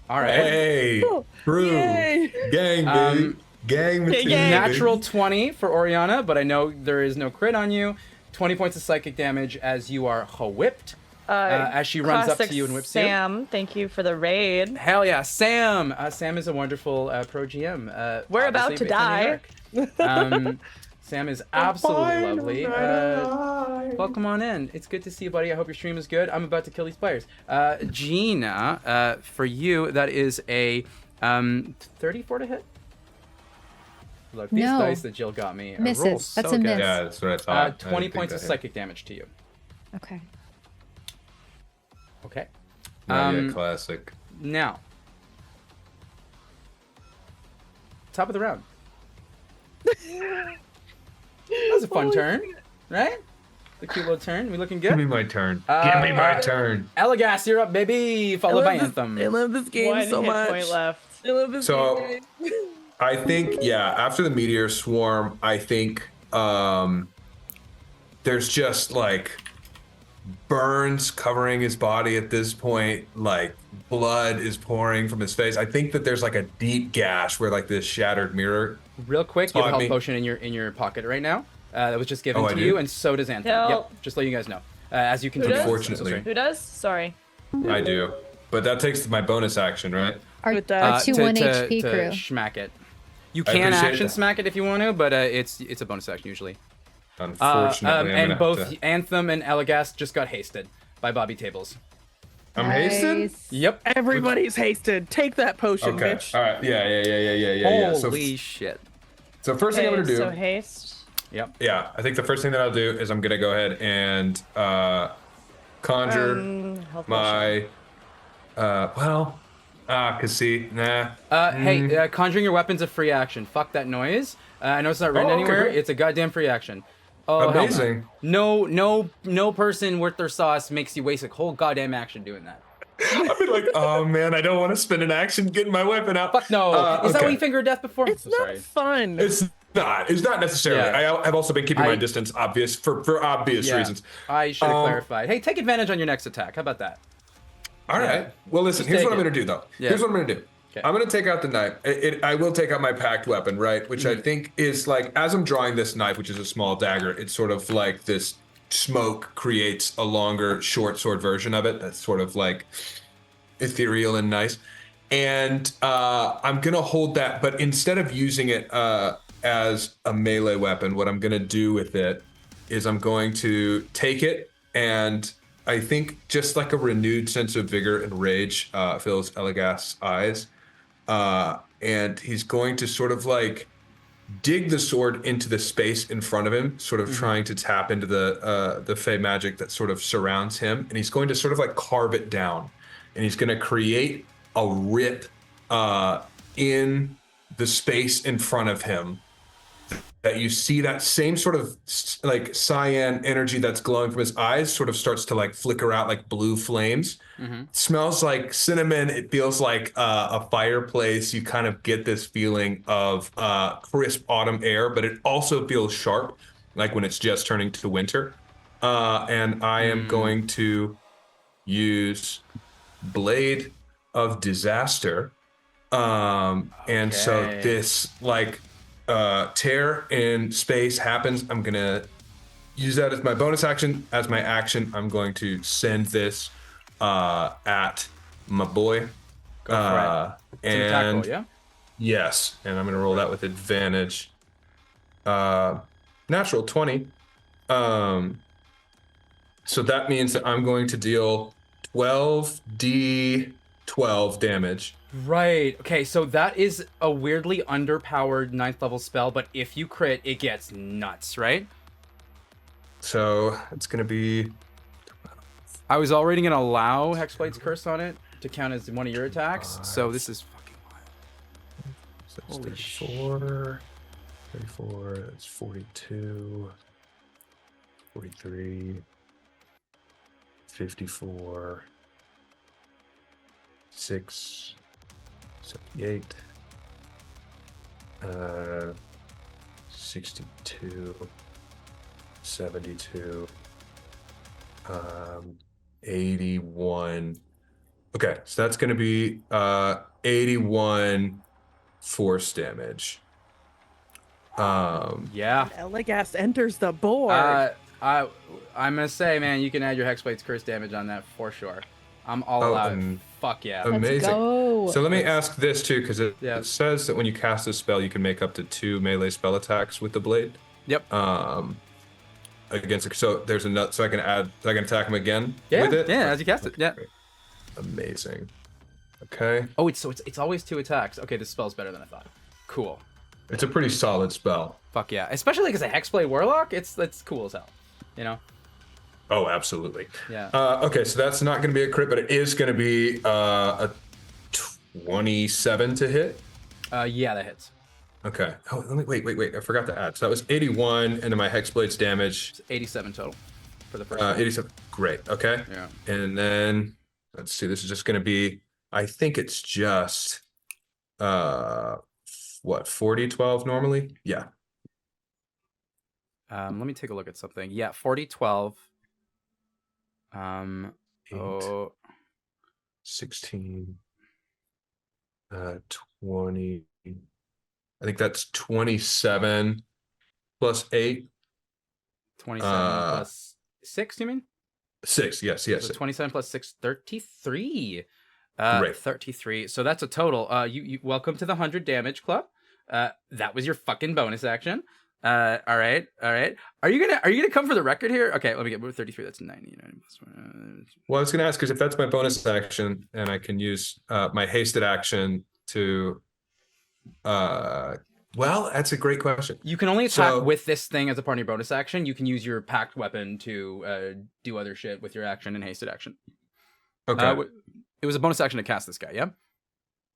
Speaker 1: All right.
Speaker 4: Hey, crew,
Speaker 2: Yay.
Speaker 4: gang, baby. Gang material.
Speaker 1: Natural 20 for Oriana, but I know there is no crit on you. 20 points of psychic damage as you are whipped. As she runs up
Speaker 3: Classic
Speaker 1: to you and whips you.
Speaker 3: Sam, thank you for the raid.
Speaker 1: Hell yeah, Sam! Sam is a wonderful pro GM.
Speaker 3: We're about
Speaker 1: obviously
Speaker 3: to
Speaker 1: based in New York. Sam is absolutely lovely. Welcome on in. It's good to see you, buddy. I hope your stream is good. I'm about to kill these players. Gina, for you, that is a 34 to hit. Look, these
Speaker 5: No.
Speaker 1: dice that Jill got me
Speaker 5: Misses.
Speaker 1: roll
Speaker 5: That's
Speaker 1: so
Speaker 5: a
Speaker 1: good.
Speaker 5: miss.
Speaker 4: Yeah, that's what I thought. I
Speaker 1: 20
Speaker 4: didn't
Speaker 1: points
Speaker 4: think
Speaker 1: of
Speaker 4: that
Speaker 1: psychic damage to you.
Speaker 5: Okay.
Speaker 1: Okay.
Speaker 4: hit. Oh, yeah,
Speaker 1: Um,
Speaker 4: classic.
Speaker 1: Now, top of the round. That was a fun turn, right? The cute little turn. We looking
Speaker 4: Give me
Speaker 1: good?
Speaker 4: my turn. Give me my
Speaker 1: uh,
Speaker 4: turn.
Speaker 1: Elagass, you're up, baby. Followed by Anthem.
Speaker 2: I love this game
Speaker 3: One
Speaker 2: so
Speaker 3: hit
Speaker 2: much.
Speaker 3: point left.
Speaker 2: I love this
Speaker 4: So-
Speaker 2: game.
Speaker 4: I think, yeah, after the meteor swarm, I think there's just like burns covering his body at this point. Like blood is pouring from his face. I think that there's like a deep gash where like this shattered mirror.
Speaker 1: Real quick, you have a
Speaker 4: Spot
Speaker 1: health
Speaker 4: me.
Speaker 1: potion in your pocket right now. That was just given
Speaker 4: Oh, I
Speaker 1: to
Speaker 4: do?
Speaker 1: you, and so does Anthem.
Speaker 3: No.
Speaker 1: Yep, just let you guys know. As you continue.
Speaker 3: does?
Speaker 4: Unfortunately.
Speaker 3: Who does? Sorry.
Speaker 4: I do. But that takes my bonus action, right?
Speaker 5: Our,
Speaker 2: With
Speaker 5: our
Speaker 2: that-
Speaker 5: two 1 HP
Speaker 1: to
Speaker 5: crew.
Speaker 1: smack it. You
Speaker 4: I
Speaker 1: can
Speaker 4: appreciate
Speaker 1: action
Speaker 4: that.
Speaker 1: smack it if you want to, but it's a bonus action usually.
Speaker 4: Unfortunately, I'm
Speaker 1: And
Speaker 4: gonna
Speaker 1: both
Speaker 4: have to...
Speaker 1: Anthem and Elagast just got hasted by Bobby Tables.
Speaker 4: I'm hasted?
Speaker 5: Nice.
Speaker 1: Yep.
Speaker 2: Everybody's hasted. Take that potion,
Speaker 4: Okay.
Speaker 2: bitch.
Speaker 4: All right. Yeah. So
Speaker 1: Holy shit.
Speaker 4: So first thing I'm gonna do.
Speaker 3: So haste.
Speaker 1: Yep.
Speaker 4: Yeah, I think the first thing that I'll do is I'm gonna go ahead and conjure
Speaker 3: Health
Speaker 4: my. Cause see, nah.
Speaker 1: Hey, conjuring your weapon's a free action. Fuck that noise. I know it's not written
Speaker 4: Oh, okay,
Speaker 1: anywhere.
Speaker 4: great.
Speaker 1: It's a goddamn free action. Oh, hell
Speaker 4: Amazing.
Speaker 1: no. No person worth their sauce makes you waste a whole goddamn action doing that.
Speaker 4: I've been like, oh man, I don't want to spend an action getting my weapon out.
Speaker 1: Fuck no. Is that
Speaker 4: okay.
Speaker 1: what you finger death before?
Speaker 2: It's
Speaker 1: I'm
Speaker 2: not
Speaker 1: sorry.
Speaker 2: fun.
Speaker 4: It's not. It's not necessarily.
Speaker 1: Yeah.
Speaker 4: I have also been keeping my distance obvious for obvious
Speaker 1: Yeah.
Speaker 4: reasons.
Speaker 1: I should have clarified. Hey, take advantage on your next attack. How about that?
Speaker 4: All right. Well, listen.
Speaker 1: Just
Speaker 4: Here's
Speaker 1: take
Speaker 4: what I'm
Speaker 1: it.
Speaker 4: gonna do, though.
Speaker 1: Yeah.
Speaker 4: Here's what I'm gonna do.
Speaker 1: Okay.
Speaker 4: I'm gonna take out the knife. I will take out my packed weapon, right? Which I think is like, as I'm drawing this knife, which is a small dagger, it's sort of like this smoke creates a longer short sword version of it. That's sort of like ethereal and nice. And I'm gonna hold that, but instead of using it as a melee weapon, what I'm gonna do with it is I'm going to take it, and I think just like a renewed sense of vigor and rage fills Elagast's eyes. And he's going to sort of like dig the sword into the space in front of him, sort of trying to tap into the fey magic that sort of surrounds him. And he's going to sort of like carve it down. And he's going to create a rip in the space in front of him, that you see that same sort of like cyan energy that's glowing from his eyes sort of starts to like flicker out like blue flames. It smells like cinnamon. It feels like a fireplace. You kind of get this feeling of crisp autumn air, but it also feels sharp, like when it's just turning to winter. And I am going to use Blade of Disaster. And so this like tear in space happens. I'm gonna use that as my bonus action. As my action, I'm going to send this at my boy.
Speaker 1: Go for it. It's an attack roll, yeah?
Speaker 4: Yes, and I'm gonna roll that with advantage. Natural 20. So that means that I'm going to deal 12d12 damage.
Speaker 1: Right. Okay, so that is a weirdly underpowered 9th level spell, but if you crit, it gets nuts, right?
Speaker 4: So it's gonna be.
Speaker 1: I was already going to allow Hexblade's Curse on it to count as one of your attacks, so this is fucking wild.
Speaker 4: So it's
Speaker 1: Holy
Speaker 4: 34, that's 42, 43, 54, 6, 78, 62, 72, 81. Okay, so that's going to be 81 force damage.
Speaker 1: Yeah.
Speaker 2: Elagast enters the board.
Speaker 1: I'm gonna say, man, you can add your Hexblade's Curse damage on that for sure. I'm all allowed. Fuck yeah.
Speaker 4: Amazing.
Speaker 5: go.
Speaker 4: So let me ask this too, because it
Speaker 1: Yeah.
Speaker 4: says that when you cast a spell, you can make up to 2 melee spell attacks with the blade.
Speaker 1: Yep.
Speaker 4: Against it. So there's another. So I can attack him again
Speaker 1: Yeah.
Speaker 4: with it.
Speaker 1: Yeah. As you cast it. Yeah.
Speaker 4: Great. Amazing. Okay.
Speaker 1: Oh, it's always 2 attacks. Okay, this spell's better than I thought. Cool.
Speaker 4: It's a pretty solid spell.
Speaker 1: Fuck yeah. Especially like as a Hexblade Warlock, it's cool as hell. You know.
Speaker 4: Oh, absolutely.
Speaker 1: Yeah.
Speaker 4: Okay, so that's not going to be a crit, but it is going to be a 27 to hit.
Speaker 1: Yeah, that hits.
Speaker 4: Okay. Oh, let me wait. I forgot to add. So that was 81 into my Hexblade's damage.
Speaker 1: It's 87 total for the first one.
Speaker 4: 87. Great. Okay.
Speaker 1: Yeah.
Speaker 4: And then let's see. This is just going to be. I think it's just. What 40-12 normally? Yeah.
Speaker 1: Let me take a look at something. Yeah, 40-12.
Speaker 4: 8,
Speaker 1: Oh,
Speaker 4: 16. 20. I think that's 27 plus 8.
Speaker 1: 27 plus 6, you mean?
Speaker 4: 6. Yes.
Speaker 1: So 27 plus 6, 33.
Speaker 4: Great.
Speaker 1: 33. So that's a total. You welcome to the 100 damage club. That was your fucking bonus action. All right. Are you gonna come for the record here? Okay, let me get 33. That's 99 plus 1.
Speaker 4: Well, I was going to ask because if that's my bonus action, and I can use my hasted action to Well, that's a great question.
Speaker 1: You can only attack
Speaker 4: So-
Speaker 1: with this thing as a part of your bonus action. You can use your packed weapon to do other shit with your action and hasted action.
Speaker 4: Okay.
Speaker 1: It was a bonus action to cast this guy, yeah?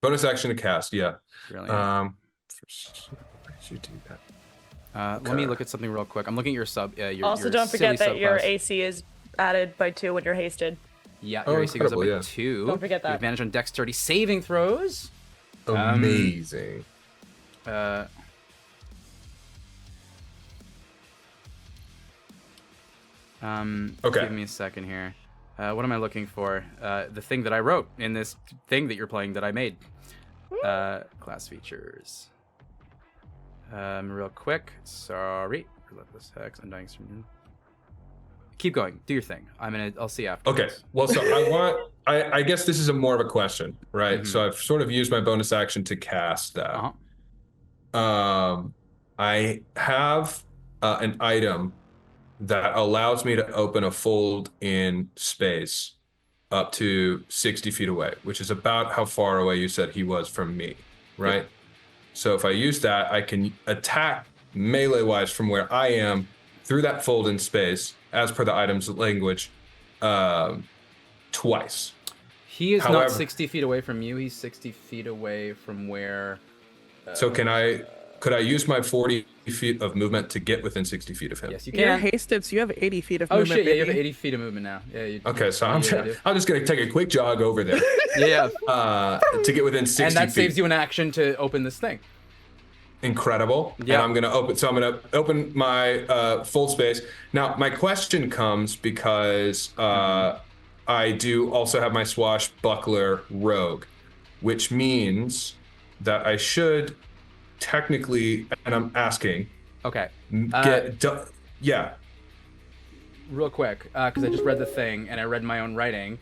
Speaker 4: Bonus action to cast, yeah.
Speaker 1: Really?
Speaker 4: Should do that.
Speaker 1: Let me look at something real quick. I'm looking at your sub. Your
Speaker 3: Also, don't forget
Speaker 1: silly
Speaker 3: that your
Speaker 1: subclass.
Speaker 3: AC is added by 2 when you're hasted.
Speaker 1: Yeah,
Speaker 4: Oh,
Speaker 1: your AC goes up by
Speaker 4: incredible,
Speaker 1: 2.
Speaker 3: Don't forget
Speaker 1: You have
Speaker 3: that.
Speaker 1: advantage on dexterity saving throws.
Speaker 4: Amazing. Okay.
Speaker 1: Give me a second here. What am I looking for? The thing that I wrote in this thing that you're playing that I made. Class features. Real quick. Sorry. Relentless Hex. Undying Stream. Keep going. Do your thing. I'll see after.
Speaker 4: Okay. Well, so I guess this is more of a question, right? So I've sort of used my bonus action to cast that.
Speaker 1: Uh-huh.
Speaker 4: I have an item that allows me to open a fold in space up to 60 feet away, which is about how far away you said he was from me, right?
Speaker 1: Yep.
Speaker 4: So if I use that, I can attack melee-wise from where I am through that fold in space, as per the item's language, twice.
Speaker 1: He is
Speaker 4: However-
Speaker 1: not 60 feet away from you. He's 60 feet away from where.
Speaker 4: So could I use my 40 feet of movement to get within 60 feet of him?
Speaker 1: Yes, you
Speaker 2: You're
Speaker 1: can.
Speaker 2: hasted, so you have 80 feet of
Speaker 1: Oh
Speaker 2: movement.
Speaker 1: shit! Yeah, you have
Speaker 2: baby.
Speaker 1: 80 feet of movement now. Yeah.
Speaker 4: Okay, so I'm
Speaker 1: you do.
Speaker 4: just gonna take a quick jog over there
Speaker 1: Yeah.
Speaker 4: to get within 60
Speaker 1: And that
Speaker 4: feet.
Speaker 1: saves you an action to open this thing.
Speaker 4: Incredible.
Speaker 1: Yeah.
Speaker 4: And I'm gonna open my full space. Now my question comes because I do also have my swashbuckler rogue, which means that I should technically, and I'm asking,
Speaker 1: Okay.
Speaker 4: yeah.
Speaker 1: Real quick, because I just read the thing and I read my own writing.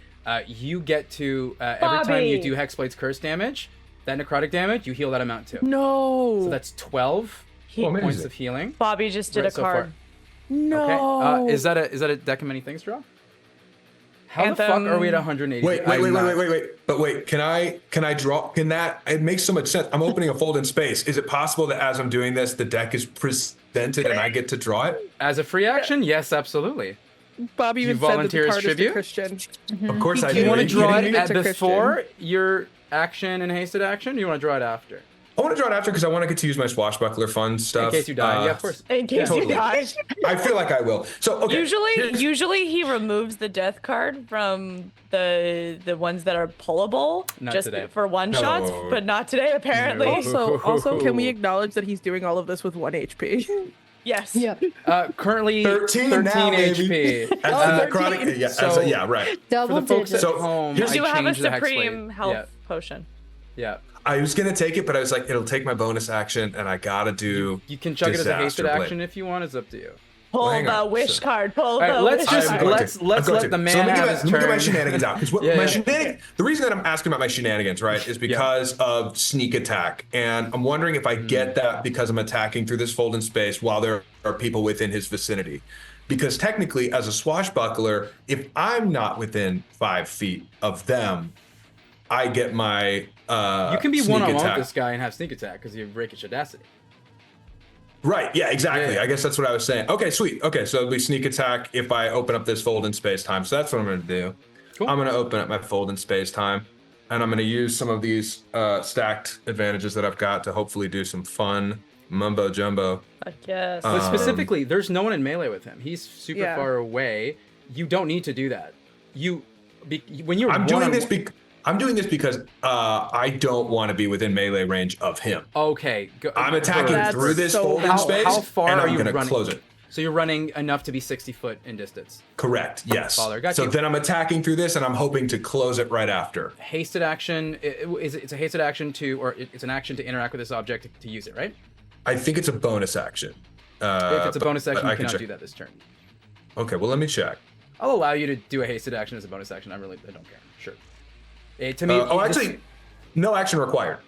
Speaker 1: You get to every time
Speaker 3: Bobby!
Speaker 1: you do Hexblade's curse damage, that necrotic damage, you heal that amount too.
Speaker 2: No.
Speaker 1: So that's 12
Speaker 4: Oh, amazing.
Speaker 1: points of healing.
Speaker 3: Bobby just did
Speaker 1: Right,
Speaker 3: a
Speaker 1: so
Speaker 3: card.
Speaker 2: no.
Speaker 1: Okay. Is that a deck of many things draw? How the fuck
Speaker 3: Anthem.
Speaker 1: are we at 180?
Speaker 4: Wait. But wait, can I draw? It makes so much sense. I'm opening a fold in space. Is it possible that as I'm doing this, the deck is presented and I get to draw it?
Speaker 1: As a free action, yes, absolutely.
Speaker 2: Bobby
Speaker 1: you
Speaker 2: even said that
Speaker 1: volunteer
Speaker 2: the
Speaker 1: as
Speaker 2: card is to
Speaker 1: tribute?
Speaker 2: Christian.
Speaker 4: Of course I
Speaker 2: Do
Speaker 4: do.
Speaker 2: you
Speaker 1: You want
Speaker 2: Are
Speaker 1: to
Speaker 2: you
Speaker 1: draw
Speaker 2: kidding
Speaker 1: it
Speaker 2: me?
Speaker 1: at
Speaker 2: It's a
Speaker 1: before your action and hasted action? Or you want to draw it after?
Speaker 4: I want to draw it after because I want to get to use my swashbuckler fun stuff.
Speaker 1: In case you die. Yeah, of course.
Speaker 3: In case
Speaker 4: Totally.
Speaker 3: you die.
Speaker 4: I feel like I will. So okay.
Speaker 3: Usually he removes the death card from the ones that are pullable
Speaker 1: Not
Speaker 3: just
Speaker 1: today.
Speaker 3: for one shots,
Speaker 4: No.
Speaker 3: but not today apparently.
Speaker 1: No.
Speaker 2: Also, can we acknowledge that he's doing all of this with 1 HP?
Speaker 3: Yes.
Speaker 5: Yep.
Speaker 1: Currently
Speaker 4: 13 now,
Speaker 1: HP.
Speaker 4: As the necrotic,
Speaker 5: 13.
Speaker 4: yeah,
Speaker 1: So-
Speaker 4: yeah, right.
Speaker 1: For
Speaker 5: Double
Speaker 1: the folks
Speaker 5: digits.
Speaker 1: at
Speaker 4: So,
Speaker 1: home,
Speaker 4: here's-
Speaker 1: I
Speaker 3: You have a
Speaker 1: changed the
Speaker 3: supreme
Speaker 1: Hexblade.
Speaker 3: health potion.
Speaker 1: Yeah.
Speaker 4: I was gonna take it, but I was like, it'll take my bonus action, and I gotta do.
Speaker 1: You can chug it as a hasted
Speaker 4: Disaster Blade.
Speaker 1: action if you want. It's up to you.
Speaker 3: Pull
Speaker 4: hang
Speaker 3: the
Speaker 4: on.
Speaker 3: wish
Speaker 4: So-
Speaker 3: card. Pull
Speaker 1: All right,
Speaker 3: the
Speaker 1: let's
Speaker 3: wish
Speaker 1: just
Speaker 3: card.
Speaker 1: let's let the man have his
Speaker 4: Let me get my
Speaker 1: turn.
Speaker 4: shenanigans out because
Speaker 1: Yeah,
Speaker 4: my
Speaker 1: yeah.
Speaker 4: shenanigans. The reason that I'm asking about my shenanigans, right, is because of sneak attack, and I'm wondering if I get that because I'm attacking through this fold in space while there are people within his vicinity. Because technically, as a swashbuckler, if I'm not within 5 feet of them, I get my
Speaker 1: You can be
Speaker 4: sneak
Speaker 1: one-on-one
Speaker 4: attack.
Speaker 1: with this guy and have sneak attack because you have rakish audacity.
Speaker 4: Right. Yeah, exactly.
Speaker 1: Yeah.
Speaker 4: I guess that's what I was saying. Okay, sweet. Okay, so it'll be sneak attack if I open up this fold in space time. So that's what I'm going to do.
Speaker 1: Cool.
Speaker 4: I'm going to open up my fold in space time, and I'm going to use some of these stacked advantages that I've got to hopefully do some fun mumbo jumbo.
Speaker 3: Yes.
Speaker 1: But specifically, there's no one in melee with him. He's super
Speaker 2: Yeah.
Speaker 1: far away. You don't need to do that. When you're
Speaker 4: I'm doing this
Speaker 1: one-on-one-
Speaker 4: I'm doing this because I don't want to be within melee range of him.
Speaker 1: Okay.
Speaker 4: I'm attacking
Speaker 2: That's
Speaker 4: through this
Speaker 2: so
Speaker 4: fold in
Speaker 2: bad.
Speaker 4: space,
Speaker 1: How far
Speaker 4: and
Speaker 1: are
Speaker 4: I'm
Speaker 1: you
Speaker 4: going to
Speaker 1: running?
Speaker 4: close it.
Speaker 1: So you're running enough to be 60 foot in distance.
Speaker 4: Correct. Yes.
Speaker 1: Father, got
Speaker 4: so
Speaker 1: you.
Speaker 4: then I'm attacking through this, and I'm hoping to close it right after.
Speaker 1: Hasted action it's a hasted action it's an action to interact with this object to use it, right?
Speaker 4: I think it's a bonus action.
Speaker 1: If it's a
Speaker 4: but-
Speaker 1: bonus action,
Speaker 4: but I
Speaker 1: you
Speaker 4: can
Speaker 1: cannot
Speaker 4: check.
Speaker 1: do that this turn.
Speaker 4: Okay, well, let me check.
Speaker 1: I'll allow you to do a hasted action as a bonus action. I don't care. Sure. To me,
Speaker 4: Actually, no action required.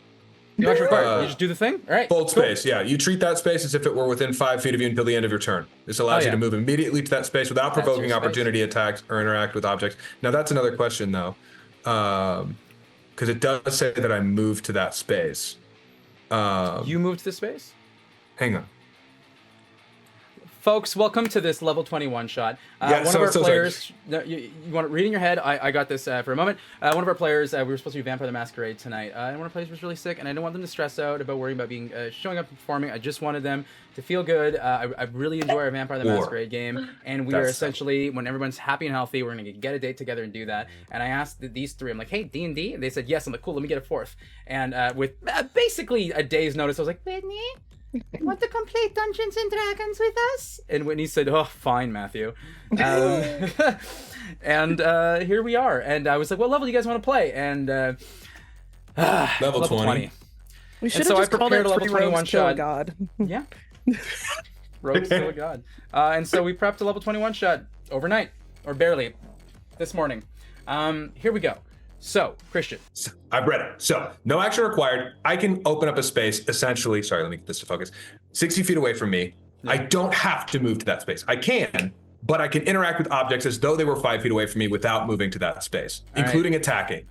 Speaker 1: no action required. You just do the thing. All right.
Speaker 4: Fold
Speaker 1: cool.
Speaker 4: space, yeah. You treat that space as if it were within 5 feet of you until the end of your turn. This allows
Speaker 1: yeah.
Speaker 4: you to move immediately to that space without
Speaker 1: That's your
Speaker 4: provoking
Speaker 1: space.
Speaker 4: opportunity attacks or interact with objects. Now, that's another question, though, because it does say that I move to that space.
Speaker 1: You moved to the space.
Speaker 4: hang on.
Speaker 6: Folks, welcome to this level 21 shot.
Speaker 4: Yeah,
Speaker 6: one
Speaker 4: so-
Speaker 6: of our
Speaker 4: so sorry.
Speaker 6: players, no, you want to read in your head? I got this for a moment. One of our players, we were supposed to be Vampire the Masquerade tonight, and one of our players was really sick, and I didn't want them to stress out about worrying about being showing up and performing. I just wanted them to feel good. I really enjoy our Vampire the Masquerade game, and we are
Speaker 4: That's
Speaker 6: essentially, when everyone's happy and healthy, we're going to get a date together and do that. And I asked these three, I'm like, hey, D&D? And they said, yes. I'm like, cool, let me get a fourth. And with basically a day's notice, I was like, Whitney? Want to complete Dungeons and Dragons with us? And Whitney said, oh, fine, Matthew. And here we are. And I was like, what level do you guys want to play? And
Speaker 4: Level 20.
Speaker 2: We should
Speaker 6: so
Speaker 2: have
Speaker 6: I
Speaker 2: just called it
Speaker 6: prepared a level
Speaker 2: 3
Speaker 6: 21
Speaker 2: rogues kill a
Speaker 6: shot.
Speaker 2: god.
Speaker 6: Yeah. Rogue's still a god. And so we prepped a level 21 shot overnight, or barely, this morning. Here we go. So, Christian.
Speaker 4: I've read it. So, no action required. I can open up a space, essentially, sorry, let me get this to focus, 60 feet away from me.
Speaker 6: Yeah.
Speaker 4: I don't have to move to that space. I can, but I can interact with objects as though they were 5 feet away from me without moving to that space, including attacking.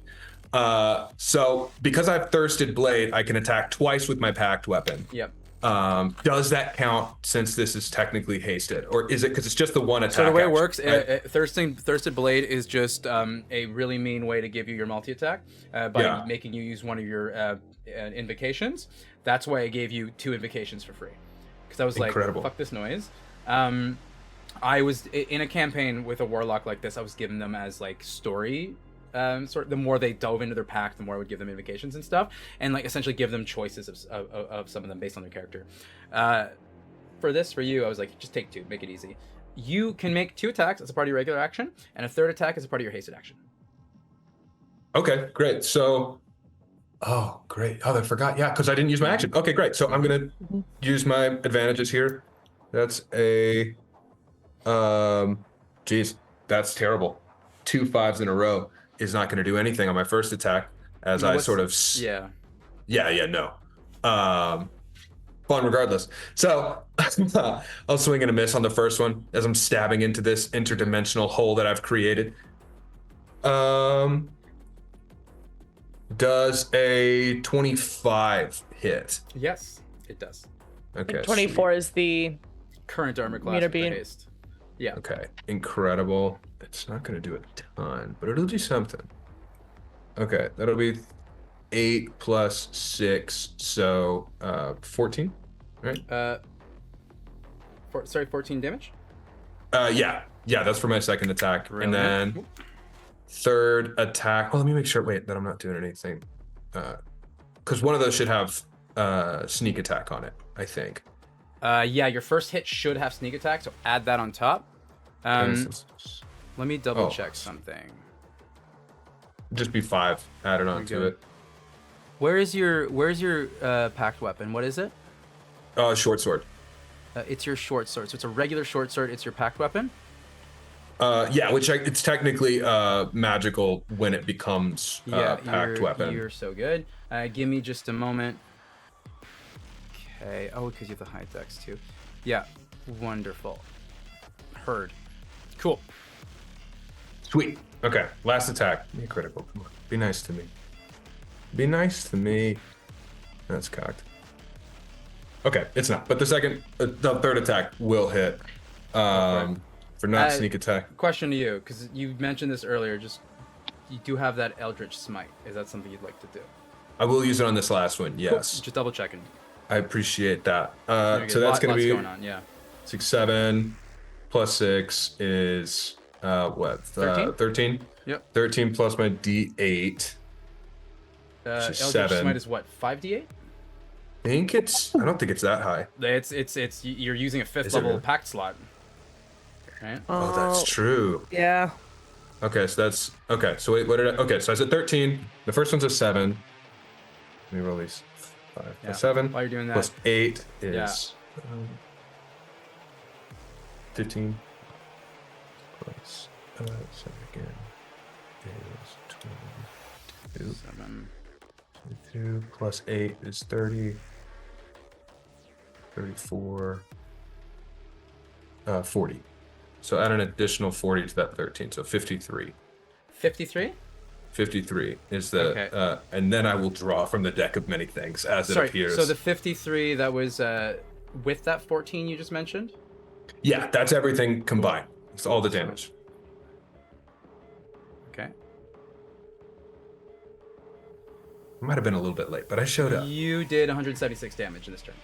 Speaker 4: So, because I've Thirsted Blade, I can attack twice with my packed weapon.
Speaker 6: Yep.
Speaker 4: Does that count since this is technically hasted? Or is it because it's just the one attack?
Speaker 6: So the way it
Speaker 4: action,
Speaker 6: works,
Speaker 4: right?
Speaker 6: Thirsted Blade is just a really mean way to give you your multi-attack by making you use one of your invocations. That's why I gave you 2 invocations for free. Because I was
Speaker 4: Incredible.
Speaker 6: like, fuck this noise. I was in a campaign with a warlock like this, I was giving them as like story the more they dove into their pack, the more I would give them invocations and stuff, and like essentially give them choices of some of them based on their character. For you, I was like, just take 2, make it easy. You can make 2 attacks as a part of your regular action, and a 3rd attack as a part of your hasted action.
Speaker 4: Okay, great. So, oh, great. Oh, I forgot. Yeah, because I didn't use my action. Okay, great. So I'm gonna use my advantages here. That's a, geez, that's terrible. 2 5s in a row is not going to do anything on my first attack as I sort of...
Speaker 6: Yeah.
Speaker 4: No. Fun regardless. So I'll swing and a miss on the first one as I'm stabbing into this interdimensional hole that I've created. Does a 25 hit?
Speaker 6: Yes, it does.
Speaker 4: Okay.
Speaker 3: 24 is the
Speaker 6: Current armor class
Speaker 3: Meter
Speaker 6: with the
Speaker 3: beam.
Speaker 6: haste. Yeah.
Speaker 4: Okay, incredible. It's not going to do a ton, but it'll do something. Okay, that'll be 8 plus 6, so 14, right?
Speaker 6: 14 damage?
Speaker 4: Yeah, that's for my second attack.
Speaker 6: Brilliant.
Speaker 4: And then third attack. Well, let me make sure, wait, that I'm not doing anything. Because one of those should have sneak attack on it, I think.
Speaker 6: Yeah, your first hit should have sneak attack, so add that on top. Let me double check something.
Speaker 4: Just be 5 added on to it.
Speaker 6: Where's your packed weapon? What is it?
Speaker 4: Short sword.
Speaker 6: It's your short sword. So it's a regular short sword. It's your packed weapon.
Speaker 4: Yeah, it's technically magical when it becomes packed weapon.
Speaker 6: You're so good. Give me just a moment. Okay. Oh, because you have the high dex too. Yeah. Wonderful. Heard. Cool.
Speaker 4: Sweet. Okay. Last attack. Be critical. Come on. Be nice to me. Be nice to me. That's cocked. Okay, it's not. But the third attack will hit. For not sneak attack.
Speaker 6: Question to you, because you mentioned this earlier. You do have that Eldritch Smite. Is that something you'd like to do?
Speaker 4: I will use it on this last one. Yes.
Speaker 6: Cool. Just double checking.
Speaker 4: I appreciate that.
Speaker 6: So
Speaker 4: that's going to be
Speaker 6: going on. Yeah.
Speaker 4: 6, 7 plus 6 is what?
Speaker 6: 13?
Speaker 4: 13. Yep. 13 plus my D8.
Speaker 6: Eldritch
Speaker 4: 7.
Speaker 6: Smite is what? 5d8?
Speaker 4: I don't think it's that high.
Speaker 6: It's you're using a 5th
Speaker 4: Is it
Speaker 6: level
Speaker 4: really?
Speaker 6: pact slot. Right?
Speaker 4: Oh, that's true.
Speaker 2: Yeah.
Speaker 4: Okay, so that's okay. So wait, okay, so I said 13. The first one's a 7. Let me roll these 5.
Speaker 6: Yeah.
Speaker 4: A 7
Speaker 6: While you're doing that,
Speaker 4: plus 8 is 15. Plus 7 again is 22.
Speaker 6: 7.
Speaker 4: 22 plus 8 is 30. 34. 40. So add an additional 40 to that 13, so 53.
Speaker 6: 53?
Speaker 4: 53 is the, and then I will draw from the deck of many things as it appears.
Speaker 6: So the 53, that was with that 14 you just mentioned?
Speaker 4: Yeah, that's everything combined. It's all the damage.
Speaker 6: Okay.
Speaker 4: I might have been a little bit late, but I showed up.
Speaker 6: You did 176 damage in this turn.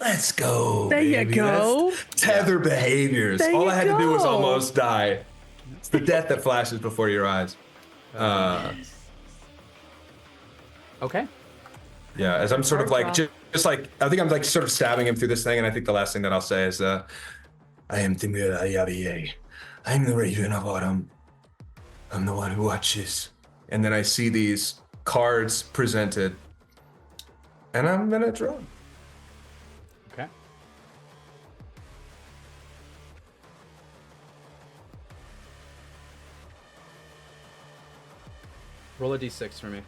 Speaker 4: Let's go.
Speaker 2: There you
Speaker 4: baby.
Speaker 2: go.
Speaker 4: That's tether behaviors.
Speaker 2: There
Speaker 4: All
Speaker 2: you
Speaker 4: I had to do was
Speaker 2: go.
Speaker 4: almost die. It's the death that flashes before your eyes.
Speaker 6: Okay.
Speaker 4: Yeah, as I'm sort of like, just like, I think I'm like sort of stabbing him through this thing, and I think the last thing that I'll say is, I am Timur Ayabiye. I'm the Raven of Autumn. I'm the one who watches. And then I see these cards presented, and I'm gonna draw.
Speaker 6: Okay. Roll a d6 for me.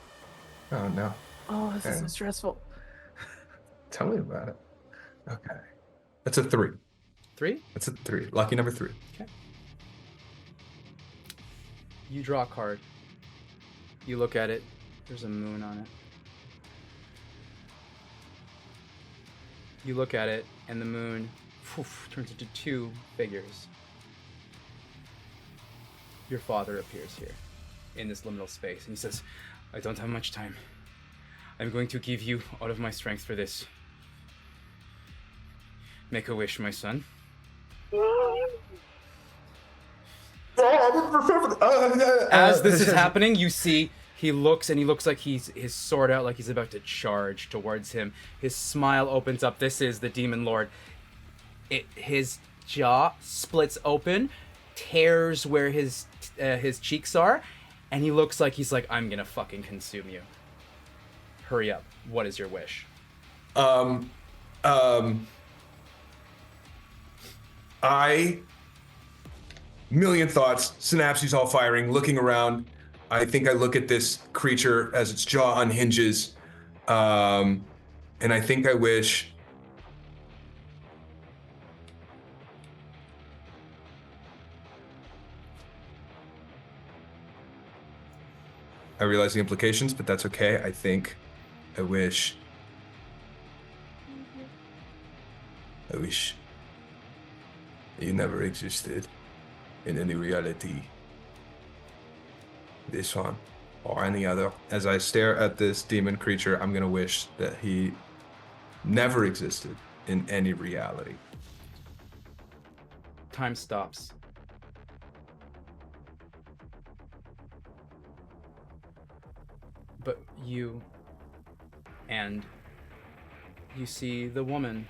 Speaker 4: Oh no.
Speaker 2: Oh, this is
Speaker 4: Okay.
Speaker 2: so stressful.
Speaker 4: Tell me about it. Okay. That's a 3.
Speaker 6: 3?
Speaker 4: That's a 3. Lucky number 3.
Speaker 6: Okay. You draw a card. You look at it. There's a moon on it. You look at it, and the moon turns into 2 figures. Your father appears here in this liminal space, and he says, I don't have much time. I'm going to give you all of my strength for this. Make a wish, my son. As this is happening, you see he looks like he's his sword out, like he's about to charge towards him. His smile opens up. This is the Demon Lord. His jaw splits open, tears where his cheeks are, and he looks like he's like, I'm gonna fucking consume you. Hurry up. What is your wish?
Speaker 4: I million thoughts, synapses all firing, looking around. I think I look at this creature as its jaw unhinges, and I think I wish. I realize the implications, but that's okay. I think I wish you never existed in any reality. This one or any other. As I stare at this demon creature, I'm gonna wish that he never existed in any reality.
Speaker 6: Time stops. But you see the woman,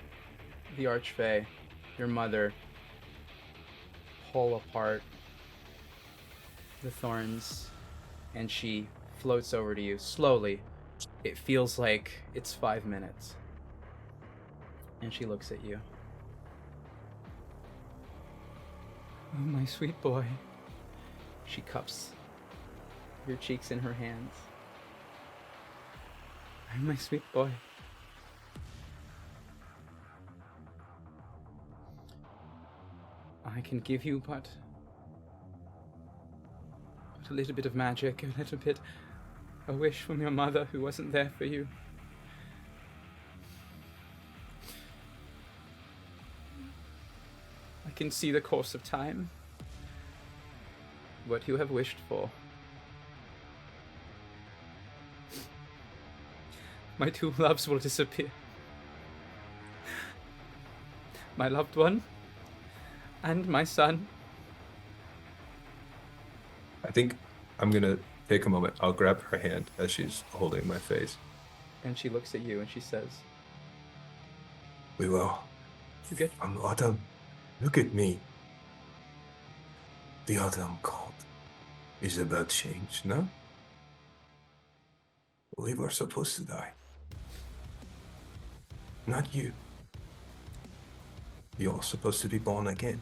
Speaker 6: the Archfey, your mother, pull apart the thorns, and she floats over to you slowly. It feels like it's 5 minutes. And she looks at you. Oh, my sweet boy. She cups your cheeks in her hands. Oh, my sweet boy. I can give you but a little bit of magic, a little bit, a wish from your mother who wasn't there for you. I can see the course of time, what you have wished for. My 2 loves will disappear. My loved one and my son.
Speaker 4: I think I'm gonna take a moment. I'll grab her hand as she's holding my face.
Speaker 6: And she looks at you and she says,
Speaker 4: We will.
Speaker 6: You good?
Speaker 4: I'm Autumn. Look at me. The Autumn cult is about change, no? We were supposed to die. Not you. You're supposed to be born again.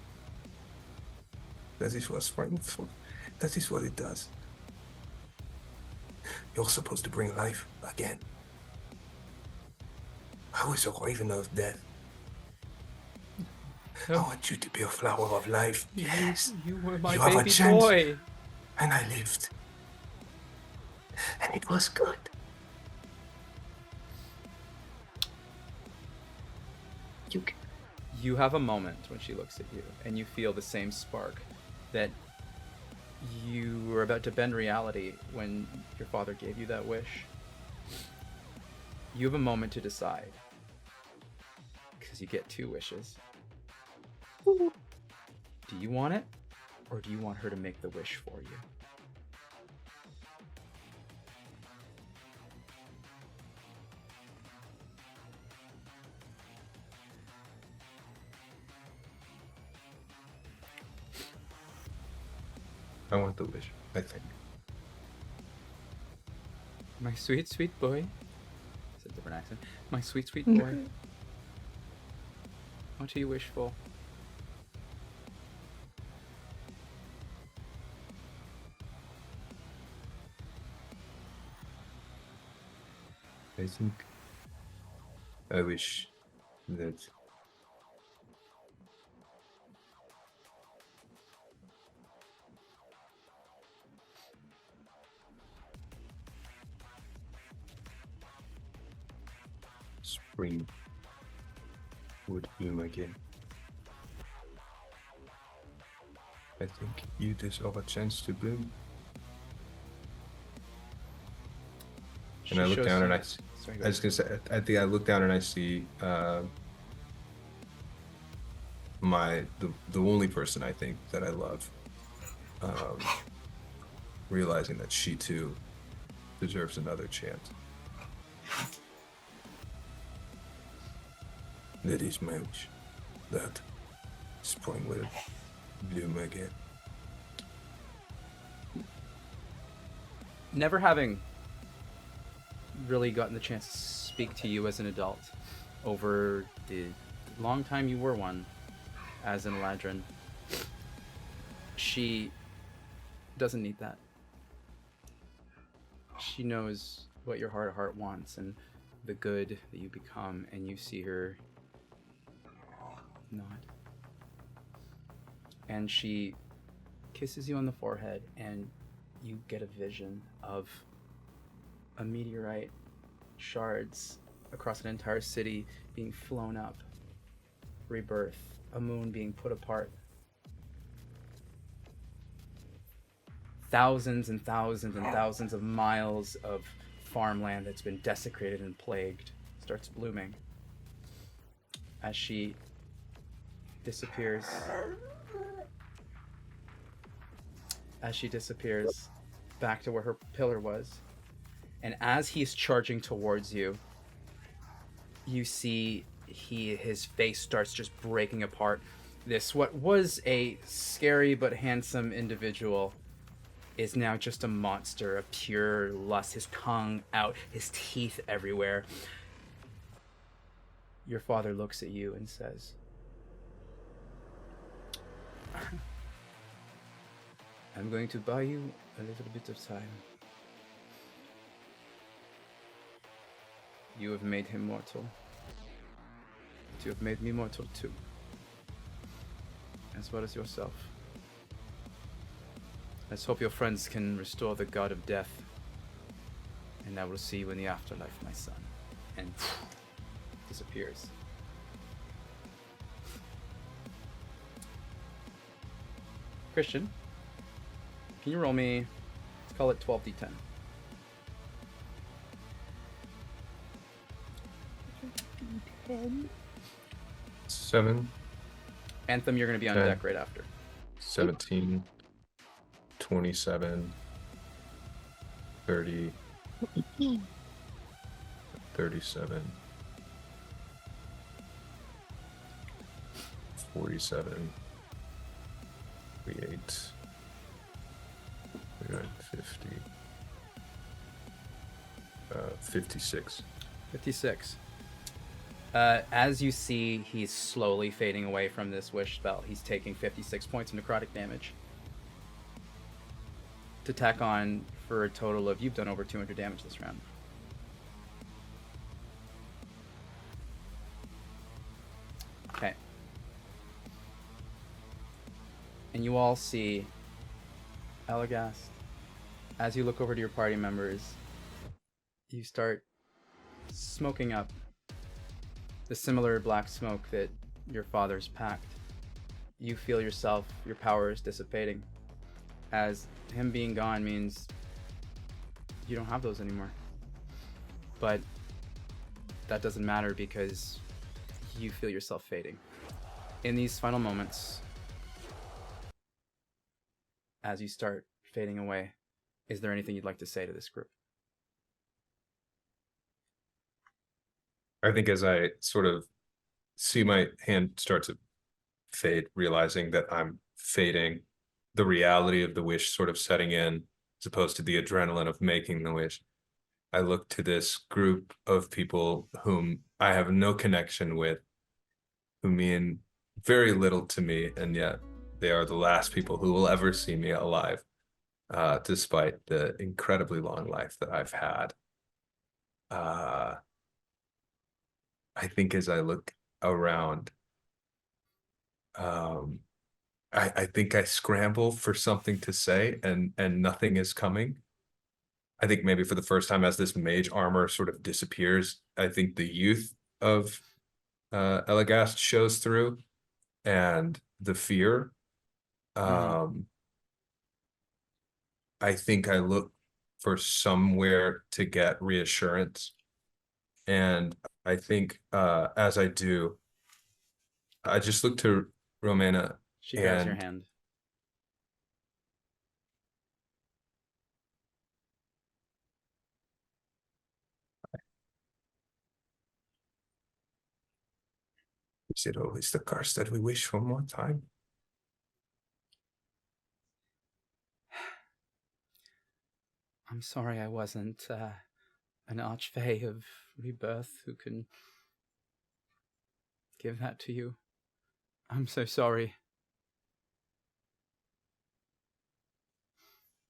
Speaker 4: That is what's fighting for. That is what it does. You're supposed to bring life again. I was a raven of death. I want you to be a flower of life. Yes.
Speaker 6: You were my
Speaker 4: You have a
Speaker 6: baby
Speaker 4: chance.
Speaker 6: boy.
Speaker 4: And I lived. And it was good.
Speaker 6: You have a moment when she looks at you, and you feel the same spark that you were about to bend reality when your father gave you that wish. You have a moment to decide, because you get 2 wishes. Do you want it, or do you want her to make the wish for you?
Speaker 4: I want the wish, I think.
Speaker 6: My sweet, sweet boy. It's a different accent. My sweet, sweet boy. What are you wish for?
Speaker 4: I think I wish that spring would bloom again. I think you deserve a chance to bloom. And I look down and I see,
Speaker 6: Sorry,
Speaker 4: I was gonna say, I think I look down and I see the only person I think that I love, realizing that she too deserves another chance. That is my wish, that spring will bloom again.
Speaker 6: Never having really gotten the chance to speak to you as an adult over the long time you were one as an Eladrin, she doesn't need that. She knows what your heart of heart wants and the good that you become, and you see her nod. And she kisses you on the forehead, and you get a vision of a meteorite shards across an entire city being flown up, rebirth, a moon being put apart, thousands and thousands and thousands of miles of farmland that's been desecrated and plagued starts blooming as she disappears back to where her pillar was. And as he's charging towards you, you see his face starts just breaking apart. This, what was a scary but handsome individual, is now just a monster of pure lust, his tongue out, his teeth everywhere. Your father looks at you and says, I'm going to buy you a little bit of time. You have made him mortal, but you have made me mortal too, as well as yourself. Let's hope your friends can restore the god of death, and I will see you in the afterlife, my son. And disappears. Christian, can you roll me, let's call it 12d10.
Speaker 2: D10.
Speaker 4: 7,
Speaker 6: Anthem, you're going to be on
Speaker 4: Okay.
Speaker 6: deck right after.
Speaker 4: 17, 27, 30, 37, 47, 48, 50, 56.
Speaker 6: 56. As you see, he's slowly fading away from this wish spell. He's taking 56 points of necrotic damage. To tack on for a total of, you've done over 200 damage this round. Okay. And you all see Elagast. As you look over to your party members, you start smoking up the similar black smoke that your father's pact. You feel yourself, your power is dissipating, as him being gone means you don't have those anymore. But that doesn't matter because you feel yourself fading. In these final moments, as you start fading away, is there anything you'd like to say to this group?
Speaker 4: I think as I sort of see my hand start to fade, realizing that I'm fading, the reality of the wish sort of setting in, as opposed to the adrenaline of making the wish, I look to this group of people whom I have no connection with, who mean very little to me, and yet they are the last people who will ever see me alive, despite the incredibly long life that I've had. I think as I look around, I think I scramble for something to say, and nothing is coming. I think maybe for the first time, as this mage armor sort of disappears, I think the youth of Eligast shows through, and the fear. I think I look for somewhere to get reassurance, and I think as I do, I just look to Romana.
Speaker 6: She grabs your hand.
Speaker 4: Is it always the curse that we wish for more time?
Speaker 6: I'm sorry I wasn't an archfey of rebirth who can give that to you. I'm so sorry.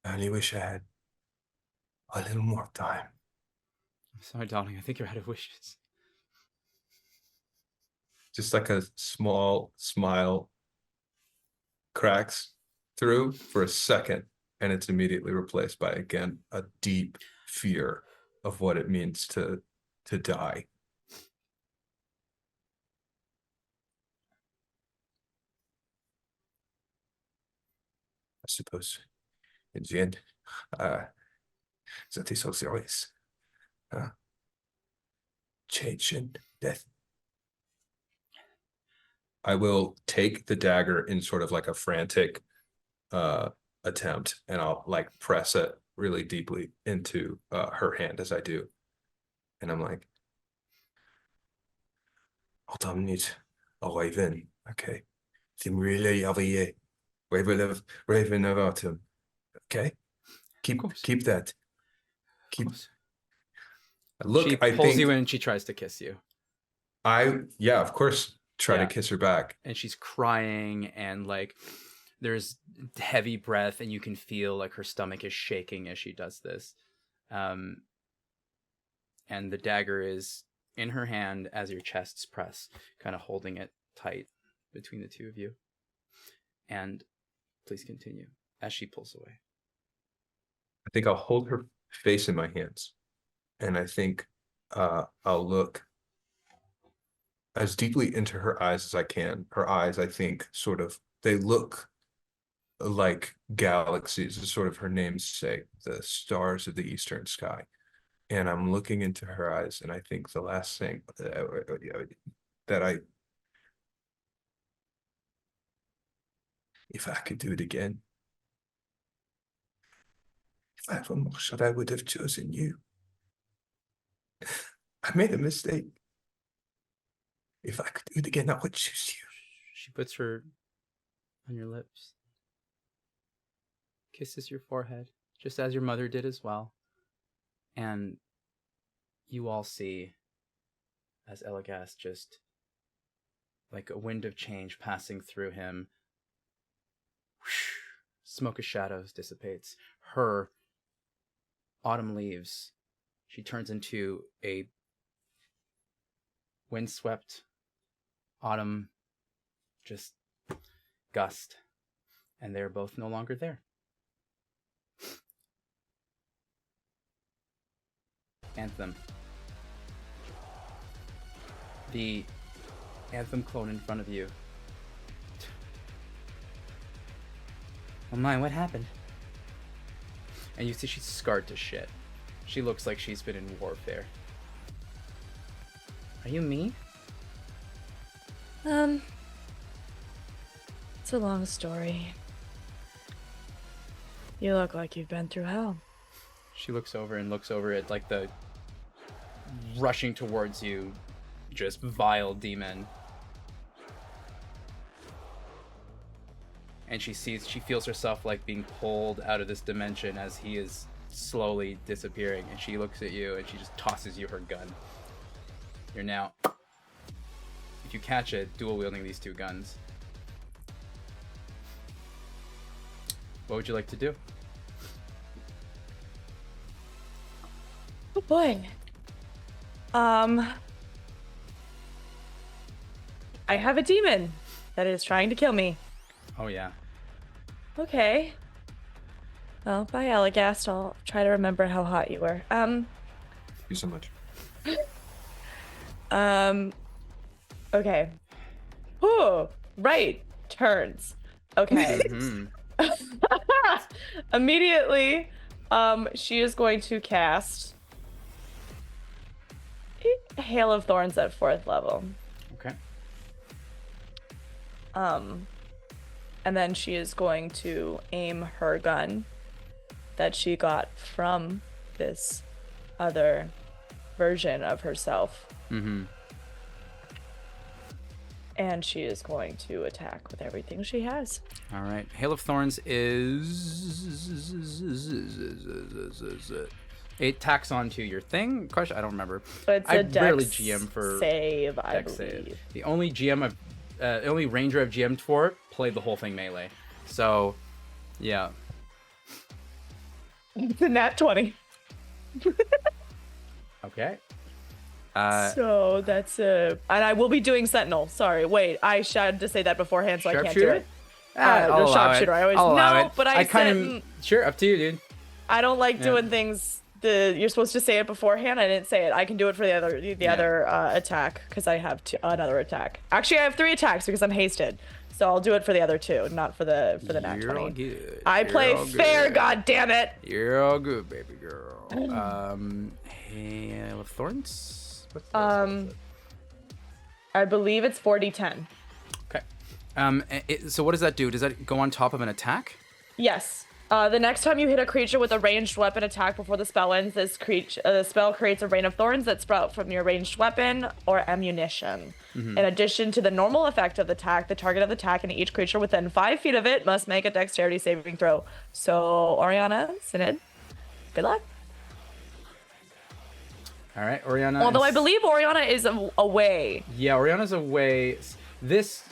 Speaker 4: I only wish I had a little more time.
Speaker 6: I'm sorry, darling. I think you're out of wishes.
Speaker 4: Just like a small smile cracks through for a second, and it's immediately replaced by, again, a deep fear of what it means to die. I suppose in the end, that is also always change and death. I will take the dagger in sort of like a frantic attempt, and I'll like press it really deeply into her hand as I do. And I'm like, hold on, need a raven. Okay. Tim really avrier. Raven of autumn. Okay. Keep that. Keep. Look,
Speaker 6: She
Speaker 4: I
Speaker 6: pulls
Speaker 4: think
Speaker 6: you in and she tries to kiss you.
Speaker 4: yeah, of course, try to kiss her back.
Speaker 6: And she's crying, and like there's heavy breath, and you can feel like her stomach is shaking as she does this. And the dagger is in her hand as your chests press, kind of holding it tight between the two of you. And please continue as she pulls away.
Speaker 4: I think I'll hold her face in my hands, and I think I'll look as deeply into her eyes as I can. Her eyes, I think, sort of, they look like galaxies, is sort of her namesake, the stars of the eastern sky. And I'm looking into her eyes, and I think the last thing that if I could do it again, if I had one more shot, I would have chosen you. I made a mistake. If I could do it again, I would choose you.
Speaker 6: She puts her on your lips, kisses your forehead, just as your mother did as well. And you all see, as Eligast, just like a wind of change passing through him, smoke of shadows dissipates. Her autumn leaves. She turns into a windswept autumn just gust, and they're both no longer there. Anthem. The
Speaker 1: Anthem clone in front of you. Oh my, what happened? And you see she's scarred to shit. She looks like she's been in warfare. Are you me?
Speaker 3: It's a long story. You look like you've been through hell.
Speaker 1: She looks over at like the rushing towards you, just vile demon. And she feels herself like being pulled out of this dimension as he is slowly disappearing. And she looks at you and she just tosses you her gun. You're now, if you catch it, dual wielding these two guns. What would you like to do?
Speaker 3: Oh boy. I have a demon that is trying to kill me.
Speaker 1: Oh yeah.
Speaker 3: Okay. Well, by Allegast, I'll try to remember how hot you were.
Speaker 4: Thank you so much.
Speaker 3: Okay. Oh, right. Turns. Okay.
Speaker 1: Mhm.
Speaker 3: Immediately, she is going to cast Hail of Thorns at 4th level.
Speaker 1: Okay.
Speaker 3: And then she is going to aim her gun that she got from this other version of herself.
Speaker 1: Mm-hmm.
Speaker 3: And she is going to attack with everything she has.
Speaker 1: All right. Hail of Thorns is... It tacks onto your thing. Question, I don't remember.
Speaker 3: But it's
Speaker 1: I
Speaker 3: a dex
Speaker 1: rarely GM for
Speaker 3: save, I
Speaker 1: dex
Speaker 3: believe.
Speaker 1: save. The only only ranger I've GM'd for played the whole thing melee. So, yeah.
Speaker 3: It's a nat 20.
Speaker 1: Okay.
Speaker 3: So that's and I will be doing Sentinel. Sorry, wait, I had to say that beforehand, so I can't do it.
Speaker 1: I'll allow
Speaker 3: Sharpshooter.
Speaker 1: it.
Speaker 3: I always
Speaker 1: I'll allow
Speaker 3: no,
Speaker 1: it.
Speaker 3: but I said
Speaker 1: kind of sure, up to you, dude.
Speaker 3: I don't like
Speaker 1: Yeah.
Speaker 3: doing things. You're supposed to say it beforehand. I didn't say it. I can do it for the other attack because I have another attack. Actually, I have 3 attacks because I'm hasted. So I'll do it for the other 2, not for the nat
Speaker 1: You're
Speaker 3: 20.
Speaker 1: all good.
Speaker 3: I
Speaker 1: You're
Speaker 3: play
Speaker 1: all
Speaker 3: fair,
Speaker 1: good.
Speaker 3: god damn it.
Speaker 1: You're all good, baby girl. Hail of Thorns. What's the
Speaker 3: I believe it's 40-10.
Speaker 1: Okay. So what does that do? Does that go on top of an attack?
Speaker 3: Yes. The next time you hit a creature with a ranged weapon attack before the spell ends, the spell creates a rain of thorns that sprout from your ranged weapon or ammunition.
Speaker 1: Mm-hmm.
Speaker 3: In addition to the normal effect of the attack, the target of the attack and each creature within 5 feet of it must make a dexterity saving throw. So, Oriana, Synod, good luck.
Speaker 1: All right, Oriana.
Speaker 3: Although I believe Oriana is away.
Speaker 1: Yeah, Oriana's away. This.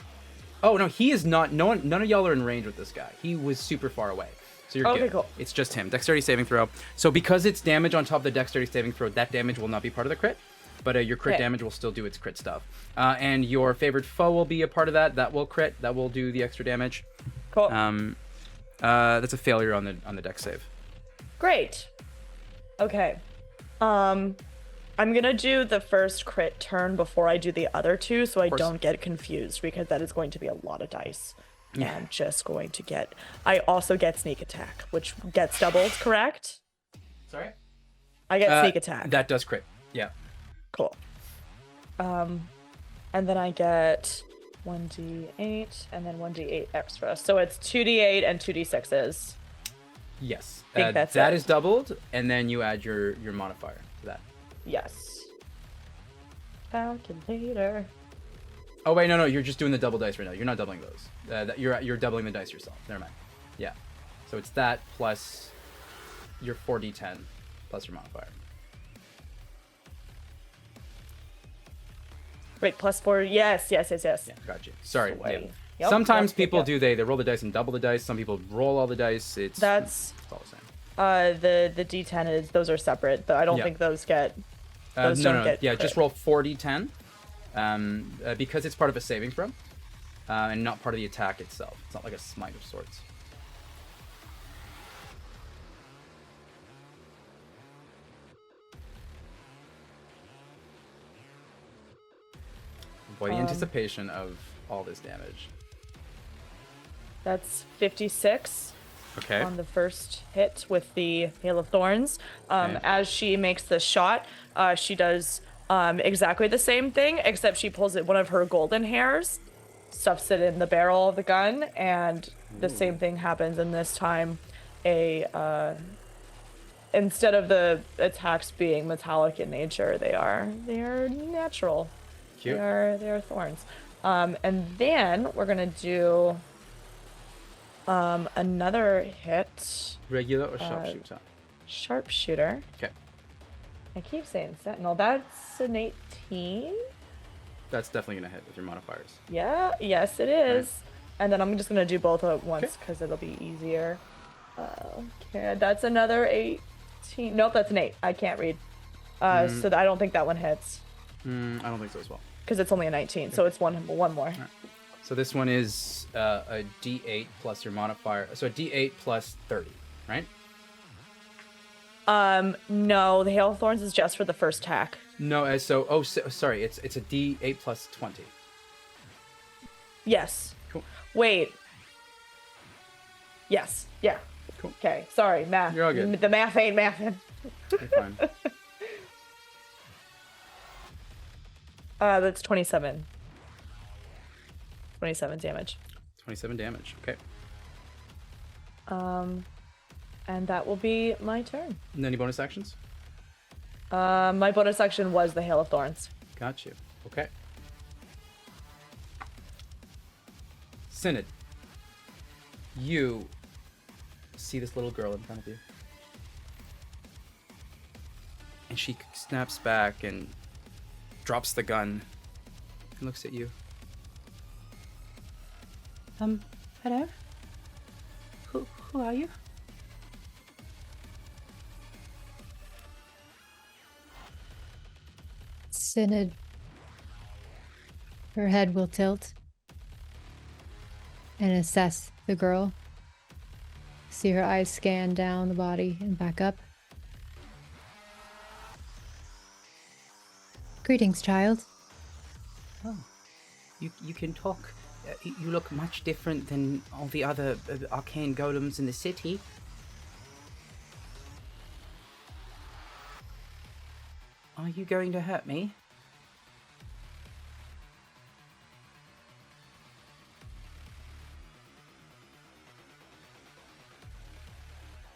Speaker 1: Oh no, he is not. None of y'all are in range with this guy. He was super far away. So you're
Speaker 3: Okay,
Speaker 1: good.
Speaker 3: cool.
Speaker 1: It's just him. Dexterity saving throw. So because it's damage on top of the dexterity saving throw, that damage will not be part of the crit. But your crit
Speaker 3: Okay.
Speaker 1: damage will still do its crit stuff. And your favored foe will be a part of that. That will crit. That will do the extra damage.
Speaker 3: Cool.
Speaker 1: That's a failure on the dex save.
Speaker 3: Great. Okay. I'm gonna do the first crit turn before I do the other 2, so I
Speaker 1: course.
Speaker 3: don't get confused, because that is going to be a lot of dice.
Speaker 1: Yeah.
Speaker 3: I'm just going to get. I also get sneak attack, which gets doubled, correct?
Speaker 1: Sorry.
Speaker 3: I get sneak attack.
Speaker 1: That does crit. Yeah.
Speaker 3: Cool. And then I get 1d8 and then 1d8 extra, so it's 2d8 and 2d6s.
Speaker 1: Yes.
Speaker 3: I think that's
Speaker 1: that
Speaker 3: it.
Speaker 1: is doubled, and then you add your modifier to that.
Speaker 3: Yes. Calculator.
Speaker 1: Oh wait, no, you're just doing the double dice right now. You're not doubling those. You're doubling the dice yourself. Never mind. Yeah. So it's that plus your 4d10 plus your modifier.
Speaker 3: Wait, +4. Yes.
Speaker 1: Yeah, got you. Sorry.
Speaker 3: Sway.
Speaker 1: Yeah.
Speaker 3: Yep,
Speaker 1: Sometimes
Speaker 3: yep,
Speaker 1: people
Speaker 3: yep.
Speaker 1: do they roll the dice and double the dice. Some people roll all the dice. It's all the same.
Speaker 3: The D10 is, those are separate, but I don't
Speaker 1: Yeah.
Speaker 3: think those get. Those don't get
Speaker 1: Yeah,
Speaker 3: crit.
Speaker 1: just roll 4d10. Because it's part of a saving throw, and not part of the attack itself. It's not like a smite of sorts.
Speaker 6: Boy, the anticipation of all this damage.
Speaker 3: That's 56
Speaker 6: Okay.
Speaker 3: on the first hit with the Hail of Thorns.
Speaker 6: Okay.
Speaker 3: As she makes the shot, she does exactly the same thing, except she pulls one of her golden hairs, stuffs it in the barrel of the gun, and the same thing happens. And this time, instead of the attacks being metallic in nature, they are natural.
Speaker 6: Cute.
Speaker 3: They are thorns. And then we're gonna do another hit.
Speaker 6: Regular or sharpshooter?
Speaker 3: Sharpshooter.
Speaker 6: Okay.
Speaker 3: I keep saying sentinel. That's an 18.
Speaker 6: That's definitely gonna hit with your modifiers.
Speaker 3: Yeah. Yes, it is. And then I'm just gonna do both at once
Speaker 6: Okay.
Speaker 3: because it'll be easier. Okay, that's another 18. Nope, that's an 8. I can't read. So I don't think that one hits
Speaker 6: I don't think so as well.
Speaker 3: because it's only a 19. So it's one more.
Speaker 6: So this one is a D8 plus your modifier. So a D8 plus 30, right?
Speaker 3: No, the Hail of Thorns is just for the first attack.
Speaker 6: No, sorry, it's a D8 plus 20.
Speaker 3: Yes.
Speaker 6: Cool.
Speaker 3: Wait. Yes. Yeah.
Speaker 6: Cool.
Speaker 3: Okay. Sorry, math.
Speaker 6: You're all good.
Speaker 3: The math ain't mathin'.
Speaker 6: You're fine.
Speaker 3: That's 27. 27 damage.
Speaker 6: 27 damage. Okay.
Speaker 3: And that will be my turn.
Speaker 6: And any bonus actions?
Speaker 3: My bonus action was the Hail of Thorns.
Speaker 6: Got you. Okay. Synod, you see this little girl in front of you. And she snaps back and drops the gun and looks at you. Hello? Who are you?
Speaker 5: Synod. Her head will tilt and assess the girl. See her eyes scan down the body and back up. Greetings, child.
Speaker 1: Oh, you can talk. You look much different than all the other arcane golems in the city. Are you going to hurt me?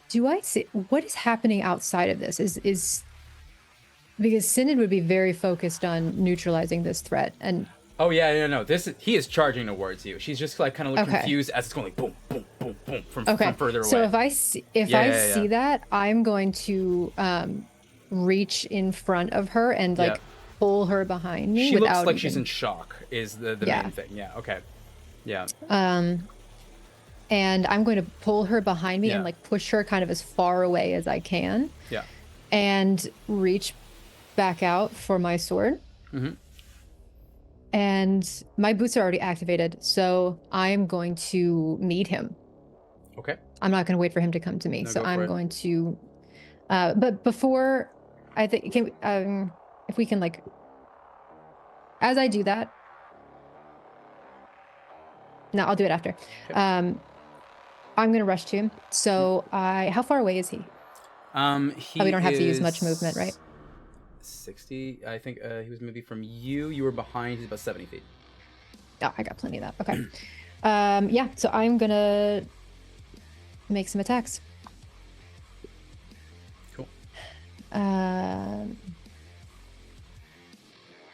Speaker 5: Do I see what is happening outside of this? Is because Synod would be very focused on neutralizing this threat, and
Speaker 6: Oh yeah, no. He is charging towards you. She's just like kind of
Speaker 5: Okay.
Speaker 6: confused as it's going like boom, boom, boom, boom from further away.
Speaker 5: So if I see
Speaker 6: Yeah.
Speaker 5: that, I'm going to reach in front of her and like
Speaker 6: Yeah.
Speaker 5: pull her behind me.
Speaker 6: She looks
Speaker 5: without
Speaker 6: like she's
Speaker 5: even-
Speaker 6: in shock. Is the
Speaker 5: Yeah.
Speaker 6: main thing? Yeah. Okay. Yeah.
Speaker 5: And I'm going to pull her behind me
Speaker 6: Yeah.
Speaker 5: and like push her kind of as far away as I can,
Speaker 6: Yeah.
Speaker 5: and reach back out for my sword.
Speaker 6: Mm-hmm.
Speaker 5: And my boots are already activated, so I'm going to meet him.
Speaker 6: Okay.
Speaker 5: I'm not going to wait for him to come to me.
Speaker 6: No,
Speaker 5: So
Speaker 6: go for
Speaker 5: I'm
Speaker 6: it.
Speaker 5: going to, but before I think, if we can like, as I do that, no, I'll do it after.
Speaker 6: Okay.
Speaker 5: I'm going to rush to him. So how far away is he? We don't have to use much movement, right?
Speaker 6: 60. I think he was maybe from you. You were behind. He's about 70 feet.
Speaker 5: Oh, I got plenty of that. Okay. Yeah. So I'm going to make some attacks.
Speaker 6: Cool.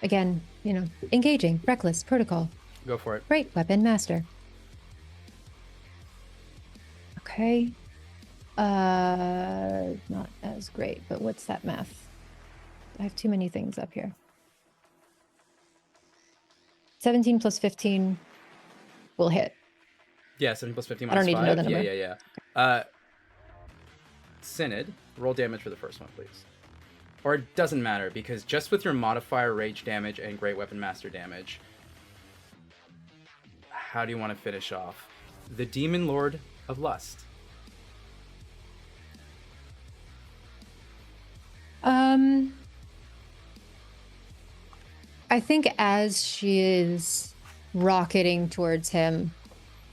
Speaker 5: Again, engaging, reckless, protocol.
Speaker 6: Go for it.
Speaker 5: Great weapon master. Okay. Not as great, but what's that math? I have too many things up here. 17 plus 15 will hit.
Speaker 6: Yeah, 7 plus 15
Speaker 5: I don't
Speaker 6: minus
Speaker 5: need to know
Speaker 6: 5.
Speaker 5: the number.
Speaker 6: Yeah. Synod, roll damage for the first one, please. Or it doesn't matter, because just with your modifier rage damage and great weapon master damage, how do you want to finish off? The Demon Lord of Lust.
Speaker 5: I think as she is rocketing towards him,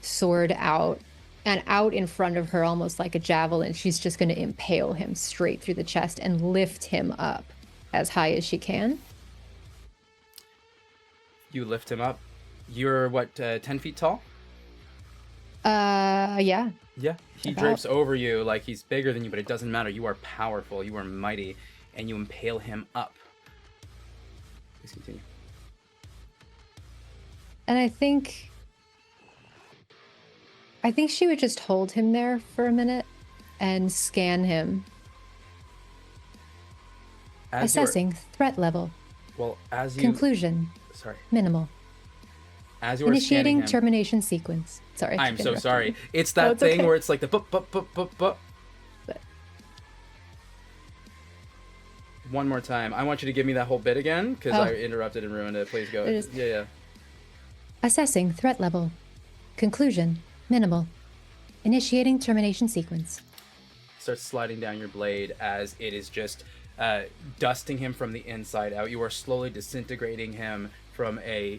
Speaker 5: sword out, and out in front of her, almost like a javelin, she's just going to impale him straight through the chest and lift him up as high as she can.
Speaker 1: You lift him up. You're what, 10 feet tall?
Speaker 5: Yeah.
Speaker 1: Yeah. He drapes over you like he's bigger than you, but it doesn't matter. You are powerful. You are mighty, and you impale him up. Please continue.
Speaker 5: And I think she would just hold him there for a minute and scan him. Assessing threat level.
Speaker 1: Well, as you...
Speaker 5: Conclusion.
Speaker 1: Sorry.
Speaker 5: Minimal.
Speaker 1: As you are
Speaker 5: Initiating
Speaker 1: scanning him...
Speaker 5: termination sequence. Sorry.
Speaker 1: I'm so sorry.
Speaker 5: You.
Speaker 1: It's that
Speaker 3: it's
Speaker 1: thing
Speaker 3: okay.
Speaker 1: where it's like the but. One more time. I want you to give me that whole bit again, because I interrupted and ruined it. Please go. Yeah.
Speaker 5: Assessing threat level. Conclusion. Minimal. Initiating termination sequence.
Speaker 1: Starts sliding down your blade as it is just dusting him from the inside out. You are slowly disintegrating him from a,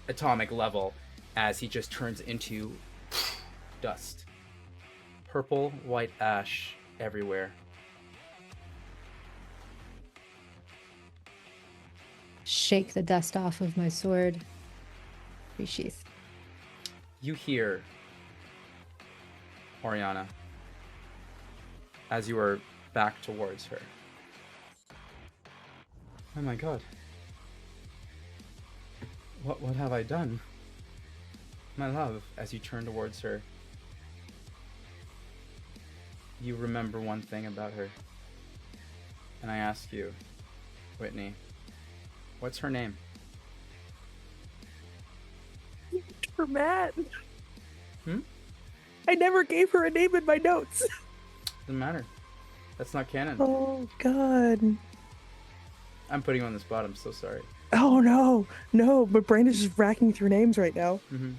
Speaker 1: atomic level as he just turns into dust. Purple, white ash everywhere.
Speaker 5: Shake the dust off of my sword. Resheath.
Speaker 1: You hear, Oriana, as you are back towards her. Oh my god. What have I done? My love, as you turn towards her, you remember one thing about her. And I ask you, Whitney, what's her name?
Speaker 2: For Matt.
Speaker 1: Hmm?
Speaker 2: I never gave her a name in my notes.
Speaker 1: Doesn't matter. That's not canon.
Speaker 2: Oh, God.
Speaker 1: I'm putting you on the spot. I'm so sorry.
Speaker 2: Oh, no. No, my brain is just racking through names right now.
Speaker 1: Mm-hmm.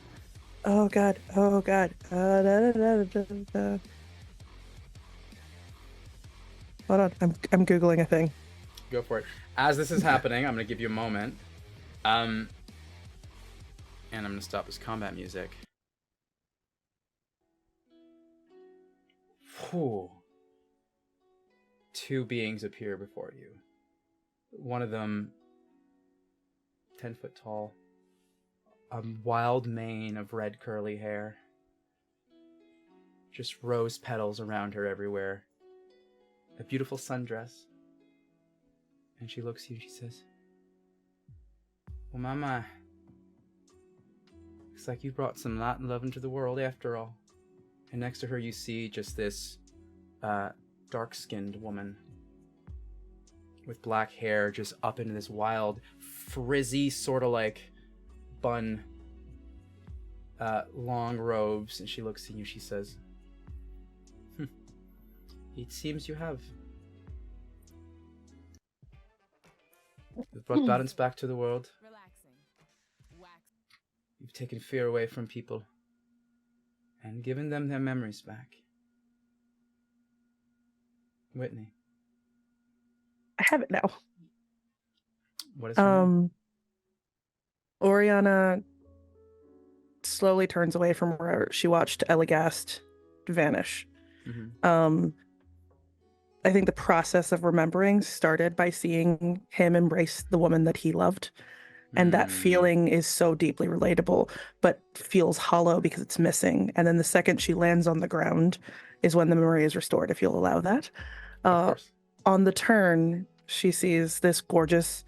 Speaker 2: Oh, God. Oh, God. Da, da, da, da, da. Hold on. I'm Googling a thing.
Speaker 1: Go for it. As this is happening, I'm going to give you a moment. And I'm going to stop this combat music. Whew. Two beings appear before you. One of them, 10 foot tall, a wild mane of red curly hair, just rose petals around her everywhere, a beautiful sundress, and she looks at you and she says, well, Mama, looks like you brought some light and love into the world after all. And next to her you see just this dark-skinned woman with black hair just up into this wild, frizzy, sort of like bun, long robes. And she looks at you, she says, it seems you have. You've brought balance back to the world. You've taken fear away from people and given them their memories back. Whitney.
Speaker 2: I have it now.
Speaker 1: What is her name?
Speaker 2: Oriana slowly turns away from where she watched Eligast vanish.
Speaker 1: Mm-hmm.
Speaker 2: I think the process of remembering started by seeing him embrace the woman that he loved. And that feeling is so deeply relatable, but feels hollow because it's missing. And then the second she lands on the ground is when the memory is restored, if you'll allow that.
Speaker 1: Of course.
Speaker 2: On the turn, she sees this gorgeous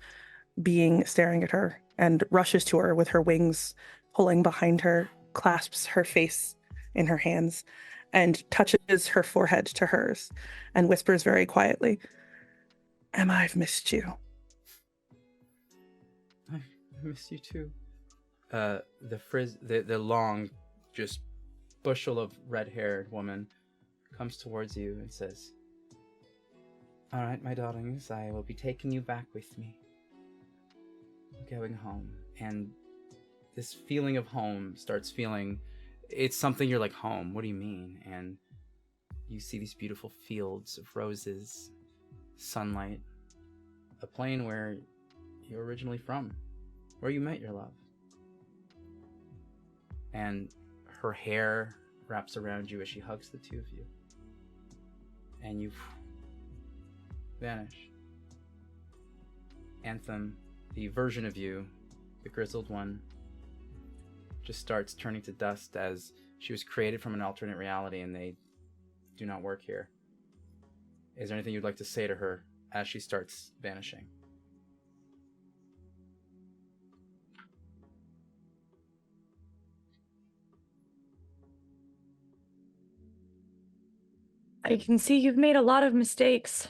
Speaker 2: being staring at her and rushes to her with her wings pulling behind her, clasps her face in her hands, and touches her forehead to hers and whispers very quietly, Emma, I've missed you.
Speaker 1: I miss you too. The long, just bushel of red-haired woman comes towards you and says, all right, my darlings, I will be taking you back with me. We're going home. And this feeling of home starts feeling, it's something you're like, home, what do you mean? And you see these beautiful fields of roses, sunlight,
Speaker 6: a plane where you're originally from, where you met your love. And her hair wraps around you as she hugs the two of you. And you vanish. Anthem, the version of you, the grizzled one, just starts turning to dust as she was created from an alternate reality and they do not work here. Is there anything you'd like to say to her as she starts vanishing?
Speaker 3: I can see you've made a lot of mistakes.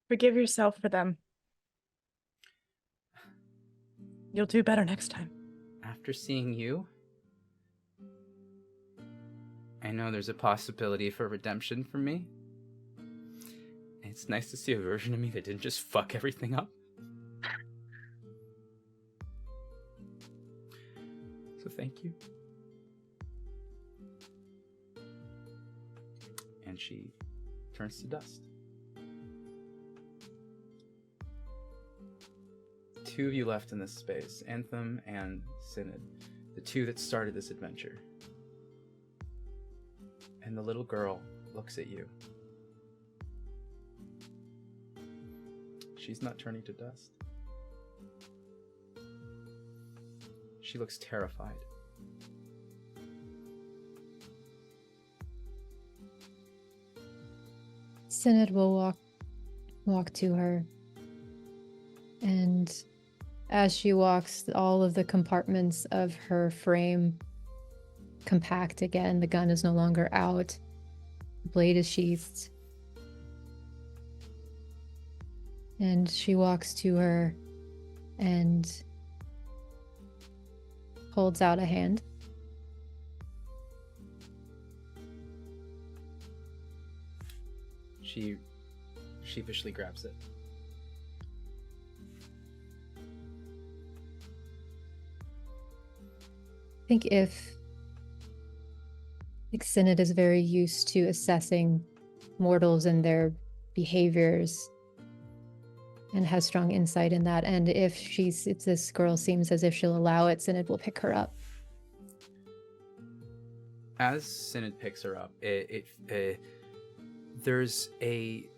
Speaker 3: Forgive yourself for them. You'll do better next time.
Speaker 6: After seeing you, I know there's a possibility for redemption for me. It's nice to see a version of me that didn't just fuck everything up. So thank you. And she turns to dust. Two of you left in this space, Anthem and Synod, the two that started this adventure. And the little girl looks at you. She's not turning to dust. She looks terrified.
Speaker 5: Synod will walk to her, and as she walks, all of the compartments of her frame compact again. The gun is no longer out. The blade is sheathed. And she walks to her and holds out a hand.
Speaker 6: She sheepishly grabs it.
Speaker 5: I think if Synod is very used to assessing mortals and their behaviors and has strong insight in that, and if this girl seems as if she'll allow it, Synod will pick her up.
Speaker 6: As Synod picks her up, there's a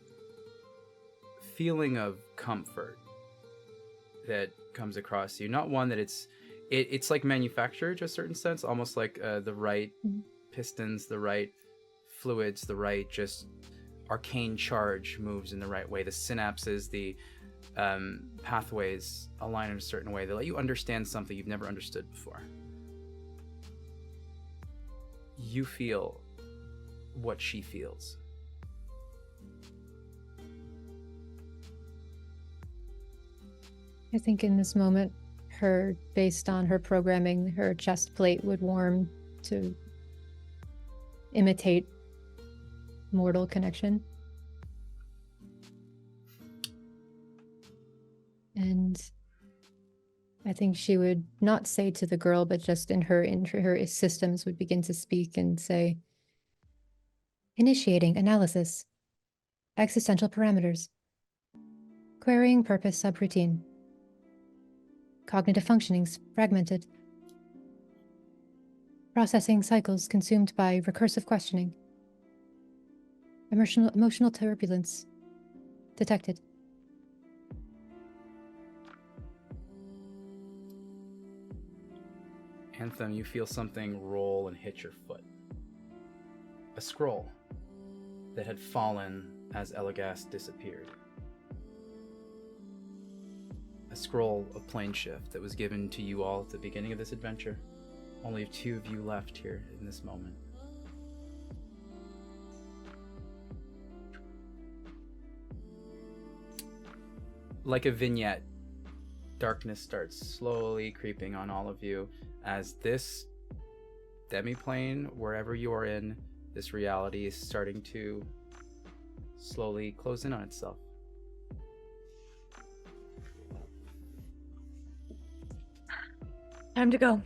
Speaker 6: feeling of comfort that comes across you. Not one that it's like manufactured to a certain sense, almost like the right pistons, the right fluids, the right just arcane charge moves in the right way. The synapses, the pathways align in a certain way. They let you understand something you've never understood before. You feel what she feels.
Speaker 5: I think in this moment, based on her programming, her chest plate would warm to imitate mortal connection. And I think she would not say to the girl, but just in her systems would begin to speak and say, initiating analysis, existential parameters, querying purpose subroutine, cognitive functionings fragmented, processing cycles consumed by recursive questioning, emotional turbulence detected.
Speaker 6: Anthem, you feel something roll and hit your foot. A scroll that had fallen as Elagast disappeared. A scroll of plane shift that was given to you all at the beginning of this adventure. Only two of you left here in this moment. Like a vignette, darkness starts slowly creeping on all of you as this demiplane, wherever you are in this reality, is starting to slowly close in on itself.
Speaker 3: Time to go.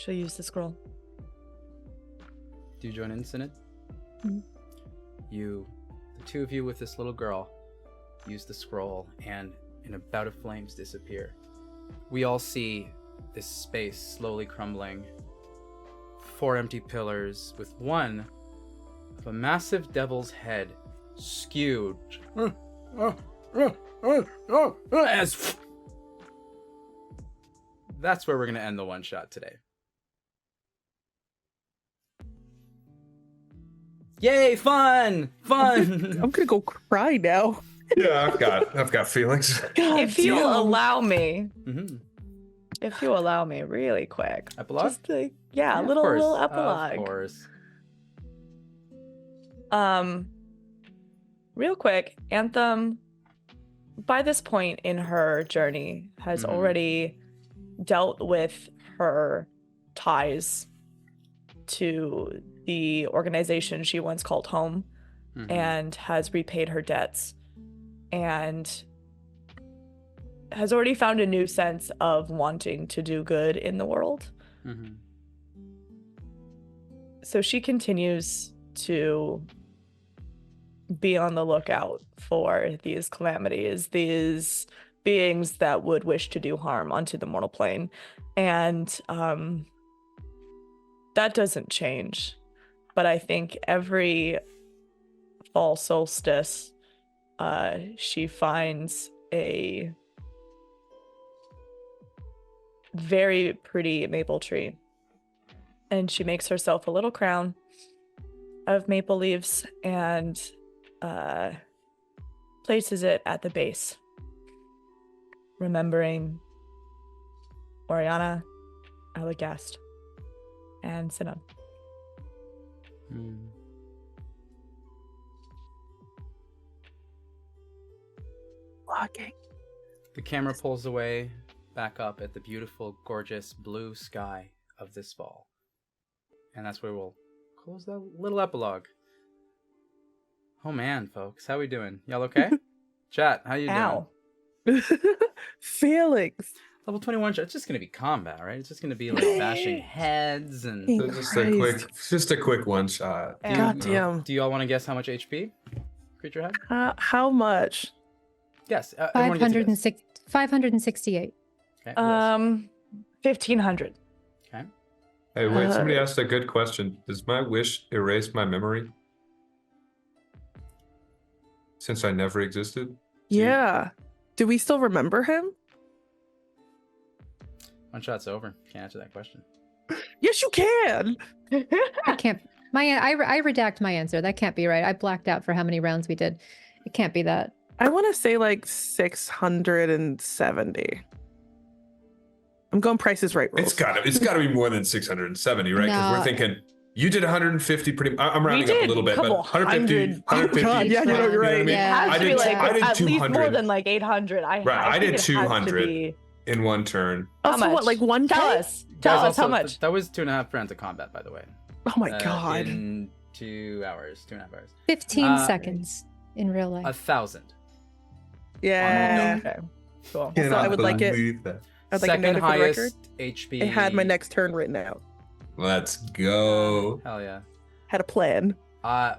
Speaker 3: She'll use the scroll.
Speaker 6: Do you join in, Synod?
Speaker 3: Mhm.
Speaker 6: You, the two of you with this little girl, use the scroll and in a bout of flames disappear. We all see this space slowly crumbling. 4 empty pillars with one of a massive devil's head skewed as that's where we're gonna end the one shot today. Yay, fun! Fun!
Speaker 2: I'm gonna go cry now.
Speaker 4: Yeah, I've got feelings.
Speaker 2: God
Speaker 3: If you
Speaker 2: damn.
Speaker 3: allow me,
Speaker 6: Mm-hmm.
Speaker 3: if you allow me, really quick.
Speaker 6: Epilogue?
Speaker 3: Just like, yeah, a
Speaker 6: Of
Speaker 3: little
Speaker 6: course,
Speaker 3: epilogue.
Speaker 6: Of course.
Speaker 3: Real quick, Anthem, by this point in her journey, has
Speaker 6: Mhm.
Speaker 3: already dealt with her ties to the organization she once called home
Speaker 6: Mhm.
Speaker 3: and has repaid her debts and has already found a new sense of wanting to do good in the world.
Speaker 6: Mhm.
Speaker 3: So she continues to be on the lookout for these calamities, these beings that would wish to do harm onto the mortal plane. And that doesn't change. But I think every fall solstice, she finds a very pretty maple tree. And she makes herself a little crown of maple leaves and places it at the base, remembering Oriana, Alagast, and Sinan.
Speaker 6: Mm.
Speaker 2: Walking.
Speaker 6: The camera pulls away, back up at the beautiful, gorgeous blue sky of this fall. And that's where we'll close that little epilogue. Oh man, folks, how we doing? Y'all okay? Chat, how you
Speaker 3: Ow.
Speaker 6: doing?
Speaker 2: Feelings.
Speaker 6: Level 21 shot. It's just gonna be combat, right? It's just gonna be like bashing heads and.
Speaker 2: Thank
Speaker 4: Just a quick one shot.
Speaker 3: And
Speaker 2: God damn.
Speaker 6: Do you all want to guess how much HP creature had?
Speaker 2: How much?
Speaker 6: Yes. Everyone gets a guess.
Speaker 5: 568.
Speaker 6: Okay. who else?
Speaker 3: 1,500.
Speaker 6: Okay.
Speaker 4: Hey, wait, somebody asked a good question. Does my wish erase my memory? Since I never existed?
Speaker 2: Yeah. Do we still remember him?
Speaker 6: One shot's over. Can't answer that question.
Speaker 2: Yes, you can.
Speaker 5: I can't. I redact my answer. That can't be right. I blacked out for how many rounds we did. It can't be that.
Speaker 2: I want to say like 670. I'm going prices right. Rolls.
Speaker 4: It's gotta be more than 670, right? Because we're
Speaker 5: No.
Speaker 4: thinking you did 150 pretty. I'm rounding up a
Speaker 3: did
Speaker 4: little bit, but
Speaker 3: couple
Speaker 4: 150.
Speaker 3: hundred.
Speaker 4: 150.
Speaker 2: Oh, God, yeah, you know, you're
Speaker 4: what I
Speaker 2: right.
Speaker 4: mean?
Speaker 5: Yeah.
Speaker 3: It has
Speaker 4: I
Speaker 3: to
Speaker 4: did.
Speaker 3: be like
Speaker 4: I did
Speaker 3: at least more
Speaker 4: 200
Speaker 3: than like 800.
Speaker 4: I
Speaker 3: think
Speaker 4: did
Speaker 3: it has to
Speaker 4: 200
Speaker 3: be-
Speaker 4: in one turn.
Speaker 2: Oh,
Speaker 3: How
Speaker 2: so what,
Speaker 3: much?
Speaker 2: like 1K?
Speaker 3: Tell us.
Speaker 6: That
Speaker 3: Tell
Speaker 6: was
Speaker 3: us how
Speaker 6: also-
Speaker 3: much.
Speaker 6: That was 2.5 rounds of combat, by the way.
Speaker 2: Oh my God.
Speaker 6: In 2 hours, 2.5 hours.
Speaker 5: 15 seconds in real life.
Speaker 6: 1,000.
Speaker 2: Yeah.
Speaker 3: Okay. Cool.
Speaker 2: Also, I would like it.
Speaker 4: believe that.
Speaker 2: I'd like a
Speaker 6: Second
Speaker 2: note for the record.
Speaker 6: highest HP.
Speaker 2: I had my next turn written out.
Speaker 4: Let's go.
Speaker 6: Hell yeah.
Speaker 2: Had a plan.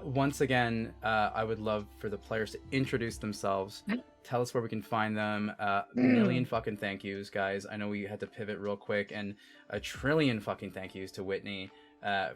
Speaker 6: Once again, I would love for the players to introduce themselves. Tell us where we can find them. A million fucking thank yous, guys. I know we had to pivot real quick, and a trillion fucking thank yous to Whitney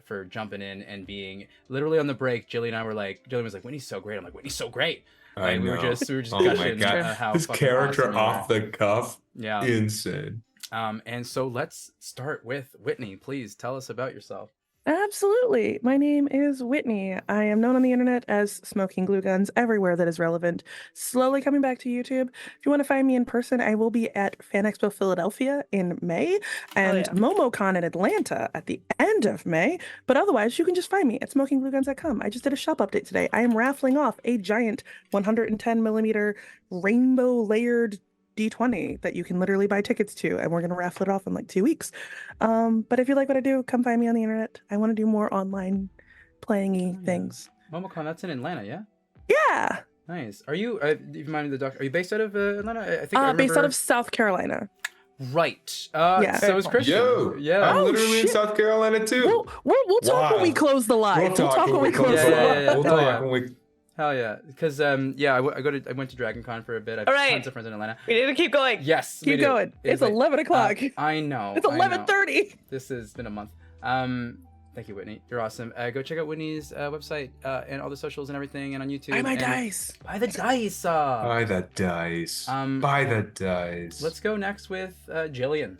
Speaker 6: for jumping in and being literally on the break. Jillian and I were like, Jillian was like, "Whitney's so great." I'm like, "Whitney's so great."
Speaker 4: I
Speaker 6: We were
Speaker 4: know.
Speaker 6: just
Speaker 4: Oh my
Speaker 6: gushing
Speaker 4: God.
Speaker 6: how
Speaker 4: This
Speaker 6: fucking
Speaker 4: character
Speaker 6: awesome you
Speaker 4: off
Speaker 6: are.
Speaker 4: the cuff,
Speaker 6: Yeah.
Speaker 4: insane.
Speaker 6: And so let's start with Whitney. Please tell us about yourself.
Speaker 2: Absolutely. My name is Whitney. I am known on the internet as Smoking Glue Guns everywhere that is relevant. Slowly coming back to YouTube. If you want to find me in person, I will be at Fan Expo Philadelphia in May and
Speaker 3: yeah.
Speaker 2: MomoCon in Atlanta at the end of May. But otherwise, you can just find me at smokingglueguns.com. I just did a shop update today. I am raffling off a giant 110 millimeter rainbow layered D20 that you can literally buy tickets to, and we're going to raffle it off in like 2 weeks. But if you like what I do, come find me on the internet. I want to do more online playing-y
Speaker 6: yeah.
Speaker 2: things.
Speaker 6: MomoCon, that's in Atlanta, yeah?
Speaker 2: Yeah.
Speaker 6: Nice. Are you, do you mind the doctor? Are you based out of Atlanta? I think I remember...
Speaker 2: Based out of South Carolina.
Speaker 6: Right.
Speaker 2: Yeah.
Speaker 6: So is Christian.
Speaker 4: Yo,
Speaker 6: Yeah.
Speaker 4: I'm literally in
Speaker 2: shit.
Speaker 4: South Carolina too.
Speaker 2: We'll talk when we
Speaker 4: Wild.
Speaker 2: close the live.
Speaker 4: We'll talk when we
Speaker 2: close
Speaker 4: close
Speaker 2: the
Speaker 4: the
Speaker 2: live.
Speaker 6: Yeah.
Speaker 4: We'll
Speaker 6: Hell
Speaker 4: talk
Speaker 6: yeah.
Speaker 4: when we.
Speaker 6: Hell yeah. Because I went to Dragon Con for a bit. I have
Speaker 3: All right.
Speaker 6: tons of friends in Atlanta.
Speaker 3: We need to keep going.
Speaker 6: Yes. we
Speaker 2: Keep
Speaker 6: do.
Speaker 2: going. It's
Speaker 6: like,
Speaker 2: 11 o'clock.
Speaker 6: I know.
Speaker 2: It's 11:30.
Speaker 6: This has been a month. Thank you, Whitney. You're awesome. Go check out Whitney's website and all the socials and everything, and on YouTube.
Speaker 2: Buy my
Speaker 6: and
Speaker 2: dice.
Speaker 6: Buy the dice.
Speaker 4: Buy the dice. Buy the dice.
Speaker 6: Let's go next with Jillian.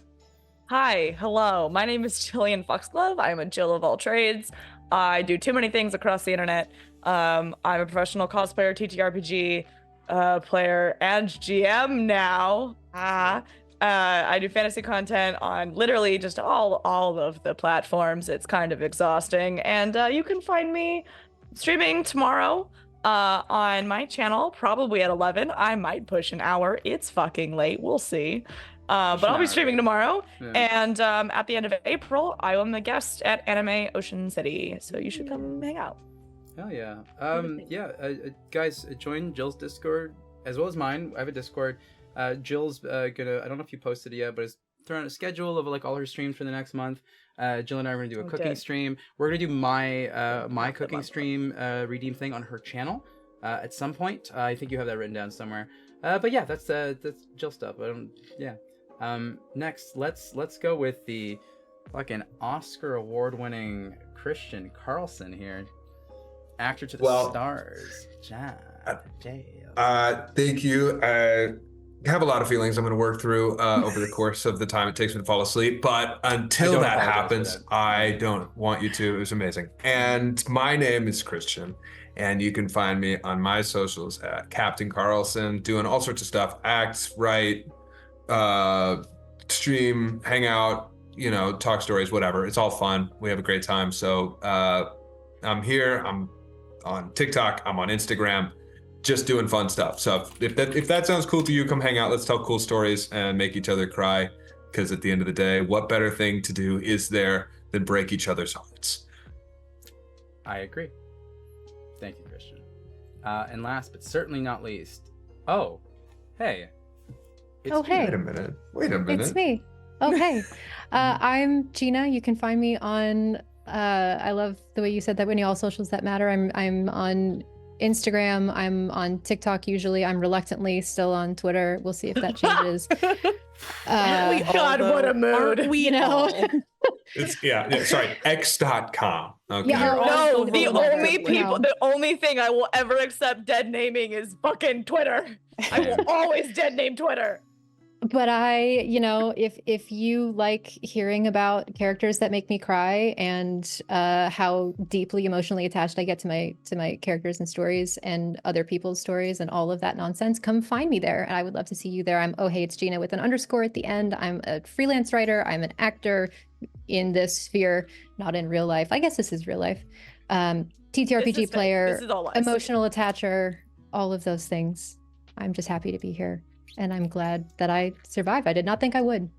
Speaker 3: Hi, hello. My name is Jillian Foxglove. I'm a Jill of all trades. I do too many things across the internet. I'm a professional cosplayer, TTRPG player, and GM now. I do fantasy content on literally just all of the platforms. It's kind of exhausting. And you can find me streaming tomorrow on my channel, probably at 11. I might push an hour. It's fucking late. We'll see. But I'll be streaming tomorrow.
Speaker 6: Yeah.
Speaker 3: And at the end of April, I am the guest at Anime Ocean City. So you should come hang out.
Speaker 6: Hell yeah. Guys, join Jill's Discord as well as mine. I have a Discord. Jill's gonna, I don't know if you posted it yet, but it's throwing a schedule of like all her streams for the next month. Jill and I are gonna do a cooking stream. We're gonna do my cooking stream redeem thing on her channel at some point. I think you have that written down somewhere. But yeah, that's Jill stuff. Next, let's go with the fucking Oscar award-winning Christian Carlson here, actor to the stars.
Speaker 4: Thank you. I have a lot of feelings I'm going to work through over the course of the time it takes me to fall asleep. But until that happens, I don't want you to. It was amazing. And my name is Christian. And you can find me on my socials at Captain Carlson, doing all sorts of stuff. Act, write, stream, hang out, talk stories, whatever. It's all fun. We have a great time. So I'm here. I'm on TikTok. I'm on Instagram. Just doing fun stuff. So if that sounds cool to you, come hang out. Let's tell cool stories and make each other cry. Because at the end of the day, what better thing to do is there than break each other's hearts?
Speaker 6: I agree. Thank you, Christian. And last but certainly not least, hey.
Speaker 5: Hey.
Speaker 4: Wait a minute.
Speaker 5: It's me. Okay. I'm Gina. You can find me on I love the way you said that, Whitney, all socials that matter. I'm on Instagram. I'm on TikTok usually. I'm reluctantly still on Twitter. We'll see if that changes.
Speaker 3: God, what a mood.
Speaker 2: We
Speaker 4: It's sorry, x.com. Okay.
Speaker 5: Yeah,
Speaker 3: No, the
Speaker 5: reluctant.
Speaker 3: the only thing I will ever accept dead naming is fucking Twitter. I will always dead name Twitter.
Speaker 5: But if you like hearing about characters that make me cry and how deeply emotionally attached I get to my characters and stories and other people's stories and all of that nonsense, come find me there. And I would love to see you there. I'm hey, it's Gina with an underscore at the end. I'm a freelance writer. I'm an actor in this sphere, not in real life. I guess this is real life. TTRPG player, emotional attacher, all of those things. I'm just happy to be here. And I'm glad that I survived. I did not think I would.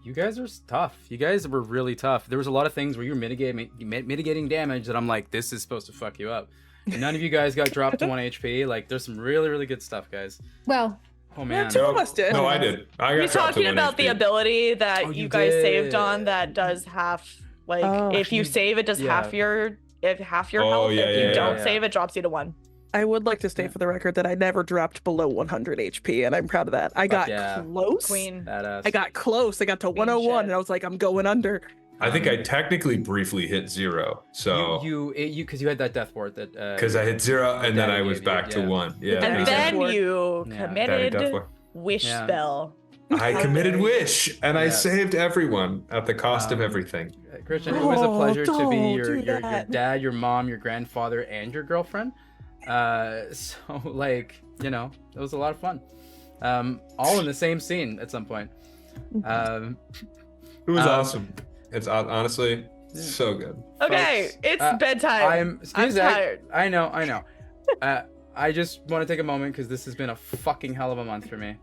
Speaker 6: You guys are tough. You guys were really tough. There was a lot of things where you were mitigating damage that I'm like, this is supposed to fuck you up. None of you guys got dropped to 1 HP. Like, there's some really, really good stuff, guys.
Speaker 5: Well,
Speaker 6: oh man,
Speaker 2: two of us did.
Speaker 4: No, I did. I got
Speaker 3: We're
Speaker 4: dropped to
Speaker 3: talking
Speaker 4: 1
Speaker 3: about the
Speaker 4: HP.
Speaker 3: ability that you guys saved on that does half, if you save, it does half your health. If you don't save, it drops you to 1.
Speaker 2: I would like to state for the record that I never dropped below 100 HP, and I'm proud of that. I got close.
Speaker 3: Queen.
Speaker 6: Badass.
Speaker 2: I got close. I got to 101, and I was like, I'm going under.
Speaker 4: I think I technically briefly hit 0. So
Speaker 6: you because you had that death ward that
Speaker 4: because I hit 0 and then I was back to 1. Yeah.
Speaker 3: And then you
Speaker 6: Yeah.
Speaker 3: committed wish spell.
Speaker 4: I committed wish, and I saved everyone at the cost of everything.
Speaker 6: Christian, it was a pleasure to be
Speaker 2: don't
Speaker 6: your
Speaker 2: do that.
Speaker 6: dad, your mom, your grandfather, and your girlfriend. So it was a lot of fun. All in the same scene at some point.
Speaker 4: It was awesome. It's honestly so good.
Speaker 3: Okay,
Speaker 6: Folks,
Speaker 3: it's bedtime. I'm tired.
Speaker 6: I know. I just want to take a moment because this has been a fucking hell of a month for me.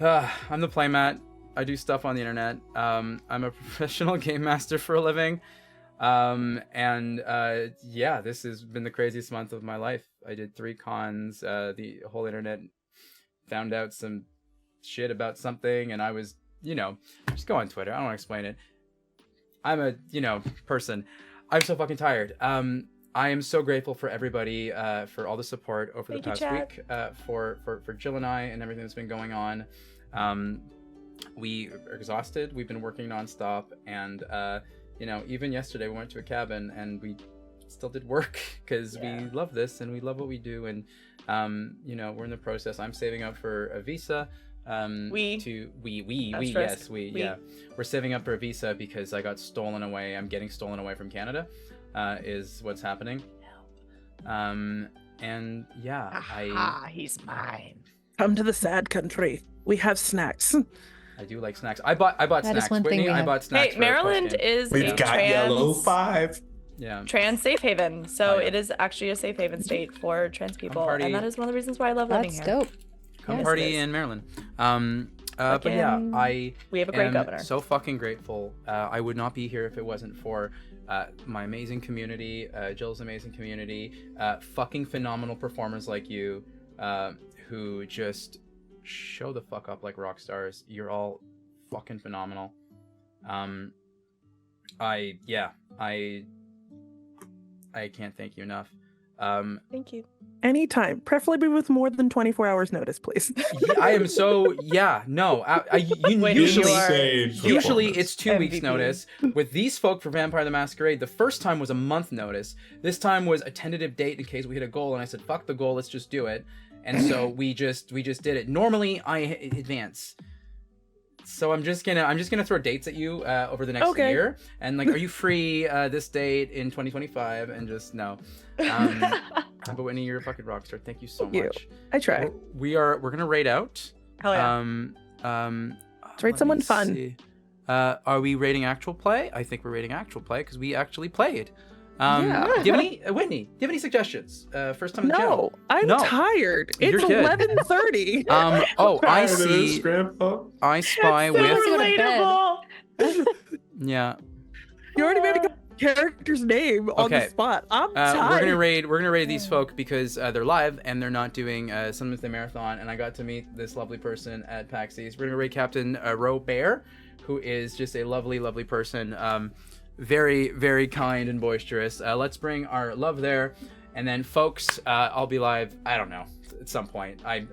Speaker 6: I'm the playmat. I do stuff on the internet. I'm a professional game master for a living. This has been the craziest month of my life. I did 3 cons, the whole internet found out some shit about something, and I was, just go on Twitter. I don't want to explain it. I'm a, person. I'm so fucking tired. I am so grateful for everybody, for all the support over the past week, for Jill and I and everything that's been going on. We are exhausted. We've been working nonstop, and even yesterday we went to a cabin and we still did work because we love this and we love what we do, and we're in the process. I'm saving up for a visa. We're saving up for a visa because I got stolen away. I'm getting stolen away from Canada, is what's happening.
Speaker 3: He's mine.
Speaker 2: Come to the sad country. We have snacks.
Speaker 6: I do like snacks. I bought
Speaker 5: That is
Speaker 6: snacks.
Speaker 5: one thing
Speaker 6: Whitney,
Speaker 5: we
Speaker 6: I
Speaker 5: have.
Speaker 6: bought snacks.
Speaker 3: Hey, Maryland is
Speaker 4: We've
Speaker 3: a
Speaker 4: got yellow 5.
Speaker 3: trans safe haven, so
Speaker 6: Oh, yeah.
Speaker 3: it is actually a safe haven state for trans people,
Speaker 6: party.
Speaker 3: and that is one of the reasons why I love living
Speaker 5: That's
Speaker 3: here.
Speaker 5: dope.
Speaker 6: Come
Speaker 3: Yes, it
Speaker 6: party
Speaker 3: is.
Speaker 6: in Maryland. But yeah, I
Speaker 3: We have a great
Speaker 6: am
Speaker 3: governor.
Speaker 6: so fucking grateful. I would not be here if it wasn't for my amazing community, Jill's amazing community, fucking phenomenal performers like you, who just show the fuck up like rock stars. You're all fucking phenomenal. I can't thank you enough.
Speaker 3: Thank you.
Speaker 2: Anytime, preferably with more than 24 hours notice, please.
Speaker 6: I am so
Speaker 3: Wait,
Speaker 6: usually
Speaker 3: you are-
Speaker 6: Usually it's 2 weeks
Speaker 3: MVP.
Speaker 6: notice. With these folk for Vampire the Masquerade, the first time was a month notice. This time was a tentative date in case we hit a goal, and I said, fuck the goal, let's just do it. And so we just did it. Normally I advance. So I'm just gonna throw dates at you over the next year, and like, are you free this date in 2025? And just no. But Whitney, you're a fucking rock star. Thank you so much.
Speaker 2: I try.
Speaker 6: We're gonna raid out.
Speaker 3: Hell yeah.
Speaker 2: Let's rate someone fun.
Speaker 6: See. Are we rating actual play? I think we're rating actual play because we actually played.
Speaker 2: Yeah.
Speaker 6: Do you have any, Whitney? Do you have any suggestions? First time in the channel.
Speaker 2: I'm
Speaker 6: No.
Speaker 2: tired.
Speaker 6: You're
Speaker 2: It's
Speaker 6: good.
Speaker 2: 11:30.
Speaker 6: I see.
Speaker 4: Grandpa.
Speaker 6: I spy
Speaker 3: So
Speaker 6: with.
Speaker 3: relatable.
Speaker 6: Yeah.
Speaker 2: You already made a character's name on
Speaker 6: Okay.
Speaker 2: the spot. I'm
Speaker 6: We're
Speaker 2: tired.
Speaker 6: gonna raid these folk because they're live and they're not doing Summons the Marathon, and I got to meet this lovely person at PAX East. We're gonna raid Captain Robert, who is just a lovely, lovely person. Very, very kind and boisterous. Let's bring our love there, and then folks, I'll be live. I don't know, at some point. I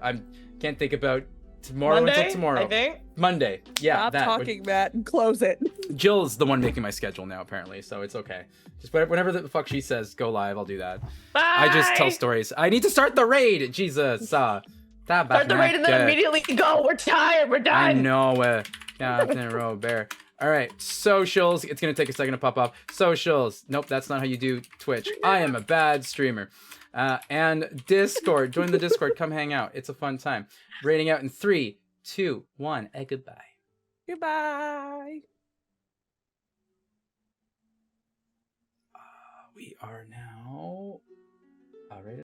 Speaker 6: can't think about tomorrow
Speaker 3: Monday,
Speaker 6: until tomorrow.
Speaker 3: I think.
Speaker 6: Monday. Yeah.
Speaker 2: Stop
Speaker 6: that.
Speaker 2: talking, Matt, and close it.
Speaker 6: Jill's the one making my schedule now, apparently, so it's okay. Just whenever the fuck she says go live, I'll do that.
Speaker 3: Bye.
Speaker 6: I just tell stories. I need to start the raid. Jesus.
Speaker 3: Start the raid and then immediately go. We're tired. We're done.
Speaker 6: I know. Captain Robert. All right, socials. It's gonna take a second to pop up. Socials. Nope, that's not how you do Twitch. I am a bad streamer. And Discord. Join the Discord. Come hang out. It's a fun time. Rating out in 3, 2, 1. Goodbye.
Speaker 2: Goodbye.
Speaker 6: We are now